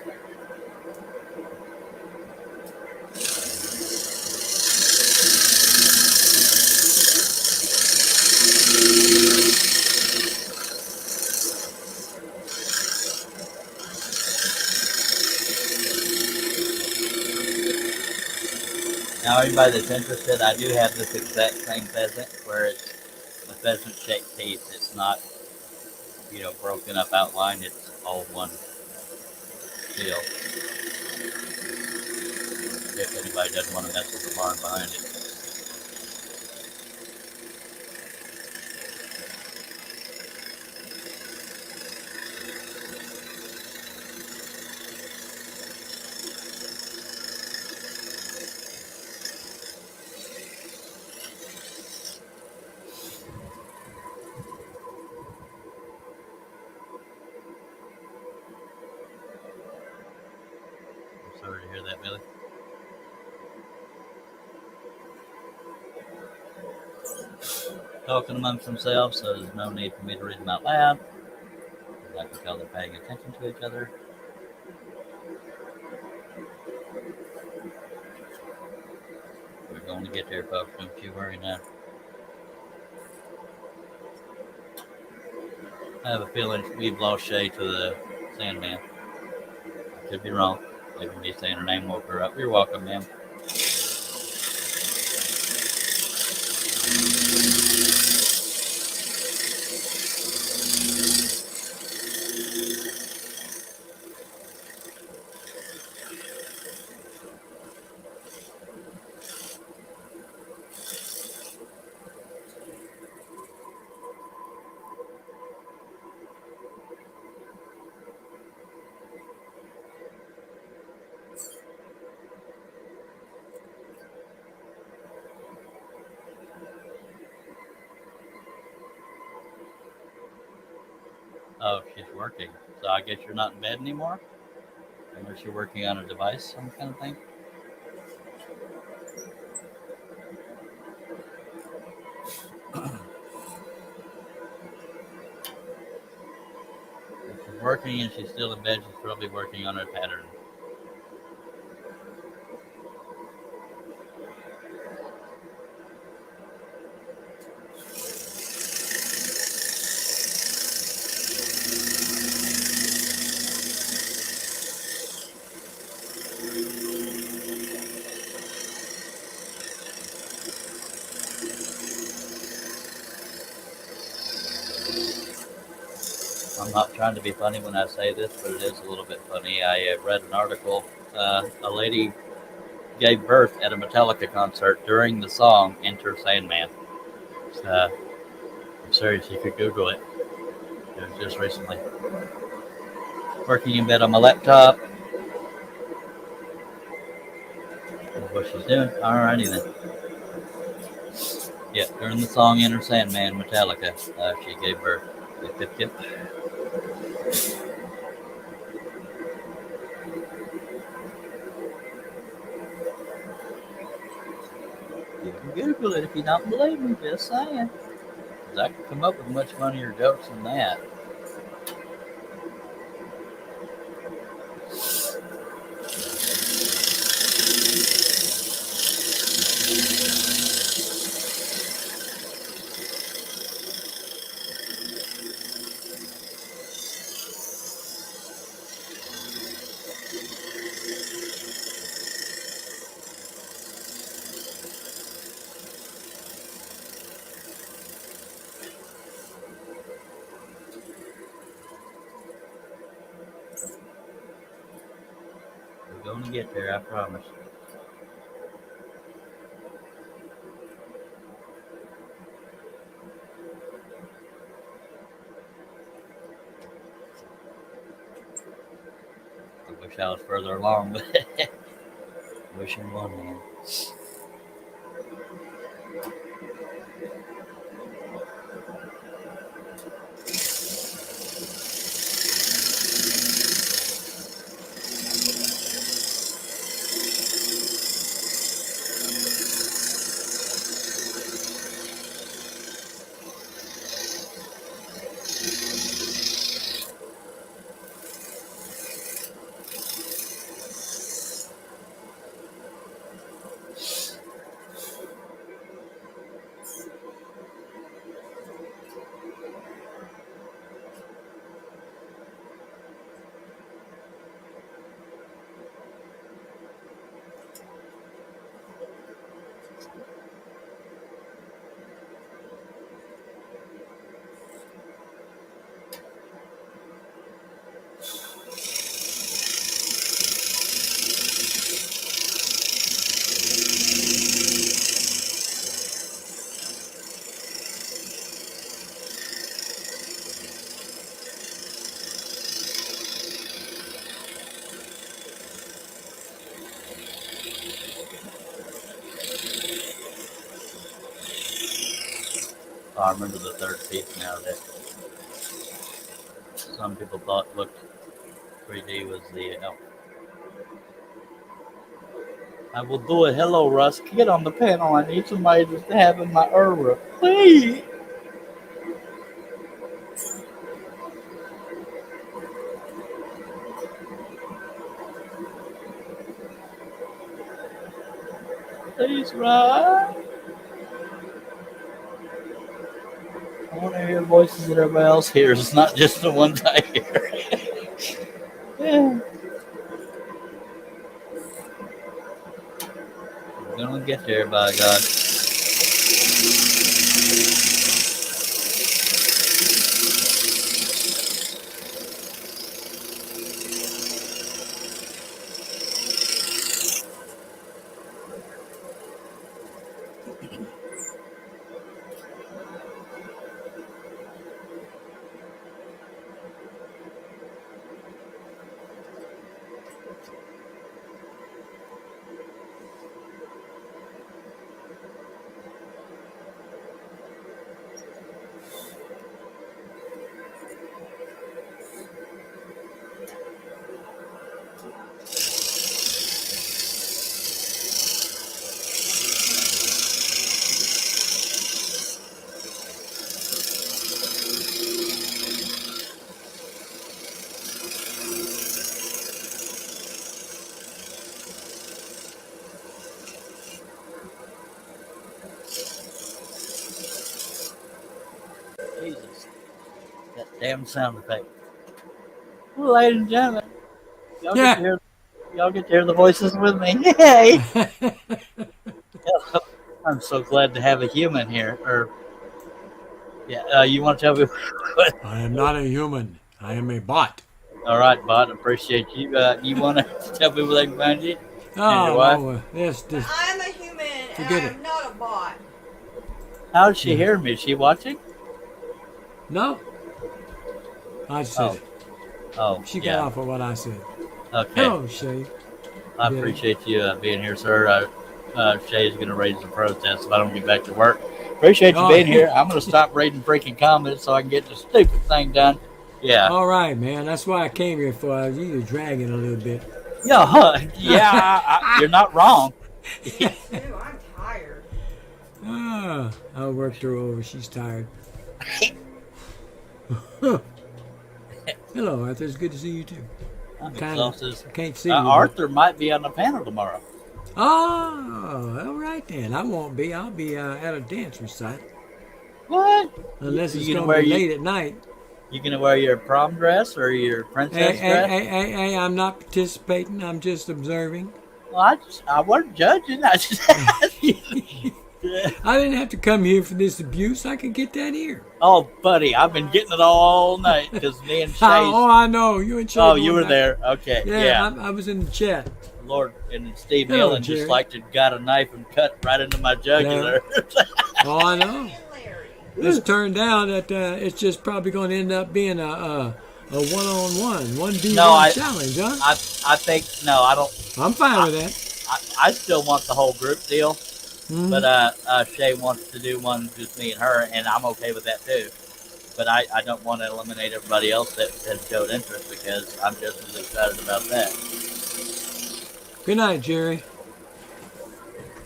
[SPEAKER 1] Now, everybody that's interested, I do have this exact same pheasant where it's a pheasant-shaped piece. It's not, broken up outline. It's all one deal. If anybody doesn't want to mess with the barn behind it. I'm sorry to hear that, Billy. Talking amongst themselves, so there's no need for me to read them out loud. I can tell they're paying attention to each other. We're going to get there, folks. Don't you worry now. I have a feeling we've lost Shay to the Sandman. I could be wrong. Maybe me saying her name woke her up. You're welcome, ma'am. Oh, she's working. So I guess you're not in bed anymore? unless you're working on a device, some kind of thing. If she's working and she's still in bed, she's probably working on her pattern. I'm not trying to be funny when I say this, but it is a little bit funny. I read an article. A lady gave birth at a Metallica concert during the song Enter Sandman. I'm serious, you could Google it. It was just recently. Working in bed on my laptop. That's what she's doing. Alrighty then. Yeah, during the song Enter Sandman, Metallica, she gave birth. Yep, yep, yep. You can Google it if you don't believe me, just saying. 'Cause I could come up with much funnier jokes than that. We're going to get there, I promise. I wish I was further along, but wishing one man. I remember the third piece now that some people thought looked 3D was the elf. I will do it. Hello, Russ. Get on the panel. I need somebody just to have in my Ura. Please. Please, Russ. I want to hear voices that everybody else hears. It's not just the ones I hear. Yeah. We're going to get there, by God. That damn sound effect. Well, ladies and gentlemen, y'all
[SPEAKER 2] Yeah.
[SPEAKER 1] get to hear, y'all get to hear the voices with me. Yay! I'm so glad to have a human here. Or yeah, you want to tell me? What?
[SPEAKER 2] I am not a human. I am a bot.
[SPEAKER 1] All right, bud. Appreciate you. You want to tell me where they can find you and your
[SPEAKER 2] Oh
[SPEAKER 1] wife?
[SPEAKER 2] no, this
[SPEAKER 3] I'm a human and
[SPEAKER 2] Forget
[SPEAKER 3] I
[SPEAKER 2] it.
[SPEAKER 3] am not a bot.
[SPEAKER 1] How did she
[SPEAKER 2] Yeah.
[SPEAKER 1] hear me? Is she watching?
[SPEAKER 2] no. I said
[SPEAKER 1] Oh,
[SPEAKER 2] it.
[SPEAKER 1] oh,
[SPEAKER 2] She got
[SPEAKER 1] yeah.
[SPEAKER 2] off of what I said.
[SPEAKER 1] Okay.
[SPEAKER 2] Hello, Shay.
[SPEAKER 1] I
[SPEAKER 2] Yeah.
[SPEAKER 1] appreciate you being here, sir. Shay's going to raise the protest if I don't get back to work. Appreciate you
[SPEAKER 2] Oh,
[SPEAKER 1] being here. I'm going to stop reading freaking comments so I can get the stupid thing done. Yeah.
[SPEAKER 2] all right, man. That's why I came here for. You were dragging a little bit.
[SPEAKER 1] Yeah, huh, yeah, you're not wrong.
[SPEAKER 3] Ew, I'm tired.
[SPEAKER 2] I worked her over. She's tired. Hello, Arthur. It's good to see you too.
[SPEAKER 1] I'm
[SPEAKER 2] Kinda.
[SPEAKER 1] exhausted.
[SPEAKER 2] I can't see you. but-
[SPEAKER 1] Arthur might be on the panel tomorrow.
[SPEAKER 2] Oh, all right then. I won't be. I'll be at a dance recital.
[SPEAKER 1] What?
[SPEAKER 2] Unless it's
[SPEAKER 1] You gonna
[SPEAKER 2] going to be
[SPEAKER 1] wear
[SPEAKER 2] late at night.
[SPEAKER 1] You going to wear your prom dress or your princess dress?
[SPEAKER 2] Hey, I'm not participating. I'm just observing.
[SPEAKER 1] Well, I wasn't judging. I just
[SPEAKER 2] I didn't have to come here for this abuse. I could get that here.
[SPEAKER 1] Oh, buddy, I've been getting it all night because me and Shay.
[SPEAKER 2] Oh, I know. You and Shay
[SPEAKER 1] Oh,
[SPEAKER 2] going
[SPEAKER 1] you were
[SPEAKER 2] back.
[SPEAKER 1] there. Okay, yeah.
[SPEAKER 2] I was in the chat.
[SPEAKER 1] Lord, and Steve
[SPEAKER 2] Hello,
[SPEAKER 1] Nealon just
[SPEAKER 2] Jerry.
[SPEAKER 1] like to got a knife and cut right into my jugular.
[SPEAKER 2] Oh, I know.
[SPEAKER 3] And Larry.
[SPEAKER 2] It's turned out that it's just probably going to end up being a one-on-one, 1v1
[SPEAKER 1] No,
[SPEAKER 2] challenge, huh?
[SPEAKER 1] I think no, I don't.
[SPEAKER 2] I'm fine with that.
[SPEAKER 1] I still want the whole group deal,
[SPEAKER 2] Mhm.
[SPEAKER 1] but Shay wants to do one just me and her, and I'm okay with that too. But I don't want to eliminate everybody else that has showed interest because I'm just as excited about that.
[SPEAKER 2] Good night, Jerry.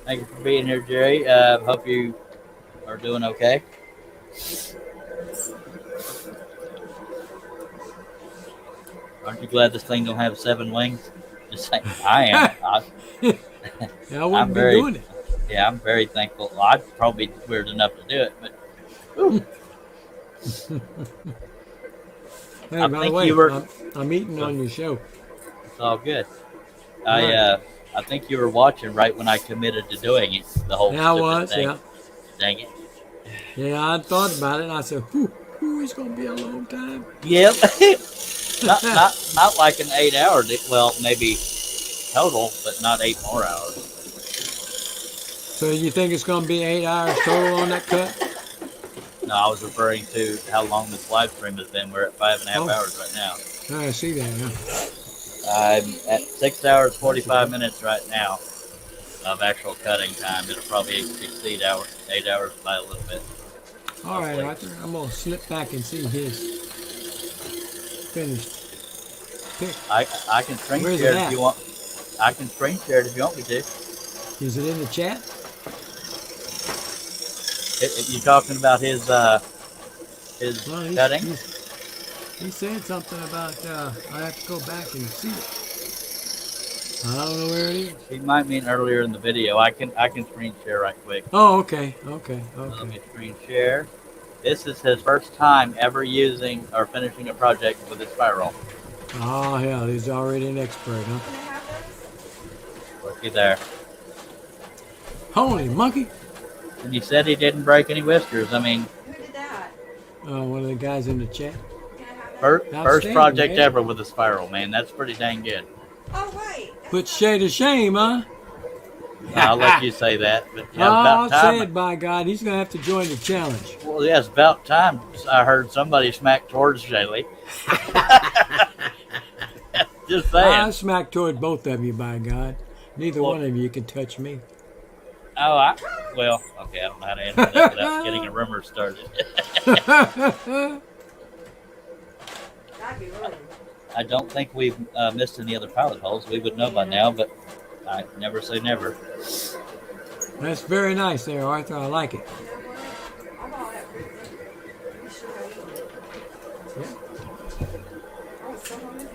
[SPEAKER 1] Thank you for being here, Jerry. Hope you are doing okay. Aren't you glad this thing don't have 7 wings? Just saying, I am.
[SPEAKER 2] Yeah, I wouldn't be
[SPEAKER 1] very-
[SPEAKER 2] doing it.
[SPEAKER 1] Yeah, I'm very thankful. Well, I'd probably be weird enough to do it, but
[SPEAKER 2] Hey,
[SPEAKER 1] I
[SPEAKER 2] by the
[SPEAKER 1] think
[SPEAKER 2] way,
[SPEAKER 1] you were-
[SPEAKER 2] I'm eating on your show.
[SPEAKER 1] it's all good.
[SPEAKER 2] Right.
[SPEAKER 1] I think you were watching right when I committed to doing it. The whole
[SPEAKER 2] Yeah, I
[SPEAKER 1] stupid
[SPEAKER 2] was,
[SPEAKER 1] thing.
[SPEAKER 2] yeah.
[SPEAKER 1] Dang it.
[SPEAKER 2] Yeah, I thought about it, and I said, whew, it's going to be a long time.
[SPEAKER 1] Yep. not like an 8 hour. Well, maybe total, but not 8 more hours.
[SPEAKER 2] So you think it's going to be 8 hours total on that cut?
[SPEAKER 1] No, I was referring to how long this live stream has been. We're at 5.5
[SPEAKER 2] Oh.
[SPEAKER 1] hours right now.
[SPEAKER 2] I see that, huh?
[SPEAKER 1] I'm at 6 hours 45 minutes right now of actual cutting time. It'll probably exceed 8 hours by a little bit.
[SPEAKER 2] All right, Arthur, I'm going to slip back and see his finished pick.
[SPEAKER 1] I can screen
[SPEAKER 2] Where's
[SPEAKER 1] share
[SPEAKER 2] it
[SPEAKER 1] it
[SPEAKER 2] at?
[SPEAKER 1] if you want. I can screen share it if you want me to.
[SPEAKER 2] Is it in the chat?
[SPEAKER 1] You talking about his
[SPEAKER 2] Well,
[SPEAKER 1] cutting?
[SPEAKER 2] he said something about I have to go back and see it. I don't know where it is.
[SPEAKER 1] He might mean earlier in the video. I can screen share right quick.
[SPEAKER 2] Oh, okay.
[SPEAKER 1] Let me
[SPEAKER 2] Okay.
[SPEAKER 1] screen share. This is his first time ever using or finishing a project with his spiral.
[SPEAKER 2] Oh, hell, he's already an expert, huh?
[SPEAKER 3] Can I have those?
[SPEAKER 1] Looky there.
[SPEAKER 2] Holy monkey.
[SPEAKER 1] And he said he didn't break any whiskers. I mean,
[SPEAKER 3] Who did that?
[SPEAKER 2] One of the guys in the chat.
[SPEAKER 3] Can I have those?
[SPEAKER 1] first
[SPEAKER 2] Outstanding,
[SPEAKER 1] project
[SPEAKER 2] man.
[SPEAKER 1] ever with a spiral, man. That's pretty dang good.
[SPEAKER 3] Oh, wait.
[SPEAKER 2] Put Shay to shame, huh?
[SPEAKER 1] I'll let you say that, but yeah,
[SPEAKER 2] I'll
[SPEAKER 1] about
[SPEAKER 2] say
[SPEAKER 1] time.
[SPEAKER 2] it, by God. He's going to have to join the challenge.
[SPEAKER 1] Well, yeah, it's about time. I heard somebody smack towards Shaylee. Just
[SPEAKER 2] I
[SPEAKER 1] saying.
[SPEAKER 2] smack toward both of you, by God. Neither
[SPEAKER 1] Well-
[SPEAKER 2] one of you can touch me.
[SPEAKER 1] Oh, well, okay. I don't know how to answer that without getting a rumor started.
[SPEAKER 3] That'd be rude.
[SPEAKER 1] I don't think we've missed any other pilot holes. We would know by now, but I never say never.
[SPEAKER 2] That's very nice there, Arthur. I like it.
[SPEAKER 3] You know what? I'm all that fruit. You should go eat it. Oh, someone is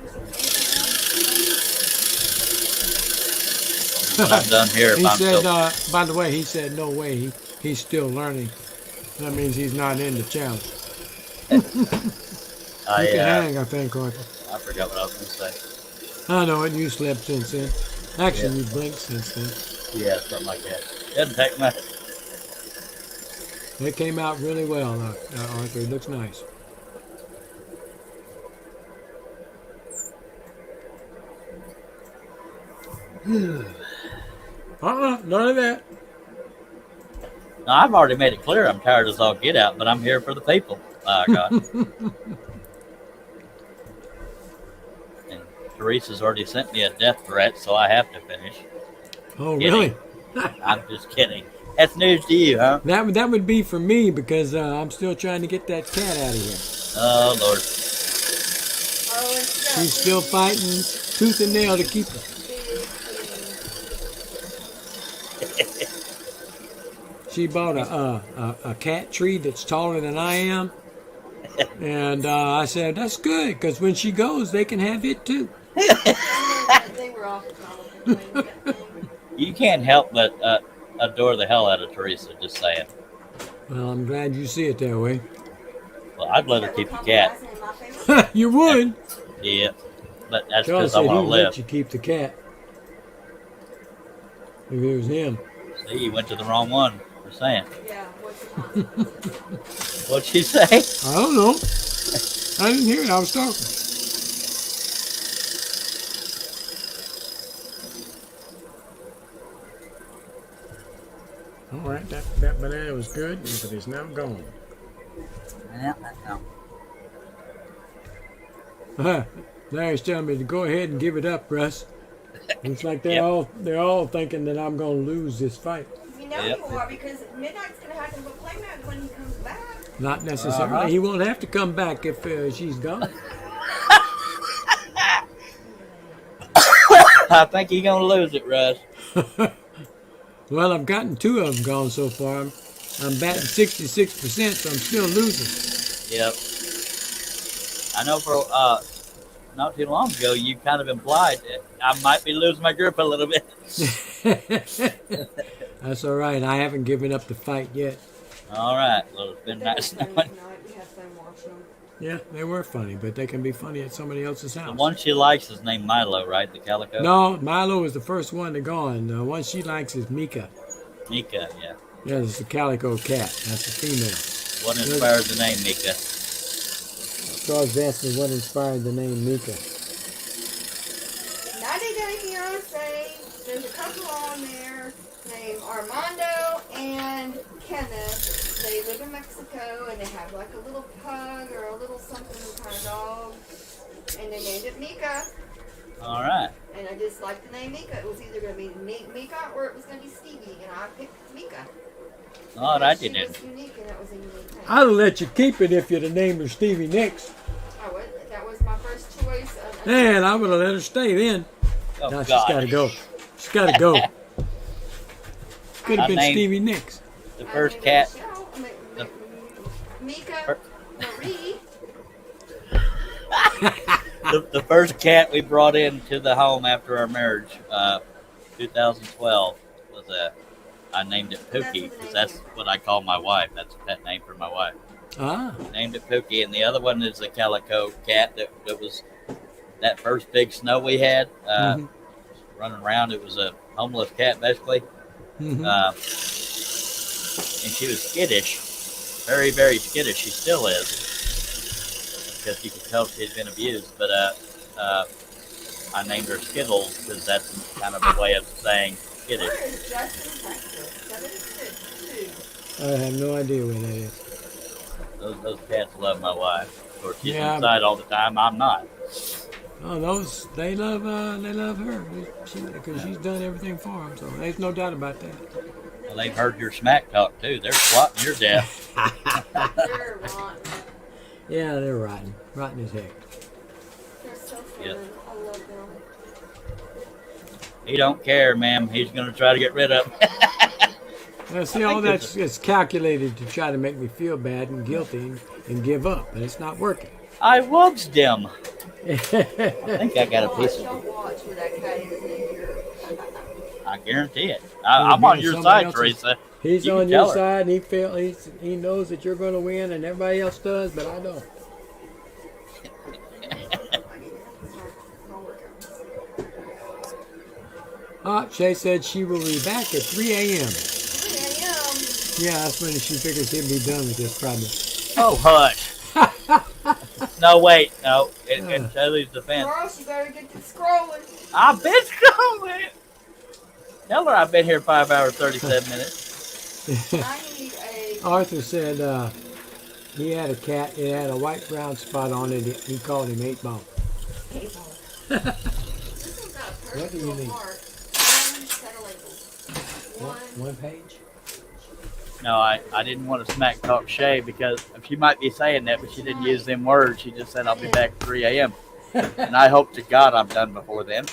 [SPEAKER 1] When I'm done here,
[SPEAKER 2] He
[SPEAKER 1] if I'm
[SPEAKER 2] said,
[SPEAKER 1] still,
[SPEAKER 2] by the way, he said, no way. He's still learning. That means he's not in the challenge. You can
[SPEAKER 1] I
[SPEAKER 2] hang, I think, Arthur.
[SPEAKER 1] I forgot what I was going to say.
[SPEAKER 2] I know it. You slept since then. Actually, you blinked since then.
[SPEAKER 1] Yeah, something like that. Doesn't take much.
[SPEAKER 2] It came out really well, Arthur. It looks nice. None of that.
[SPEAKER 1] Now, I've already made it clear I'm tired as all get out, but I'm here for the people. God. And Teresa's already sent me a death threat, so I have to finish.
[SPEAKER 2] Oh,
[SPEAKER 1] Kidding.
[SPEAKER 2] really?
[SPEAKER 1] I'm just kidding. That's news to you, huh?
[SPEAKER 2] That would be for me because I'm still trying to get that cat out of here.
[SPEAKER 1] Oh, Lord.
[SPEAKER 3] Oh, and
[SPEAKER 2] She's still fighting tooth and nail to keep her. She bought a cat tree that's taller than I am, and I said that's good because when she goes, they can have it too.
[SPEAKER 3] they were off the playing with that thing.
[SPEAKER 1] You can't help but adore the hell out of Teresa, just saying.
[SPEAKER 2] Well, I'm glad you see it that way.
[SPEAKER 1] Well, I'd let her keep the cat.
[SPEAKER 2] You would.
[SPEAKER 1] Yeah, but that's
[SPEAKER 2] Charles
[SPEAKER 1] because I
[SPEAKER 2] said
[SPEAKER 1] want
[SPEAKER 2] he'd
[SPEAKER 1] to
[SPEAKER 2] let
[SPEAKER 1] live.
[SPEAKER 2] you keep the cat if it was him.
[SPEAKER 1] See, you went to the wrong one. Just saying.
[SPEAKER 3] Yeah, what's the consequence?
[SPEAKER 1] What'd she say?
[SPEAKER 2] I don't know. I didn't hear it. I was talking. All right, that banana was good, but it's now gone. Larry's telling me to go ahead and give it up, Russ. Looks like they're all thinking that I'm going to lose this fight.
[SPEAKER 3] You know
[SPEAKER 1] Yep.
[SPEAKER 3] you are because midnight's gonna happen with Playmat when he comes back.
[SPEAKER 2] Not necessarily.
[SPEAKER 1] Uh-huh.
[SPEAKER 2] He won't have to come back if she's gone.
[SPEAKER 1] I think you're gonna lose it, Russ.
[SPEAKER 2] Well, I've gotten 2 of them gone so far. I'm batting 66%, so I'm still losing.
[SPEAKER 1] Yep. I know for not too long ago you kind of implied that I might be losing my grip a little bit.
[SPEAKER 2] That's all right. I haven't given up the fight yet.
[SPEAKER 1] All right. Well, it's been
[SPEAKER 3] They
[SPEAKER 1] nice
[SPEAKER 3] were funny
[SPEAKER 1] knowing.
[SPEAKER 3] tonight. We had fun watching them.
[SPEAKER 2] Yeah, they were funny, but they can be funny at somebody else's
[SPEAKER 1] The
[SPEAKER 2] house.
[SPEAKER 1] one she likes is named Milo, right? The calico.
[SPEAKER 2] No, Milo is the first one to go on. The one she likes is Mika.
[SPEAKER 1] Mika. Yeah.
[SPEAKER 2] Yeah, it's the calico cat. That's the female.
[SPEAKER 1] What inspired the name Mika?
[SPEAKER 2] Charles asked me what inspired the name Mika.
[SPEAKER 3] 90-day fiance. There's a couple on there named Armando and Kenneth. They live in Mexico and they have like a little pug or a little something kind of dog. And they named it Mika.
[SPEAKER 1] All right.
[SPEAKER 3] And I just liked the name Mika. It was either going to be Mika or it was going to be Stevie. And I picked Mika.
[SPEAKER 1] All right, you
[SPEAKER 3] She
[SPEAKER 1] did.
[SPEAKER 3] was unique and that was a unique name.
[SPEAKER 2] I'd have let you keep it if you'd have named her Stevie Nicks.
[SPEAKER 3] I would. That was my first choice.
[SPEAKER 2] And I would have let her stay then.
[SPEAKER 1] Oh,
[SPEAKER 2] Now she's
[SPEAKER 1] God.
[SPEAKER 2] got to go. She's got to go. Could have
[SPEAKER 1] I
[SPEAKER 2] been
[SPEAKER 1] named-
[SPEAKER 2] Stevie Nicks.
[SPEAKER 1] The first cat.
[SPEAKER 3] Mika Marie.
[SPEAKER 1] The first cat we brought into the home after our marriage, 2012, was I named it Pookie because that's what I call my wife. That's a pet name for my wife.
[SPEAKER 2] Ah,
[SPEAKER 1] Named it Pookie, and the other one is a calico cat that was that first big snow we had
[SPEAKER 2] Mhm.
[SPEAKER 1] running around. It was a homeless cat basically,
[SPEAKER 2] mhm.
[SPEAKER 1] and she was skittish, very very skittish. She still is because you could tell she had been abused. But I named her Skittles because that's kind of a way of saying skittish.
[SPEAKER 3] Where is Justin, Texas? 762.
[SPEAKER 2] I have no idea where that is.
[SPEAKER 1] Those cats love my wife. Of course, she's
[SPEAKER 2] Yeah.
[SPEAKER 1] inside all the time. I'm not.
[SPEAKER 2] Oh, those they love her because she's done everything for them. So there's no doubt about that.
[SPEAKER 1] Well, they've heard your smack talk too. They're swatting your death.
[SPEAKER 3] They're rotten.
[SPEAKER 2] Yeah, they're rotten as heck.
[SPEAKER 3] They're so fun.
[SPEAKER 1] Yep.
[SPEAKER 3] I love them.
[SPEAKER 1] He don't care, ma'am. He's going to try to get rid of them.
[SPEAKER 2] Now, see, all that's it's calculated to try to make me feel bad and guilty and give up, and it's not working.
[SPEAKER 1] I loves them. I think I got a piece of
[SPEAKER 3] Don't watch where that cat is in here.
[SPEAKER 1] I guarantee it. I'm on your side, Teresa.
[SPEAKER 2] He's
[SPEAKER 1] You can
[SPEAKER 2] on your
[SPEAKER 1] tell her.
[SPEAKER 2] side, and he knows that you're going to win, and everybody else does, but I don't. Shay said she will be back at 3 a.m.
[SPEAKER 3] 3 a.m.
[SPEAKER 2] Yeah, that's when she figures he'll be done with this problem.
[SPEAKER 1] Oh, hush. No, wait. No. In Shaylee's defense,
[SPEAKER 3] Charles, you better get to scrolling.
[SPEAKER 1] I've been scrolling. Tell her I've been here 5 hours, 37 minutes.
[SPEAKER 3] I need a.
[SPEAKER 2] Arthur said he had a cat. It had a white brown spot on it. He called him 8 Ball.
[SPEAKER 3] This one's got a
[SPEAKER 2] What do you
[SPEAKER 3] personal
[SPEAKER 2] need?
[SPEAKER 3] mark. One set of labels.
[SPEAKER 2] One page?
[SPEAKER 1] No, I didn't want to smack talk Shay because she might be saying that, but she didn't use them words. She just said, I'll be back at 3 a.m. And I hope to God I'm done before then.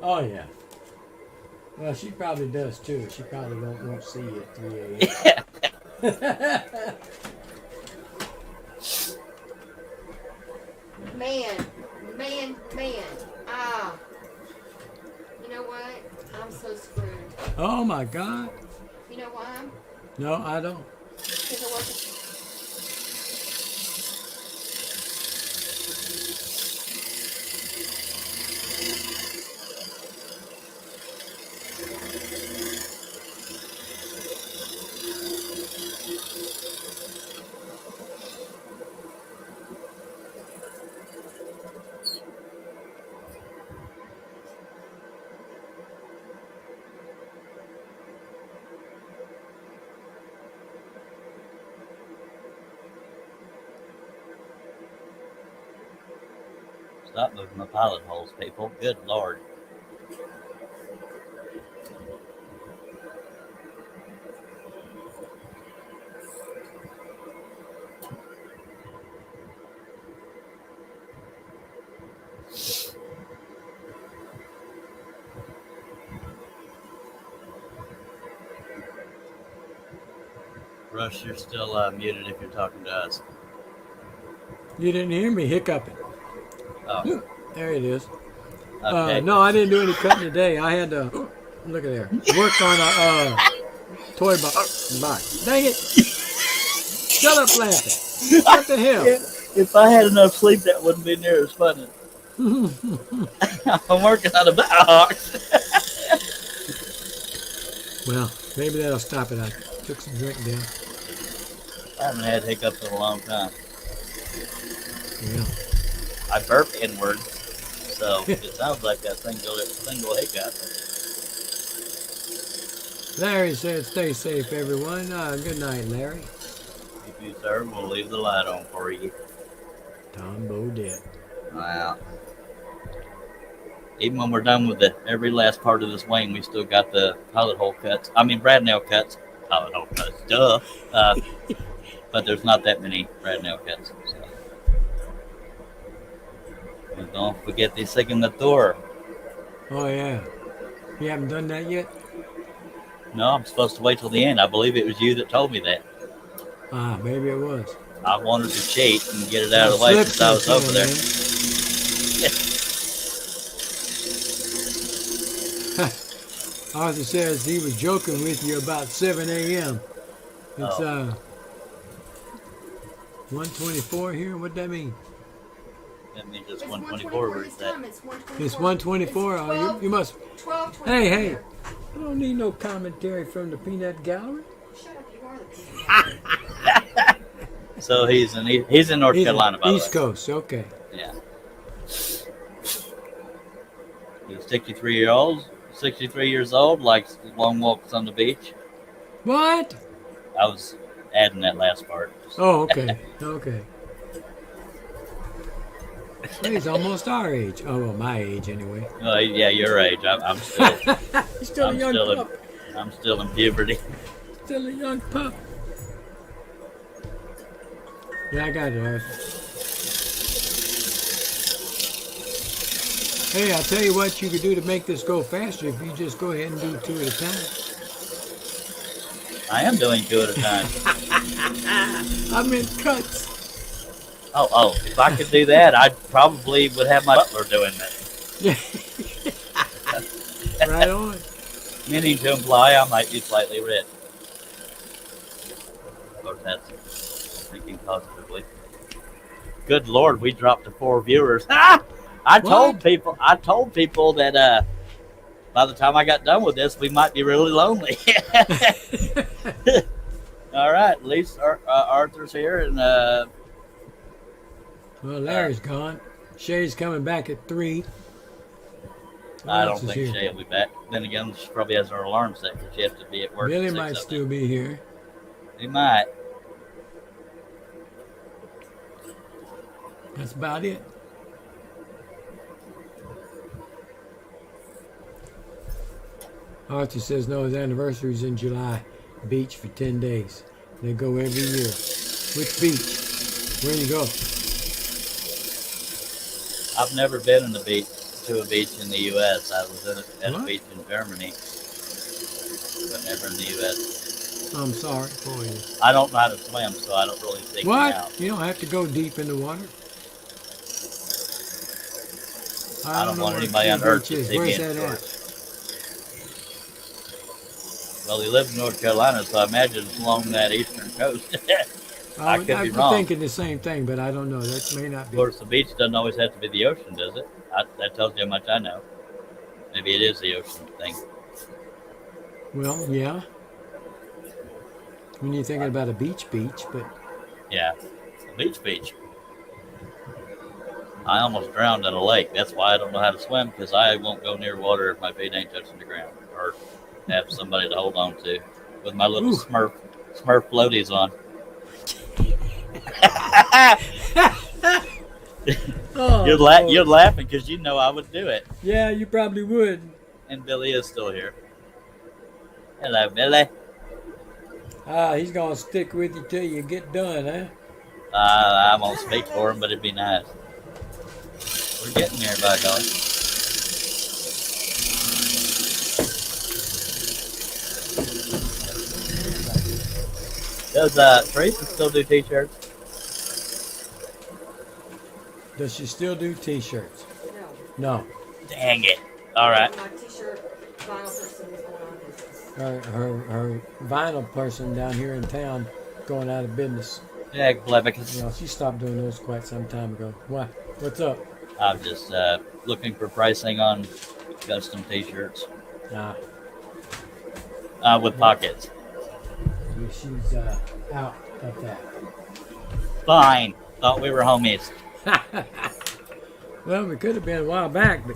[SPEAKER 2] Oh, yeah. Well, she probably does too. She probably won't see you at 3 a.m.
[SPEAKER 3] Man. Ah. You know what? I'm so screwed.
[SPEAKER 2] Oh, my God.
[SPEAKER 3] You know why?
[SPEAKER 2] No, I don't.
[SPEAKER 3] Because I work.
[SPEAKER 1] Stop moving my pilot holes, people. Good Lord. Rush, you're still muted if you're talking to us.
[SPEAKER 2] You didn't hear me hiccuping.
[SPEAKER 1] Oh,
[SPEAKER 2] There it is.
[SPEAKER 1] okay.
[SPEAKER 2] No, I didn't do any cutting today. I had to, look at there, work on a toy box. Dang it. Shut up laughing. What the hell?
[SPEAKER 1] If I had enough sleep, that wouldn't be near as funny. I'm working on a box.
[SPEAKER 2] Well, maybe that'll stop it. I took some drink down.
[SPEAKER 1] I haven't had hiccups in a long time.
[SPEAKER 2] Yeah.
[SPEAKER 1] I burp inward, so it sounds like a single hiccup.
[SPEAKER 2] Larry said, stay safe, everyone. Good night, Larry.
[SPEAKER 1] If you, sir, we'll leave the light on for you.
[SPEAKER 2] Tom Bodett.
[SPEAKER 1] Wow. Even when we're done with every last part of this wing, we still got the pilot hole cuts. I mean, brad nail cuts. Pilot hole cuts, duh. But there's not that many brad nail cuts. So. And don't forget the second the door.
[SPEAKER 2] Oh, yeah. You haven't done that yet?
[SPEAKER 1] No, I'm supposed to wait till the end. I believe it was you that told me that.
[SPEAKER 2] Maybe it was.
[SPEAKER 1] I wanted to cheat and get it out of the way since I was over there.
[SPEAKER 2] Arthur says he was joking with you about 7 a.m. It's 1:24 here. What'd that mean?
[SPEAKER 1] That means it's
[SPEAKER 3] It's
[SPEAKER 1] 124.
[SPEAKER 3] 1:24
[SPEAKER 1] Where's
[SPEAKER 3] this
[SPEAKER 1] that?
[SPEAKER 3] time. It's 1:24.
[SPEAKER 2] It's 1:24.
[SPEAKER 3] It's
[SPEAKER 2] Oh, you must.
[SPEAKER 3] 12:24.
[SPEAKER 2] Hey. I don't need no commentary from the Peanut Gallery.
[SPEAKER 3] Shut up, you are the peanut.
[SPEAKER 1] So he's in North Carolina, by the way.
[SPEAKER 2] East Coast. Okay.
[SPEAKER 1] Yeah. He's 63 years old, likes long walks on the beach.
[SPEAKER 2] What?
[SPEAKER 1] I was adding that last part.
[SPEAKER 2] Oh, okay. Okay. He's almost our age. Oh, well, my age anyway.
[SPEAKER 1] Yeah, your age. I'm still.
[SPEAKER 2] He's still
[SPEAKER 1] I'm
[SPEAKER 2] a young
[SPEAKER 1] still
[SPEAKER 2] pup.
[SPEAKER 1] I'm still in puberty.
[SPEAKER 2] Still a young pup. Yeah, I got it, Arthur. Hey, I'll tell you what you could do to make this go faster if you just go ahead and do 2 at a time.
[SPEAKER 1] I am doing 2 at a time.
[SPEAKER 2] I meant cuts.
[SPEAKER 1] Oh, if I could do that, I probably would have my butler doing that.
[SPEAKER 2] Right on.
[SPEAKER 1] Meaning to imply I might be slightly rich. Of course, that's thinking positively. Good Lord, we dropped to 4 viewers. I told people that by the time I got done with this, we might be really lonely. All right, at least Arthur's here, and
[SPEAKER 2] Well, Larry's gone. Shay's coming back at 3. Who
[SPEAKER 1] I
[SPEAKER 2] else
[SPEAKER 1] don't
[SPEAKER 2] is
[SPEAKER 1] think
[SPEAKER 2] here?
[SPEAKER 1] Shay will be back. Then again, she probably has her alarm set because she has to be at work.
[SPEAKER 2] Billy
[SPEAKER 1] at 6
[SPEAKER 2] might
[SPEAKER 1] o'clock.
[SPEAKER 2] still be here.
[SPEAKER 1] He might.
[SPEAKER 2] That's about it. Arthur says no, his anniversary is in July. Beach for 10 days. They go every year. Which beach? Where you go?
[SPEAKER 1] I've never been to a beach in the U.S. I was at a
[SPEAKER 2] What?
[SPEAKER 1] beach in Germany, but never in the U.S.
[SPEAKER 2] I'm sorry for you.
[SPEAKER 1] I don't know how to swim, so I don't really think out.
[SPEAKER 2] What? You don't have to go deep in the water.
[SPEAKER 1] I don't
[SPEAKER 2] know
[SPEAKER 1] want
[SPEAKER 2] where
[SPEAKER 1] anybody on
[SPEAKER 2] Key
[SPEAKER 1] earth
[SPEAKER 2] Beach
[SPEAKER 1] to
[SPEAKER 2] is.
[SPEAKER 1] see me
[SPEAKER 2] Where's
[SPEAKER 1] in
[SPEAKER 2] that
[SPEAKER 1] shorts.
[SPEAKER 2] at?
[SPEAKER 1] Well, he lives in North Carolina, so I imagine it's along that eastern coast. I could be
[SPEAKER 2] I'm
[SPEAKER 1] wrong.
[SPEAKER 2] thinking the same thing, but I don't know. That may not
[SPEAKER 1] Of
[SPEAKER 2] be.
[SPEAKER 1] course, the beach doesn't always have to be the ocean, does it? That tells you how much I know. Maybe it is the ocean thing.
[SPEAKER 2] Well, yeah. When you're thinking about a beach, but
[SPEAKER 1] Yeah, a beach. I almost drowned in a lake. That's why I don't know how to swim, because I won't go near water if my feet ain't touching the ground, or have somebody to hold on to with my little
[SPEAKER 2] Ooh.
[SPEAKER 1] Smurf floaties on.
[SPEAKER 2] oh,
[SPEAKER 1] You're laughing because you know I would do it.
[SPEAKER 2] yeah, you probably would.
[SPEAKER 1] And Billy is still here. Hello, Billy.
[SPEAKER 2] He's gonna stick with you till you get done, huh?
[SPEAKER 1] I won't speak for him, but it'd be nice. We're getting there, by golly. Does Teresa still do t-shirts?
[SPEAKER 2] Does she still do T-shirts?
[SPEAKER 3] No.
[SPEAKER 2] No.
[SPEAKER 1] Dang it. All right.
[SPEAKER 3] My t-shirt vinyl person is going on business.
[SPEAKER 2] Her vinyl person down here in town going out of business.
[SPEAKER 1] Yeah, Blevicus.
[SPEAKER 2] You know, she stopped doing those quite some time ago. Why? What's up?
[SPEAKER 1] I'm just looking for pricing on custom t-shirts
[SPEAKER 2] Nah,
[SPEAKER 1] with pockets.
[SPEAKER 2] she's out of that.
[SPEAKER 1] Fine. Thought we were homies.
[SPEAKER 2] Well, we could have been a while back, but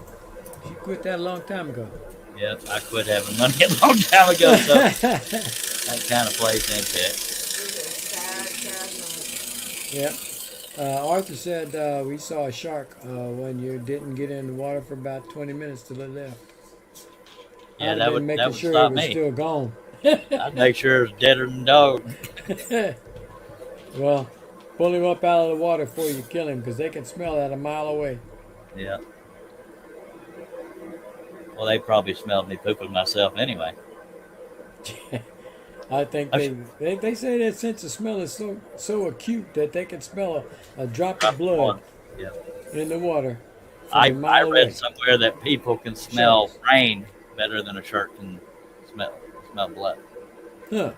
[SPEAKER 2] she quit that a long time ago.
[SPEAKER 1] Yep, I quit having money a long time ago, so that kind of plays into it.
[SPEAKER 3] It was a sad moment.
[SPEAKER 2] Yep. Arthur said we saw a shark when you didn't get in the water for about 20 minutes till it left.
[SPEAKER 1] Yeah,
[SPEAKER 2] I'd
[SPEAKER 1] that
[SPEAKER 2] have
[SPEAKER 1] would
[SPEAKER 2] been making
[SPEAKER 1] stop
[SPEAKER 2] sure it was
[SPEAKER 1] me.
[SPEAKER 2] still gone.
[SPEAKER 1] I'd make sure it's deader than dog.
[SPEAKER 2] Well, pull him up out of the water before you kill him, because they can smell that a mile away.
[SPEAKER 1] Yeah. Well, they probably smelled me pooping myself anyway.
[SPEAKER 2] I think they say that sense of smell is so acute that they can smell a drop of blood
[SPEAKER 1] Yeah.
[SPEAKER 2] in the water from
[SPEAKER 1] I
[SPEAKER 2] a mile
[SPEAKER 1] read
[SPEAKER 2] away.
[SPEAKER 1] somewhere that people can smell
[SPEAKER 2] Sharks.
[SPEAKER 1] rain better than a shark can smell blood.
[SPEAKER 2] Huh.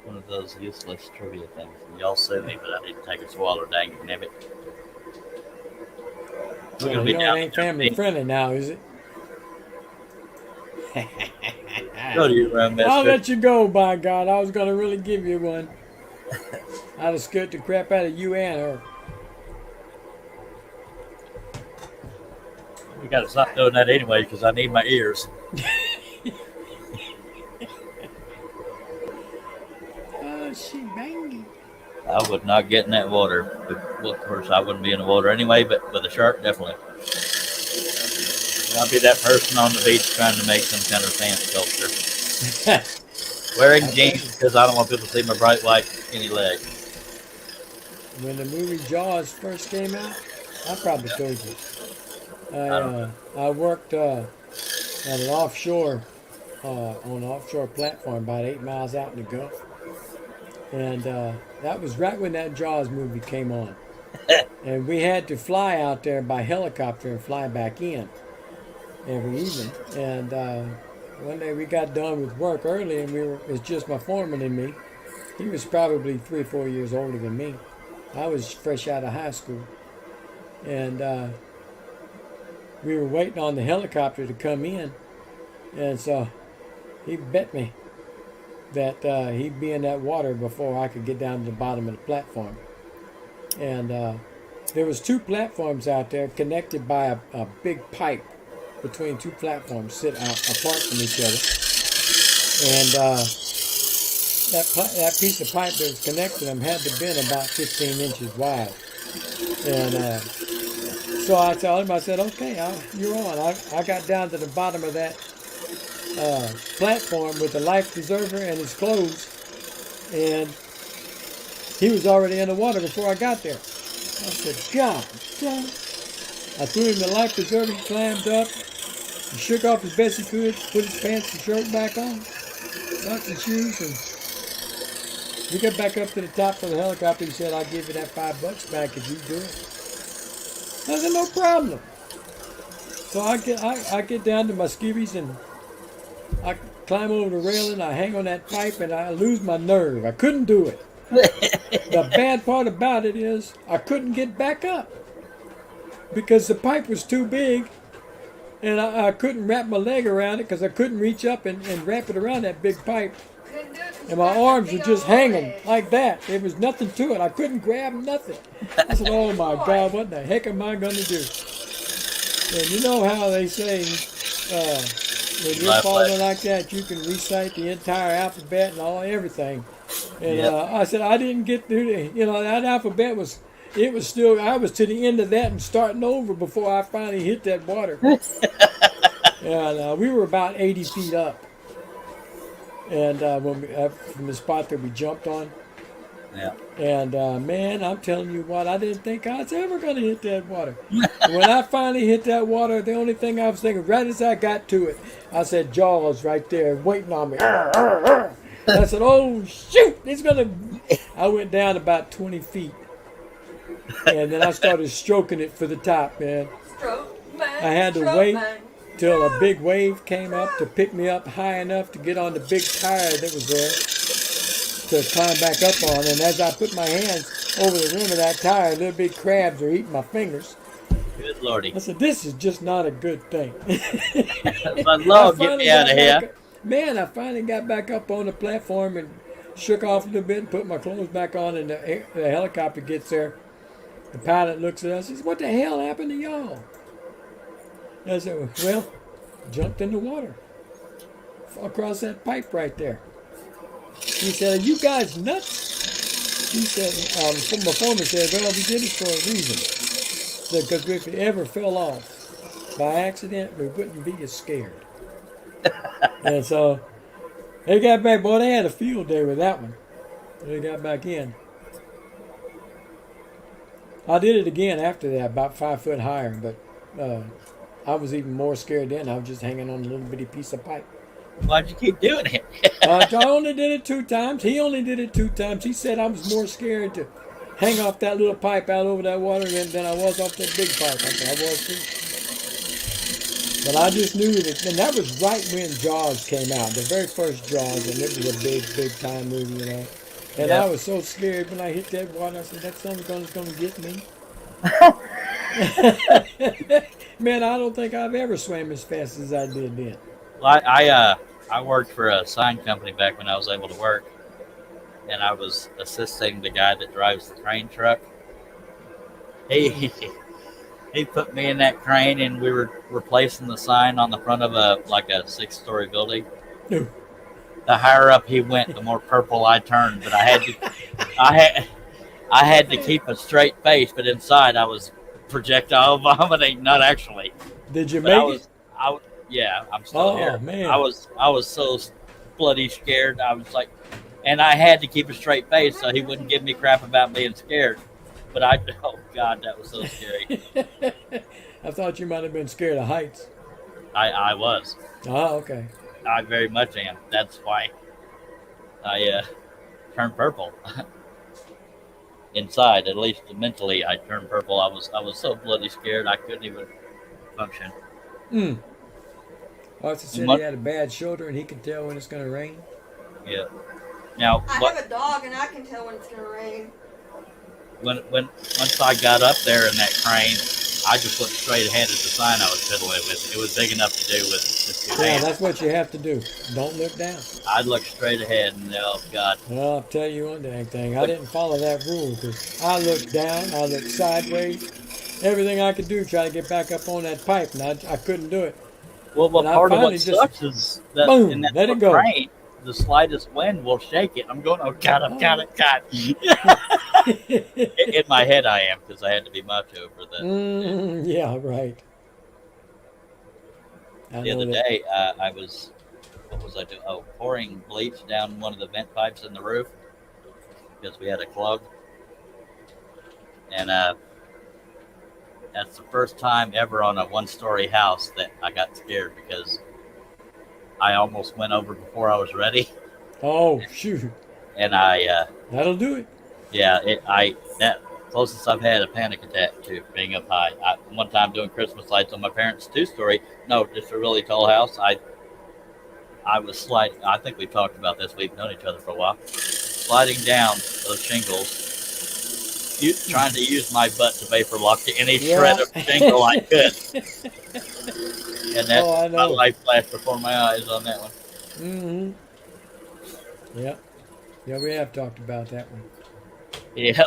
[SPEAKER 1] One of those useless trivia things. Y'all sue me, but I need to take a swallow, dang it, nabbit. We're
[SPEAKER 2] Well,
[SPEAKER 1] gonna be
[SPEAKER 2] you know
[SPEAKER 1] down
[SPEAKER 2] it ain't
[SPEAKER 1] there.
[SPEAKER 2] family friendly now, is it?
[SPEAKER 1] Go to your room,
[SPEAKER 2] I'll
[SPEAKER 1] mister.
[SPEAKER 2] let you go, by God. I was gonna really give you one. I'd have scared the crap out of you and her.
[SPEAKER 1] We gotta stop doing that anyway, because I need my ears.
[SPEAKER 2] Oh, she bangy.
[SPEAKER 1] I would not get in that water. Well, of course, I wouldn't be in the water anyway, but with a shark, definitely. I'll be that person on the beach trying to make some kind of sand sculpture. Wearing jeans because I don't want people to see my bright white skinny leg.
[SPEAKER 2] When the movie Jaws first came out, I probably told you. I worked at an offshore, on an offshore platform about 8 miles out in the Gulf. And that was right when that Jaws movie came on. And we had to fly out there by helicopter and fly back in every evening. And one day we got done with work early, and it was just my foreman and me. He was probably 3 or 4 years older than me. I was fresh out of high school. and we were waiting on the helicopter to come in, and so he bet me that he'd be in that water before I could get down to the bottom of the platform. And there was 2 platforms out there connected by a big pipe between 2 platforms sit out apart from each other. And that piece of pipe that was connecting them had to been about 15 inches wide. And so I told him, I said, okay, you're on. I got down to the bottom of that platform with the life preserver and his clothes, and he was already in the water before I got there. I said, God damn. I threw him the life preserver, he climbed up, he shook off as best he could, put his pants and shirt back on, socks and shoes, and we got back up to the top of the helicopter. He said, I'll give you that $5 back if you do it. I said, no problem. So I get down to my skivvies and I climb over the railing, I hang on that pipe, and I lose my nerve. I couldn't do it. The bad part about it is I couldn't get back up because the pipe was too big, and I couldn't wrap my leg around it because I couldn't reach up and wrap it around that big pipe.
[SPEAKER 3] Couldn't do it 'cause
[SPEAKER 2] And my
[SPEAKER 3] you got
[SPEAKER 2] arms
[SPEAKER 3] the
[SPEAKER 2] were
[SPEAKER 3] big
[SPEAKER 2] just
[SPEAKER 3] old
[SPEAKER 2] hanging
[SPEAKER 3] leg.
[SPEAKER 2] like that. There was nothing to it. I couldn't grab nothing. I said, oh my God, what the heck am I going to do? And you know how they say, when you're
[SPEAKER 1] Life
[SPEAKER 2] falling
[SPEAKER 1] lesson.
[SPEAKER 2] like that, you can recite the entire alphabet and everything. And
[SPEAKER 1] Yep.
[SPEAKER 2] I said, I didn't get through that alphabet was still, I was to the end of that and starting over before I finally hit that water. And we were about 80 feet up. And from the spot that we jumped on.
[SPEAKER 1] Yeah.
[SPEAKER 2] And man, I'm telling you what, I didn't think I was ever going to hit that water. When I finally hit that water, the only thing I was thinking, right as I got to it, I said, Jaws right there waiting on me. I said, oh, shoot, it's going to... I went down about 20 feet. And then I started stroking it for the top, man.
[SPEAKER 3] Stroke, man,
[SPEAKER 2] I had to
[SPEAKER 3] stroke,
[SPEAKER 2] wait
[SPEAKER 3] man.
[SPEAKER 2] till a big wave came up to pick me up high enough to get on the big tire that was there to climb back up on. And as I put my hands over the rim of that tire, little big crabs are eating my fingers.
[SPEAKER 1] Good lordy.
[SPEAKER 2] I said, this is just not a good thing.
[SPEAKER 1] But Lord,
[SPEAKER 2] I
[SPEAKER 1] get me
[SPEAKER 2] finally
[SPEAKER 1] out
[SPEAKER 2] got
[SPEAKER 1] of here.
[SPEAKER 2] back- Man, I finally got back up on the platform and shook off a little bit and put my clothes back on, and the helicopter gets there. The pilot looks at us and says, what the hell happened to y'all? I said, well, jumped in the water across that pipe right there. He said, are you guys nuts? He said, my foreman said, well, we did it for a reason. Because if we ever fell off by accident, we wouldn't be as scared. And so they got back, boy, they had a field day with that one. They got back in. I did it again after that, about 5 foot higher, but I was even more scared then. I was just hanging on a little bitty piece of pipe.
[SPEAKER 1] Why'd you keep doing it?
[SPEAKER 2] I only did it 2 times. He only did it 2 times. He said I was more scared to hang off that little pipe out over that water than I was off that big pipe. I said, I was too. But I just knew that, and that was right when Jaws came out, the very first Jaws, and it was a big, big time movie, you know. And
[SPEAKER 1] Yeah.
[SPEAKER 2] I was so scared when I hit that water. I said, that son of a gun's gonna get me. Man, I don't think I've ever swam as fast as I did then.
[SPEAKER 1] Well, I worked for a sign company back when I was able to work, and I was assisting the guy that drives the crane truck. He put me in that crane, and we were replacing the sign on the front of a 6-story building.
[SPEAKER 2] No.
[SPEAKER 1] The higher up he went, the more purple I turned. But I had to keep a straight face, but inside I was projectile vomiting. Not actually.
[SPEAKER 2] Did you
[SPEAKER 1] But
[SPEAKER 2] make it?
[SPEAKER 1] Yeah, I'm still
[SPEAKER 2] Oh,
[SPEAKER 1] here.
[SPEAKER 2] man.
[SPEAKER 1] I was so bloody scared. I was like, and I had to keep a straight face so he wouldn't give me crap about being scared. But oh God, that was so scary.
[SPEAKER 2] I thought you might have been scared of heights.
[SPEAKER 1] I was.
[SPEAKER 2] Oh, okay.
[SPEAKER 1] I very much am. That's why I turned purple. Inside, at least mentally, I turned purple. I was so bloody scared I couldn't even function.
[SPEAKER 2] Arthur said
[SPEAKER 1] What?
[SPEAKER 2] he had a bad shoulder and he could tell when it's going to rain.
[SPEAKER 1] Yeah. Now,
[SPEAKER 3] I
[SPEAKER 1] what?
[SPEAKER 3] have a dog and I can tell when it's gonna rain.
[SPEAKER 1] when once I got up there in that crane, I just looked straight ahead at the sign I was fiddling with. It was big enough to do with just two
[SPEAKER 2] Yeah,
[SPEAKER 1] hands.
[SPEAKER 2] that's what you have to do. Don't look down.
[SPEAKER 1] I'd look straight ahead, and oh God,
[SPEAKER 2] Well, I'll tell you one dang thing. I didn't follow that rule because I looked down, I looked sideways, everything I could do try to get back up on that pipe, and I couldn't do it.
[SPEAKER 1] well,
[SPEAKER 2] And I
[SPEAKER 1] part of
[SPEAKER 2] finally
[SPEAKER 1] what
[SPEAKER 2] just-
[SPEAKER 1] sucks is that
[SPEAKER 2] boom,
[SPEAKER 1] in that
[SPEAKER 2] let it go.
[SPEAKER 1] crane, the slightest wind will shake it. I'm going, oh God, I've got it, God. In my head, I am because I had to be macho for that.
[SPEAKER 2] Yeah, right. I
[SPEAKER 1] The
[SPEAKER 2] know
[SPEAKER 1] other
[SPEAKER 2] that.
[SPEAKER 1] day, I was, what was I doing? Oh, pouring bleach down one of the vent pipes in the roof because we had a clog. And that's the first time ever on a one-story house that I got scared because I almost went over before I was ready.
[SPEAKER 2] Oh, shoot.
[SPEAKER 1] And I,
[SPEAKER 2] That'll do it.
[SPEAKER 1] yeah, that closest I've had a panic attack to being up high. One time doing Christmas lights on my parents' two-story, no, just a really tall house. I was sliding. I think we talked about this. We've known each other for a while. Sliding down those shingles, trying to use my butt to vapor lock to any shred of shingle I could. And that
[SPEAKER 2] Oh, I
[SPEAKER 1] my
[SPEAKER 2] know.
[SPEAKER 1] life flashed before my eyes on that one.
[SPEAKER 2] Mm-hmm. Yeah. Yeah, we have talked about that one.
[SPEAKER 1] Yeah.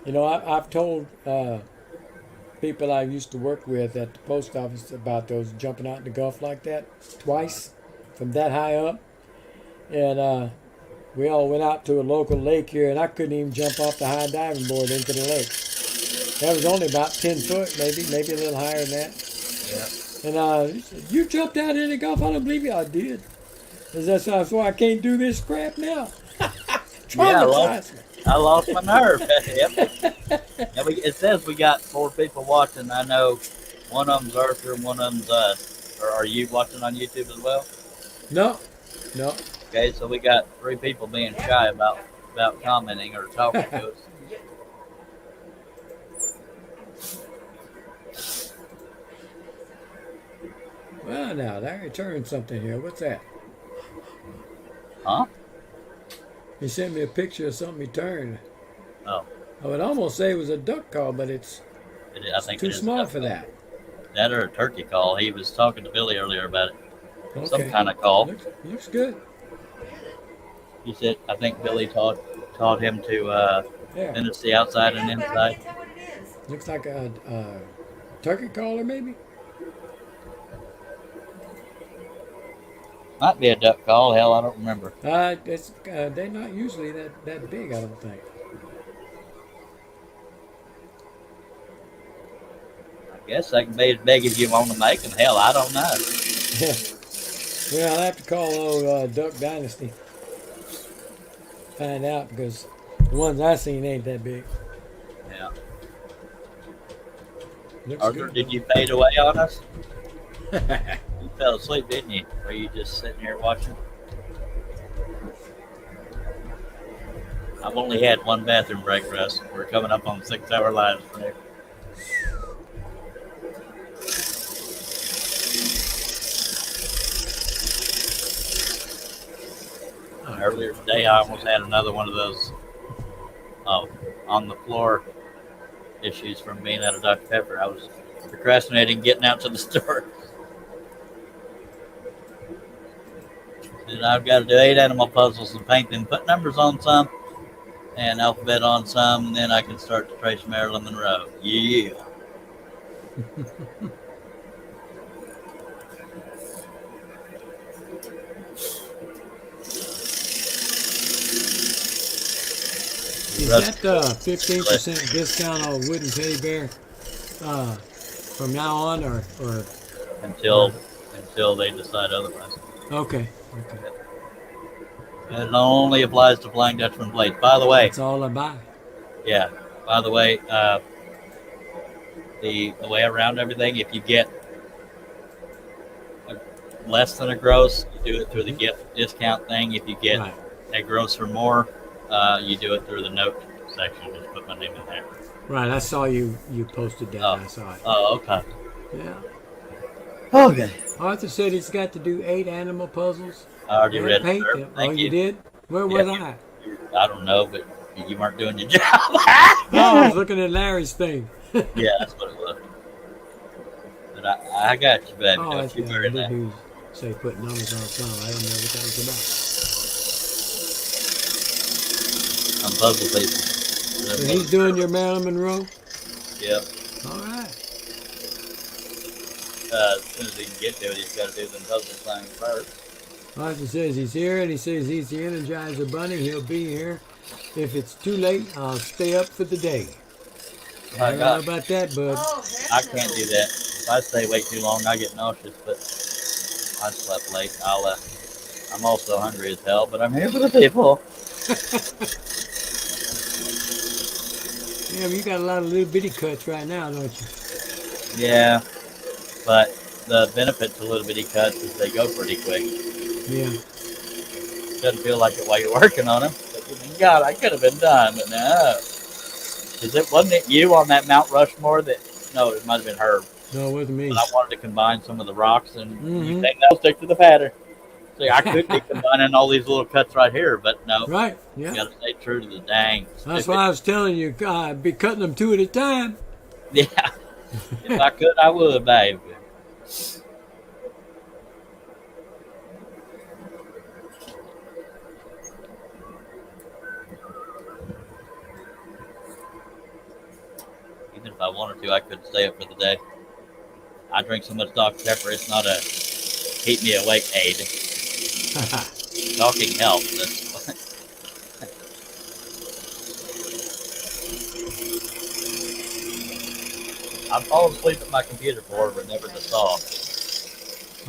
[SPEAKER 2] You know, I've told people I used to work with at the post office about those jumping out in the Gulf like that twice from that high up. And we all went out to a local lake here, and I couldn't even jump off the high diving board into the lake. That was only about 10 foot, maybe a little higher than that.
[SPEAKER 1] Yeah.
[SPEAKER 2] And he said, you jumped out in the Gulf? I don't believe you. I did. That's why I can't do this crap now. Traumatized me.
[SPEAKER 1] I lost my nerve. Yep. And it says we got 4 people watching. I know one of them's Arthur and one of them's us. Or are you watching on YouTube as well?
[SPEAKER 2] No.
[SPEAKER 1] Okay, so we got 3 people being shy about commenting or talking to us.
[SPEAKER 2] Well, now, there turned something here. What's that?
[SPEAKER 1] Huh?
[SPEAKER 2] He sent me a picture of something he turned.
[SPEAKER 1] Oh,
[SPEAKER 2] I would almost say it was a duck call, but it's
[SPEAKER 1] I think
[SPEAKER 2] too
[SPEAKER 1] it is
[SPEAKER 2] small
[SPEAKER 1] a
[SPEAKER 2] for that.
[SPEAKER 1] That or a turkey call. He was talking to Billy earlier about it.
[SPEAKER 2] Okay.
[SPEAKER 1] Some kind of call.
[SPEAKER 2] Looks good.
[SPEAKER 1] He said, I think Billy taught him to
[SPEAKER 2] Yeah.
[SPEAKER 1] finish the outside and
[SPEAKER 3] Yeah, but I
[SPEAKER 1] inside.
[SPEAKER 3] can't tell what it is.
[SPEAKER 2] Looks like a turkey caller, maybe?
[SPEAKER 1] Might be a duck call. Hell, I don't remember.
[SPEAKER 2] They're not usually that big, I don't think.
[SPEAKER 1] I guess they can be as big as you want to make them. Hell, I don't know.
[SPEAKER 2] Well, I'll have to call old Duck Dynasty. Find out, because the ones I seen ain't that big.
[SPEAKER 1] Yeah.
[SPEAKER 2] Looks
[SPEAKER 1] Arthur,
[SPEAKER 2] good.
[SPEAKER 1] did you fade away on us? You fell asleep, didn't you? Or you just sitting here watching? I've only had one bathroom break, Russ. We're coming up on 6-hour lives today. Earlier today, I almost had another one of those on the floor issues from being out of Dr. Pepper. I was procrastinating getting out to the store. And I've got to do 8 animal puzzles and paint them, put numbers on some, and alphabet on some, and then I can start to trace Marilyn Monroe. Yeah.
[SPEAKER 2] Is that 15% discount on wooden teddy bear from now on, or
[SPEAKER 1] until they decide otherwise.
[SPEAKER 2] okay?
[SPEAKER 1] It only applies to Flying Dutchman blades. By the way,
[SPEAKER 2] That's all I buy.
[SPEAKER 1] yeah. By the way, the way around everything, if you get less than a gross, you do it through the gift discount thing. If you get
[SPEAKER 2] Right.
[SPEAKER 1] a gross or more, you do it through the note section. Just put my name in there.
[SPEAKER 2] Right. I saw you posted that.
[SPEAKER 1] Oh.
[SPEAKER 2] I saw it.
[SPEAKER 1] Oh, okay.
[SPEAKER 2] Yeah.
[SPEAKER 1] Okay.
[SPEAKER 2] Arthur said he's got to do 8 animal puzzles.
[SPEAKER 1] I already
[SPEAKER 2] and
[SPEAKER 1] read it,
[SPEAKER 2] paint
[SPEAKER 1] sir.
[SPEAKER 2] them.
[SPEAKER 1] Thank
[SPEAKER 2] oh,
[SPEAKER 1] you.
[SPEAKER 2] you did? Where was
[SPEAKER 1] Yeah.
[SPEAKER 2] I?
[SPEAKER 1] I don't know, but You weren't doing your job.
[SPEAKER 2] Oh, I was looking at Larry's thing.
[SPEAKER 1] Yeah, that's what it was. But I got you, baby.
[SPEAKER 2] Oh,
[SPEAKER 1] Don't
[SPEAKER 2] that's
[SPEAKER 1] you
[SPEAKER 2] yeah.
[SPEAKER 1] worry
[SPEAKER 2] I did
[SPEAKER 1] that.
[SPEAKER 2] hear you say put numbers on some. I don't know what that was
[SPEAKER 1] I'm puzzle people.
[SPEAKER 2] about. So he's doing your Marilyn Monroe?
[SPEAKER 1] Yep.
[SPEAKER 2] All right.
[SPEAKER 1] As soon as he can get to it, he's got to do the puzzle thing first.
[SPEAKER 2] Arthur says he's here, and he says he's the Energizer Bunny. He'll be here. If it's too late, I'll stay up for the day. I don't know about that, bud.
[SPEAKER 3] Oh, heck
[SPEAKER 1] I
[SPEAKER 3] no.
[SPEAKER 1] can't do that. If I stay way too long, I get nauseous. But I slept late. I'm also hungry as hell, but I'm here for the people.
[SPEAKER 2] Yeah, but you got a lot of little bitty cuts right now, don't you?
[SPEAKER 1] Yeah, but the benefit to little bitty cuts is they go pretty quick.
[SPEAKER 2] Yeah.
[SPEAKER 1] Doesn't feel like it while you're working on them. But God, I could have been done, but no. Wasn't it you on that Mount Rushmore that? No, it might have been her.
[SPEAKER 2] No, it wasn't me.
[SPEAKER 1] But I wanted to combine some of the rocks, and you
[SPEAKER 2] Mhm.
[SPEAKER 1] think that'll stick to the pattern. See, I could be combining all these little cuts right here, but no.
[SPEAKER 2] Right,
[SPEAKER 1] You
[SPEAKER 2] yeah.
[SPEAKER 1] got to stay true to the dang.
[SPEAKER 2] That's
[SPEAKER 1] stupid-
[SPEAKER 2] why I was telling you, I'd be cutting them two at a time.
[SPEAKER 1] Yeah. If I could, I would, baby. Even if I wanted to, I could stay up for the day. I drink so much Dr. Pepper, it's not a keep me awake aid. Talking helps. I fall asleep at my computer board, but never the saw.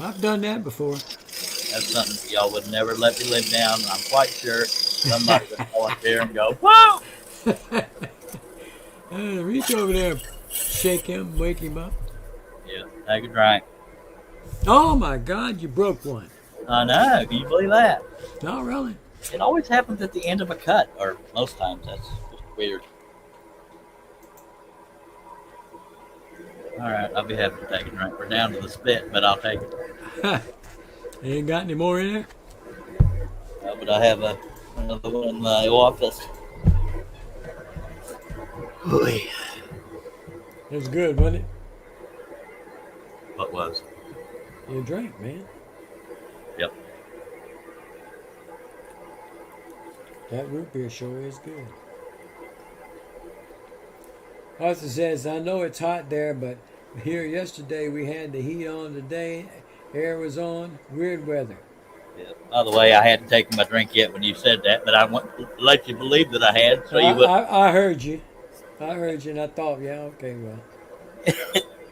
[SPEAKER 2] I've done that before.
[SPEAKER 1] That's something y'all would never let me live down. I'm quite sure somebody would fall up there and go, whoa!
[SPEAKER 2] Reach over there, shake him, wake him up.
[SPEAKER 1] Yeah, take a drink.
[SPEAKER 2] Oh my God, you broke one.
[SPEAKER 1] I know. Can you believe that?
[SPEAKER 2] No, really?
[SPEAKER 1] It always happens at the end of a cut, or most times. That's just weird. All right, I'll be happy to take a drink. We're down to the spit, but I'll take it.
[SPEAKER 2] Ain't got any more in there?
[SPEAKER 1] But I have another one in my office.
[SPEAKER 2] It was good, wasn't it?
[SPEAKER 1] What was?
[SPEAKER 2] You drank, man.
[SPEAKER 1] Yep.
[SPEAKER 2] That root beer sure is good. Arthur says, I know it's hot there, but here yesterday we had the heat on today. Air was on. Weird weather.
[SPEAKER 1] Yeah. By the way, I hadn't taken my drink yet when you said that, but I want to let you believe that I had, so you would.
[SPEAKER 2] I heard you. I heard you, and I thought, yeah, okay, well.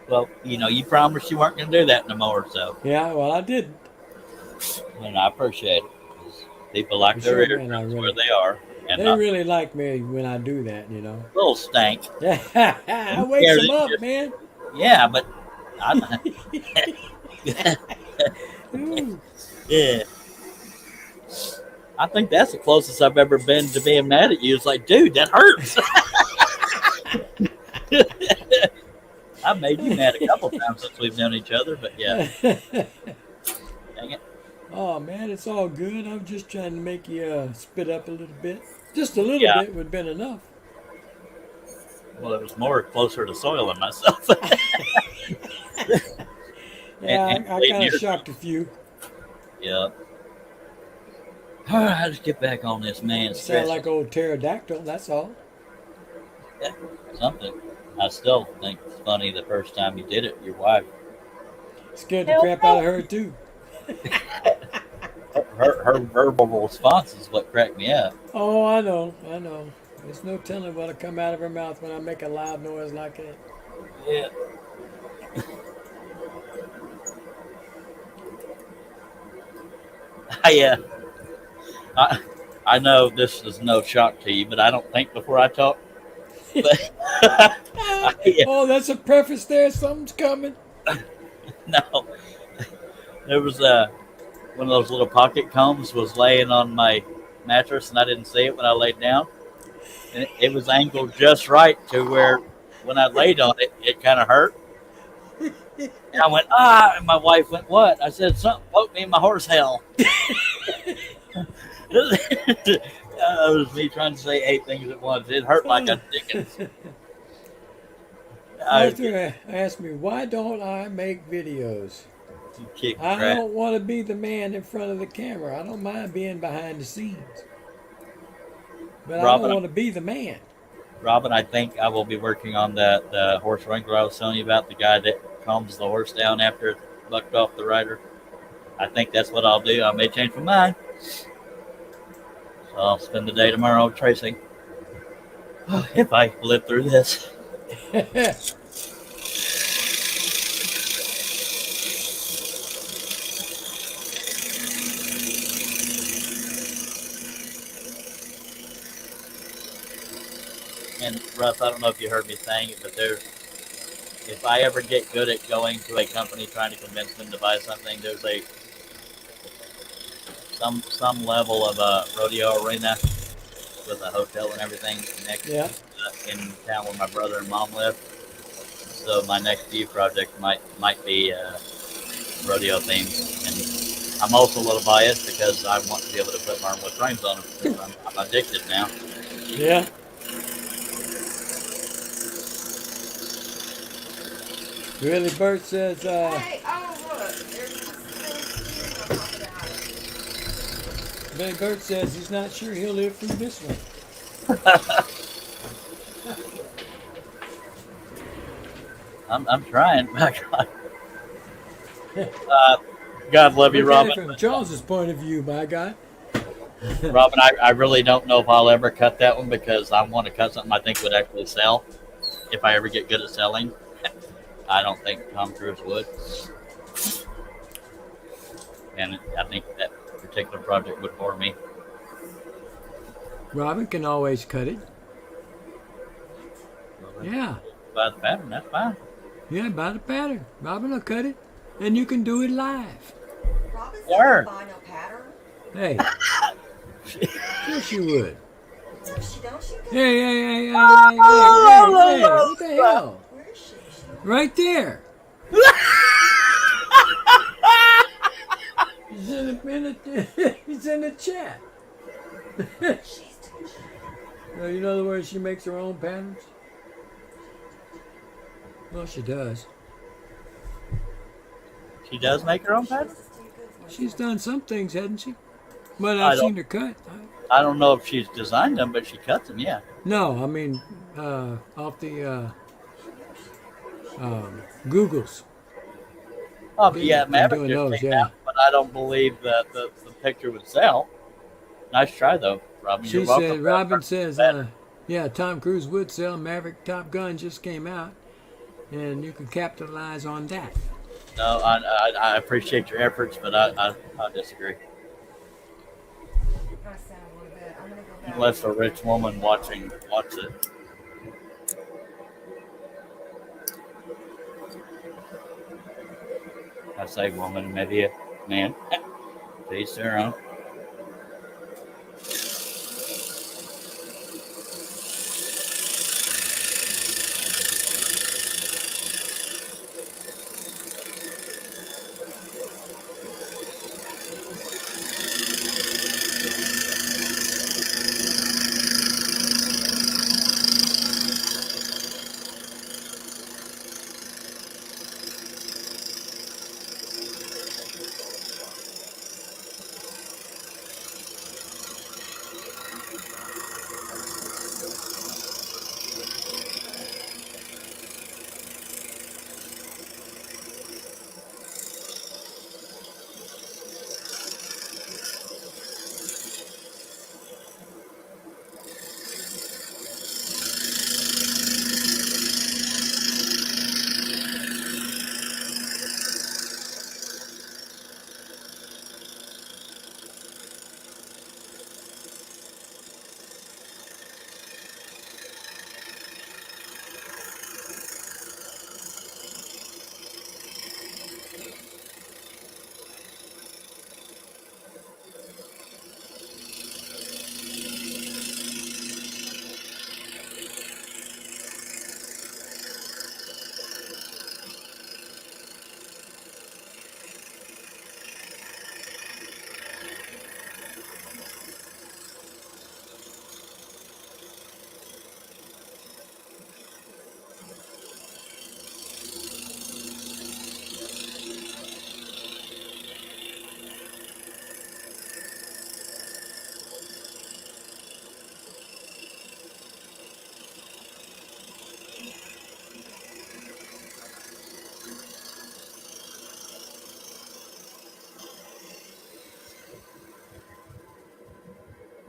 [SPEAKER 1] Well, you promised you weren't going to do that no more, so.
[SPEAKER 2] Yeah, well, I didn't.
[SPEAKER 1] And I appreciate it. 'Cause people like
[SPEAKER 2] For
[SPEAKER 1] their
[SPEAKER 2] sure,
[SPEAKER 1] ears
[SPEAKER 2] man, I
[SPEAKER 1] where they are. And
[SPEAKER 2] They
[SPEAKER 1] not
[SPEAKER 2] really like me when I do that, you know.
[SPEAKER 1] a little stank.
[SPEAKER 2] I wake
[SPEAKER 1] Yeah,
[SPEAKER 2] them up,
[SPEAKER 1] just-
[SPEAKER 2] man.
[SPEAKER 1] Yeah, but I,
[SPEAKER 2] Ooh.
[SPEAKER 1] yeah. I think that's the closest I've ever been to being mad at you. It's like, dude, that hurts. I've made you mad a couple times since we've known each other, but yeah. Dang it.
[SPEAKER 2] Oh, man, it's all good. I'm just trying to make you spit up a little bit. Just a little
[SPEAKER 1] Yeah.
[SPEAKER 2] bit would have been enough.
[SPEAKER 1] Well, it was more closer to soiling myself.
[SPEAKER 2] Yeah,
[SPEAKER 1] And
[SPEAKER 2] I
[SPEAKER 1] leave
[SPEAKER 2] kind of
[SPEAKER 1] yours.
[SPEAKER 2] shocked a few.
[SPEAKER 1] Yeah. All right, let's get back on this, man.
[SPEAKER 2] Sound like old pterodactyl, that's all.
[SPEAKER 1] Something. I still think it's funny the first time you did it, your wife.
[SPEAKER 2] Scared the crap out of her, too.
[SPEAKER 1] Her verbal response is what cracked me up.
[SPEAKER 2] Oh, I know. There's no telling what'll come out of her mouth when I make a loud noise like that.
[SPEAKER 1] Yeah. I know this is no shock to you, but I don't think before I talk. But yeah,
[SPEAKER 2] Oh, that's a preface there. Something's coming.
[SPEAKER 1] no, there was one of those little pocket combs was laying on my mattress, and I didn't see it when I laid down. And it was angled just right to where when I laid on it, it kind of hurt. And I went, and my wife went, what? I said, something woke me in my horse hell. That was me trying to say 8 things at once. It hurt like a dickens.
[SPEAKER 2] Arthur asked me, why don't I make videos?
[SPEAKER 1] Kick
[SPEAKER 2] I
[SPEAKER 1] crap.
[SPEAKER 2] don't want to be the man in front of the camera. I don't mind being behind the scenes. But I
[SPEAKER 1] Robin,
[SPEAKER 2] don't want to be the man.
[SPEAKER 1] Robin, I think I will be working on that horse wrangler I was telling you about, the guy that calms the horse down after it's bucked off the rider. I think that's what I'll do. I may change my mind. So I'll spend the day tomorrow tracing. If I live through this. And Russ, I don't know if you heard me saying it, but if I ever get good at going to a company trying to convince them to buy something, there's some level of a rodeo arena with a hotel and everything next in town where my brother and mom live. So my next few projects might be rodeo themed, and I'm also a little biased because I want to be able to put marble frames on them because I'm addicted now.
[SPEAKER 2] Yeah. Really, Bert says,
[SPEAKER 3] Hey, oh look, there's this little thing on top of the house.
[SPEAKER 2] Billy Bert says he's not sure he'll live through this one.
[SPEAKER 1] I'm trying. God love you,
[SPEAKER 2] Look at it
[SPEAKER 1] Robin.
[SPEAKER 2] from Charles's point of view, by God.
[SPEAKER 1] Robin, I really don't know if I'll ever cut that one because I want to cut something I think would actually sell. If I ever get good at selling, I don't think Tom Cruise would. And I think that particular project would bore me.
[SPEAKER 2] Robin can always cut it. Yeah.
[SPEAKER 1] By the pattern, that's fine.
[SPEAKER 2] Yeah, by the pattern. Robin will cut it, and you can do it live.
[SPEAKER 3] Robin's
[SPEAKER 1] Word.
[SPEAKER 3] not buy no pattern.
[SPEAKER 2] Hey. Yes, you would.
[SPEAKER 3] No, she don't. She could.
[SPEAKER 2] Hey, what the hell?
[SPEAKER 3] Where is she?
[SPEAKER 2] Right there. He's in the chat.
[SPEAKER 3] She's too cheap.
[SPEAKER 2] No, you know the way she makes her own patterns? Well, she does.
[SPEAKER 1] She does make her own pattern?
[SPEAKER 2] She's done some things, hasn't she? But
[SPEAKER 1] I
[SPEAKER 2] I've
[SPEAKER 1] don't-
[SPEAKER 2] seen her cut.
[SPEAKER 1] I don't know if she's designed them, but she cuts them, yeah.
[SPEAKER 2] No, I mean, off the Googles.
[SPEAKER 1] Oh,
[SPEAKER 2] Been-
[SPEAKER 1] yeah,
[SPEAKER 2] been
[SPEAKER 1] Maverick
[SPEAKER 2] doing
[SPEAKER 1] just
[SPEAKER 2] those,
[SPEAKER 1] came
[SPEAKER 2] yeah.
[SPEAKER 1] out, but I don't believe that the picture would sell. Nice try, though, Robin.
[SPEAKER 2] She
[SPEAKER 1] You're welcome.
[SPEAKER 2] said, Robin says, yeah, Tom Cruise would sell. Maverick Top Gun just came out, and you can capitalize on that.
[SPEAKER 1] No, I appreciate your efforts, but I disagree.
[SPEAKER 3] I sound a little bit. I'm gonna go back.
[SPEAKER 1] Unless a rich woman watches it. I say woman, maybe a man. To each their own.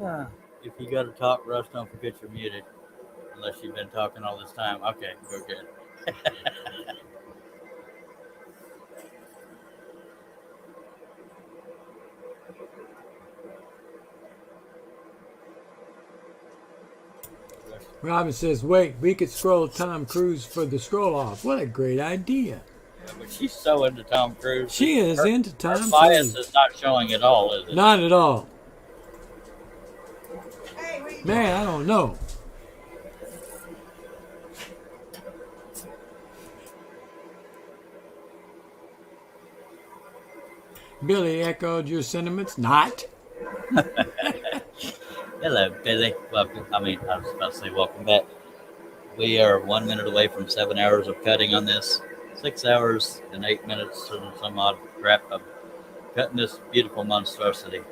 [SPEAKER 1] If you got to talk, Russ, don't forget you're muted. Unless you've been talking all this time. Okay, go good.
[SPEAKER 2] Robin says, wait, we could scroll Tom Cruise for the scroll off. What a great idea.
[SPEAKER 1] Yeah, but she's so into Tom Cruise.
[SPEAKER 2] She is
[SPEAKER 1] her,
[SPEAKER 2] into
[SPEAKER 1] her
[SPEAKER 2] Tom
[SPEAKER 1] bias
[SPEAKER 2] Cruise.
[SPEAKER 1] is not showing at all, is it?
[SPEAKER 2] Not at all.
[SPEAKER 3] Hey, what are you
[SPEAKER 2] Man, I don't know. Billy echoed your sentiments. Not.
[SPEAKER 1] Hello, Billy. Welcome. I mean, I was about to say welcome back. We are 1 minute away from 7 hours of cutting on this. 6 hours and 8 minutes and some odd crap of cutting this beautiful monstrosity.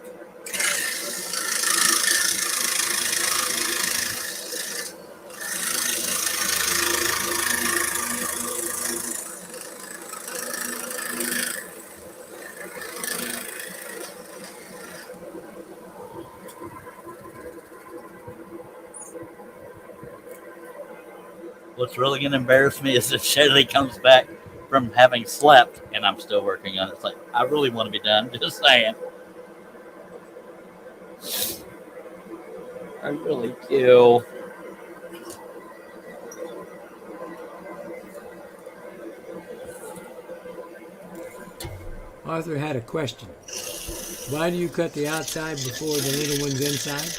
[SPEAKER 1] What's really going to embarrass me is if Shelly comes back from having slept and I'm still working on it. It's like, I really want to be done. Just saying. I really do.
[SPEAKER 2] Arthur had a question. Why do you cut the outside before the little one's inside?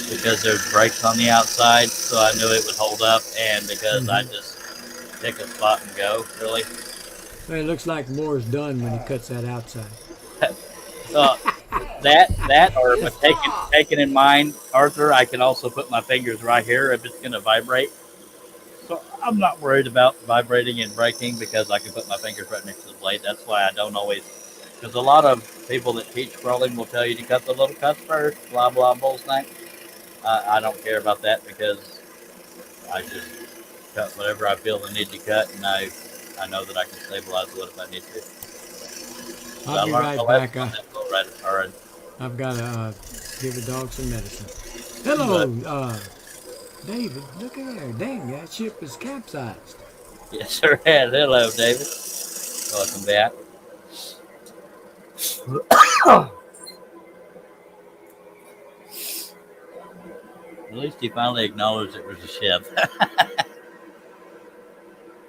[SPEAKER 1] Because there's brakes on the outside, so I knew it would hold up, and because I just pick a spot and go, really.
[SPEAKER 2] Well, it looks like Moore's done when he cuts that outside.
[SPEAKER 1] That or but taken in mind, Arthur, I can also put my fingers right here if it's going to vibrate. So I'm not worried about vibrating and braking because I can put my fingers right next to the blade. That's why I don't always, because a lot of people that teach scrolling will tell you to cut the little cuts first, blah, blah, bull snake. I don't care about that because I just cut whatever I feel the need to cut, and I know that I can stabilize wood if I need to.
[SPEAKER 2] I'll be right back.
[SPEAKER 1] All right.
[SPEAKER 2] I've got to give the dog some medicine. Hello, David. Look at there. Dang, that ship is capsized.
[SPEAKER 1] Yes, sir. Hello, David. Welcome back. At least he finally acknowledged it was a ship.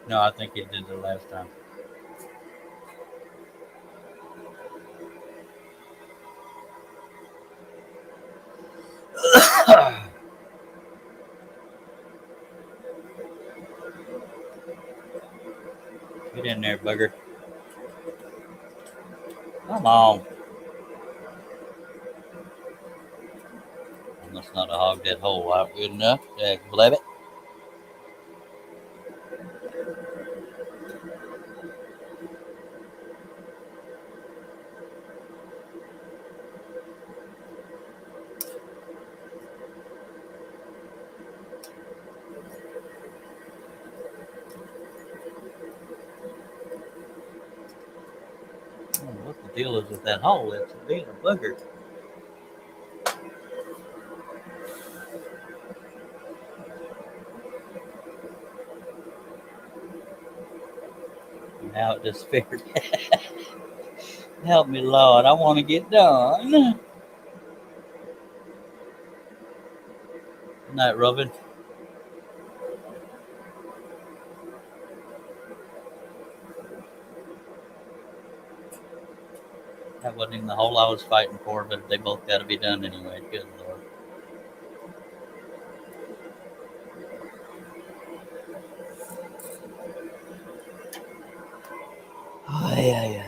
[SPEAKER 1] No, I think he did the last time. Get in there, bugger. Come on. Let's not hog that hole out good enough. Blab it. What the deal is with that hole? It's being a bugger. Now it disappeared. Help me, Lord. I want to get done. Good night, Robin. That wasn't even the hole I was fighting for, but they both got to be done anyway. Good Lord. Oh, yeah.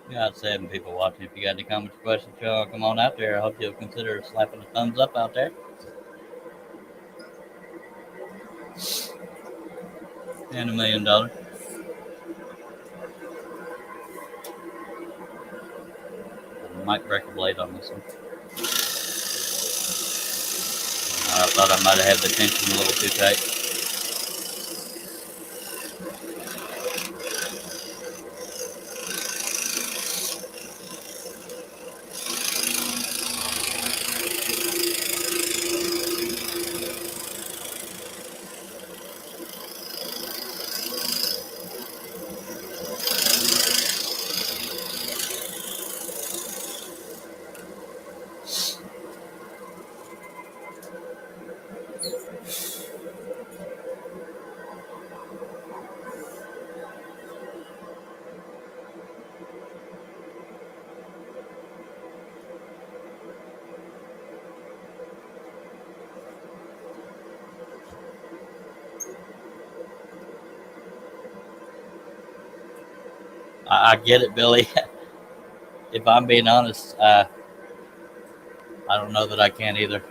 [SPEAKER 1] We got 7 people watching. If you got any comments or questions, y'all come on out there. I hope you'll consider slapping a thumbs up out there. And $1 million. Might break a blade on this one. I thought I might have had the tension a little too tight. I get it, Billy. If I'm being honest, I don't know that I can either.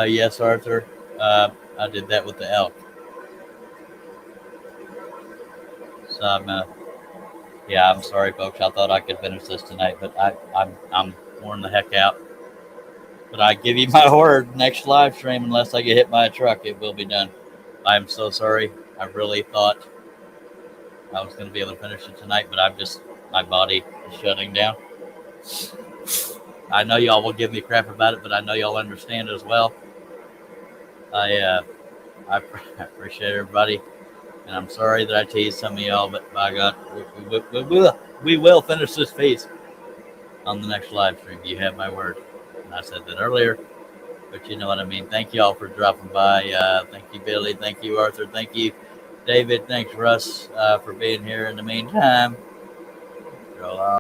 [SPEAKER 1] Yes, Arthur. I did that with the elk. So I'm sorry, folks. I thought I could finish this tonight, but I'm worn the heck out. But I give you my word, next live stream, unless I get hit by a truck, it will be done. I'm so sorry. I really thought I was going to be able to finish it tonight, but my body is shutting down. I know y'all will give me crap about it, but I know y'all understand as well. I appreciate everybody, and I'm sorry that I teased some of y'all, but by God, we will finish this piece on the next live stream. You have my word. And I said that earlier, but you know what I mean. Thank you all for dropping by. Thank you, Billy. Thank you, Arthur. Thank you, David. Thanks, Russ, for being here in the meantime.